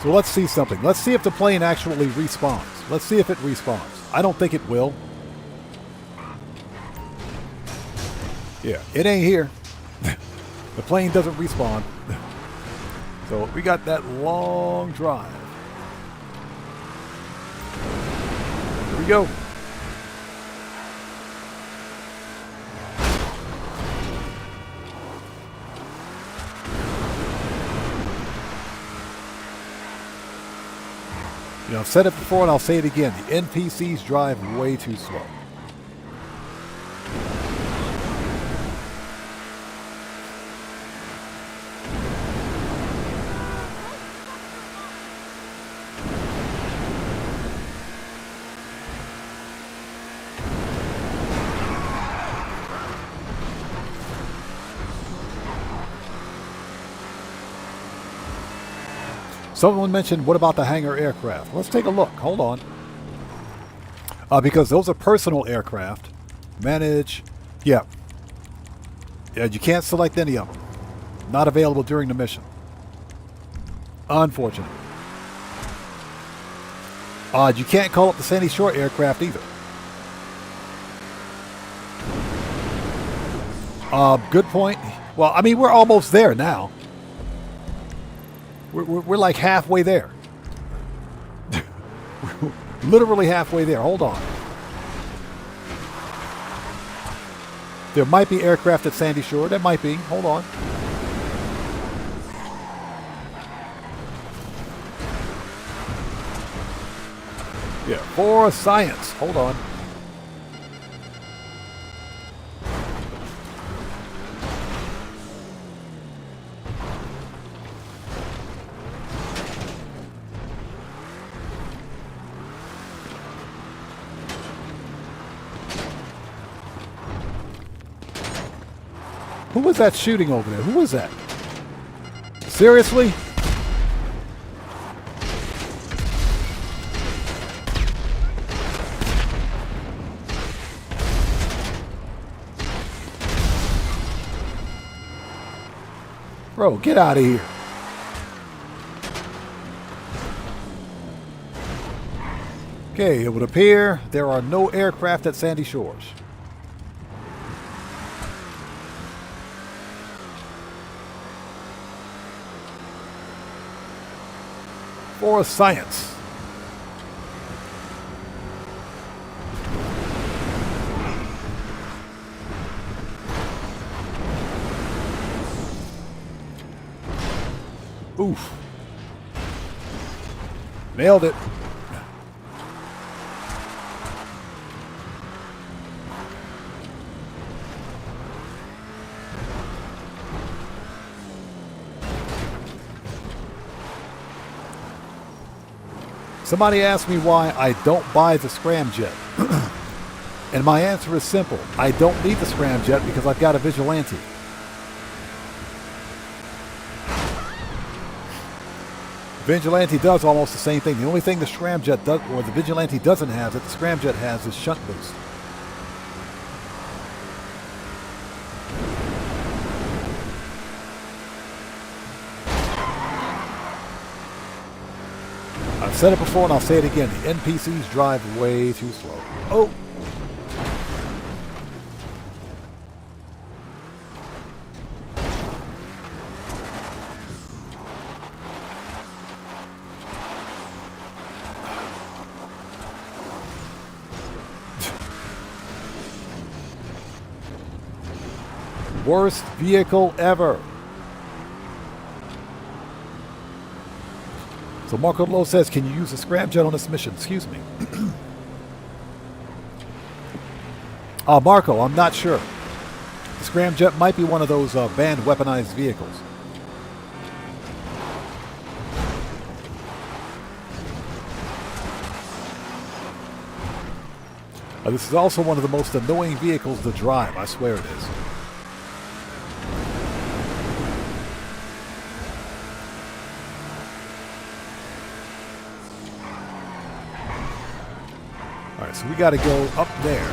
A: So let's see something. Let's see if the plane actually respawns. Let's see if it respawns. I don't think it will. Yeah, it ain't here. The plane doesn't respawn. So we got that long drive. Here we go. You know, I've said it before and I'll say it again. The NPCs drive way too slow. Someone mentioned, what about the hangar aircraft? Let's take a look. Hold on. Because those are personal aircraft. Manage. Yeah. Yeah, you can't select any of them. Not available during the mission. Unfortunate. You can't call up the Sandy Shore aircraft either. Good point. Well, I mean, we're almost there now. We're like halfway there. Literally halfway there. Hold on. There might be aircraft at Sandy Shore. There might be. Hold on. Yeah, for science. Hold on. Who was that shooting over there? Who was that? Seriously? Bro, get out of here. Okay, it would appear there are no aircraft at Sandy Shores. For science. Oof. Nailed it. Somebody asked me why I don't buy the scramjet. And my answer is simple. I don't need the scramjet because I've got a Vigilante. Vigilante does almost the same thing. The only thing the scramjet does, or the Vigilante doesn't have, that the scramjet has, is shunt boost. I've said it before and I'll say it again. The NPCs drive way too slow. Oh! Worst vehicle ever. So Marco Lowe says, can you use a scramjet on this mission? Excuse me. Marco, I'm not sure. The scramjet might be one of those banned weaponized vehicles. This is also one of the most annoying vehicles to drive. I swear it is. Alright, so we got to go up there.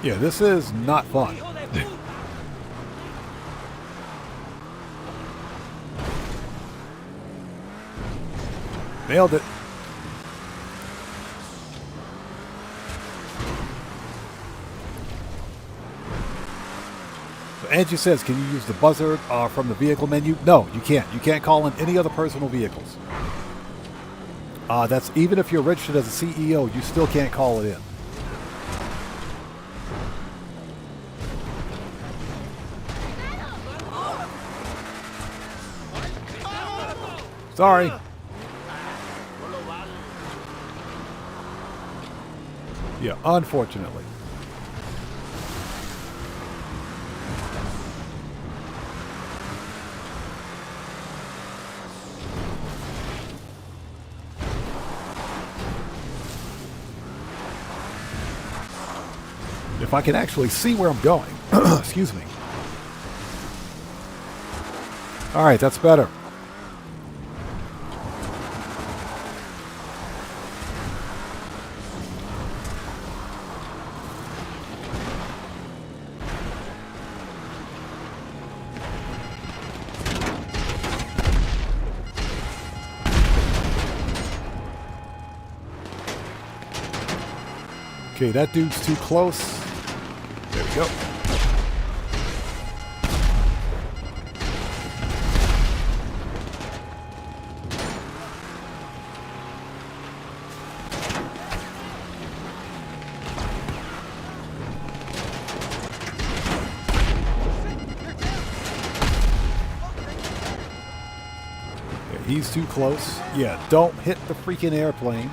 A: Yeah, this is not fun. Nailed it. So Angie says, can you use the buzzer from the vehicle menu? No, you can't. You can't call in any other personal vehicles. That's even if you're registered as a CEO, you still can't call it in. Sorry. Yeah, unfortunately. If I can actually see where I'm going. Excuse me. All right, that's better. Okay, that dude's too close. There we go. He's too close. Yeah, don't hit the freaking airplane.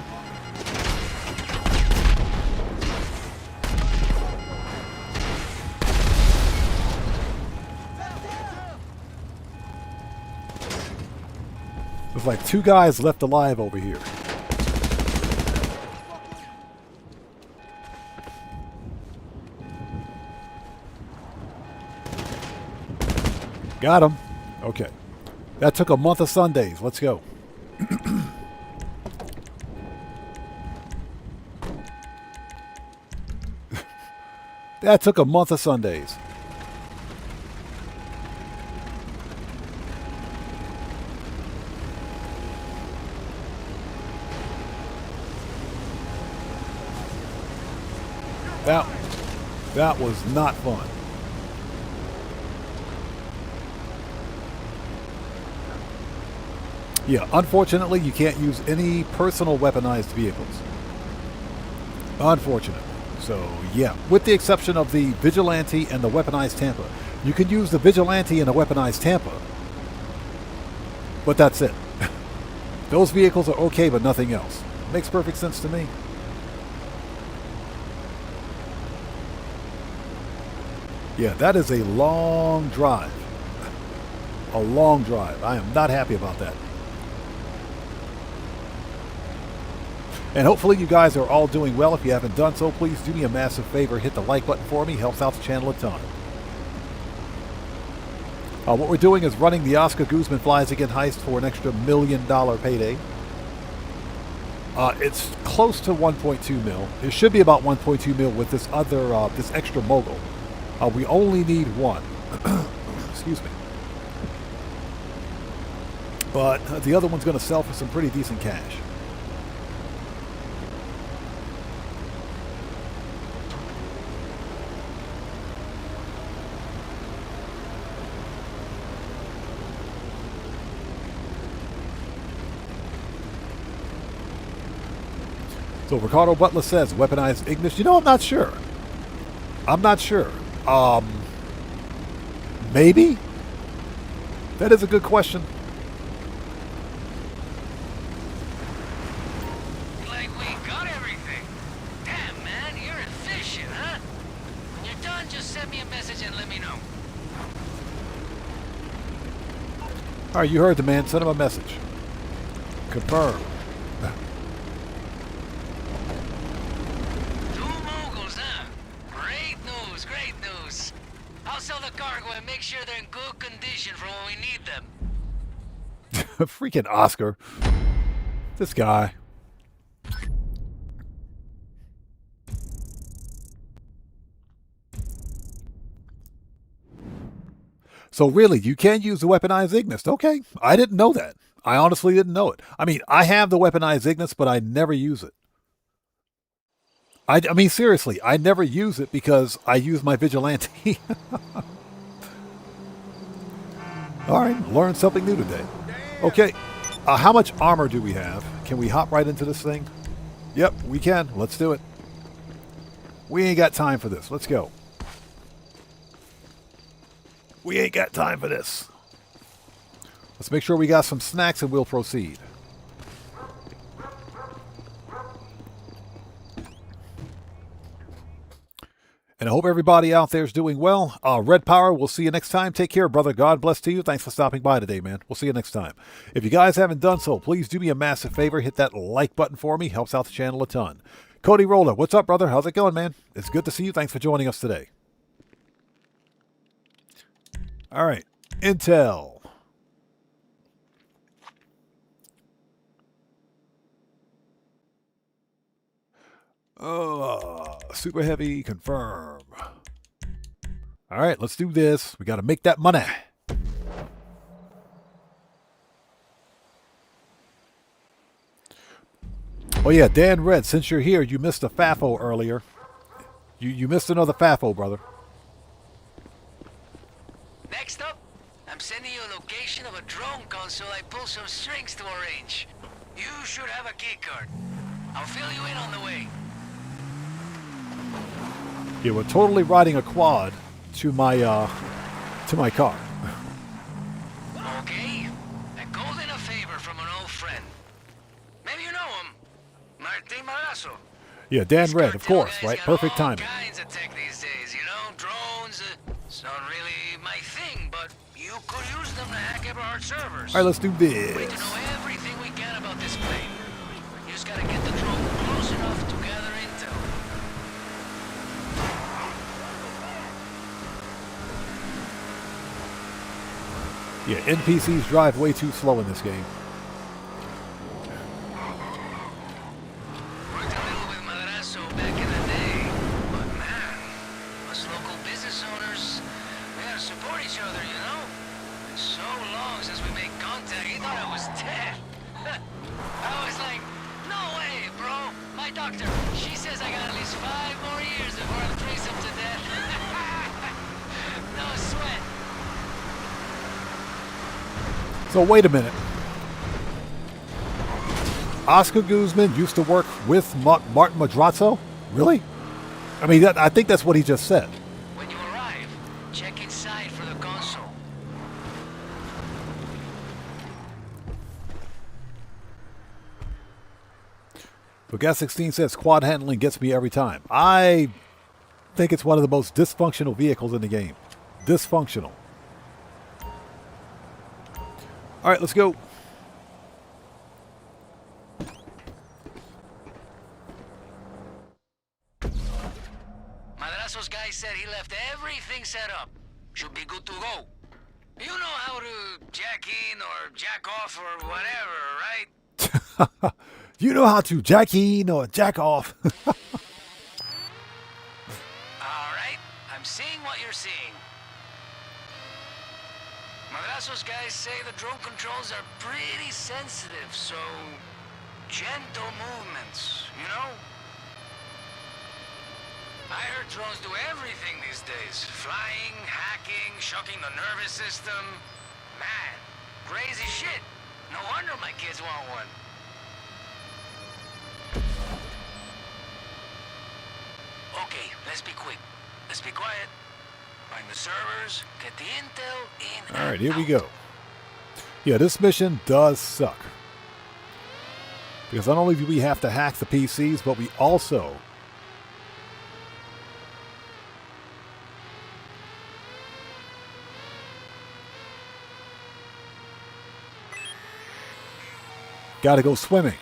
A: There's like 2 guys left alive over here. Got him. Okay. That took a month of Sundays. Let's go. That took a month of Sundays. That was not fun. Yeah, unfortunately, you can't use any personal weaponized vehicles. Unfortunately. So, yeah, with the exception of the Vigilante and the weaponized Tampa. You can use the Vigilante and the weaponized Tampa, but that's it. Those vehicles are okay, but nothing else. Makes perfect sense to me. Yeah, that is a long drive. A long drive. I am not happy about that. And hopefully you guys are all doing well. If you haven't done so, please do me a massive favor. Hit the like button for me. Helps out the channel a ton. What we're doing is running the Oscar Guzman Flies Again heist for an extra $1 million payday. It's close to 1.2 mil. It should be about 1.2 mil with this other, this extra mogul. We only need one. Excuse me. But the other one's going to sell for some pretty decent cash. So Ricardo Butler says, weaponized Ignis. You know, I'm not sure. I'm not sure. Maybe? That is a good question.
E: Like we got everything. Damn, man, you're efficient, huh? When you're done, just send me a message and let me know.
A: All right, you heard the man. Send him a message. Confirm.
E: Make sure they're in good condition for when we need them.
A: Freaking Oscar. This guy. So really, you can use the weaponized Ignis. Okay, I didn't know that. I honestly didn't know it. I mean, I have the weaponized Ignis, but I never use it. I mean, seriously, I never use it because I use my Vigilante. All right, learned something new today. Okay, how much armor do we have? Can we hop right into this thing? Yep, we can. Let's do it. We ain't got time for this. Let's go. We ain't got time for this. Let's make sure we got some snacks and we'll proceed. And I hope everybody out there is doing well. Red Power, we'll see you next time. Take care, brother. God bless to you. Thanks for stopping by today, man. We'll see you next time. If you guys haven't done so, please do me a massive favor. Hit that like button for me. Helps out the channel a ton. Cody Roller, what's up, brother? How's it going, man? It's good to see you. Thanks for joining us today. All right. Intel. Super heavy, confirm. All right, let's do this. We got to make that money. Oh yeah, Dan Red, since you're here, you missed a FAFO earlier. You missed another FAFO, brother.
E: Next up, I'm sending you a location of a drone console I pull some strings to arrange. You should have a key card. I'll fill you in on the way.
A: Yeah, we're totally riding a quad to my car.
E: Okay, a gold in a favor. favor from an old friend. Maybe you know him. Martin Madrazo.
A: Yeah, Dan Red, of course, right? Perfect
E: all
A: timing.
E: kinds of tech these days, you know? Drones, it's not really my thing, but you could use them to hack Eberhard servers.
A: All right, let's do
E: We need to
A: this.
E: know everything we can about this plane. You just gotta get the drone close enough to gather intel.
A: Yeah, NPCs drive way too slow in this game.
E: Worked a little with Madrazo back in the day, but man, us local business owners, we gotta support each other, you know? It's so long since we made contact, he thought I was dead. I was like, no way, bro. My doctor, she says I got at least 5 more years before I'm trace him to death. No sweat.
A: So wait a minute. Oscar Guzman used to work with Martin Madrazo? Really? I mean, I think that's what he just said.
E: When you arrive, check inside for the console.
A: So Gas 16 says quad handling gets me every time. I think it's one of the most dysfunctional vehicles in the game. Dysfunctional. All right, let's go.
E: Madrazo's guy said he left everything set up. Should be good to go. You know how to jack in or jack off or whatever, right?
A: You know how to jack in or jack off.
E: All right, I'm seeing what you're seeing. Madrazo's guys say the drone controls are pretty sensitive, so gentle movements, you know? I heard drones do everything these days. Flying, hacking, shocking the nervous system. Man, crazy shit. No wonder my kids want one. Okay, let's be quick. Let's be quiet. Find the servers, get the intel in.
A: All right, here we go. Yeah, this mission does suck. Because not only do we have to hack the PCs, but we also got to go swimming.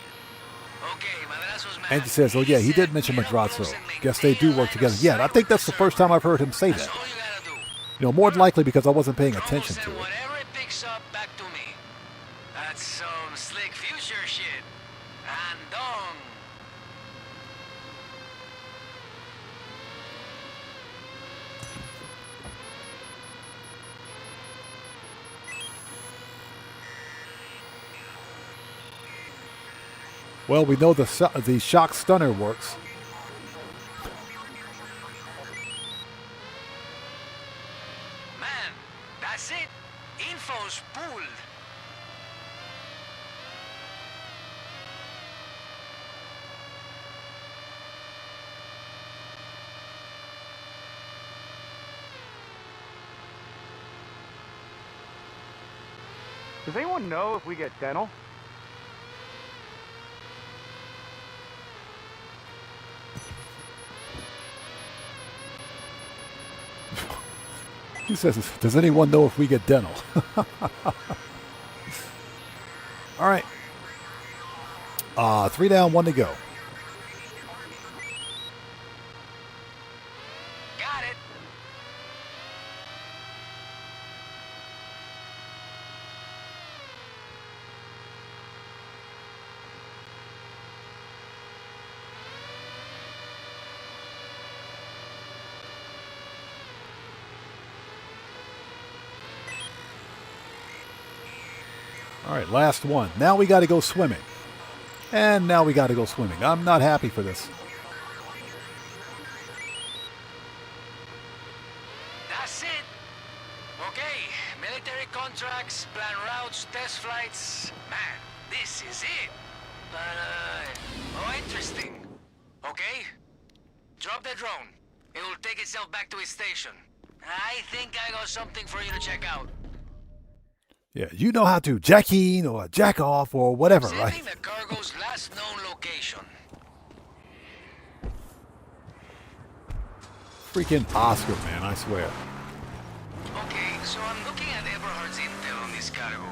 A: And he says, oh yeah, he did mention Madrazo. Guess they do work together. Yeah, I think that's the first time I've heard him say that. You know, more than likely because I wasn't paying attention to it.
E: Whatever it picks up, back to me. That's some slick future shit. Andong.
A: Well, we know the shock stunner works.
E: Man, that's it. Info's pooled.
K: Does anyone know if we get dental?
A: He says, does anyone know if we get dental? All right. 3 down, 1 to go.
E: Got it.
A: All right, last one. Now we got to go swimming. And now we got to go swimming. I'm not happy for this.
E: That's it. Okay, military contracts, plan routes, test flights. Man, this is it. But, oh, interesting. Okay, drop the drone. It will take itself back to its station. I think I got something for you to check out.
A: Yeah, you know how to jack in or jack off or whatever, right?
E: Sending the cargo's last known location.
A: Freaking Oscar, man, I swear.
E: Okay, so I'm looking at Eberhard's intel on this cargo.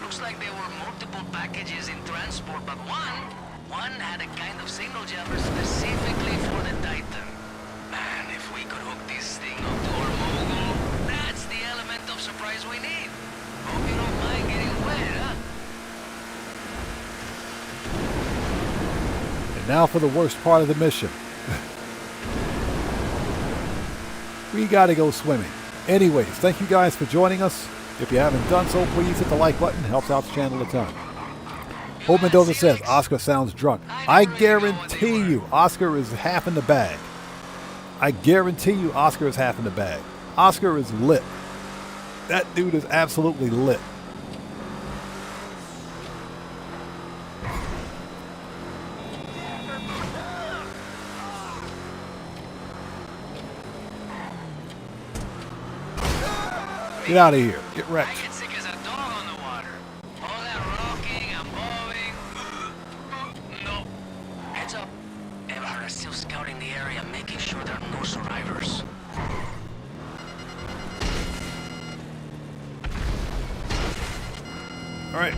E: Looks like there were multiple packages in transport, but one had a kind of signal jammer specifically for the Titan. Man, if we could hook this thing up to our mogul, that's the element of surprise we need. Hope you don't mind getting wet, huh?
A: And now for the worst part of the mission. We gotta go swimming. Anyways, thank you guys for joining us. If you haven't done so, please hit the like button. Helps out the channel a ton. Hope Mendoza says Oscar sounds drunk. I guarantee you Oscar is half in the bag. I guarantee you Oscar is half in the bag. Oscar is lit. That dude is absolutely lit. Get out of here. Get wrecked.
E: I get sick as a dog on the water. All that rocking and moving. No. Heads up. Eberhard is still scouting the area, making sure there are no survivors.
A: All right.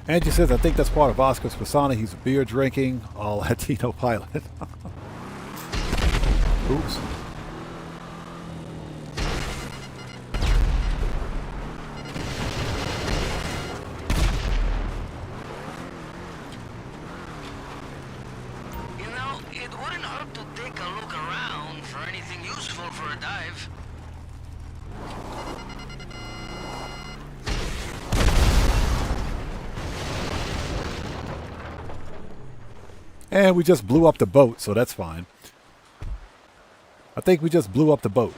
A: Angie says, I think that's part of Oscar's persona. He's a beer drinking, all Latino pilot. Oops.
E: You know, it wouldn't hurt to take a look around for anything useful for a dive.
A: And we just blew up the boat, so that's fine. I think we just blew up the boat.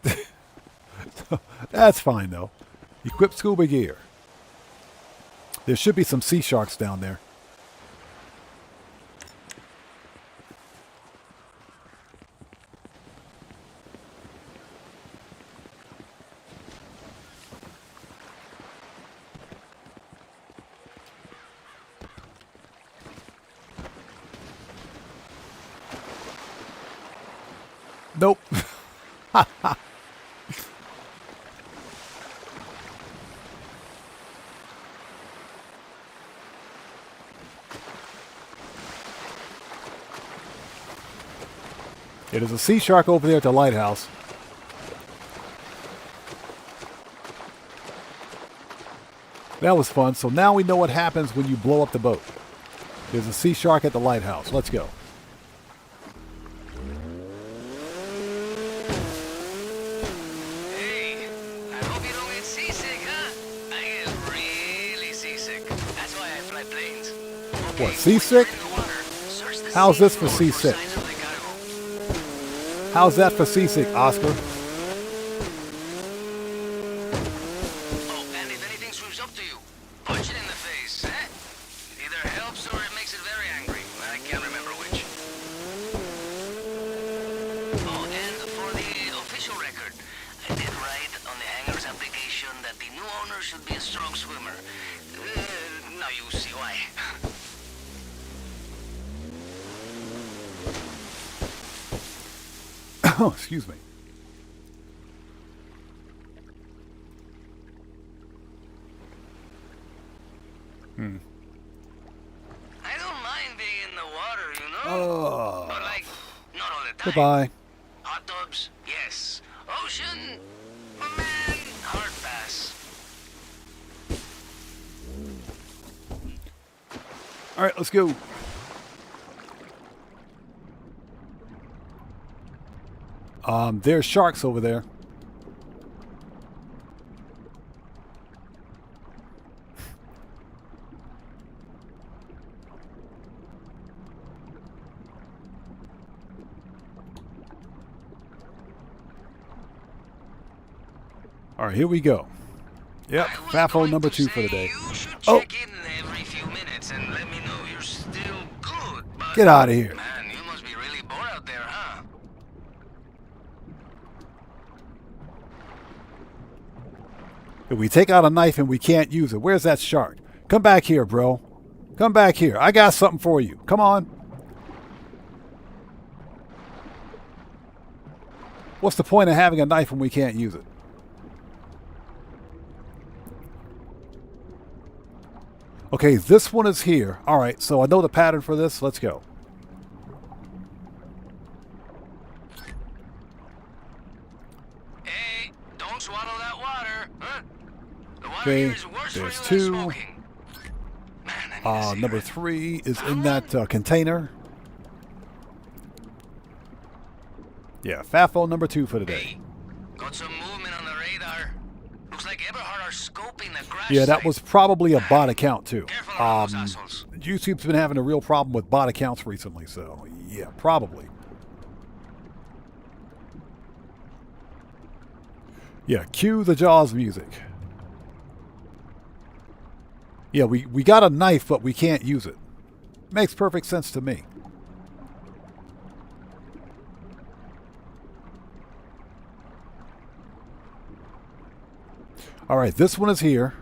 A: So, that's fine, though. Equip scuba gear. There should be some sea sharks down there. Nope. There's a sea shark over there at the lighthouse. That was fun. So now we know what happens when you blow up the boat. There's a sea shark at the lighthouse. Let's go.
E: Hey, I hope you don't get seasick, huh? I get really seasick. That's why I fly planes.
A: What, seasick? How's this for seasick? How's that for seasick, Oscar?
E: Oh, and if anything swims up to you, punch it in the face, eh? It either helps or it makes it very angry. I can't remember which. Oh, and for the official record, I did write on the hangar's application that the new owner should be a strong swimmer. Now you see why.
A: Oh, excuse me.
E: I don't mind being in the water, you know?
A: Oh.
E: But like, not all the time.
A: Goodbye.
E: Hot tubs, yes. Ocean, man, hard pass.
A: All right, let's go. There's sharks over there. All right, here we go. Yep, FAFO number 2 for the day. Oh,
E: Check in every few minutes and let me know you're still good. But
A: get out of here.
E: man, you must be really bored out there, huh?
A: If we take out a knife and we can't use it, where's that shark? Come back here, bro. Come back here. I got something for you. Come on. What's the point of having a knife when we can't use it? Okay, this one is here. All right, so I know the pattern for this. Let's go.
E: Hey, don't swallow that water, huh? The water
A: Okay,
E: here is worse
A: there's
E: for you than
A: two.
E: smoking. Man, I need a
A: Number
E: cigarette.
A: 3 is in that container. Yeah, fat phone number 2 for today.
E: Hey, got some movement on the radar. Looks like Eberhard are scoping the crash
A: Yeah, that
E: site.
A: was probably a bot account too.
E: Careful around those assholes.
A: YouTube's been having a real problem with bot accounts recently, so yeah, probably. Yeah, cue the Jaws music. Yeah, we got a knife, but we can't use it. Makes perfect sense to me. All right, this one is here.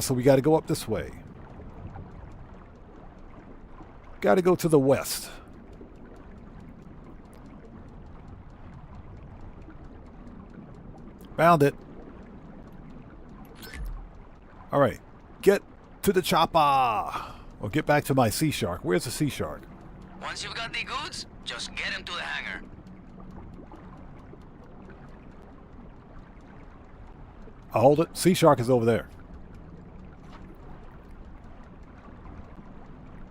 A: So we got to go up this way. Got to go to the west. Found it. All right, get to the chopper. Or get back to my sea shark. Where's the sea shark?
E: Once you've got the goods, just get him to the hangar.
A: I'll hold it. Sea shark is over there.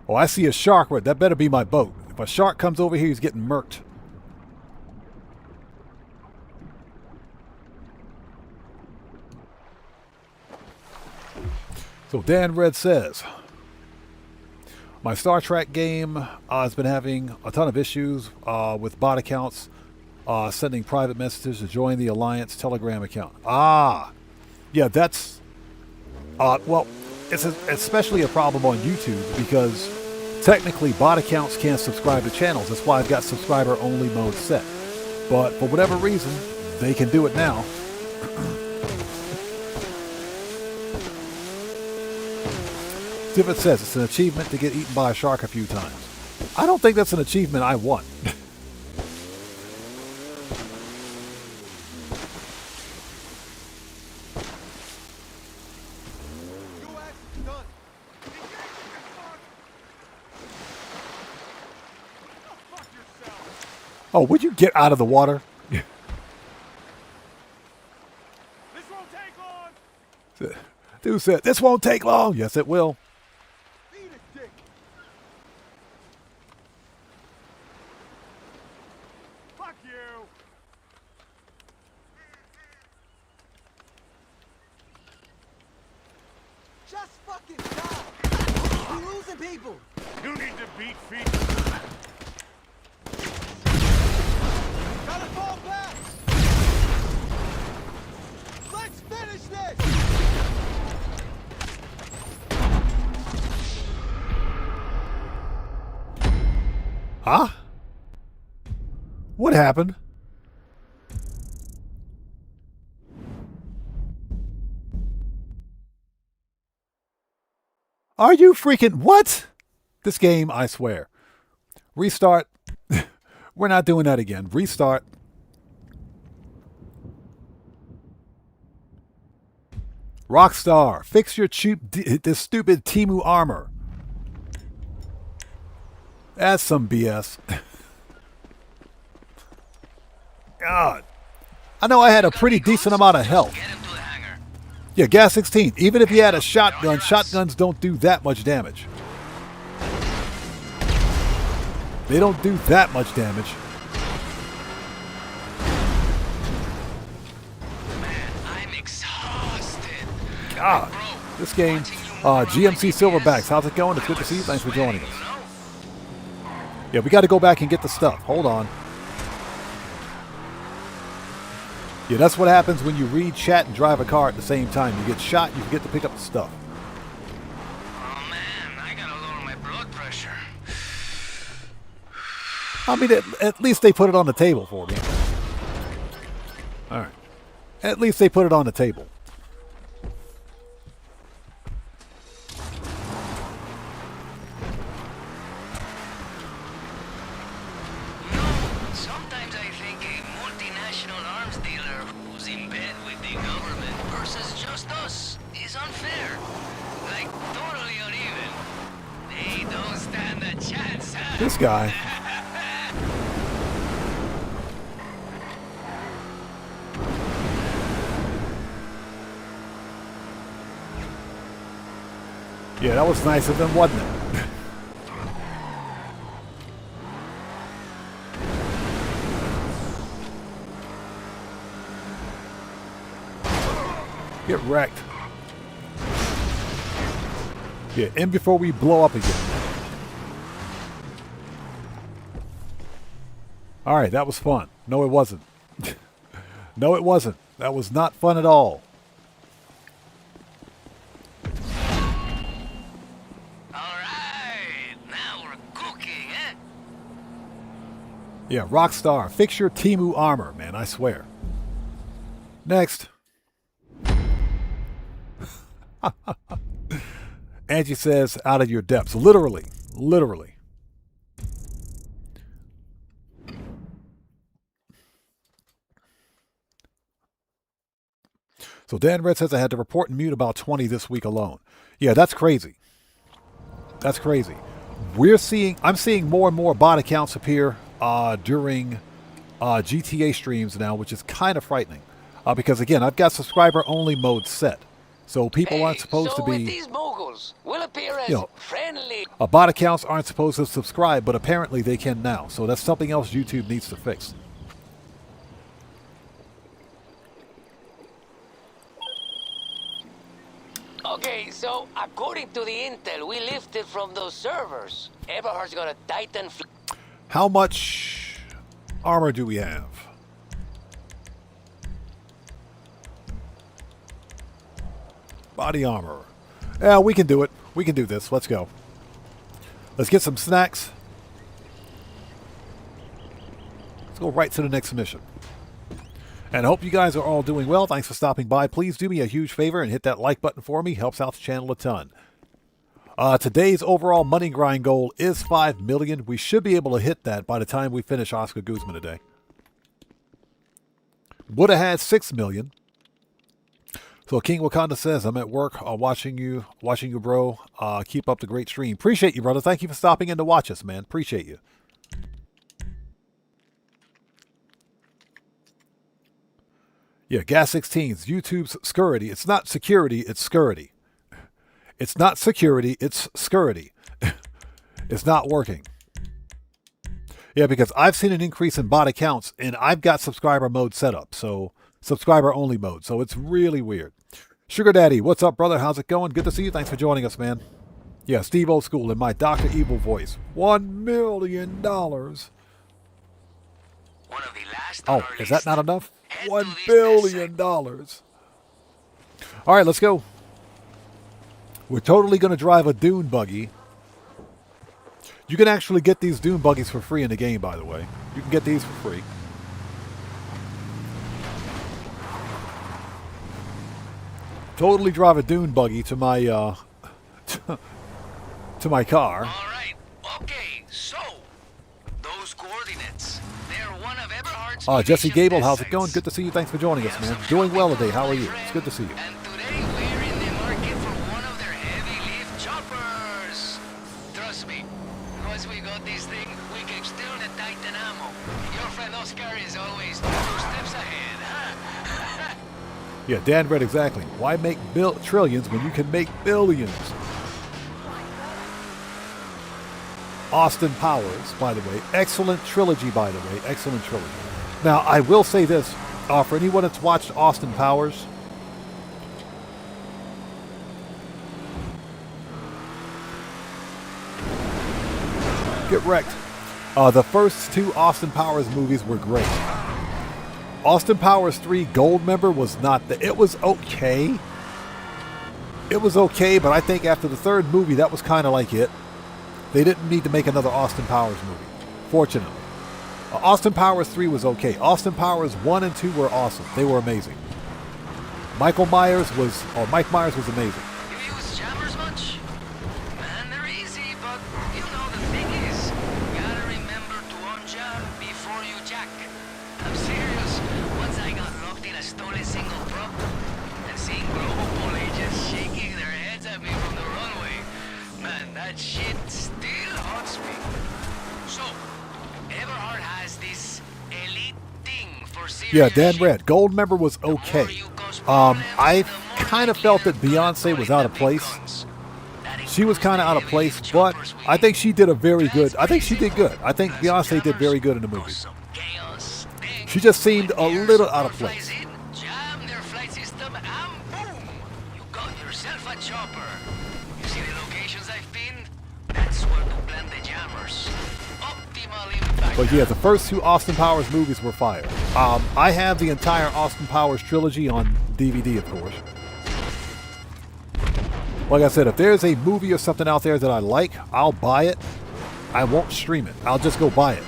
A: Oh, I see a shark. That better be my boat. If a shark comes over here, he's getting murked. So Dan Red says, my Star Trek game has been having a ton of issues with bot accounts sending private messages to join the Alliance Telegram account. Yeah, that's... well, it's especially a problem on YouTube because technically bot accounts can't subscribe to channels. That's why I've got subscriber-only mode set. But for whatever reason, they can do it now. Divot says it's an achievement to get eaten by a shark a few times. I don't think that's an achievement I want. Oh, would you get out of the water?
K: This won't take long.
A: Dude said, this won't take long. Yes, it will.
K: Eat it, dick. Fuck you.
C: Just fucking die. We're losing people.
K: You need to beat feet.
C: Gotta fall back. Let's finish this.
A: Huh? What happened? Are you freaking... What? This game, I swear. Restart. We're not doing that again. Restart. Rockstar, fix your this stupid Temu armor. That's some BS. God. I know I had a pretty decent amount of health. Yeah, gas 16. Even if you had a shotgun, shotguns don't do that much damage. They don't do that much damage.
E: Man, I'm exhausted.
A: God, this game. GMC Silverbacks, how's it going? It's good to see you. Thanks for joining us. Yeah, we got to go back and get the stuff. Hold on. Yeah, that's what happens when you read, chat, and drive a car at the same time. You get shot, you forget to pick up the stuff.
E: Oh man, I gotta lower my blood pressure.
A: I mean, at least they put it on the table for me. All right. At least they put it on the table.
E: is unfair. Like, totally uneven. They don't stand a chance, huh?
A: This guy. Yeah, that was nice of them, wasn't it? Get wrecked. Yeah, in before we blow up again. Alright, that was fun. No, it wasn't. No, it wasn't. That was not fun at all.
E: Alright, now we're cooking, eh?
A: Yeah, Rockstar. Fix your Temu armor, man, I swear. Next. Angie says, out of your depths. Literally. Literally. So Dan Red says I had to report and mute about 20 this week alone. Yeah, that's crazy. That's crazy. I'm seeing more and more bot accounts appear during GTA streams now, which is kind of frightening. Because again, I've got subscriber only mode set. So people aren't supposed to be,
E: with these moguls, we'll appear as friendly.
A: Bot accounts aren't supposed to subscribe, but apparently they can now. So that's something else YouTube needs to fix.
E: Okay, so according to the intel we lifted from those servers, Eberhard's got a Titan.
A: How much armor do we have? Body armor. Yeah, we can do it. We can do this. Let's go. Let's get some snacks. Let's go right to the next mission. And I hope you guys are all doing well. Thanks for stopping by. Please do me a huge favor and hit that like button for me. Helps out the channel a ton. Today's overall money grind goal is 5 million. We should be able to hit that by the time we finish Oscar Guzman today. Would have had 6 million. So King Wakanda says, I'm at work watching you, bro. Keep up the great stream. Appreciate you, brother. Thank you for stopping in to watch us, man. Appreciate you. Yeah, Gas 16's YouTube's scurity. It's not security, it's scurity. It's not security, it's scurity. It's not working. Yeah, because I've seen an increase in bot accounts, and I've got subscriber mode set up, so subscriber only mode, so it's really weird. Sugar Daddy, what's up, brother? How's it going? Good to see you. Thanks for joining us, man. Yeah, Steve Old School in my Dr. Evil voice. $1 million.
E: One of the last
A: oh, is that not enough? $1 billion. All right, let's go. We're totally going to drive a dune buggy. You can actually get these dune buggies for free in the game, by the way. You can get these for free. Totally drive a dune buggy to my to my car.
E: All right. Okay. So those coordinates. They're one of Eberhard's.
A: Jesse Gable, how's it going? Good to see you. Thanks for joining us, man. Doing well today. How are you? It's good to see you.
E: And today we're in the market for one of their heavy lift choppers. Trust me, once we got this thing, we can steal the Titan ammo. Your friend Oscar is always 2 steps ahead, huh?
A: Yeah, Dan read exactly. Why make trillions when you can make billions? Austin Powers, by the way. Excellent trilogy, by the way. Excellent trilogy. Now, I will say this. For anyone that's watched Austin Powers, get wrecked. The first 2 Austin Powers movies were great. Austin Powers 3 Gold Member was not it was okay. It was okay, but I think after the 3rd movie, that was kind of like it. They didn't need to make another Austin Powers movie, fortunately. Austin Powers 3 was okay. Austin Powers 1 and 2 were awesome. They were amazing. Mike Myers was amazing.
E: You use jammers much? Man, they're easy, but you know the thing is, you gotta remember to unjam before you jack. I'm serious. Once I got locked in a stolen single prop, and seeing Global Pole just shake
A: Yeah, Dan Red. Gold member was okay. I kind of felt that Beyonce was out of place. She was kind of out of place, but I think she did a very good. I think she did good. I think Beyonce did very good in the movie. She just seemed a little out of place.
E: Jam their flight system and boom! You got yourself a chopper. You see the locations I've pinned? That's where to plant the jammers. Optimal impact.
A: But yeah, the first two Austin Powers movies were fire. I have the entire Austin Powers trilogy on DVD, of course. Like I said, if there's a movie or something out there that I like, I'll buy it. I won't stream it. I'll just go buy it.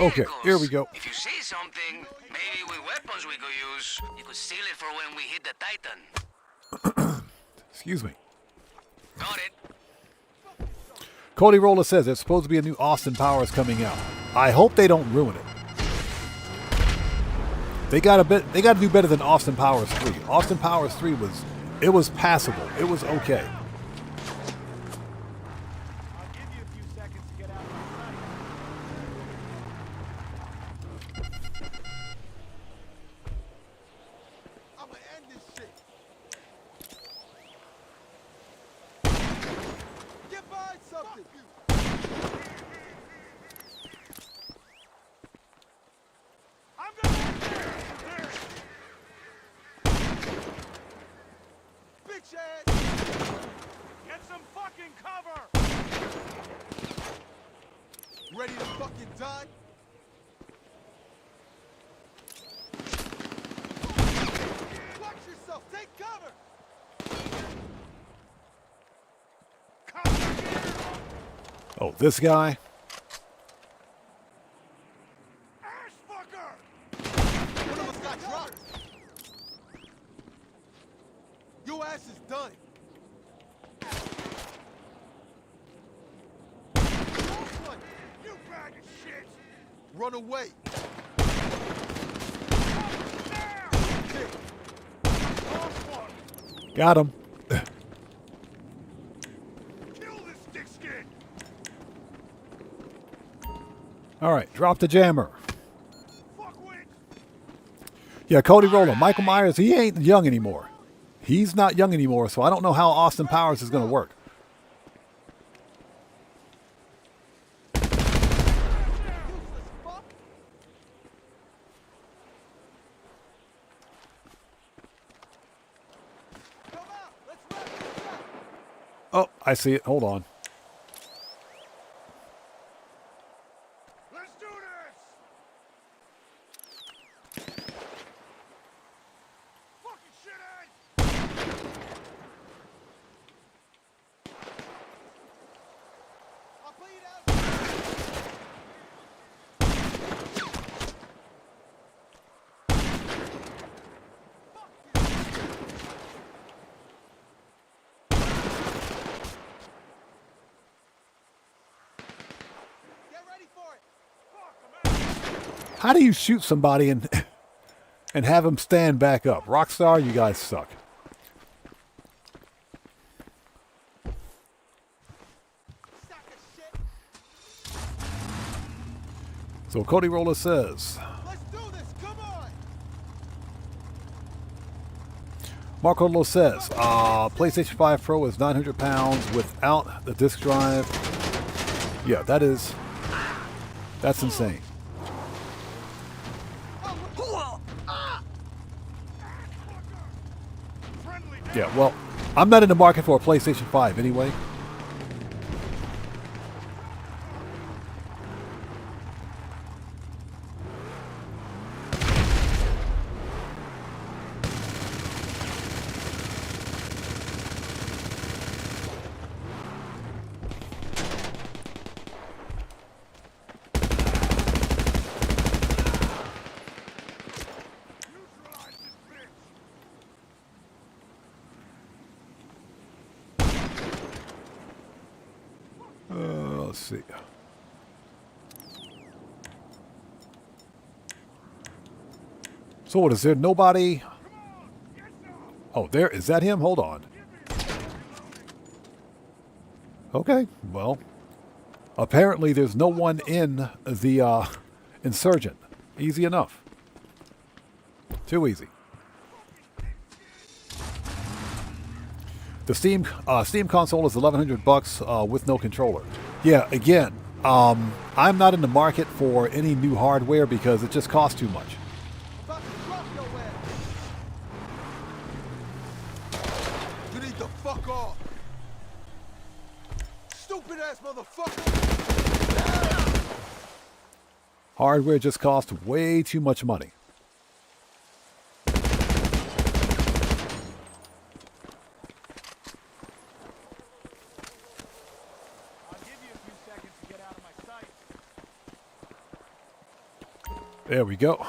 A: Okay, here we go.
E: If you see something, maybe with weapons we could use, you could steal it for when we hit the Titan.
A: Excuse me.
E: Got it.
A: Cody Roller says there's supposed to be a new Austin Powers coming out. I hope they don't ruin it. They got to do better than Austin Powers 3. Austin Powers 3 was passable. It was okay.
K: Get some fucking cover!
C: Ready to fucking die? Watch yourself! Take cover!
A: Oh, this guy?
C: One of us got dropped! Your ass is done!
K: You bag of shit!
C: Run away!
A: Got him.
K: Kill this dick skin!
A: All right, drop the jammer. Yeah, Cody Roller. Michael Myers, he ain't young anymore. He's not young anymore, so I don't know how Austin Powers is going to work. Oh, I see it. Hold on.
K: Let's do this! Fucking shithead!
C: I'll bleed out!
A: How do you shoot somebody and have them stand back up? Rockstar, you guys suck. So Cody Roller says,
C: Let's do this! Come on!
A: Marco Lo says, PlayStation 5 Pro is 900 pounds without the disc drive. Yeah, that's insane. Yeah, well, I'm not in the market for a PlayStation 5 anyway. see. So what, is there nobody? Oh, there, is that him? Hold on. Okay, well, apparently there's no one in the Insurgent. Easy enough. Too easy. The Steam console is $1,100 with no controller. Yeah, again, I'm not in the market for any new hardware because it just costs too much.
C: You need to fuck off. Stupid ass motherfucker.
A: Hardware just costs way too much money. There we go.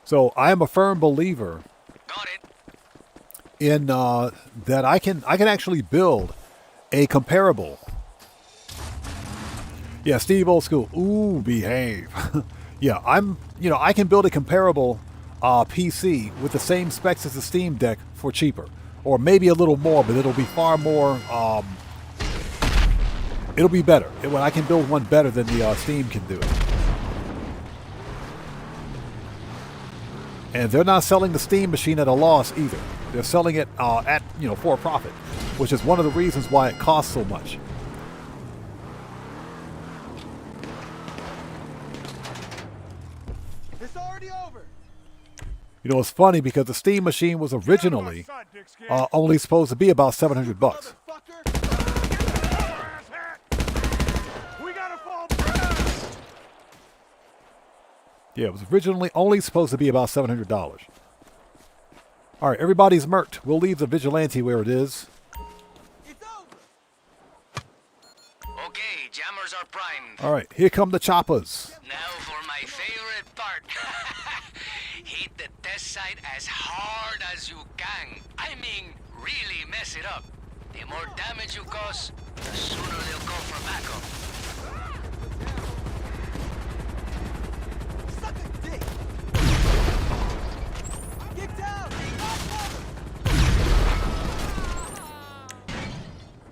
A: So I am a firm believer in that I can actually build a comparable. Yeah, Steve Old School. Ooh, behave. Yeah, I can build a comparable PC with the same specs as the Steam Deck for cheaper, or maybe a little more, but it'll be far more. It'll be better. I can build one better than the Steam can do it. And they're not selling the Steam machine at a loss either. They're selling it at for a profit, which is one of the reasons why it costs so much.
C: It's already over.
A: You know, it's funny because the Steam machine was originally only supposed to be about $700. Yeah, it was originally only supposed to be about $700. All right, everybody's murked. We'll leave the vigilante where it is.
E: Okay, jammers are primed.
A: All right, here come the choppers.
E: Now for my favorite part. Hit the test site as hard as you can. I mean, really mess it up. The more damage you cause, the sooner they'll go for backup.
C: Suck a dick. Get down.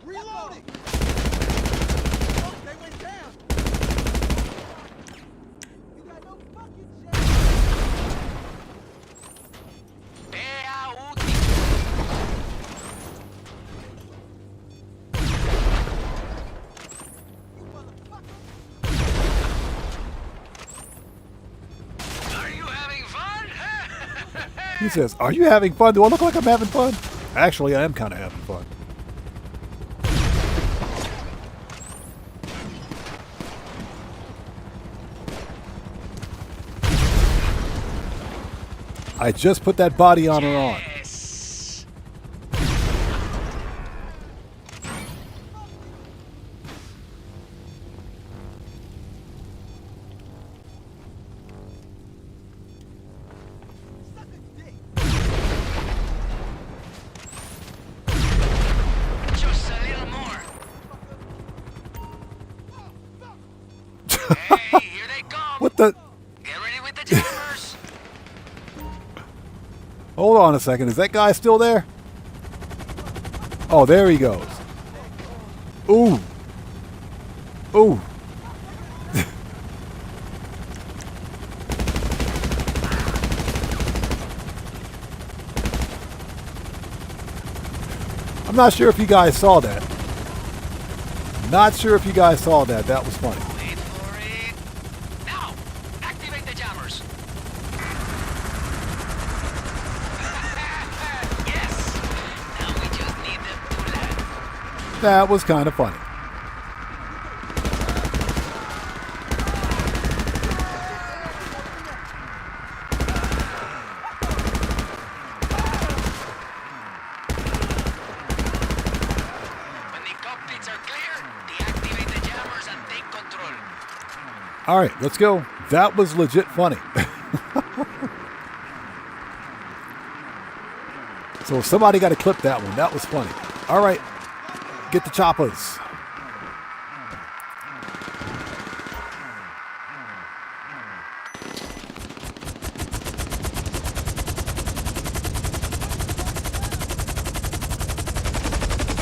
C: Reloading. Oh, they went down. You got no fucking chance.
A: He says, "Are you having fun? Do I look like I'm having fun?" Actually, I am kind of having fun. I just put that body armor on.
E: Just a little more. Hey, here they come.
A: What the?
E: Get ready with the jammers.
A: Hold on a second. Is that guy still there? Oh, there he goes. Ooh. Ooh. I'm not sure if you guys saw that. Not sure if you guys saw that. That was funny.
E: Wait for it. Now, activate the jammers. Yes. Now we just need them to land.
A: That was kind of funny.
E: When the cockpits are clear, deactivate the jammers and take control.
A: All right, let's go. That was legit funny. So somebody got to clip that one. That was funny. All right, get the choppers.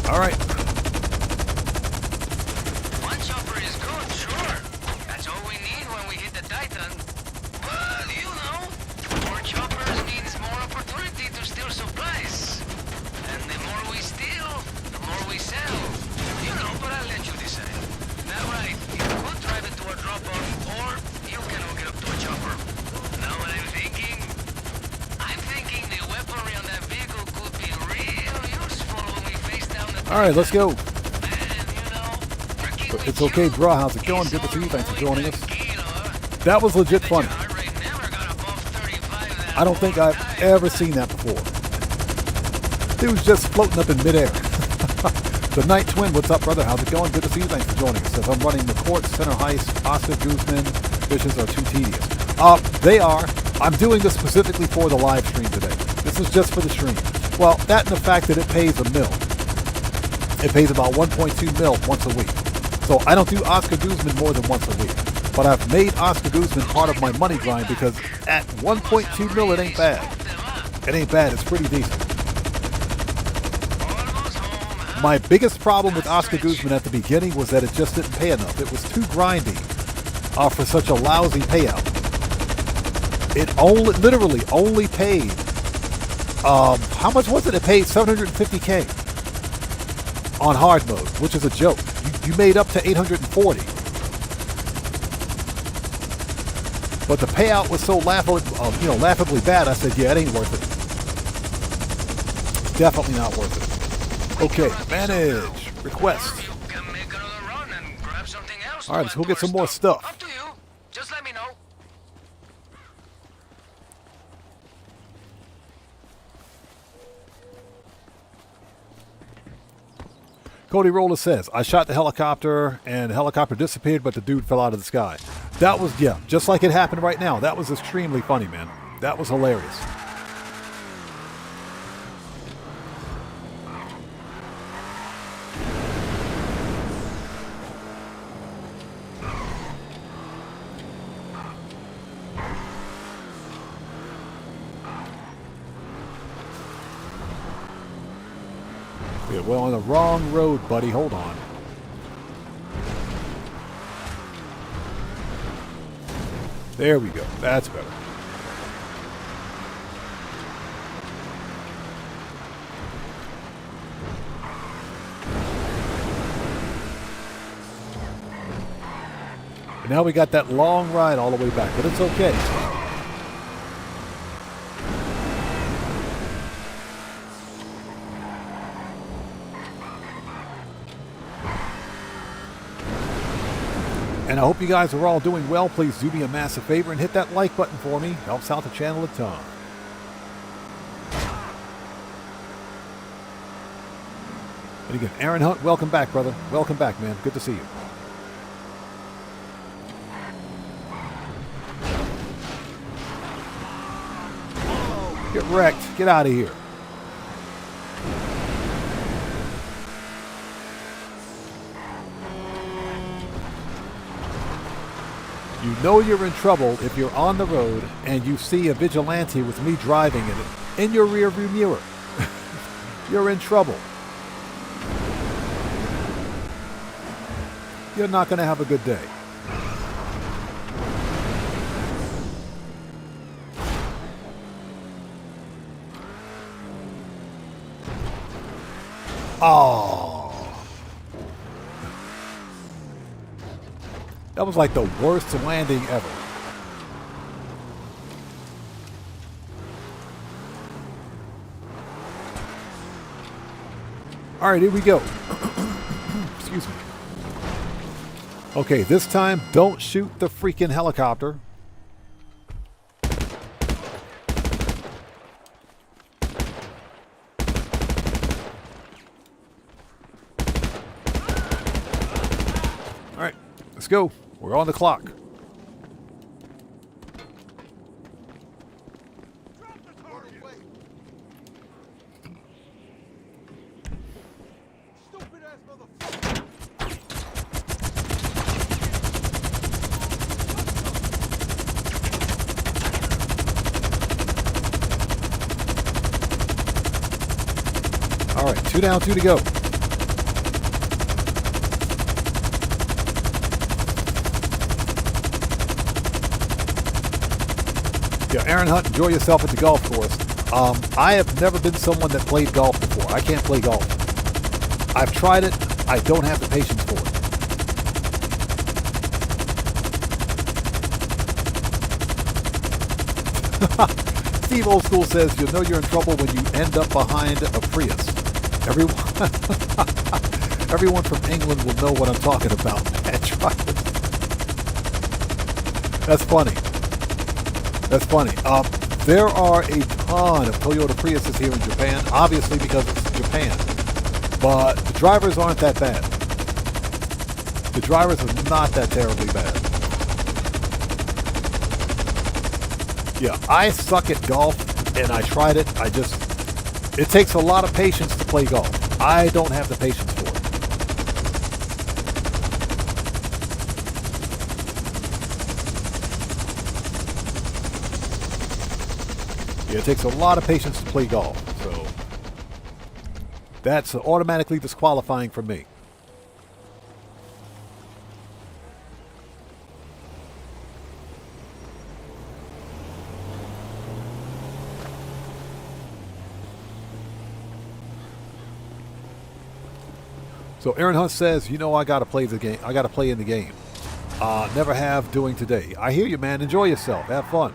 A: All right.
E: One chopper is good, sure. That's all we need when we hit the Titan. But, you know, more choppers means more opportunity to steal supplies. And the more we steal, the more we sell. You know, but I'll let you decide. Now, right, you could drive it to a drop-off, or you can hook it up to a chopper. Know what I'm thinking? I'm thinking the weaponry on that vehicle could be real useful when we face down the Titan.
A: All right, let's go.
E: And, you know, working
A: But
E: with
A: it's okay,
E: you,
A: bro. How's it going? Good to see you. Thanks for joining us.
E: kilo,
A: That was legit funny.
E: heart rate never got above 35 that
A: I don't think
E: whole
A: I've
E: time.
A: ever seen that before. Dude's just floating up in midair. The Night Twin, what's up, brother? How's it going? Good to see you. Thanks for joining us. Says I'm running the Court, Center Heist, Oscar Guzman. Missions are too tedious. They are. I'm doing this specifically for the live stream today. This is just for the stream. Well, that and the fact that it pays $1 mil. It pays about 1.2 mil once a week. So I don't do Oscar Guzman more than once a week. But I've made Oscar Guzman part of my money grind because at 1.2 mil, it ain't bad. It ain't bad. It's pretty decent. My biggest problem with Oscar Guzman at the beginning was that it just didn't pay enough. It was too grindy for such a lousy payout. It literally only paid, how much was it? It paid $750K on hard mode, which is a joke. You made up to 840. But the payout was so laughably bad, I said, yeah, it ain't worth it. Definitely not worth it. Okay, manage, request.
E: You can make another run and grab something else.
A: All right, let's go get some more stuff.
E: Up to you. Just let me know.
A: Cody Roller says, I shot the helicopter and the helicopter disappeared, but the dude fell out of the sky. That was, yeah, just like it happened right now. That was extremely funny, man. That was hilarious. Yeah, we're on the wrong road, buddy. Hold on. There we go. That's better. And now we got that long ride all the way back, but it's okay. And I hope you guys are all doing well. Please do me a massive favor and hit that like button for me. Helps out the channel a ton. And again, Aaron Hunt, welcome back, brother. Welcome back, man. Good to see you. Get wrecked. Get out of here. You know you're in trouble if you're on the road and you see a vigilante with me driving in your rearview mirror. You're in trouble. You're not going to have a good day. Oh. That was like the worst landing ever. All right, here we go. Excuse me. Okay, this time, don't shoot the freaking helicopter. All right, let's go. We're on the clock. All right, 2 down, 2 to go. Yeah, Aaron Hunt, enjoy yourself at the golf course. I have never been someone that played golf before. I can't play golf. I've tried it. I don't have the patience for it. Steve Old School says, you'll know you're in trouble when you end up behind a Prius. Everyone from England will know what I'm talking about. Man, try this. That's funny. That's funny. There are a ton of Toyota Priuses here in Japan, obviously because it's Japan. But the drivers aren't that bad. The drivers are not that terribly bad. Yeah, I suck at golf, and I tried it. It takes a lot of patience to play golf. I don't have the patience for it. Yeah, it takes a lot of patience to play golf, so that's automatically disqualifying for me. So Aaron Hunt says, you know, I gotta play the game. I gotta play in the game. Never have, doing today. I hear you, man. Enjoy yourself. Have fun.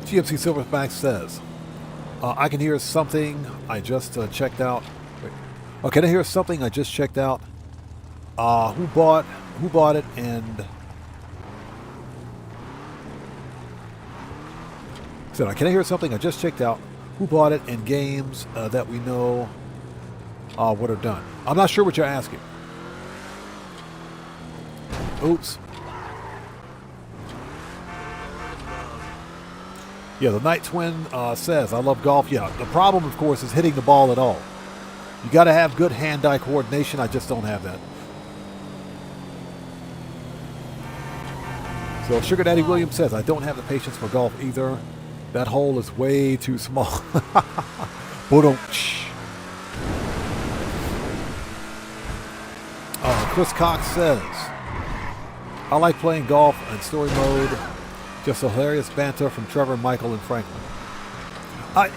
A: GMC Silverback says, I can hear something I just checked out. Wait. Oh, can I hear something I just checked out? Who bought it and... So, can I hear something I just checked out? Who bought it and games that we know what are done? I'm not sure what you're asking. Oops. Yeah, the Night Twin says, I love golf. Yeah, the problem, of course, is hitting the ball at all. You got to have good hand-eye coordination. I just don't have that. So Sugar Daddy Williams says, I don't have the patience for golf either. That hole is way too small. Chris Cox says, I like playing golf in story mode. Just hilarious banter from Trevor, Michael, and Franklin.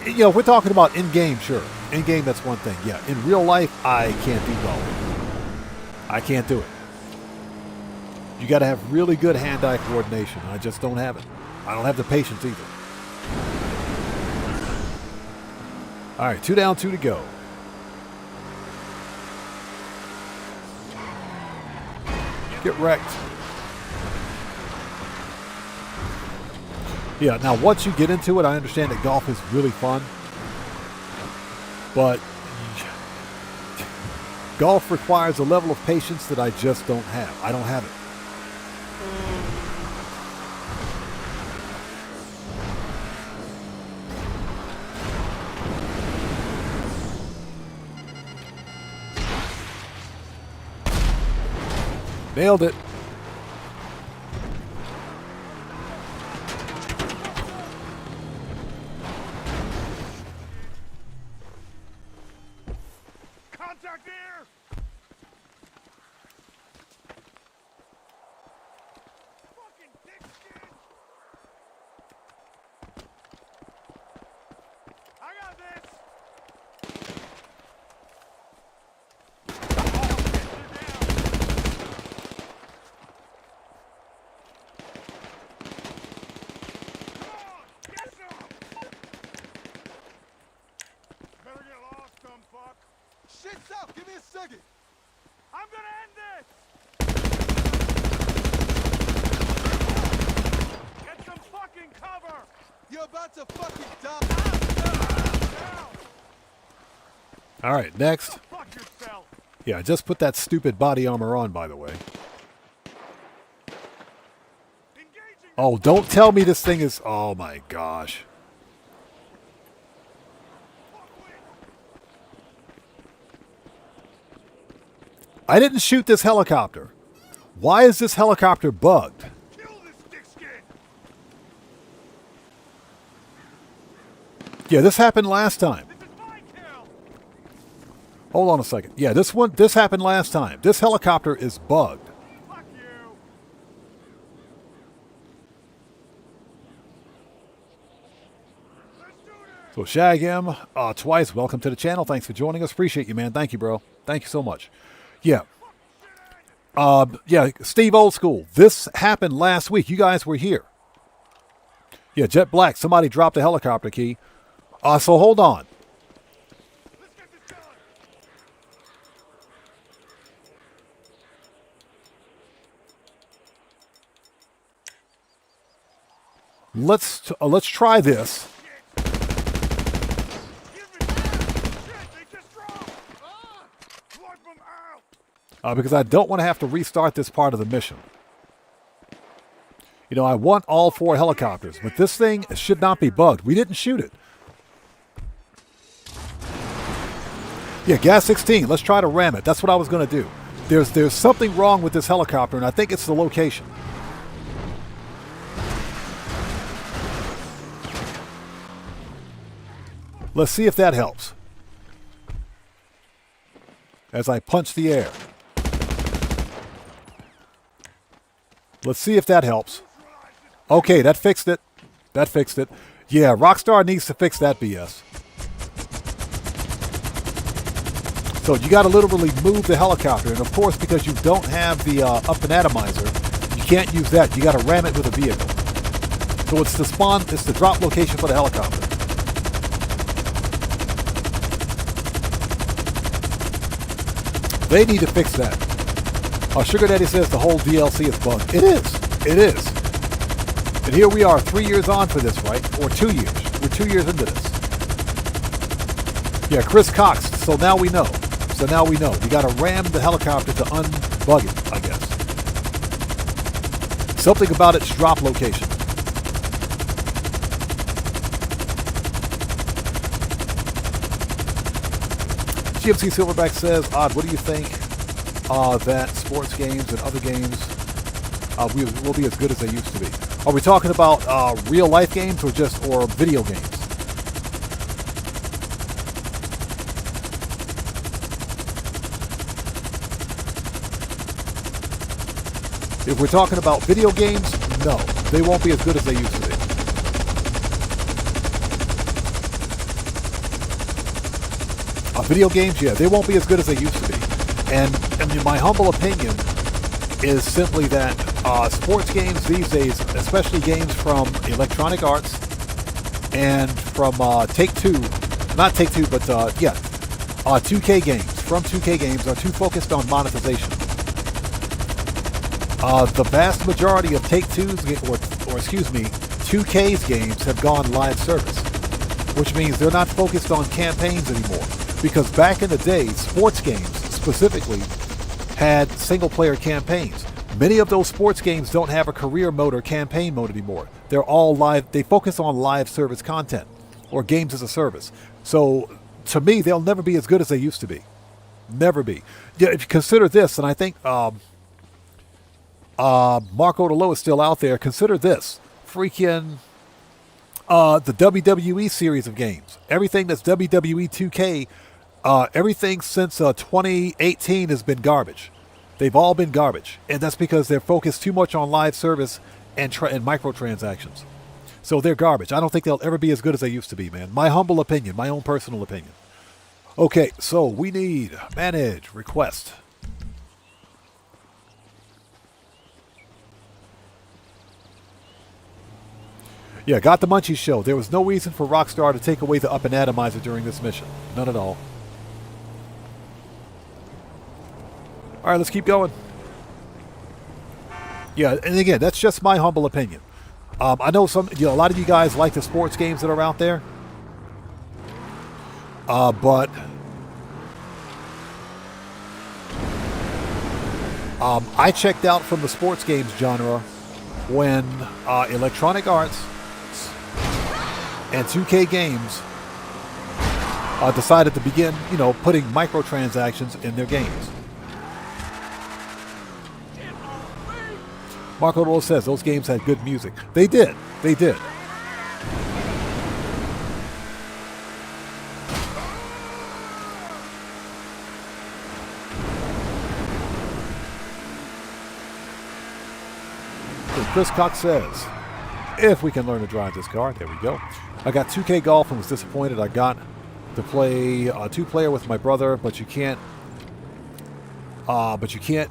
A: You know, if we're talking about in-game, sure. In-game, that's one thing. Yeah, in real life, I can't do golf. I can't do it. You got to have really good hand-eye coordination. I just don't have it. I don't have the patience either. All right, 2 down, 2 to go. Get wrecked. Yeah, now once you get into it, I understand that golf is really fun. But golf requires a level of patience that I just don't have. I don't have it. Nailed it.
K: Contact here! Fucking dickskin! I got this!
C: Shit's up! Give me a second!
K: I'm gonna end this! Get some fucking cover!
C: You're about to fucking die!
A: All right, next.
K: Fuck yourself!
A: Yeah, I just put that stupid body armor on, by the way. Oh, don't tell me this thing is... Oh, my gosh. I didn't shoot this helicopter. Why is this helicopter bugged? Yeah, this happened last time. Hold on a second. Yeah, this happened last time. This helicopter is bugged. So Shag M, twice, welcome to the channel. Thanks for joining us. Appreciate you, man. Thank you, bro. Thank you so much. Yeah. Yeah, Steve Old School. This happened last week. You guys were here. Yeah, Jet Black. Somebody dropped a helicopter key. So hold on. Let's try this. Because I don't want to have to restart this part of the mission. You know, I want all 4 helicopters, but this thing should not be bugged. We didn't shoot it. Yeah, gas 16. Let's try to ram it. That's what I was going to do. There's something wrong with this helicopter, and I think it's the location. Let's see if that helps. As I punch the air. Let's see if that helps. Okay, that fixed it. That fixed it. Yeah, Rockstar needs to fix that BS. So you got to literally move the helicopter. And of course, because you don't have the up and atomizer, you can't use that. You got to ram it with a vehicle. So it's the spawn, it's the drop location for the helicopter. They need to fix that. Sugar Daddy says the whole DLC is bugged. It is. It is. And here we are 3 years on for this, right? Or 2 years. We're 2 years into this. Yeah, Chris Cox. So now we know. So now we know. We got to ram the helicopter to unbug it, I guess. Something about its drop location. GMC Silverback says, Odd, what do you think that sports games and other games will be as good as they used to be? Are we talking about real life games or video games? If we're talking about video games, no, they won't be as good as they used to be. Video games, yeah, they won't be as good as they used to be. And my humble opinion is simply that sports games these days, especially games from Electronic Arts and from Take-Two, not Take-Two, but 2K games, from 2K games are too focused on monetization. The vast majority of Take-Two's, or 2K's games have gone live service, which means they're not focused on campaigns anymore. Because back in the day, sports games specifically had single-player campaigns. Many of those sports games don't have a career mode or campaign mode anymore. They're all live. They focus on live service content or games as a service. So to me, they'll never be as good as they used to be. Never be. Yeah, if you consider this, and I think Marco DeLo is still out there, consider this. Freaking the WWE series of games. Everything that's WWE 2K, everything since 2018 has been garbage. They've all been garbage. And that's because they're focused too much on live service and microtransactions. So they're garbage. I don't think they'll ever be as good as they used to be, man. My humble opinion, my own personal opinion. Okay, so we need manage, request. Yeah, got the Munchies show. There was no reason for Rockstar to take away the up and atomizer during this mission. None at all. All right, let's keep going. Yeah, and again, that's just my humble opinion. I know a lot of you guys like the sports games that are out there. But I checked out from the sports games genre when Electronic Arts and 2K Games decided to begin, putting microtransactions in their games. Marco Rose says those games had good music. They did. They did. Chris Cox says, If we can learn to drive this car. There we go. I got 2K Golf and was disappointed. I got to play two-player with my brother, but you can't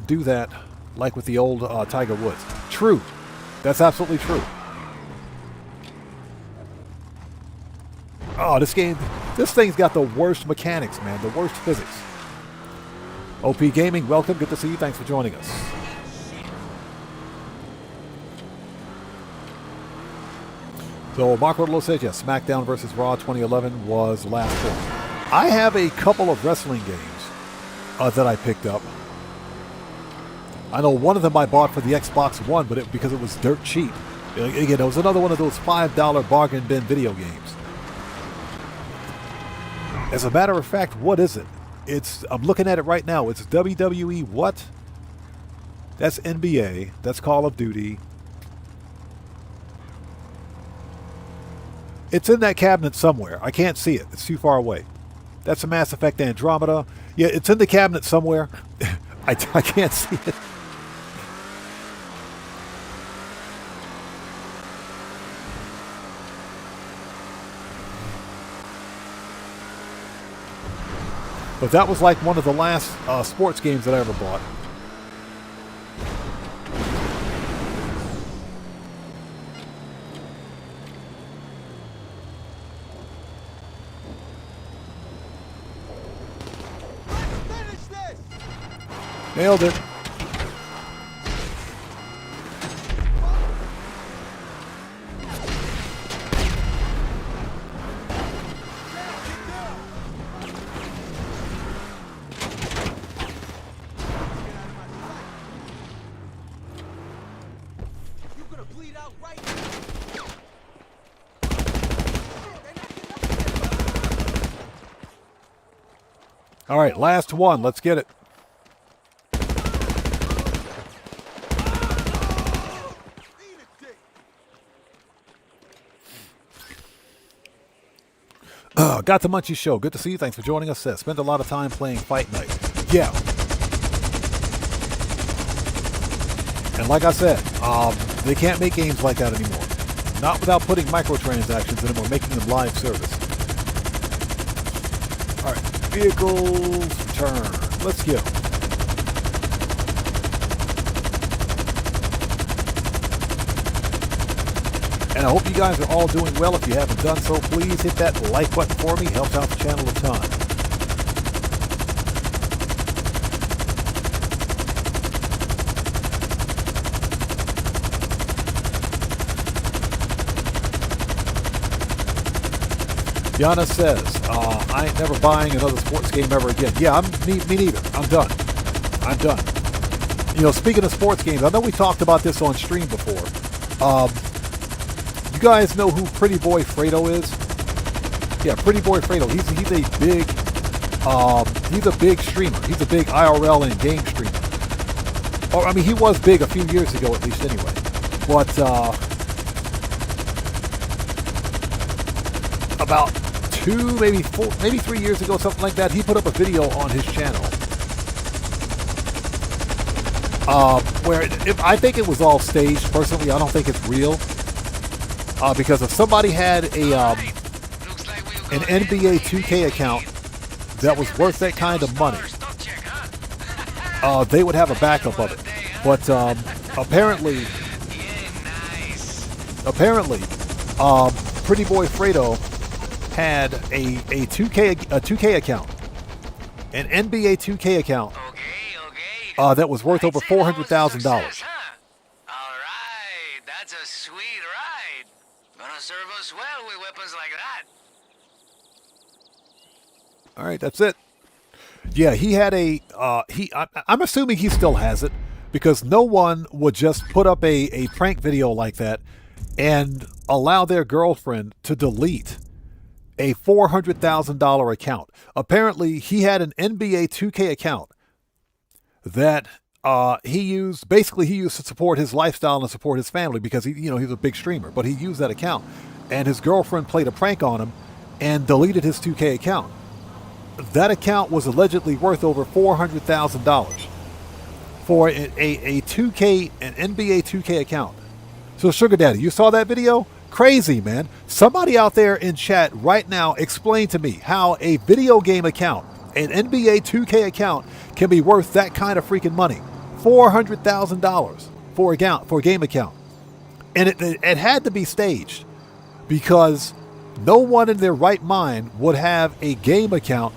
A: do that like with the old Tiger Woods. True. That's absolutely true. Oh, this thing's got the worst mechanics, man. The worst physics. OP Gaming, welcome. Good to see you. Thanks for joining us. So, Marco Lo says, yes, SmackDown vs. Raw 2011 was last one. I have a couple of wrestling games that I picked up. I know one of them I bought for the Xbox One, but because it was dirt cheap. Again, it was another one of those $5 bargain bin video games. As a matter of fact, what is it? I'm looking at it right now. It's WWE what? That's NBA. That's Call of Duty. It's in that cabinet somewhere. I can't see it. It's too far away. That's a Mass Effect Andromeda. Yeah, it's in the cabinet somewhere. I can't see it. But that was like one of the last sports games that I ever bought. Nailed it. All right, last one. Let's get it. Got the Munchie Show. Good to see you. Thanks for joining us. Spent a lot of time playing Fight Night. Yeah. And like I said, they can't make games like that anymore. Not without putting microtransactions in them or making them live service. All right. Vehicles, turn. Let's go. And I hope you guys are all doing well. If you haven't done so, please hit that like button for me. Helps out the channel a ton. Yana says, I ain't never buying another sports game ever again. Yeah, me neither. I'm done. I'm done. You know, speaking of sports games, I know we talked about this on stream before. You guys know who Pretty Boy Fredo is? Yeah, Pretty Boy Fredo. He's a big streamer. He's a big IRL and game streamer. Or I mean, he was big a few years ago, at least anyway. But about 2, maybe 3 years ago, something like that, he put up a video on his channel where I think it was all staged. Personally, I don't think it's real. Because if somebody had an NBA 2K account that was worth that kind of money, they would have a backup of it. But apparently, Pretty Boy Fredo had a 2K account, an NBA 2K account that was worth over $400,000.
E: Serve us well with weapons like that.
A: All right, that's it. Yeah, he had I'm assuming he still has it, because no one would just put up a prank video like that and allow their girlfriend to delete a $400,000 account. Apparently, he had an NBA 2K account that he used to support his lifestyle and support his family, because he's a big streamer. But he used that account, and his girlfriend played a prank on him and deleted his 2K account. That account was allegedly worth over $400,000 for an NBA 2K account. So Sugar Daddy, you saw that video? Crazy, man. Somebody out there in chat right now explain to me how a video game account, an NBA 2K account, can be worth that kind of freaking money. $400,000 for a game account. And it had to be staged because no one in their right mind would have a game account.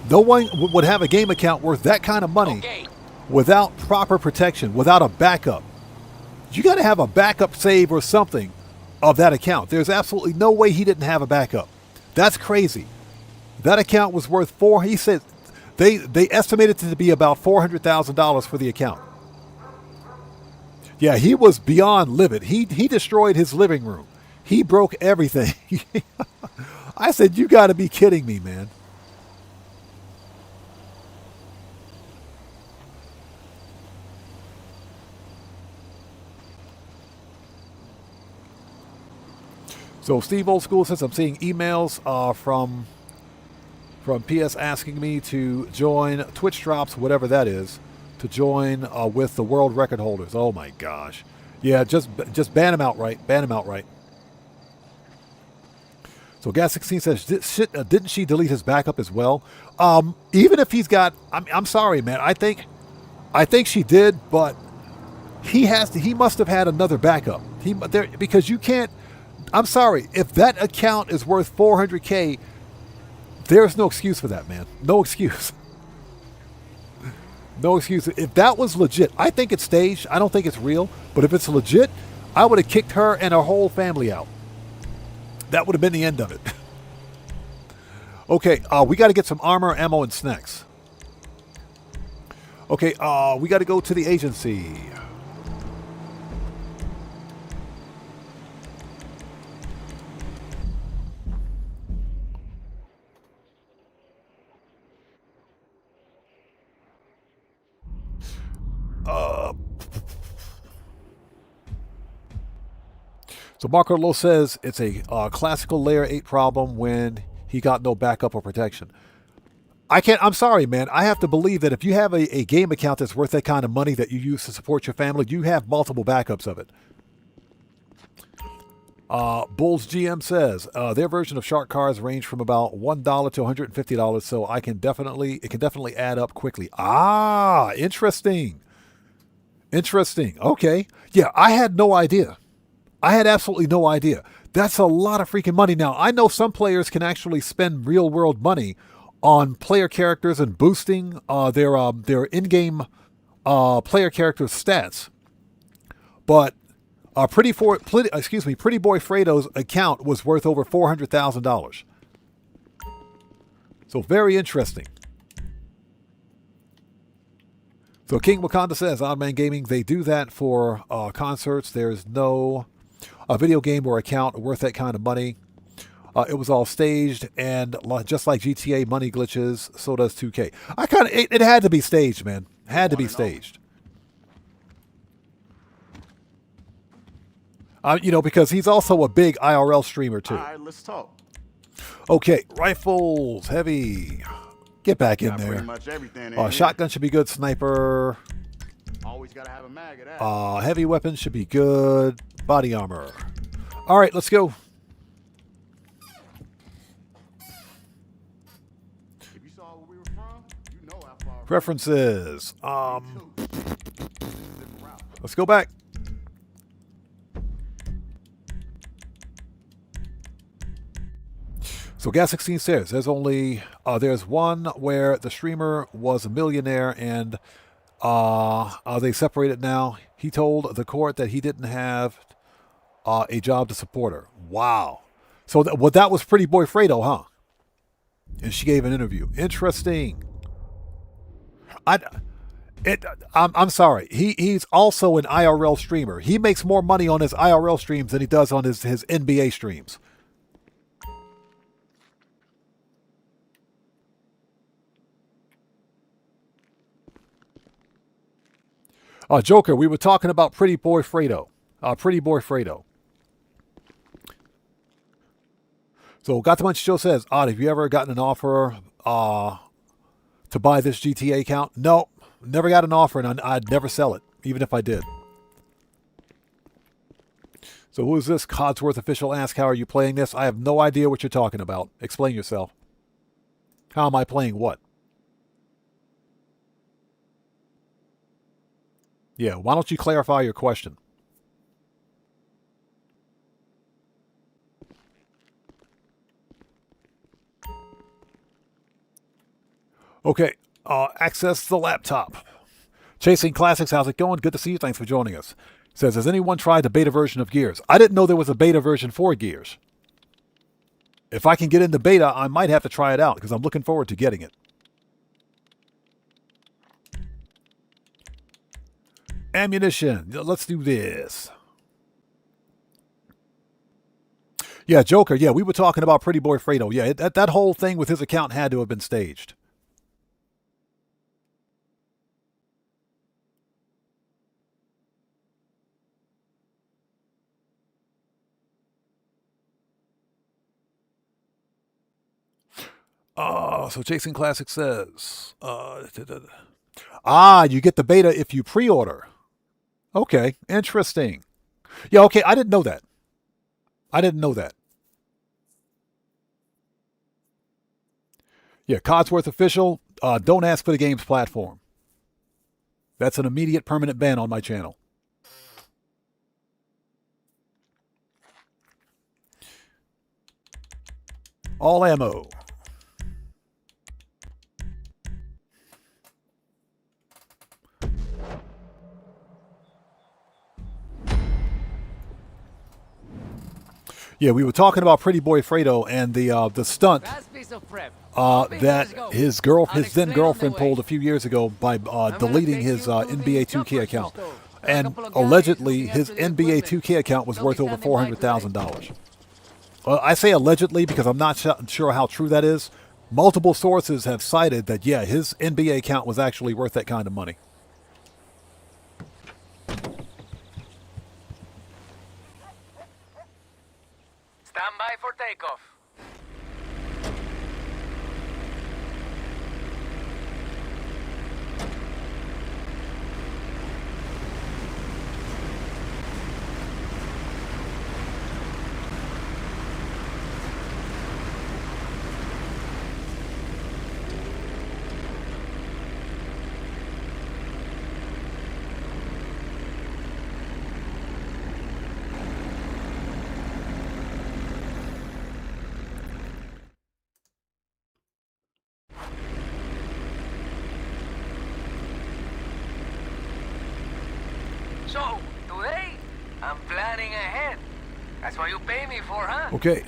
A: No one would have a game account worth that kind of money without proper protection, without a backup. You got to have a backup save or something of that account. There's absolutely no way he didn't have a backup. That's crazy. That account was worth he said they estimated it to be about $400,000 for the account. Yeah, he was beyond livid. He destroyed his living room. He broke everything. I said, you got to be kidding me, man. So Steve Old School says, I'm seeing emails from PS asking me to join Twitch drops, whatever that is, to join with the world record holders. Oh my gosh. Yeah, just ban him outright. Ban him outright. So Gas16 says, didn't she delete his backup as well? Even if he's got, I'm sorry, man. I think she did, but he must have had another backup. Because you can't. I'm sorry, if that account is worth $400K, there's no excuse for that, man. No excuse. No excuse. If that was legit, I think it's staged. I don't think it's real. But if it's legit, I would have kicked her and her whole family out. That would have been the end of it. Okay, we got to get some armor, ammo, and snacks. Okay, we got to go to the agency. So Marco Low says it's a classical layer 8 problem when he got no backup or protection. I'm sorry, man. I have to believe that if you have a game account that's worth that kind of money that you use to support your family, you have multiple backups of it. Bulls GM says their version of shark cards range from about $1 to $150, so it can definitely add up quickly. Ah, interesting. Interesting. Okay. Yeah, I had no idea. I had absolutely no idea. That's a lot of freaking money. Now, I know some players can actually spend real world money on player characters and boosting their in-game player character stats. But Pretty Boy Fredo's account was worth over $400,000. So very interesting. So King Wakanda says, Oddman Gaming, they do that for concerts. There's no video game or account worth that kind of money. It was all staged, and just like GTA money glitches, so does 2K. It had to be staged, man. Had to be staged. Because he's also a big IRL streamer too.
L: All right, let's talk.
A: Okay, rifles, heavy. Get back in there.
L: Pretty much everything.
A: Shotgun should be good. Sniper.
L: Always gotta have a mag of that.
A: Heavy weapons should be good. Body armor. All right, let's go.
L: If you saw where we were from, you know how far.
A: Preferences. Let's go back. So Gas16 says there's one where the streamer was a millionaire and they separated now. He told the court that he didn't have a job to support her. Wow. So that was Pretty Boy Fredo, huh? And she gave an interview. Interesting. I'm sorry. He's also an IRL streamer. He makes more money on his IRL streams than he does on his NBA streams. Joker, we were talking about Pretty Boy Fredo. Pretty Boy Fredo. So Got the Munch Joe says, have you ever gotten an offer to buy this GTA account? No, never got an offer, and I'd never sell it. even if I did. So who is this? Codsworth official ask, how are you playing this? I have no idea what you're talking about. Explain yourself. How am I playing what? Yeah, why don't you clarify your question? Okay, access the laptop. Chasing Classics, how's it going? Good to see you. Thanks for joining us. Says, has anyone tried the beta version of Gears? I didn't know there was a beta version for Gears. If I can get into beta, I might have to try it out because I'm looking forward to getting it. Ammunition. Let's do this. Yeah, Joker. Yeah, we were talking about Pretty Boy Fredo. Yeah, that whole thing with his account had to have been staged. So Chasing Classic says, you get the beta if you pre-order. Okay, interesting. Yeah, okay, I didn't know that. Yeah, Codsworth official, don't ask for the game's platform. That's an immediate permanent ban on my channel. All ammo. Yeah, we were talking about Pretty Boy Fredo and the stunt that his then girlfriend pulled a few years ago by deleting his NBA 2K account. And allegedly, his NBA 2K account was worth over $400,000. I say allegedly because I'm not sure how true that is. Multiple sources have cited that, yeah, his NBA account was actually worth that kind of money.
E: Stand by for takeoff. So, today, I'm planning ahead. That's what you pay me for, huh?
A: Okay,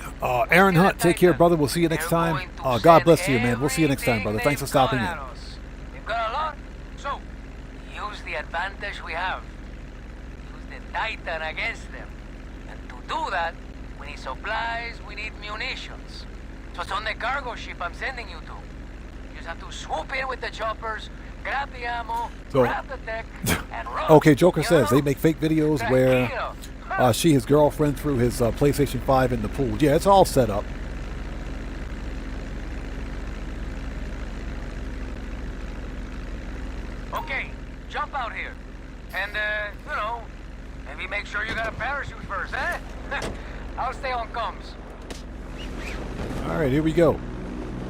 A: Aaron Hunt, take care, brother. We'll see you next time. God bless you, man. We'll see you next time, brother. Thanks for stopping in.
E: We've got a lot, so use the advantage we have. Use the Titan against them. And to do that, we need supplies, we need munitions. So it's on the cargo ship I'm sending you to. You just have to swoop in with the choppers, grab the ammo, grab the deck, and run.
A: Okay, Joker says they make fake videos where his girlfriend threw his PlayStation 5 in the pool. Yeah, it's all set up.
E: Okay, jump out here. And, maybe make sure you got a parachute first, eh? I'll stay on comms.
A: All right, here we go.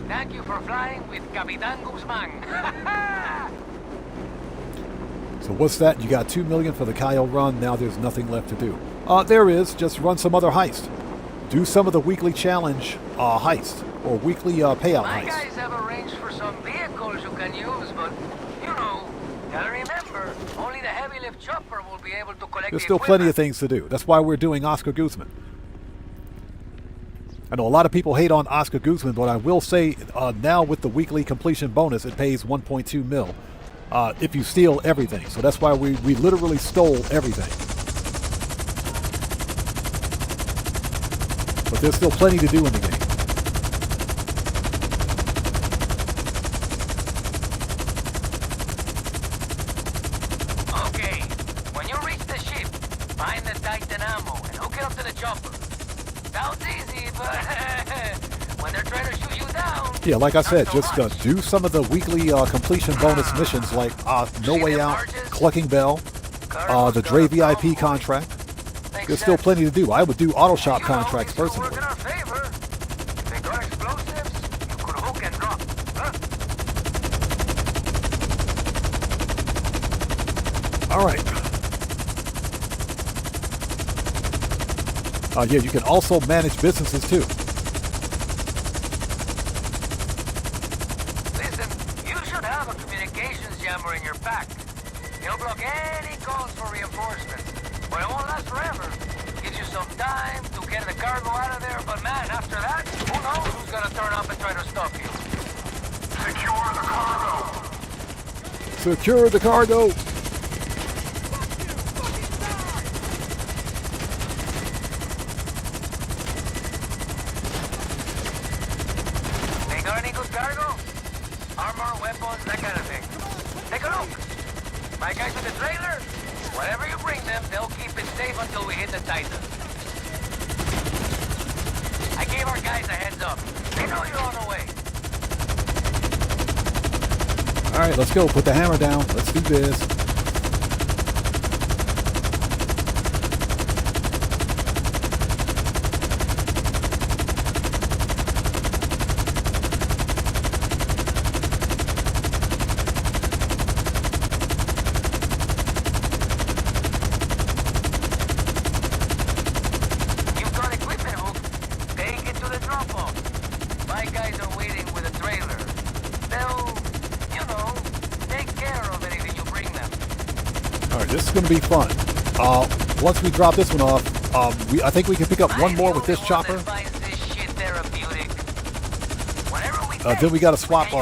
E: Thank you for flying with Capitan Guzman.
A: So what's that? You got $2 million for the Cayo run. Now there's nothing left to do. There is. Just run some other heist. Do some of the weekly challenge heist or weekly payout
E: My
A: heist.
E: guys have arranged for some vehicles you can use, but, gotta remember, only the heavy lift chopper will be able to collect
A: There's
E: the
A: still
E: equipment.
A: plenty of things to do. That's why we're doing Oscar Guzman. I know a lot of people hate on Oscar Guzman, but I will say now with the weekly completion bonus, it pays 1.2 mil if you steal everything. So that's why we literally stole everything. But there's still plenty to do in the game.
E: Okay, when you reach the ship, find the Titan ammo and hook it up to the chopper. Sounds easy, but when they're trying to shoot you down...
A: Yeah, like I said, just do some of the weekly completion bonus missions like No Way Out, Clucking Bell, the Dre VIP contract. There's still plenty to do. I would do auto shop contracts personally.
E: Work in our favor. If they got explosives, you could hook and drop. Huh?
A: All right. Yeah, you can also manage businesses too.
E: Listen, you should have a communications jammer in your pack. It'll block any calls for reinforcements. But it won't last forever. Gives you some time to get the cargo out of there, but man, after that, who knows who's gonna turn up and try to stop you.
K: Secure the cargo.
A: Secure the cargo.
E: They got any good cargo? Armor, weapons, that kind of thing. Take a look. My guys with the trailer? Whatever you bring them, they'll keep it safe until we hit the Titan. I gave our guys a heads up. They know you're on the way.
A: All right, let's go. Put the hammer down. Let's do this. Going to be fun. Once we drop this one off, I think we can pick up one more with this chopper. Then we got to swap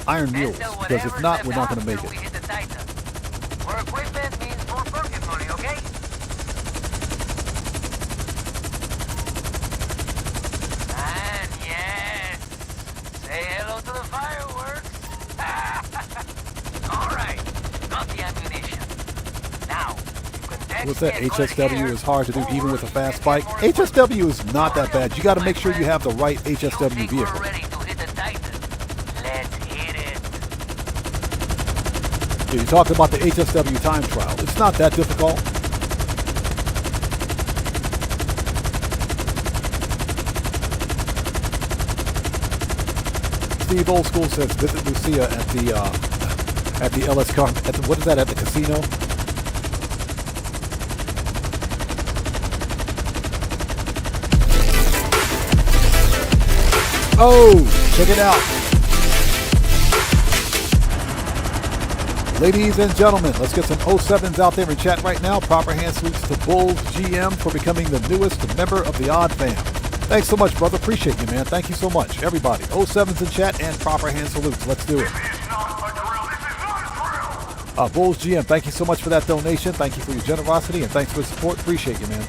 A: iron mules, because if not, we're not going to make it.
E: More equipment means more pocket money, okay? And yes, say hello to the fireworks. All right, got the ammunition.
A: What's that? HSW is hard to do even with a fast bike. HSW is not that bad. You got to make sure you have the right HSW vehicle. Yeah, you talked about the HSW time trial. It's not that difficult. Steve Old School says visit Lucia at the LS car. What is that? At the casino. Oh, check it out. Ladies and gentlemen, let's get some 07s out there in chat right now. Proper hand salutes to Bulls GM for becoming the newest member of the Odd Fam. Thanks so much, brother. Appreciate you, man. Thank you so much. Everybody, 07s in chat and proper hand salutes. Let's do it. Bulls GM, thank you so much for that donation. Thank you for your generosity and thanks for the support. Appreciate you, man.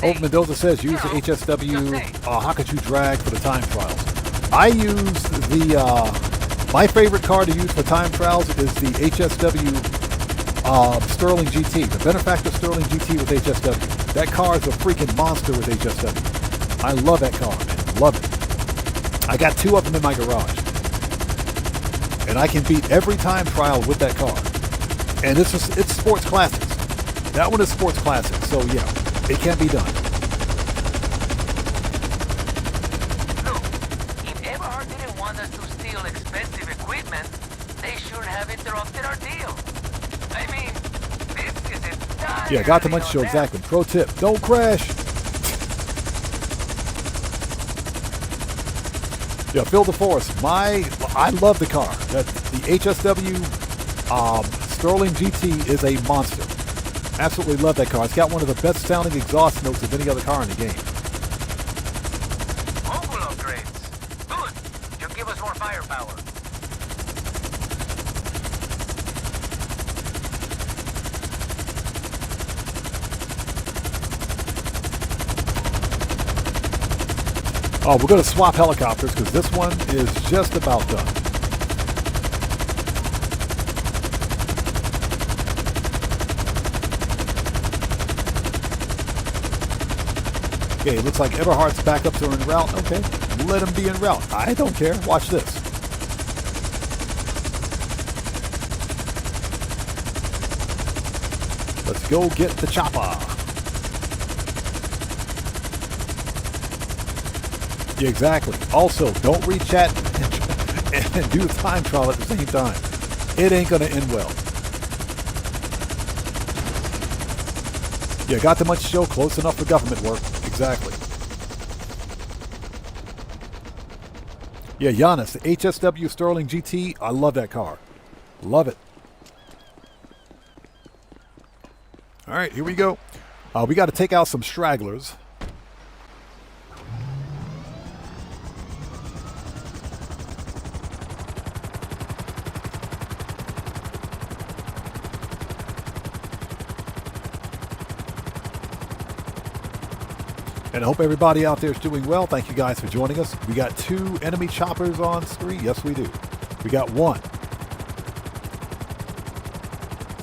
A: Old Mendoza says use the HSW Hakachu drag for the time trials. I use the my favorite car to use for time trials is the HSW Sterling GT, the Benefactor Sterling GT with HSW. That car is a freaking monster with HSW. I love that car, man. Love it. I got two of them in my garage. And I can beat every time trial with that car. And it's sports classics. That one is sports classics, so yeah. It can be done.
E: Look, if Eberhard didn't want us to steal expensive equipment, they should have interrupted our deal. I mean, this is entirely...
A: Yeah, got the munch show, exactly. Pro tip, don't crash. Yeah, Phil DeForest, I love the car. The HSW Sterling GT is a monster. Absolutely love that car. It's got one of the best sounding exhaust notes of any other car in the game.
E: Mobile upgrades. Good. You'll give us more firepower.
A: Oh, we're going to swap helicopters because this one is just about done. Okay, it looks like Everhart's backups are en route. Okay, let them be en route. I don't care. Watch this. Let's go get the chopper. Yeah, exactly. Also, don't read chat and do the time trial at the same time. It ain't going to end well. Yeah, got the much show close enough for government work. Exactly. Yeah, Giannis, the HSW Sterling GT. I love that car. Love it. All right, here we go. We got to take out some stragglers. And I hope everybody out there is doing well. Thank you guys for joining us. We got 2 enemy choppers on screen. Yes, we do. We got 1.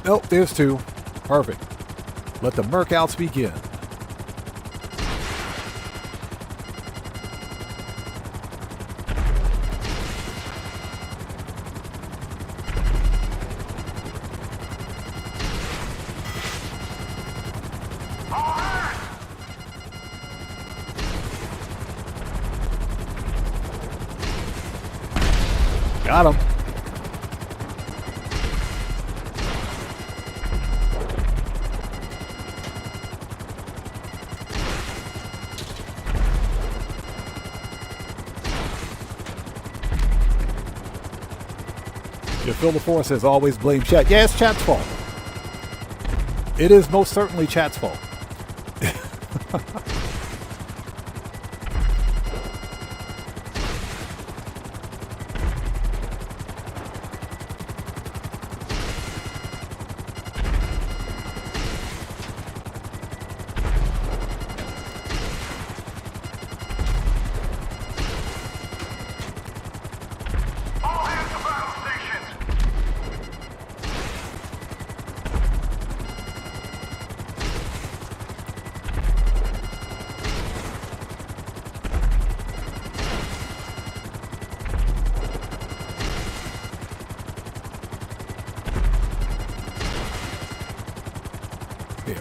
A: Nope, there's 2. Perfect. Let the Mercouts begin. Got him. Your Phil LaForce says always blame chat. Yeah, it's chat's fault. It is most certainly chat's fault.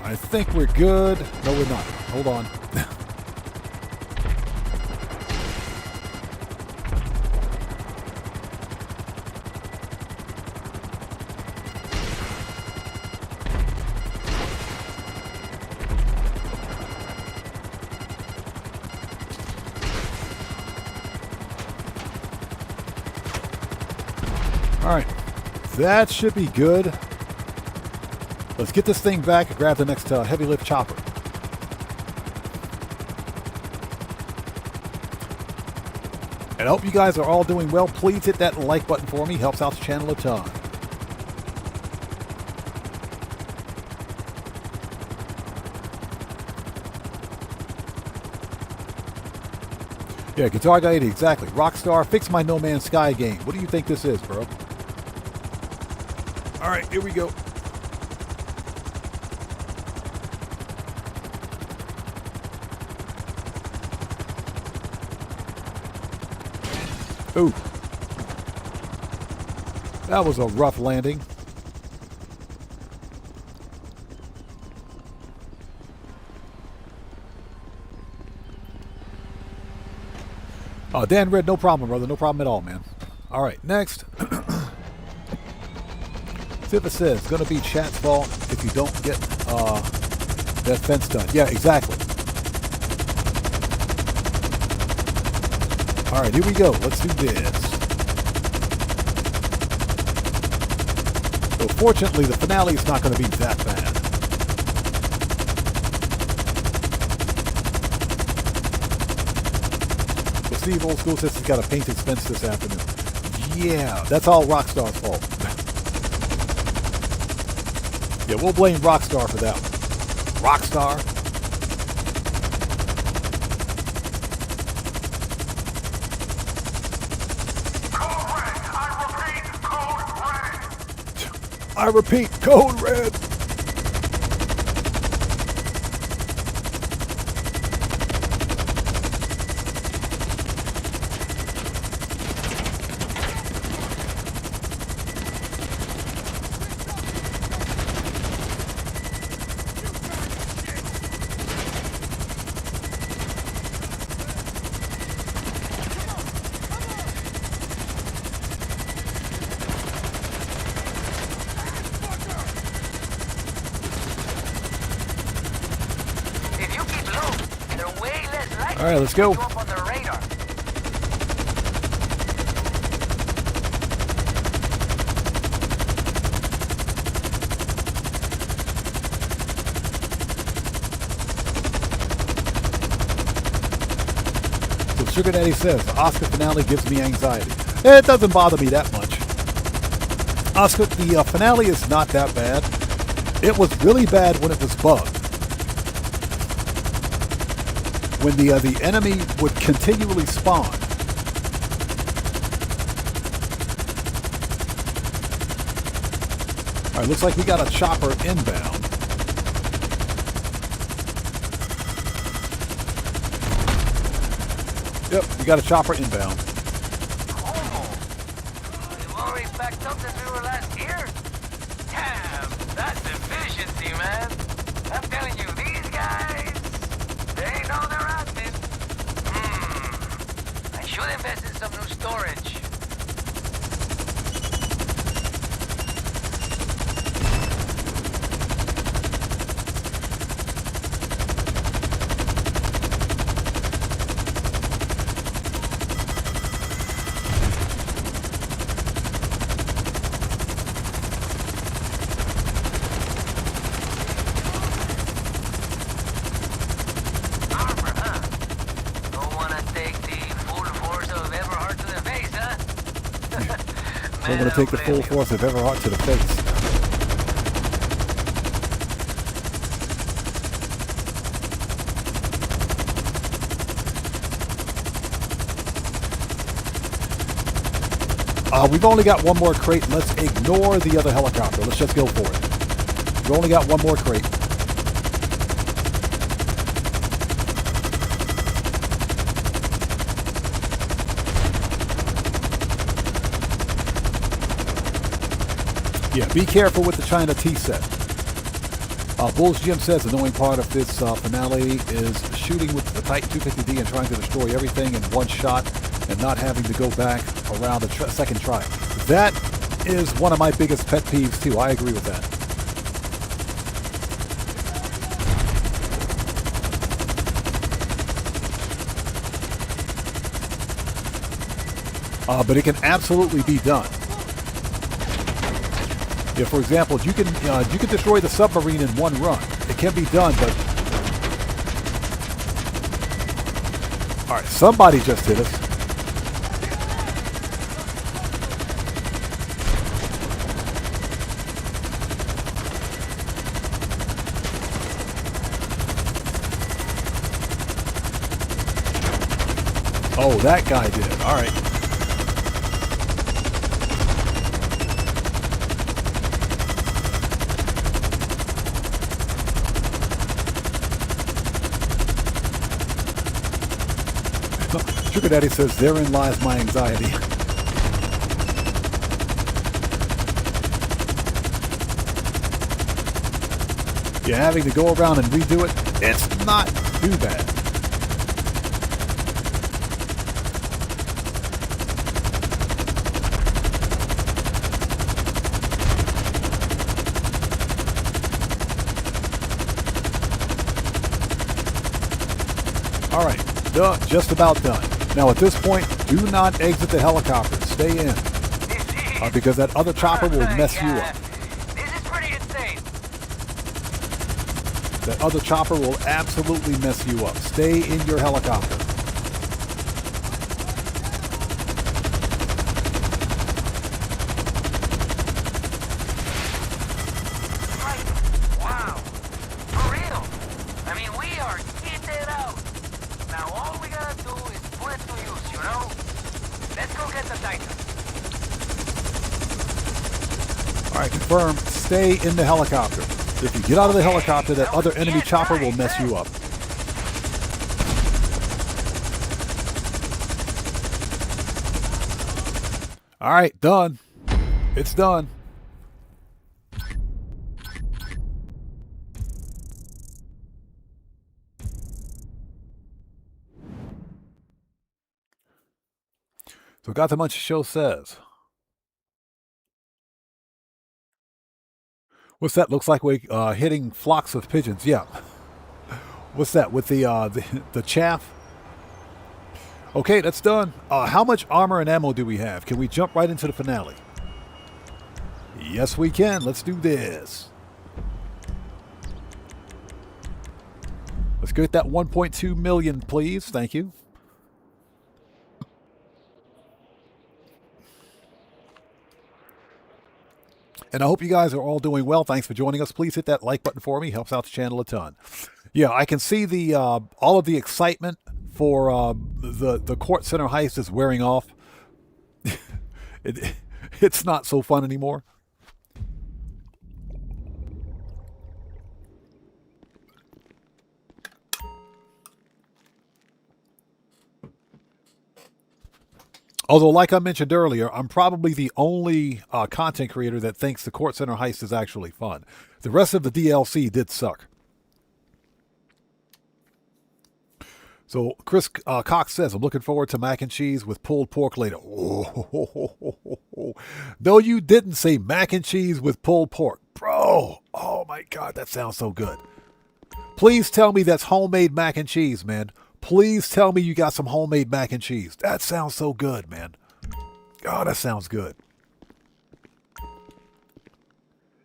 A: I think we're good. No, we're not. Hold on. All right. That should be good. Let's get this thing back and grab the next heavy lift chopper. And I hope you guys are all doing well. Please hit that like button for me. Helps out the channel a ton. Yeah, Guitar Guy 80, exactly. Rockstar, fix my No Man's Sky game. What do you think this is, bro? All right, here we go. Ooh. That was a rough landing. Dan Red, no problem, brother. No problem at all, man. All right, next. See if it says, it's going to be chat's fault if you don't get that fence done. Yeah, exactly. All right, here we go. Let's do this. So fortunately, the finale is not going to be that bad. But Steve Old School says he's got a painted fence this afternoon. Yeah, that's all Rockstar's fault. Yeah, we'll blame Rockstar for that one. Rockstar. I repeat, code red. All right, let's go. So Sugar Daddy says, the Oscar finale gives me anxiety. It doesn't bother me that much. Oscar, the finale is not that bad. It was really bad when it was bugged. When the enemy would continually spawn. All right, looks like we got a chopper inbound. Yep, we got a chopper inbound.
E: We've already backed up since we were last here? Damn, that's efficiency, man. I'm telling you, these guys, they know they're acting. I should invest in some new storage.
A: Don't want to take the full force of Everhart to the face. We've only got one more crate. Let's ignore the other helicopter. Let's just go for it. We've only got one more crate. Yeah, be careful with the China T-set. Bulls Jim says, annoying part of this finale is shooting with the Titan 250D and trying to destroy everything in one shot and not having to go back around the second try. That is one of my biggest pet peeves too. I agree with that. But it can absolutely be done. Yeah, for example, you can destroy the submarine in one run. It can be done, but all right, somebody just hit us. Oh, that guy did. All right. Sugar Daddy says, therein lies my anxiety. Yeah, having to go around and redo it, it's not too bad. All right, just about done. Now at this point, do not exit the helicopter. Stay in. Because that other chopper will mess you up.
E: This is pretty insane.
A: That other chopper will absolutely mess you up. Stay in your helicopter.
E: Wow. For real. I mean, we are getting it out. Now all we gotta do is put it to use, you know? Let's go get the Titan.
A: Alright, confirm. Stay in the helicopter. If you get out of the helicopter, that other enemy chopper will mess you up. Alright, done. It's done. So Got the Munch Show says. What's that? Looks like we're hitting flocks of pigeons. Yeah. What's that? With the chaff? Okay, that's done. How much armor and ammo do we have? Can we jump right into the finale? Yes, we can. Let's do this. Let's get that 1.2 million, please. Thank you. And I hope you guys are all doing well. Thanks for joining us. Please hit that like button for me. Helps out the channel a ton. Yeah, I can see the all of the excitement for the Court Center heist is wearing off. It's not so fun anymore. Although, like I mentioned earlier, I'm probably the only content creator that thinks the Court Center heist is actually fun. The rest of the DLC did suck. So Chris Cox says, I'm looking forward to mac and cheese with pulled pork later. Oh, no, you didn't say mac and cheese with pulled pork. Bro, oh my God, that sounds so good. Please tell me that's homemade mac and cheese, man. Please tell me you got some homemade mac and cheese. That sounds so good, man. Oh, that sounds good.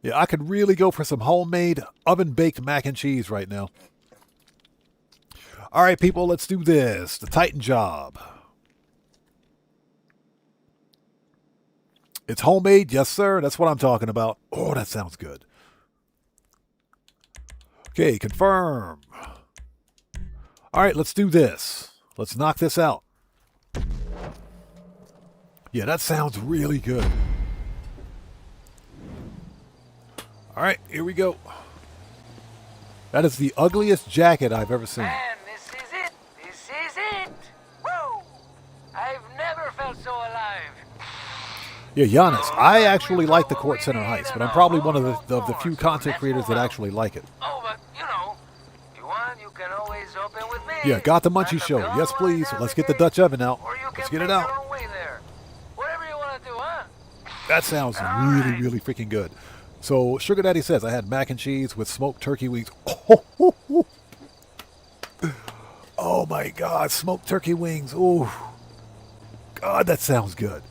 A: Yeah, I could really go for some homemade oven-baked mac and cheese right now. All right, people, let's do this. The Titan job. It's homemade? Yes, sir. That's what I'm talking about. Oh, that sounds good. Okay, confirm. All right, let's do this. Let's knock this out. Yeah, that sounds really good. All right, here we go. That is the ugliest jacket I've ever seen.
E: Man, this is it. This is it. Woo! I've never felt so alive.
A: Yeah, Giannis, I actually like the Court Center heist, but I'm probably one of the few content creators that actually like it.
E: Oh, but you know, if you want, you can always open with me.
A: Yeah, Got the Munchie Show. Yes, please. Let's get the Dutch oven out. Let's get it out.
E: Whatever you want to do, huh?
A: That sounds really, really freaking good. So, Sugar Daddy says, I had mac and cheese with smoked turkey wings. Oh my God, smoked turkey wings. Oh, God, that sounds good.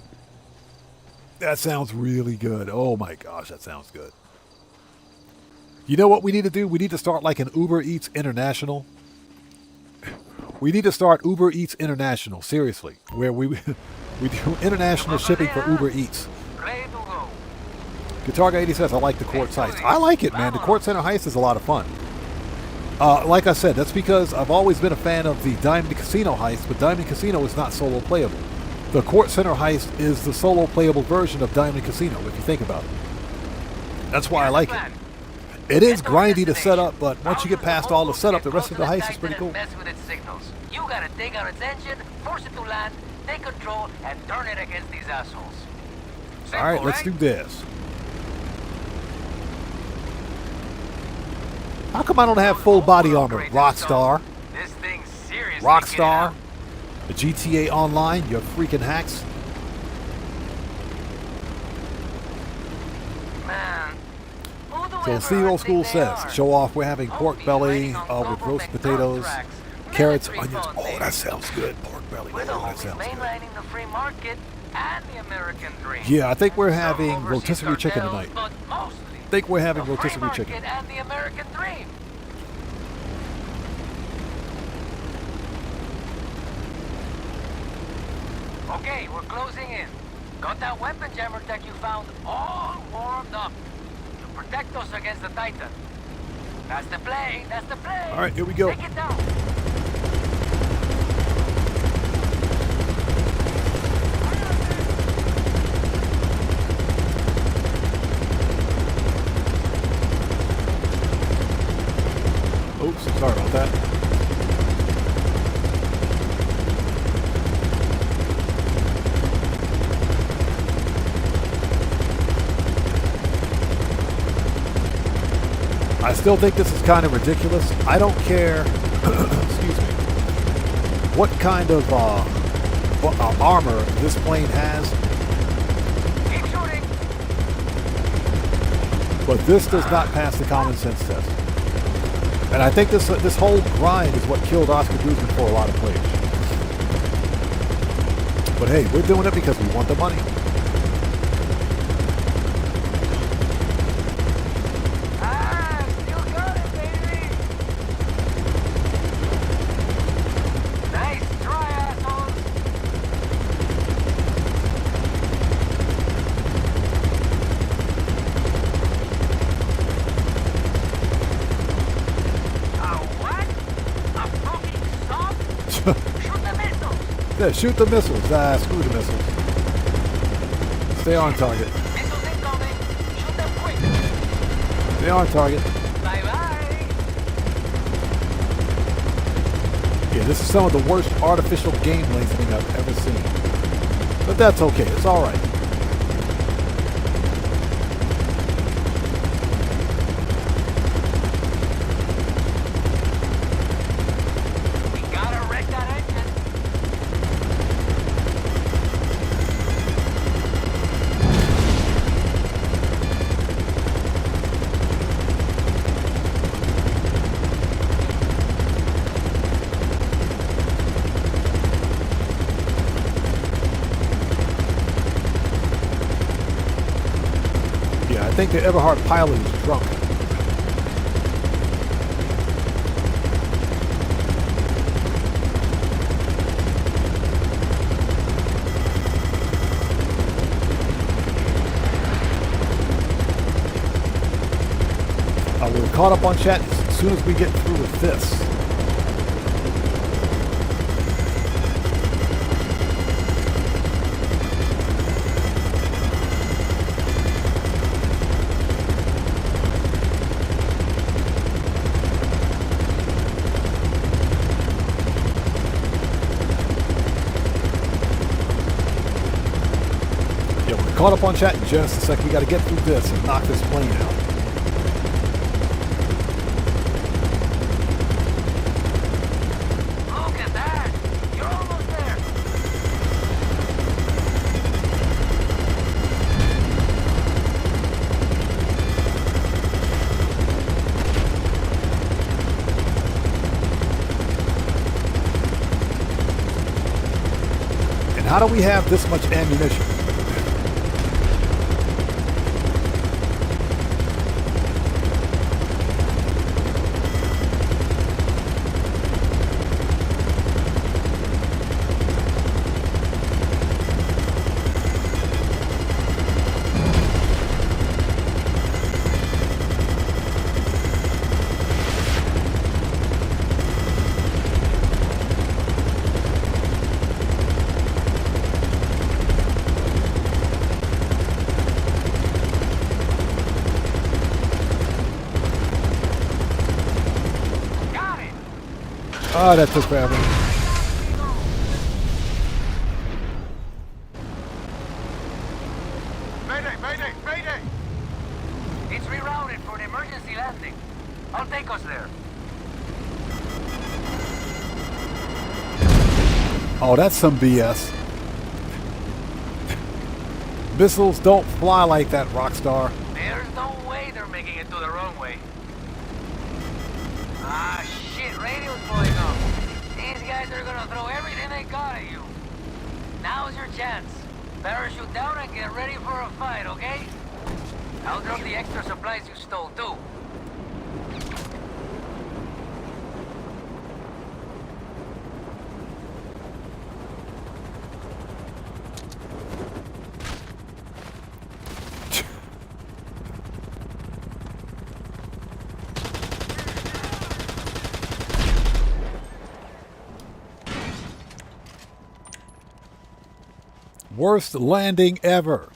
A: That sounds really good. Oh my gosh, that sounds good. You know what we need to do? We need to start like an Uber Eats International. We need to start Uber Eats International, seriously, where we do international shipping for Uber Eats. Guitar Guy 80 says, I like the Court heist. I like it, man. The Court Center heist is a lot of fun. Like I said, that's because I've always been a fan of the Diamond Casino heist, but Diamond Casino is not solo playable. The Court Center heist is the solo playable version of Diamond Casino, if you think about it. That's why I like it. It is grindy to set up, but once you get past all the setup, the rest of the heist is pretty cool.
E: Mess with its signals. You gotta take out its engine, force it to land, take control, and turn it against these assholes. Simple,
A: all right, let's do this. How come I don't have full body armor? Rockstar.
E: This thing's serious.
A: Rockstar. The GTA Online, you freaking hacks.
E: Man.
A: So Steve Old School says, show off, we're having pork belly with roast potatoes, carrots, onions. Oh, that sounds good. Pork belly. Oh, that sounds
E: mainlining the free market and the American dream.
A: Yeah, I think we're having rotisserie chicken tonight. I think we're having rotisserie chicken.
E: And the American dream. Okay, we're closing in. Got that weapon jammer tech you found all warmed up to protect us against the Titan. That's the play. That's the play.
A: All right, here we go.
E: Take it down.
A: Sorry about that. I still think this is kind of ridiculous. I don't care, excuse me, what kind of armor this plane has.
K: Keep shooting.
A: But this does not pass the common sense test. And I think this whole grind is what killed Oscar Guzman for a lot of players. But hey, we're doing it because we want the money.
K: Still got it, baby. Nice try, assholes. What? A fucking stop? Shoot the missiles.
A: Yeah, shoot the missiles. Screw the missiles. Stay on target.
K: Missiles incoming. Shoot them quick.
A: Stay on target.
K: Bye-bye.
A: Yeah, this is some of the worst artificial game lengthening I've ever seen. But that's okay. It's all right.
K: We gotta wreck that engine.
A: Yeah, I think the Everhard pilot is drunk. We're caught up on chat as soon as we get through with this. Yeah, we're caught up on chat in just a sec. We got to get through this and knock this plane out.
K: Look at that. You're almost there.
A: And how do we have this much ammunition? Oh, that took forever.
K: Mayday, mayday, mayday! It's rerouted for an emergency landing. I'll take us there.
A: Oh, that's some BS. Missiles don't fly like that, Rockstar.
K: There's no way they're making it to the runway. Ah, shit, radio's blowing up. These guys are gonna throw everything they got at you. Now's your chance. Parachute down and get ready for a fight, okay? I'll drop the extra supplies you stole, too.
A: Worst landing ever.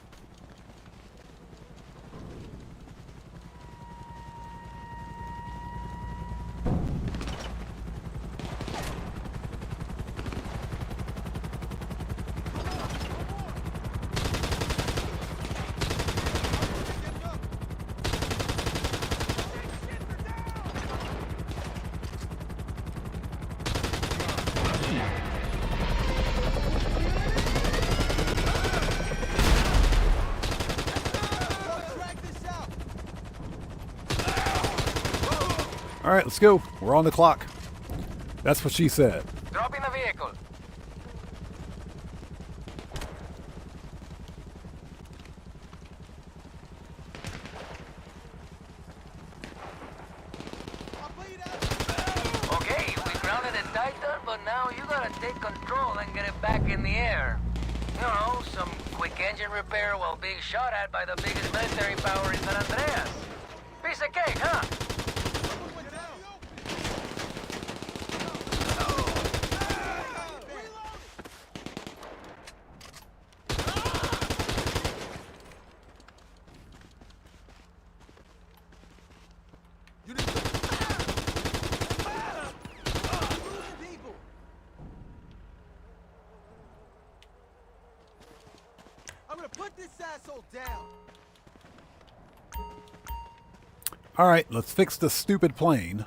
A: right, let's go. We're on the clock. That's what she said.
K: Drop in the vehicle. Okay, we grounded it tighter, but now you gotta take control and get it back in the air. You know, some quick engine repair while being shot at by the biggest military power in San Andreas. Piece of cake, huh?
C: I'm gonna put this asshole down.
A: All right, let's fix the stupid plane.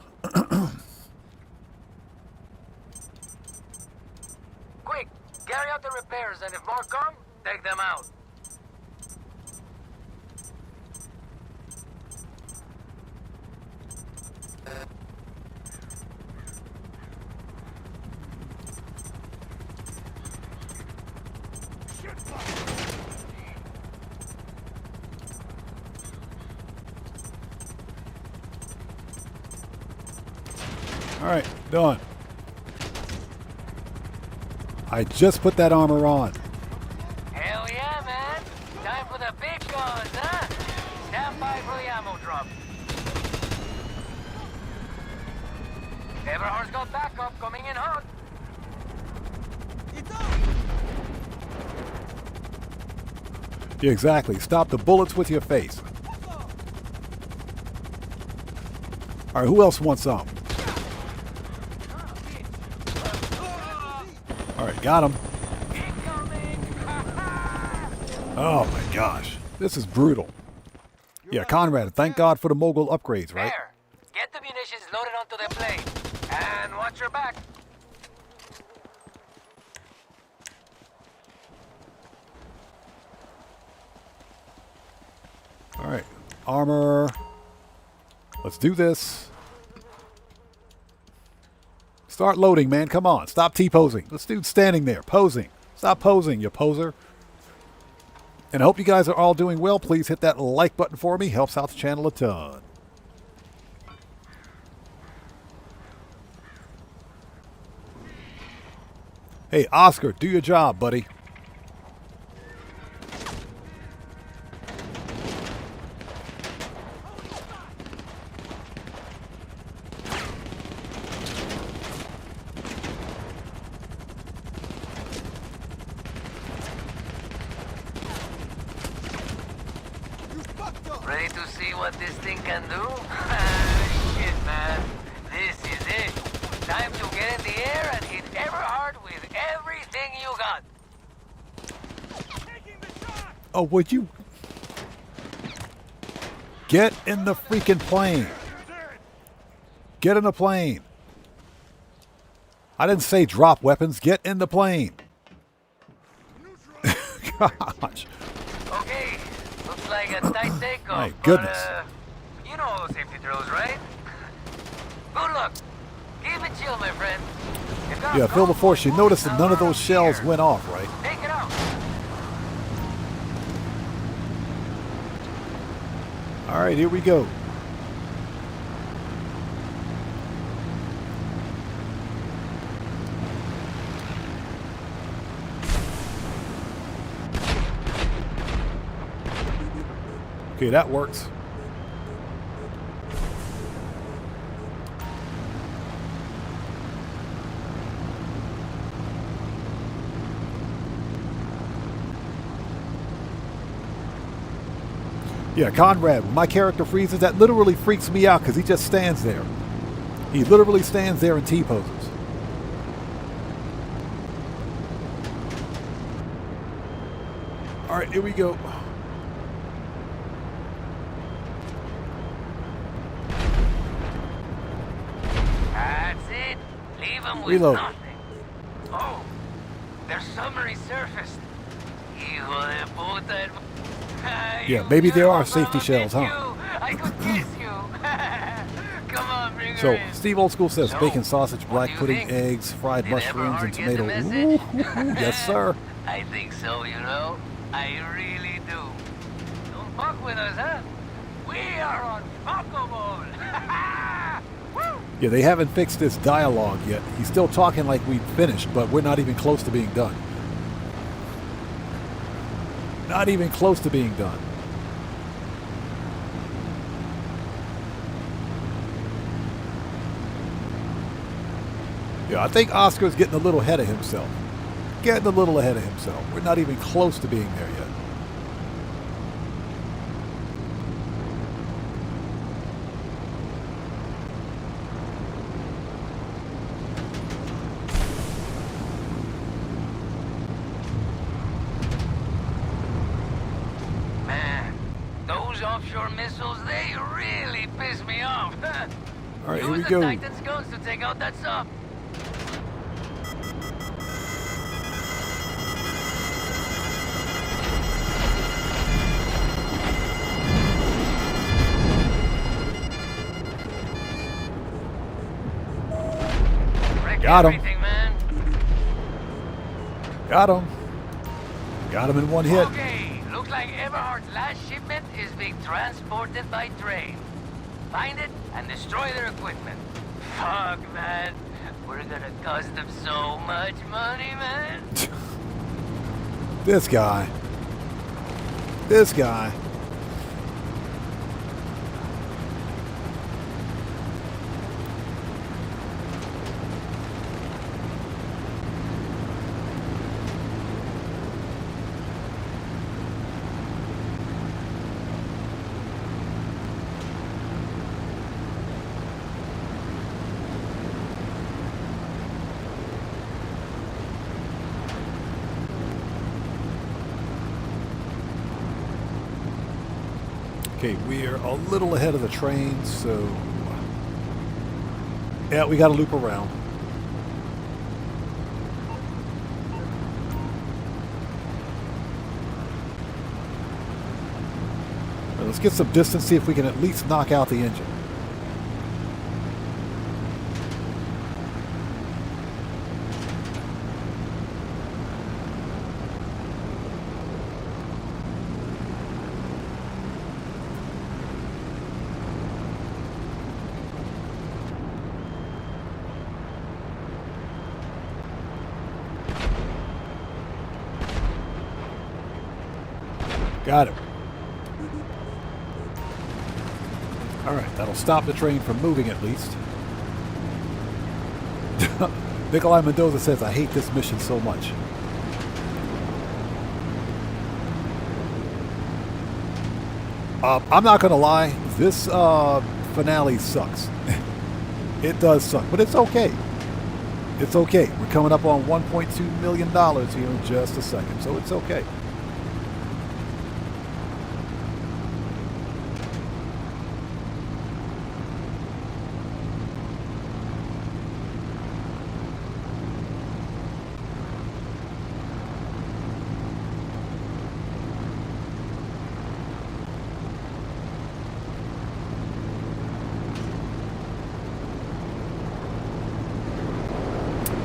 K: Quick, carry out the repairs, and if more come, take them out.
A: All right, done. I just put that armor on.
K: Hell yeah, man. Time for the big guns, huh? Stand by for the ammo drop. Everhard's got backup coming in hot.
C: It's up.
A: Yeah, exactly. Stop the bullets with your face. All right, who else wants some? All right, got him. Oh my gosh, this is brutal. Yeah, Conrad, thank God for the mogul upgrades, right?
K: There. Get the munitions loaded onto the plane. And watch your back.
A: All right, armor. Let's do this. Start loading, man. Come on. Stop T-posing. This dude's standing there, posing. Stop posing, you poser. And I hope you guys are all doing well. Please hit that like button for me. Helps out the channel a ton. Hey, Oscar, do your job, buddy.
K: Ready to see what this thing can do? Shit, man. This is it. Time to get in the air and hit Everhard with everything you got.
A: Oh, would you get in the freaking plane? Get in the plane. I didn't say drop weapons. Get in the plane. Gosh.
K: Okay, looks like a tight takeoff.
A: My goodness.
K: But, you know safety drills, right? Good luck. Keep it chill, my friend.
A: Yeah, Phil before she noticed that none of those shells went off, right?
K: Take it out.
A: All right, here we go. Okay, that works. Yeah, Conrad, when my character freezes, that literally freaks me out because he just stands there. He literally stands there and T-poses. All right, here we go.
K: That's it. Leave them with
A: Reload.
K: nothing. Oh, their submarine surfaced.
A: Yeah, maybe there are safety shells, huh?
K: I could kiss you. Come on,
A: So, Steve Old School says bacon sausage, black pudding, eggs, fried mushrooms, and tomato. Ooh, yes, sir.
K: I think so, you know. I really do. Don't fuck with us, huh? We are unfuckable.
A: Yeah, they haven't fixed this dialogue yet. He's still talking like we finished, but we're not even close to being done. Not even close to being done. Yeah, I think Oscar's getting a little ahead of himself. Getting a little ahead of himself. We're not even close to being there yet.
K: Man, those offshore missiles, they really piss me off.
A: All right, here we
K: Use
A: go.
K: the Titan's guns to take out that sub.
A: Got him. Got him. Got him in one hit.
K: Okay, looks like Everhart's last shipment is being transported by train. Find it and destroy their equipment. Fuck, man. We're gonna cost them so much money, man.
A: This guy. This guy. Okay, we are a little ahead of the train, so yeah, we got to loop around. Well, let's get some distance, see if we can at least knock out the engine. Got it. All right, that'll stop the train from moving at least. Nikolai Mendoza says, I hate this mission so much. I'm not going to lie. This finale sucks. It does suck, but it's okay. It's okay. We're coming up on $1.2 million here in just a second, so it's okay.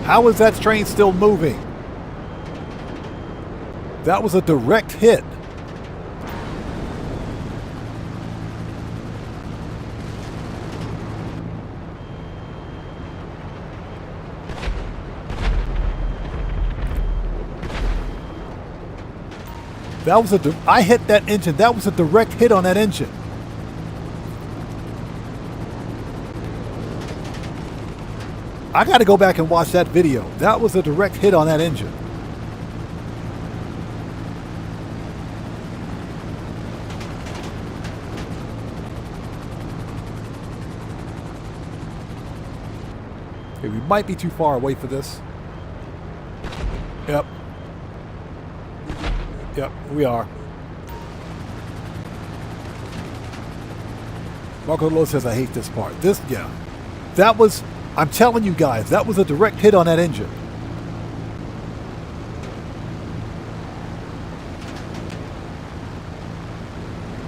A: How is that train still moving? That was a direct hit. That was I hit that engine. That was a direct hit on that engine. I got to go back and watch that video. That was a direct hit on that engine. Okay, we might be too far away for this. Yep. Yep, we are. Marco Lowe says, I hate this part. Yeah. That was... I'm telling you guys, that was a direct hit on that engine.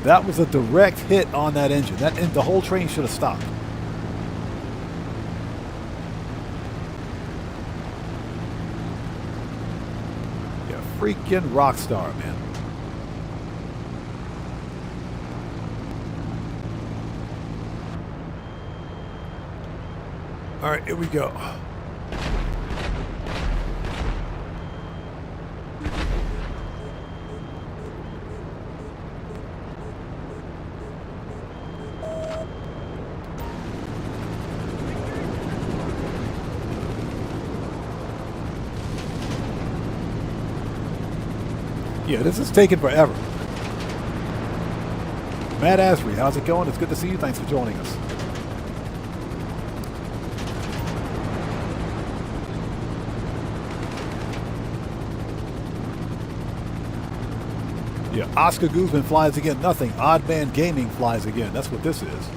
A: That was a direct hit on that engine. The whole train should have stopped. freaking rock star, man. All right, here we go. Yeah, this is taking forever. Matt Asbury, how's it going? It's good to see you. Thanks for joining us. Yeah, Oscar Guzman flies again. Nothing. Odd Man Gaming flies again. That's what this is.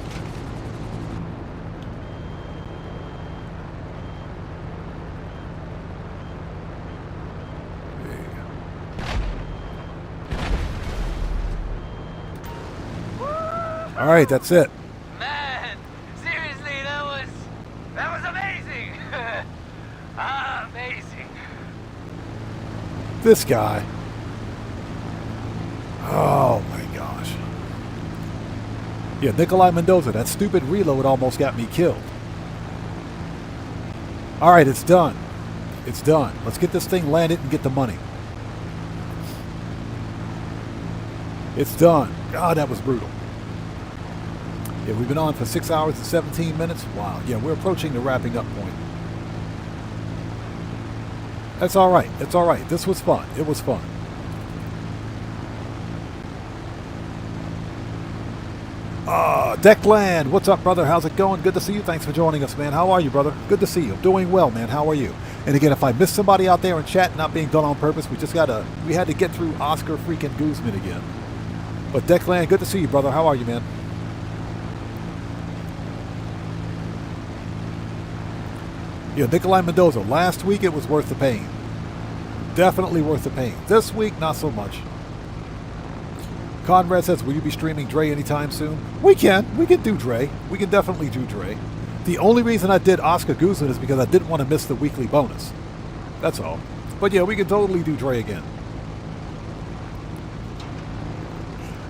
A: All right, that's it.
K: Man, seriously, that was amazing. Amazing.
A: This guy. Oh my gosh. Yeah, Nikolai Mendoza, that stupid reload almost got me killed. All right, it's done. It's done. Let's get this thing landed and get the money. It's done. God, that was brutal. Yeah, we've been on for 6 hours and 17 minutes. Wow. Yeah, we're approaching the wrapping up point. That's all right. It's all right. This was fun. It was fun. Declan, what's up, brother? How's it going? Good to see you. Thanks for joining us, man. How are you, brother? Good to see you. Doing well, man. How are you? And again, if I missed somebody out there in chat, not being done on purpose, we had to get through Oscar freaking Guzman again. But Declan, good to see you, brother. How are you, man? Yeah, Nikolai Mendoza. Last week it was worth the pain. Definitely worth the pain. This week, not so much. Conrad says, will you be streaming Dre anytime soon? We can. We can do Dre. We can definitely do Dre. The only reason I did Oscar Guzman is because I didn't want to miss the weekly bonus. That's all. But yeah, we can totally do Dre again.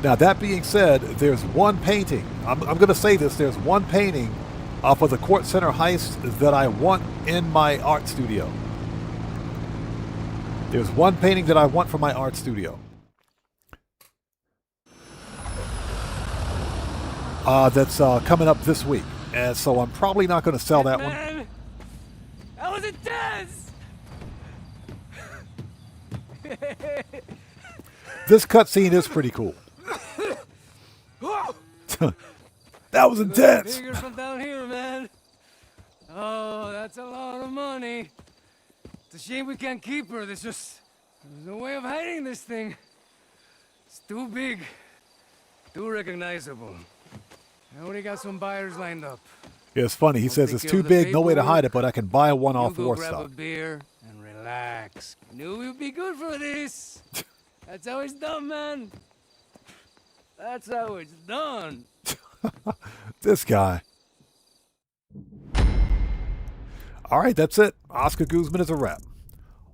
A: Now, that being said, there's one painting. I'm going to say this. There's one painting off of the Court Center heist that I want in my art studio. There's one painting that I want for my art studio. That's coming up this week. And so I'm probably not going to sell that one.
K: That was intense!
A: This cutscene is pretty cool. That was intense.
K: Figure from down here, man. Oh, that's a lot of money. It's a shame we can't keep her. There's no way of hiding this thing. It's too big, too recognizable. I already got some buyers lined up.
A: Yeah, it's funny. He says it's too big, no way to hide it, but I can buy one off Warstock.
K: Grab a beer and relax. Knew you'd be good for this. That's how it's done, man. That's how it's done.
A: This guy. All right, that's it. Oscar Guzman is a wrap.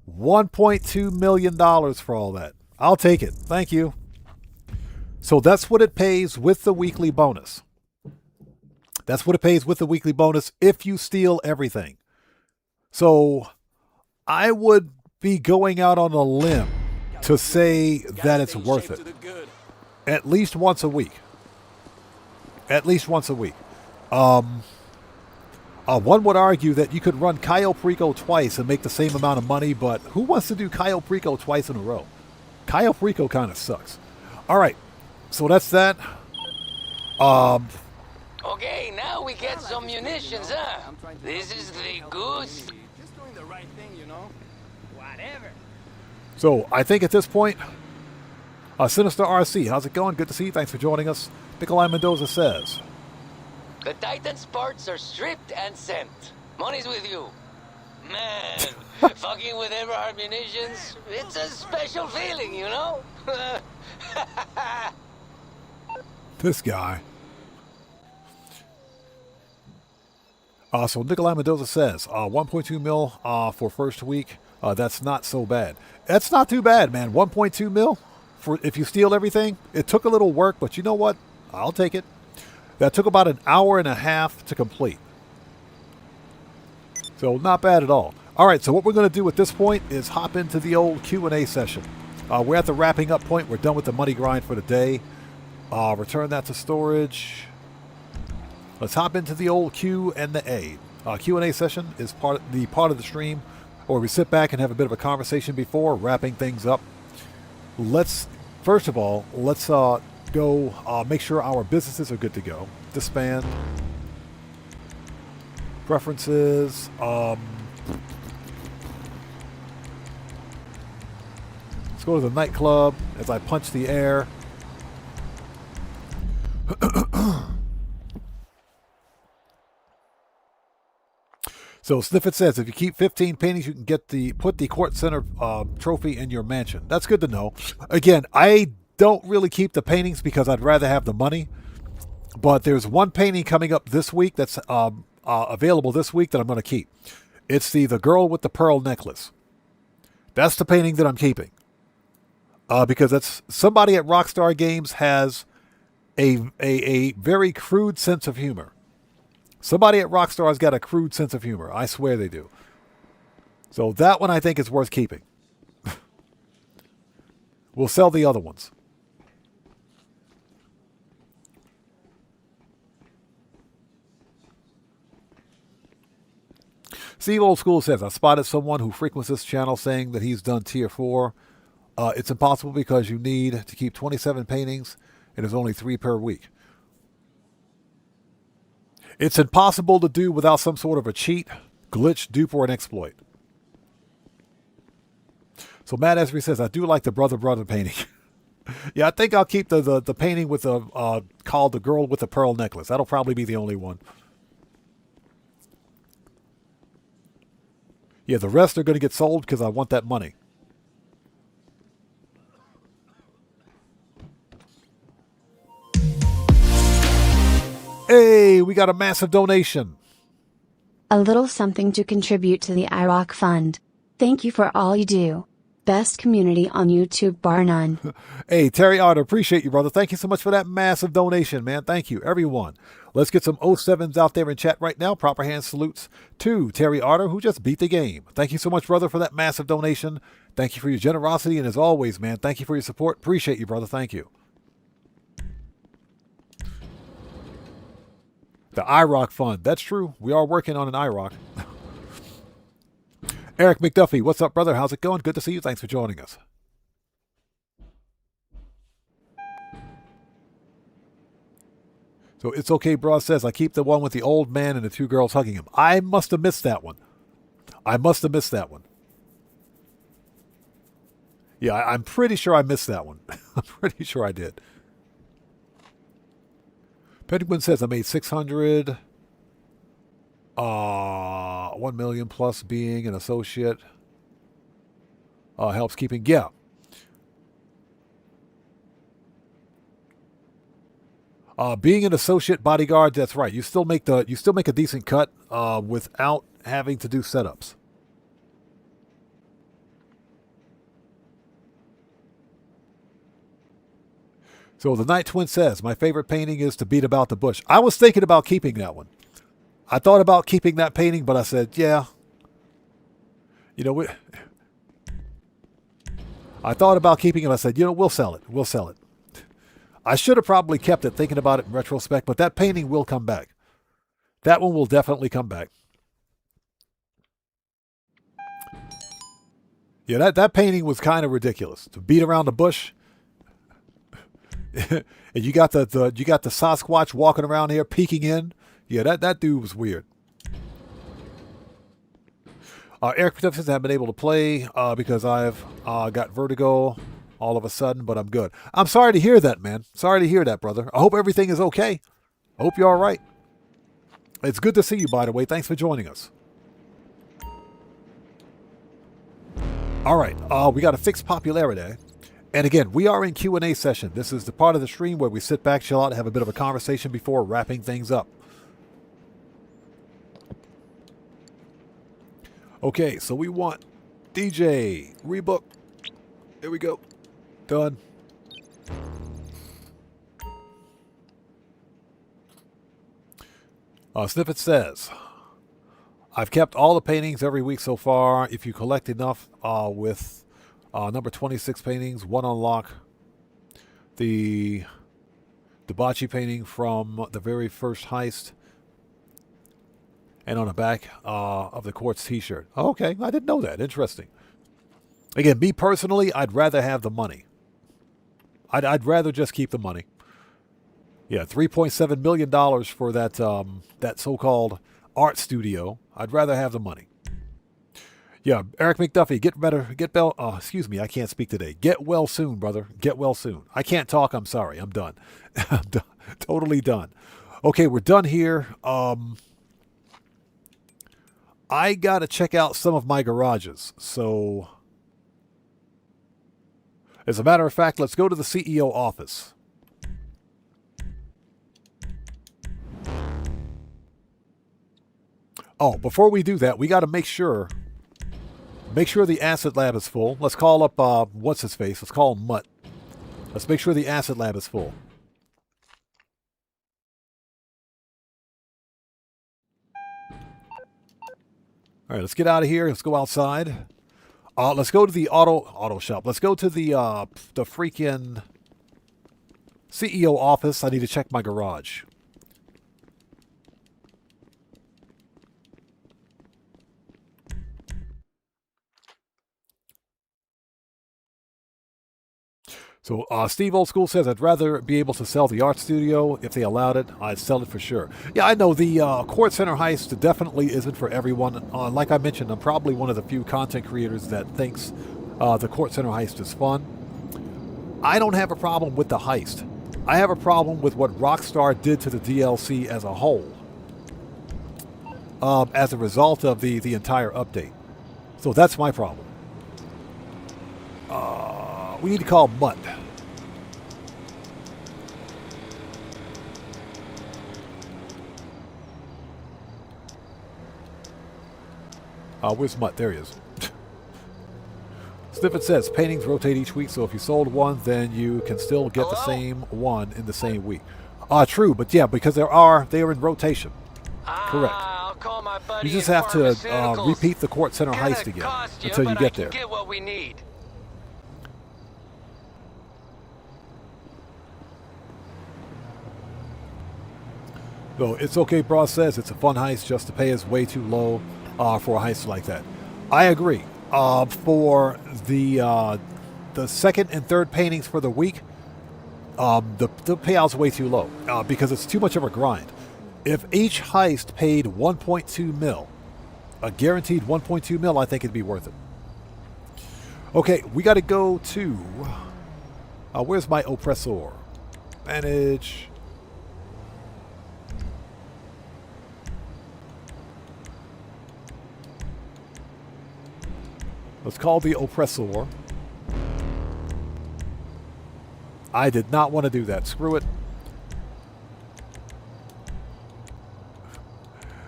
A: $1.2 million for all that. I'll take it. Thank you. So that's what it pays with the weekly bonus. That's what it pays with the weekly bonus if you steal everything. So I would be going out on a limb to say that it's worth it. At least once a week. At least once a week. One would argue that you could run Cayo Perico twice and make the same amount of money, but who wants to do Cayo Perico twice in a row? Cayo Perico kind of sucks. All right, so that's that.
K: Okay, now we get some munitions, huh? This is the goose.
C: Just doing the right thing, you know? Whatever.
A: So I think at this point, Sinister RC, how's it going? Good to see you. Thanks for joining us. Nikolai Mendoza says,
K: The Titan's parts are stripped and sent. Money's with you. Man, fucking with Everhard munitions, it's a special feeling, you know?
A: this guy. So Nikolai Mendoza says 1.2 mil for first week. That's not so bad. That's not too bad, man. 1.2 mil for if you steal everything. It took a little work, but you know what? I'll take it. That took about an hour and a half to complete. So not bad at all. All right, so what we're going to do at this point is hop into the old Q&A session. We're at the wrapping up point. We're done with the money grind for the day. Return that to storage. Let's hop into the old Q&A. Q&A session is part of the stream where we sit back and have a bit of a conversation before wrapping things up. First of all, let's go make sure our businesses are good to go. Disband. Preferences. Let's go to the nightclub as I punch the air. So Sniffit says if you keep 15 paintings, you can put the Court Center trophy in your mansion. That's good to know. Again, I don't really keep the paintings because I'd rather have the money. But there's one painting coming up this week that's available this week that I'm going to keep. It's the girl with the pearl necklace. That's the painting that I'm keeping. Because that's somebody at Rockstar Games has a very crude sense of humor. Somebody at Rockstar's got a crude sense of humor. I swear they do. So that one I think is worth keeping. We'll sell the other ones. Steve Old School says, I spotted someone who frequents this channel saying that he's done tier 4. It's impossible because you need to keep 27 paintings and there's only 3 per week. It's impossible to do without some sort of a cheat, glitch, dupe, or an exploit. So Matt Esri says, I do like the brother painting. Yeah, I think I'll keep the painting with called the girl with the pearl necklace. That'll probably be the only one. Yeah, the rest are going to get sold because I want that money. Hey, we got a massive donation.
M: A little something to contribute to the IROC Fund. Thank you for all you do. Best community on YouTube, bar none.
A: Hey, Terry Otter, appreciate you, brother. Thank you so much for that massive donation, man. Thank you, everyone. Let's get some 07s out there in chat right now. Proper hand salutes to Terry Otter, who just beat the game. Thank you so much, brother, for that massive donation. Thank you for your generosity, and as always, man, thank you for your support. Appreciate you, brother. Thank you. The IROC Fund. That's true. We are working on an IROC. Eric McDuffie, what's up, brother? How's it going? Good to see you. Thanks for joining us. So It's Okay, Bro says, I keep the one with the old man and the 2 girls hugging him. I must have missed that one. Yeah, I'm pretty sure I missed that one. I'm pretty sure I did. Penguin says, I made 600. 1 million plus being an associate. Helps keeping, yeah. Being an associate bodyguard, that's right. You still make a decent cut without having to do setups. So the Night Twin says, my favorite painting is To Beat About the Bush. I was thinking about keeping that one. I thought about keeping that painting, but I said, yeah. You know, I thought about keeping it. I said, you know, we'll sell it. We'll sell it. I should have probably kept it, thinking about it in retrospect, but that painting will come back. That one will definitely come back. Yeah, that painting was kind of ridiculous. To beat around the bush. And you got the Sasquatch walking around here peeking in. Yeah, that dude was weird. Eric says I haven't been able to play because I've got vertigo all of a sudden, but I'm good. I'm sorry to hear that, man. Sorry to hear that, brother. I hope everything is okay. I hope you're all right. It's good to see you, by the way. Thanks for joining us. All right, we got a fixed popularity. And again, we are in Q&A session. This is the part of the stream where we sit back, chill out, and have a bit of a conversation before wrapping things up. Okay, so we want DJ, rebook. There we go. Done. Snippet says, I've kept all the paintings every week so far. If you collect enough with number 26 paintings, one unlock the Debauchee painting from the very first heist and on the back of the Quartz t-shirt. Okay, I didn't know that. Interesting. Again, me personally, I'd rather have the money. I'd rather just keep the money. Yeah, $3.7 million for that that so-called art studio. I'd rather have the money. Yeah, Eric McDuffie, excuse me, I can't speak today. Get well soon, brother. Get well soon. I can't talk, I'm sorry. I'm done. I'm done. Totally done. Okay, we're done here. I got to check out some of my garages. So, as a matter of fact, let's go to the CEO office. Oh, before we do that, we got to make sure the acid lab is full. Let's call up, what's his face? Let's call him Mutt. Let's make sure the acid lab is full. All right, let's get out of here. Let's go outside. Let's go to the auto shop. Let's go to the freaking CEO office. I need to check my garage. So Steve Old School says, I'd rather be able to sell the art studio. If they allowed it, I'd sell it for sure. Yeah, I know the Quartz Center heist definitely isn't for everyone. Like I mentioned, I'm probably one of the few content creators that thinks the Quartz Center heist is fun. I don't have a problem with the heist. I have a problem with what Rockstar did to the DLC as a whole. As a result of the entire update. So that's my problem. We need to call Mutt. Where's Mutt? There he is. Snippet says, paintings rotate each week, so if you sold one, then you can still get the same one in the same week. True, but yeah, because they are in rotation. Correct.
K: I'll call my buddy.
A: You just have to repeat the Quartz Center heist again until you get there.
K: Get what we need.
A: So it's okay, Bros says it's a fun heist. Just to pay is way too low for a heist like that. I agree. For the second and third paintings for the week, the payout's way too low because it's too much of a grind. If each heist paid 1.2 mil, a guaranteed 1.2 mil, I think it'd be worth it. Okay, we got to go to where's my oppressor? Manage. Let's call the oppressor. I did not want to do that. Screw it.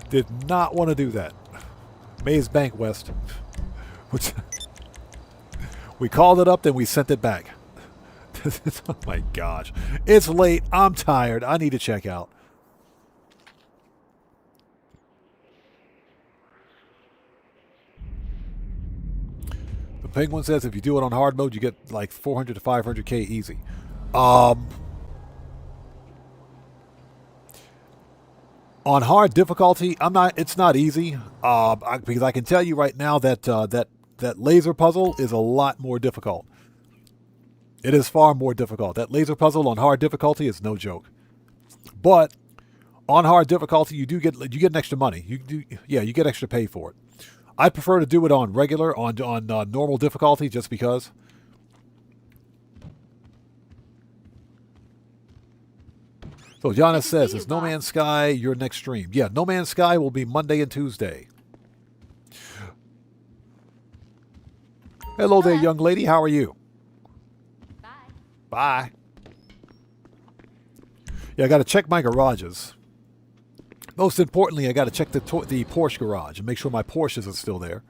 A: Did not want to do that. Maze Bank West. We called it up, then we sent it back. Oh my gosh. It's late. I'm tired. I need to check out. Penguin says if you do it on hard mode, you get like 400 to 500k easy. On hard difficulty, it's not easy because I can tell you right now that that laser puzzle is a lot more difficult. It is far more difficult. That laser puzzle on hard difficulty is no joke. But on hard difficulty, you get an extra money. You get extra pay for it. I prefer to do it on regular, on normal difficulty, just because. So Giannis says, "Is No Man's Sky your next stream?" Yeah, No Man's Sky will be Monday and Tuesday. Hello there, young lady. How are you?
N: Bye.
A: Bye. Yeah, I got to check my garages. Most importantly, I got to check the Porsche garage and make sure my Porsches are still there.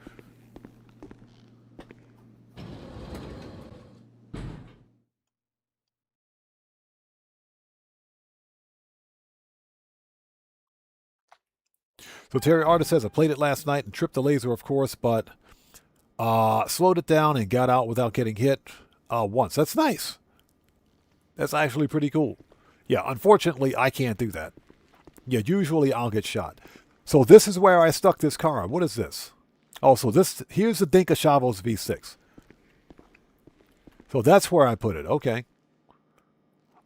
A: So Terry Artist says, I played it last night and tripped the laser, of course, but slowed it down and got out without getting hit once. That's nice. That's actually pretty cool. Yeah, unfortunately, I can't do that. Yeah, usually I'll get shot. So this is where I stuck this car. What is this? Oh, so here's the Dinka Chavos V6. So that's where I put it. Okay.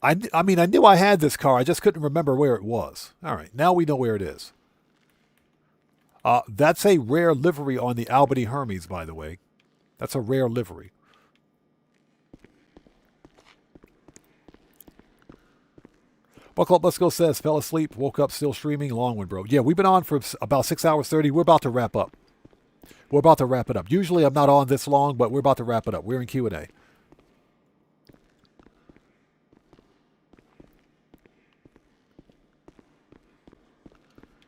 A: I mean, I knew I had this car. I just couldn't remember where it was. All right, now we know where it is. That's a rare livery on the Albany Hermes, by the way. That's a rare livery. Buckle Up, Let's Go says, fell asleep, woke up still streaming. Long one, bro. Yeah, we've been on for about 6 hours 30. We're about to wrap up. We're about to wrap it up. Usually I'm not on this long, but we're about to wrap it up. We're in Q&A.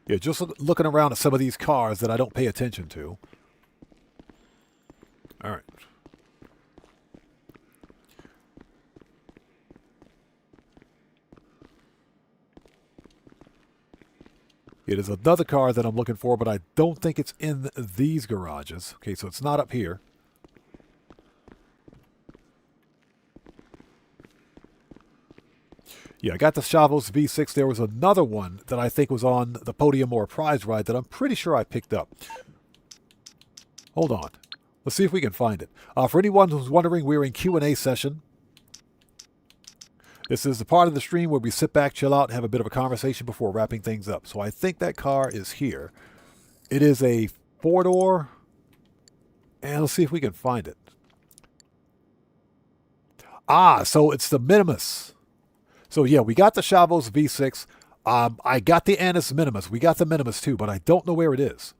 A: Yeah, just looking around at some of these cars that I don't pay attention to. All right. It is another car that I'm looking for, but I don't think it's in these garages. Okay, so it's not up here. Yeah, I got the Chavos V6. There was another one that I think was on the podium or prize ride that I'm pretty sure I picked up. Hold on. Let's see if we can find it. For anyone who's wondering, we're in Q&A session. This is the part of the stream where we sit back, chill out, and have a bit of a conversation before wrapping things up. So I think that car is here. It is a four-door. And let's see if we can find it. So it's the Minimus. So yeah, we got the Chavos V6. I got the Annis Minimus. We got the Minimus too, but I don't know where it is.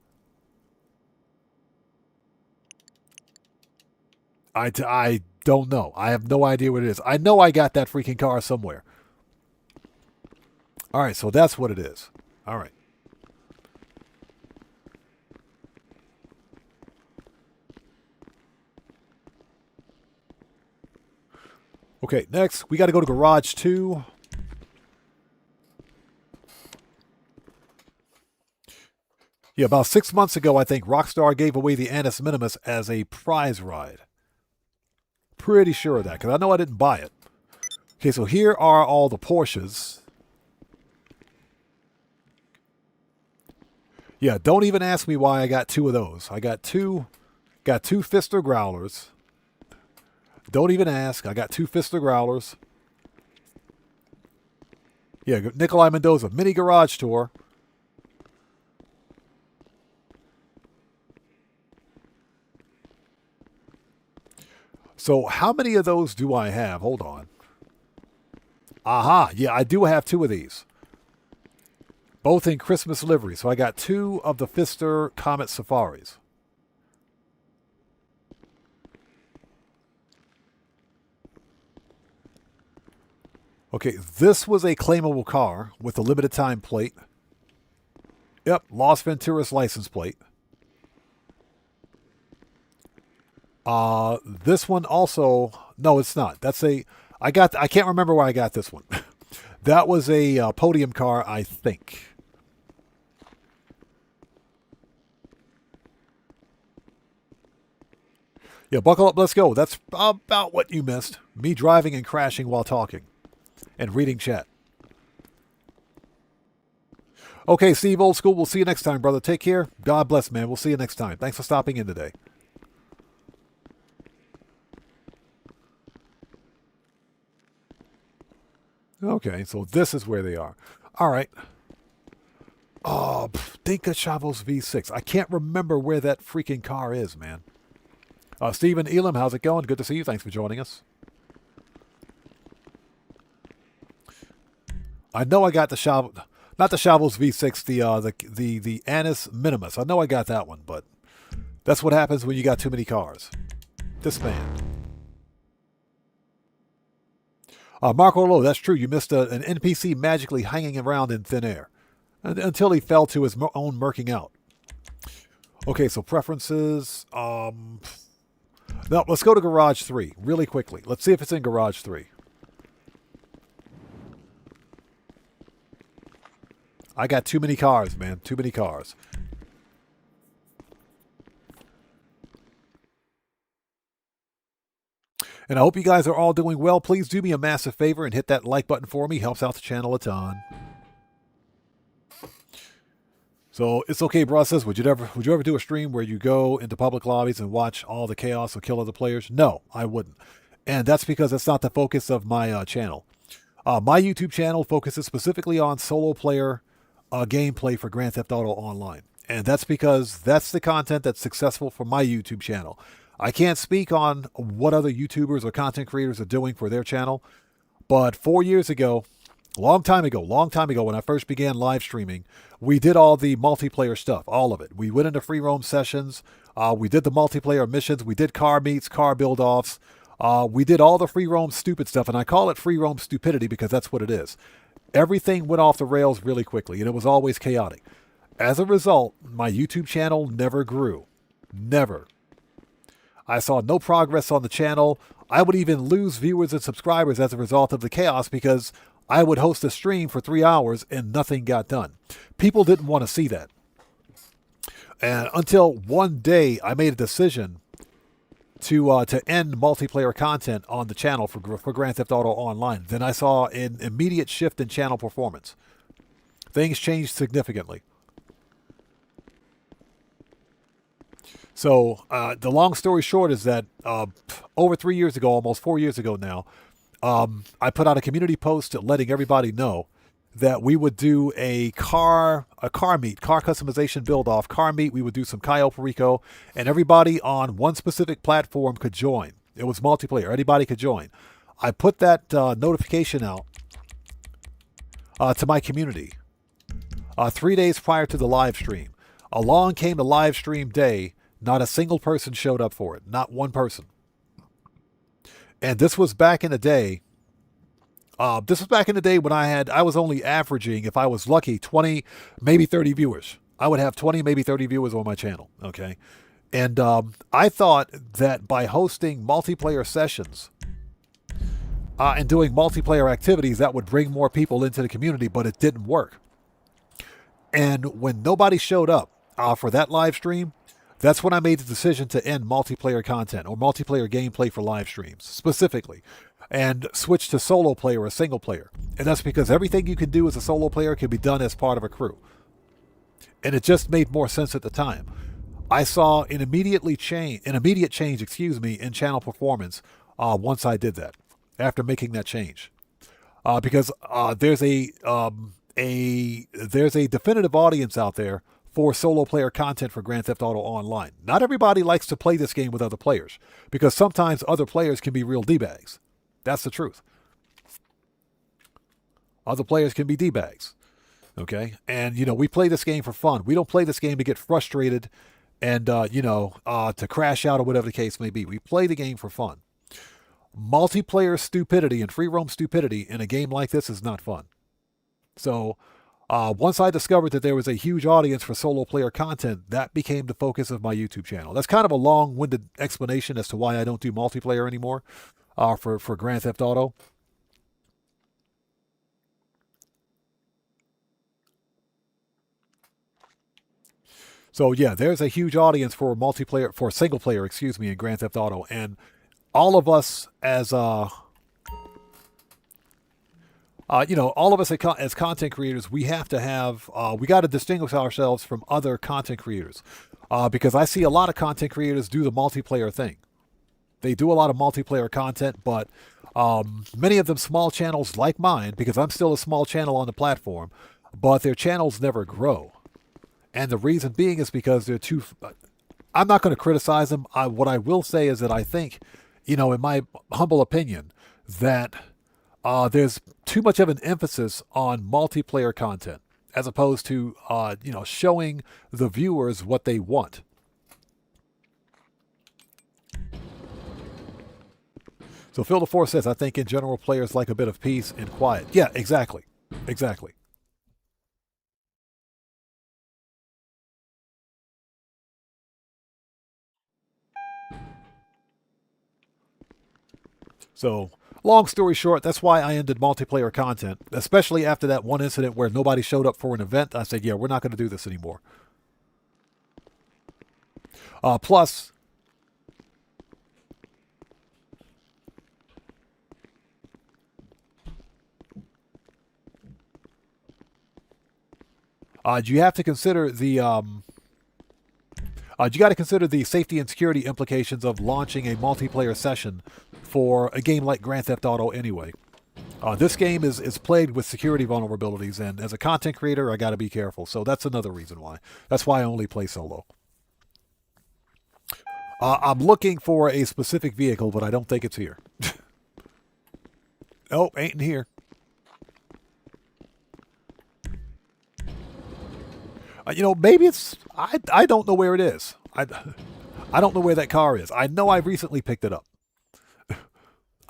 A: I don't know. I have no idea what it is. I know I got that freaking car somewhere. All right, so that's what it is. All right. Okay, next, we got to go to Garage 2. Yeah, about 6 months ago, I think, Rockstar gave away the Annis Minimus as a prize ride. Pretty sure of that, because I know I didn't buy it. Okay, so here are all the Porsches. Yeah, don't even ask me why I got two of those. I got two Fister Growlers. Don't even ask. I got two Fister Growlers. Yeah, Nikolai Mendoza, mini garage tour. So how many of those do I have? Hold on. Aha, yeah, I do have two of these. Both in Christmas livery. So I got two of the Fister Comet Safaris. Okay, this was a claimable car with a limited time plate. Yep, Los Venturas license plate. This one also, no, it's not. I can't remember where I got this one. That was a podium car, I think. Yeah, buckle up, let's go. That's about what you missed. Me driving and crashing while talking. And reading chat. Okay, Steve, old school. We'll see you next time, brother. Take care. God bless, man. We'll see you next time. Thanks for stopping in today. Okay, so this is where they are. All right. Oh, Dinka Chavos V6. I can't remember where that freaking car is, man. Stephen Elam, how's it going? Good to see you. Thanks for joining us. I know I got the Chavos, not the Chavos V6, the Annis Minimus. I know I got that one, but that's what happens when you got too many cars. This man. Marco Lowe, that's true. You missed an NPC magically hanging around in thin air until he fell to his own murking out. Okay, so preferences. Now, let's go to Garage 3 really quickly. Let's see if it's in Garage 3. I got too many cars, man. Too many cars. And I hope you guys are all doing well. Please do me a massive favor and hit that like button for me. Helps out the channel a ton. So it's okay, bro. Says, would you ever do a stream where you go into public lobbies and watch all the chaos or kill other players? No, I wouldn't. And that's because that's not the focus of my channel. My YouTube channel focuses specifically on solo player gameplay for Grand Theft Auto Online. And that's because that's the content that's successful for my YouTube channel. I can't speak on what other YouTubers or content creators are doing for their channel. But 4 years ago, long time ago, when I first began live streaming, we did all the multiplayer stuff, all of it. We went into free roam sessions. We did the multiplayer missions. We did car meets, car build-offs. We did all the free roam stupid stuff, and I call it free roam stupidity because that's what it is. Everything went off the rails really quickly, and it was always chaotic. As a result, my YouTube channel never grew. Never. I saw no progress on the channel. I would even lose viewers and subscribers as a result of the chaos because I would host a stream for 3 hours and nothing got done. People didn't want to see that. And until one day I made a decision to end multiplayer content on the channel for Grand Theft Auto Online. Then I saw an immediate shift in channel performance. Things changed significantly. So the long story short is that over 3 years ago, almost 4 years ago now, I put out a community post letting everybody know that we would do a car meet, car customization build-off, car meet. We would do some Cayo Perico, and everybody on one specific platform could join. It was multiplayer. Anybody could join. I put that notification out to my community 3 days prior to the live stream. Along came the live stream day. Not a single person showed up for it. Not one person. And this was back in the day. When I was only averaging, if I was lucky, 20, maybe 30 viewers. I would have 20, maybe 30 viewers on my channel. Okay. And I thought that by hosting multiplayer sessions and doing multiplayer activities, that would bring more people into the community, but it didn't work. And when nobody showed up for that live stream, that's when I made the decision to end multiplayer content or multiplayer gameplay for live streams specifically and switch to solo player or single player. And that's because everything you can do as a solo player can be done as part of a crew. And it just made more sense at the time. I saw an immediate change, in channel performance once I did that, after making that change. Because there's a definitive audience out there for solo player content for Grand Theft Auto Online. Not everybody likes to play this game with other players because sometimes other players can be real D-bags. That's the truth. Other players can be D-bags. Okay? And, we play this game for fun. We don't play this game to get frustrated and, to crash out or whatever the case may be. We play the game for fun. Multiplayer stupidity and free roam stupidity in a game like this is not fun. So, once I discovered that there was a huge audience for solo player content, that became the focus of my YouTube channel. That's kind of a long-winded explanation as to why I don't do multiplayer anymore for Grand Theft Auto. So yeah, there's a huge audience for single player, in Grand Theft Auto, and all of us as as content creators, we have to have, we got to distinguish ourselves from other content creators because I see a lot of content creators do the multiplayer thing. They do a lot of multiplayer content, but many of them small channels like mine, because I'm still a small channel on the platform, but their channels never grow. And the reason being is because they're too, I'm not going to criticize them. What I will say is that I think, in my humble opinion, that there's too much of an emphasis on multiplayer content as opposed to, showing the viewers what they want. So Phil DeForce says, I think in general players like a bit of peace and quiet. Yeah, exactly. Exactly. So, long story short, that's why I ended multiplayer content, especially after that one incident where nobody showed up for an event. I said, yeah, we're not going to do this anymore. Plus, You have to consider the you got to consider the safety and security implications of launching a multiplayer session for a game like Grand Theft Auto anyway. This game is plagued with security vulnerabilities, and as a content creator, I got to be careful. So that's another reason why. That's why I only play solo. I'm looking for a specific vehicle, but I don't think it's here. Oh, ain't in here. You know, maybe it's... I don't know where it is. I don't know where that car is. I know I recently picked it up.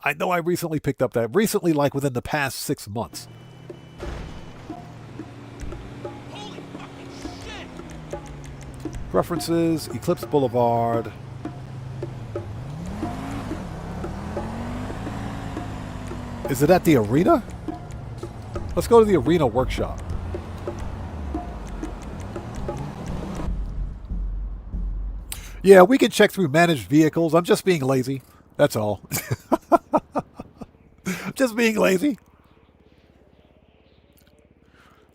A: I know I recently picked up that. Recently, like within the past 6 months.
C: Holy fucking shit!
A: References, Eclipse Boulevard. Is it at the arena? Let's go to the arena workshop. Yeah, we can check through managed vehicles. I'm just being lazy. That's all. Just being lazy.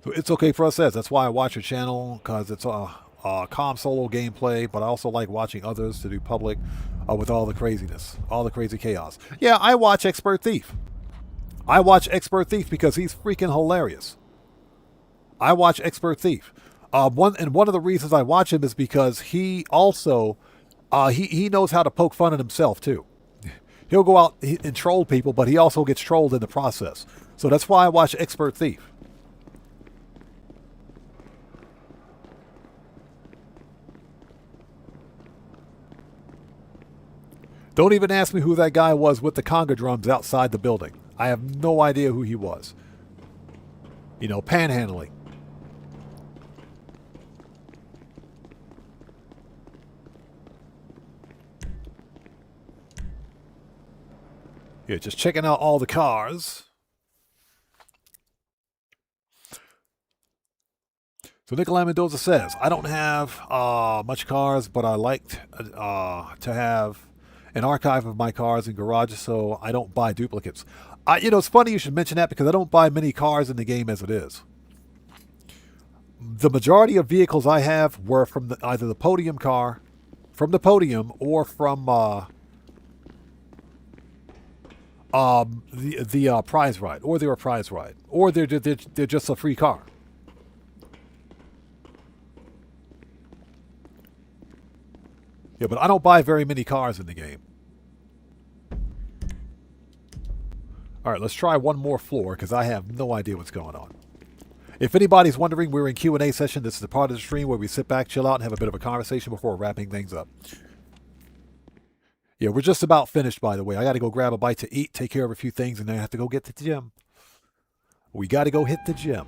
A: So it's okay for us. That's why I watch your channel, because it's a calm solo gameplay, but I also like watching others to do public with all the craziness, all the crazy chaos. Yeah, I watch Expert Thief. I watch Expert Thief because he's freaking hilarious. I watch Expert Thief. One of the reasons I watch him is because he also he knows how to poke fun at himself too. He'll go out and troll people, but he also gets trolled in the process. So that's why I watch Expert Thief. Don't even ask me who that guy was with the conga drums outside the building. I have no idea who he was. You know, panhandling. Yeah, just checking out all the cars. So Nikolai Mendoza says, I don't have much cars, but I like to have an archive of my cars in garages so I don't buy duplicates. You know, it's funny you should mention that because I don't buy many cars in the game as it is. The majority of vehicles I have were from either the podium car, from the podium, or from the prize ride, or they're a prize ride, or they're just a free car. Yeah, but I don't buy very many cars in the game. All right, let's try one more floor because I have no idea what's going on. If anybody's wondering, we're in Q&A session. This is the part of the stream where we sit back, chill out, and have a bit of a conversation before wrapping things up. Yeah, we're just about finished, by the way. I got to go grab a bite to eat, take care of a few things, and then I have to go get to the gym. We got to go hit the gym.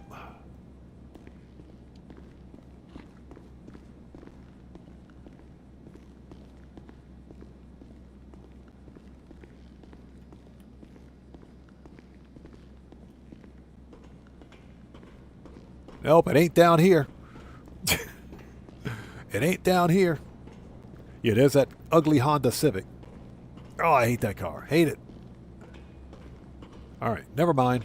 A: Nope, it ain't down here. It ain't down here. Yeah, there's that ugly Honda Civic. Oh, I hate that car. Hate it. All right, never mind.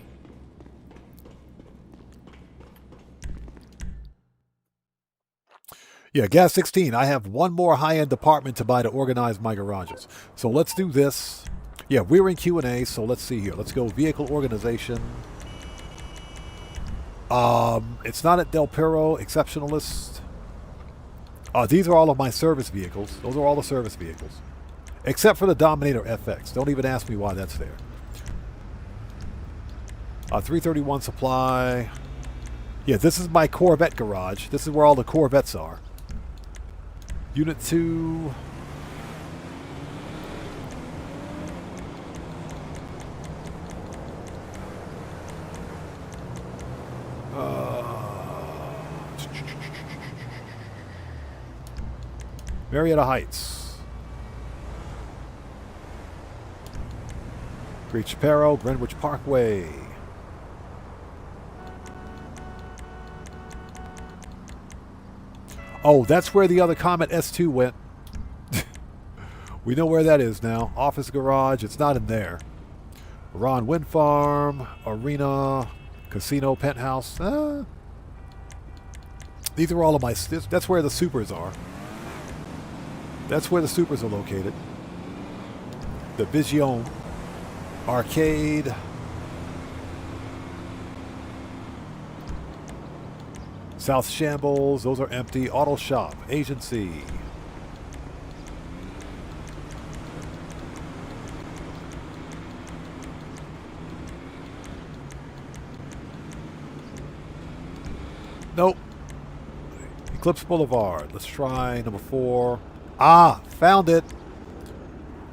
A: Yeah, gas 16. I have one more high-end apartment to buy to organize my garages. So let's do this. Yeah, we're in Q&A, so let's see here. Let's go vehicle organization. It's not at Del Perro, Exceptionalist. These are all of my service vehicles. Those are all the service vehicles. Except for the Dominator FX. Don't even ask me why that's there. 331 Supply. Yeah, this is my Corvette garage. This is where all the Corvettes are. Unit 2. Marietta Heights. Great Chaparro, Greenwich Parkway. Oh, that's where the other Comet S2 went. We know where that is now. Office garage, it's not in there. Ron Wind Farm, Arena, Casino, Penthouse. These are all of my... That's where the supers are. That's where the supers are located. The Vision. Arcade. South Shambles. Those are empty. Auto Shop. Agency. Nope. Eclipse Boulevard. Let's try number 4. Ah, found it.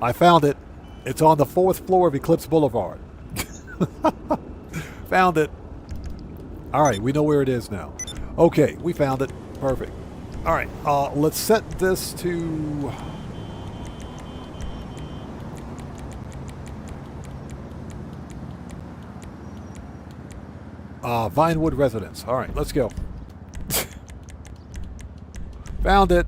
A: I found it. It's on the 4th floor of Eclipse Boulevard. Found it. All right, we know where it is now. Okay, we found it. Perfect. All right, let's set this to... Vinewood Residence. All right, let's go. Found it.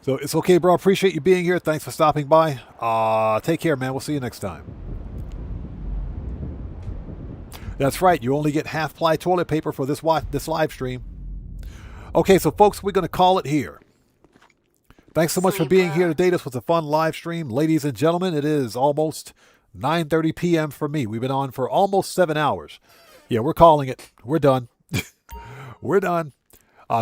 A: So it's okay, bro. Appreciate you being here. Thanks for stopping by. Take care, man. We'll see you next time. That's right. You only get half-ply toilet paper for this live stream. Okay, so folks, we're going to call it here. Thanks so much for being here today. This was a fun live stream. Ladies and gentlemen, it is almost 9:30 p.m. for me. We've been on for almost 7 hours. Yeah, we're calling it. We're done. We're done.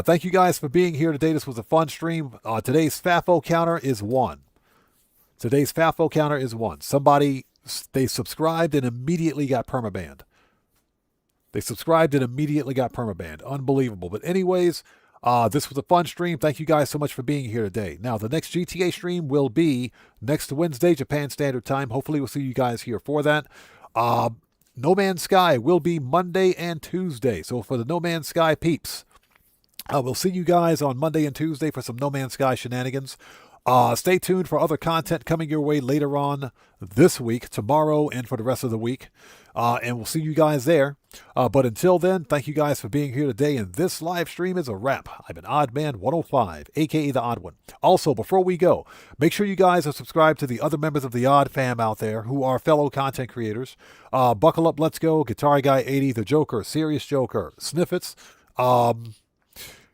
A: Thank you guys for being here today. This was a fun stream. Today's FAFO counter is 1. Today's FAFO counter is 1. Somebody, they subscribed and immediately got permabanned. They subscribed and immediately got permabanned. Unbelievable. But anyways, this was a fun stream. Thank you guys so much for being here today. Now, the next GTA stream will be next Wednesday, Japan Standard Time. Hopefully, we'll see you guys here for that. No Man's Sky will be Monday and Tuesday. So for the No Man's Sky peeps, we'll see you guys on Monday and Tuesday for some No Man's Sky shenanigans. Stay tuned for other content coming your way later on this week, tomorrow, and for the rest of the week. And we'll see you guys there. But until then, thank you guys for being here today. And this live stream is a wrap. I've been Oddman105, a.k.a. The Odd One. Also, before we go, make sure you guys are subscribed to the other members of the Odd Fam out there who are fellow content creators. Buckle Up, Let's Go, Guitar Guy 80, The Joker, Serious Joker, Sniffits,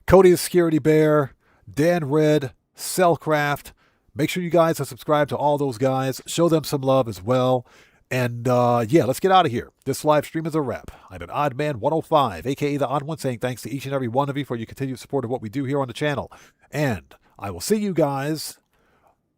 A: Cody the Security Bear, Dan Red, Cellcraft. Make sure you guys are subscribed to all those guys. Show them some love as well. And yeah, let's get out of here. This live stream is a wrap. I'm an Oddman105, a.k.a. The Odd One, saying thanks to each and every one of you for your continued support of what we do here on the channel. And I will see you guys.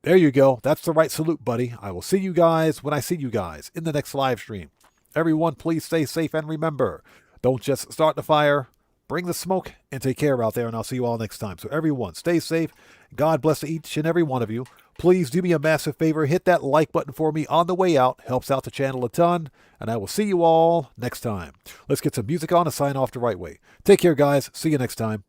A: There you go. That's the right salute, buddy. I will see you guys when I see you guys in the next live stream. Everyone, please stay safe and remember, don't just start the fire. Bring the smoke and take care out there, and I'll see you all next time. So everyone, stay safe. God bless each and every one of you. Please do me a massive favor. Hit that like button for me on the way out. Helps out the channel a ton. And I will see you all next time. Let's get some music on and sign off the right way. Take care, guys. See you next time.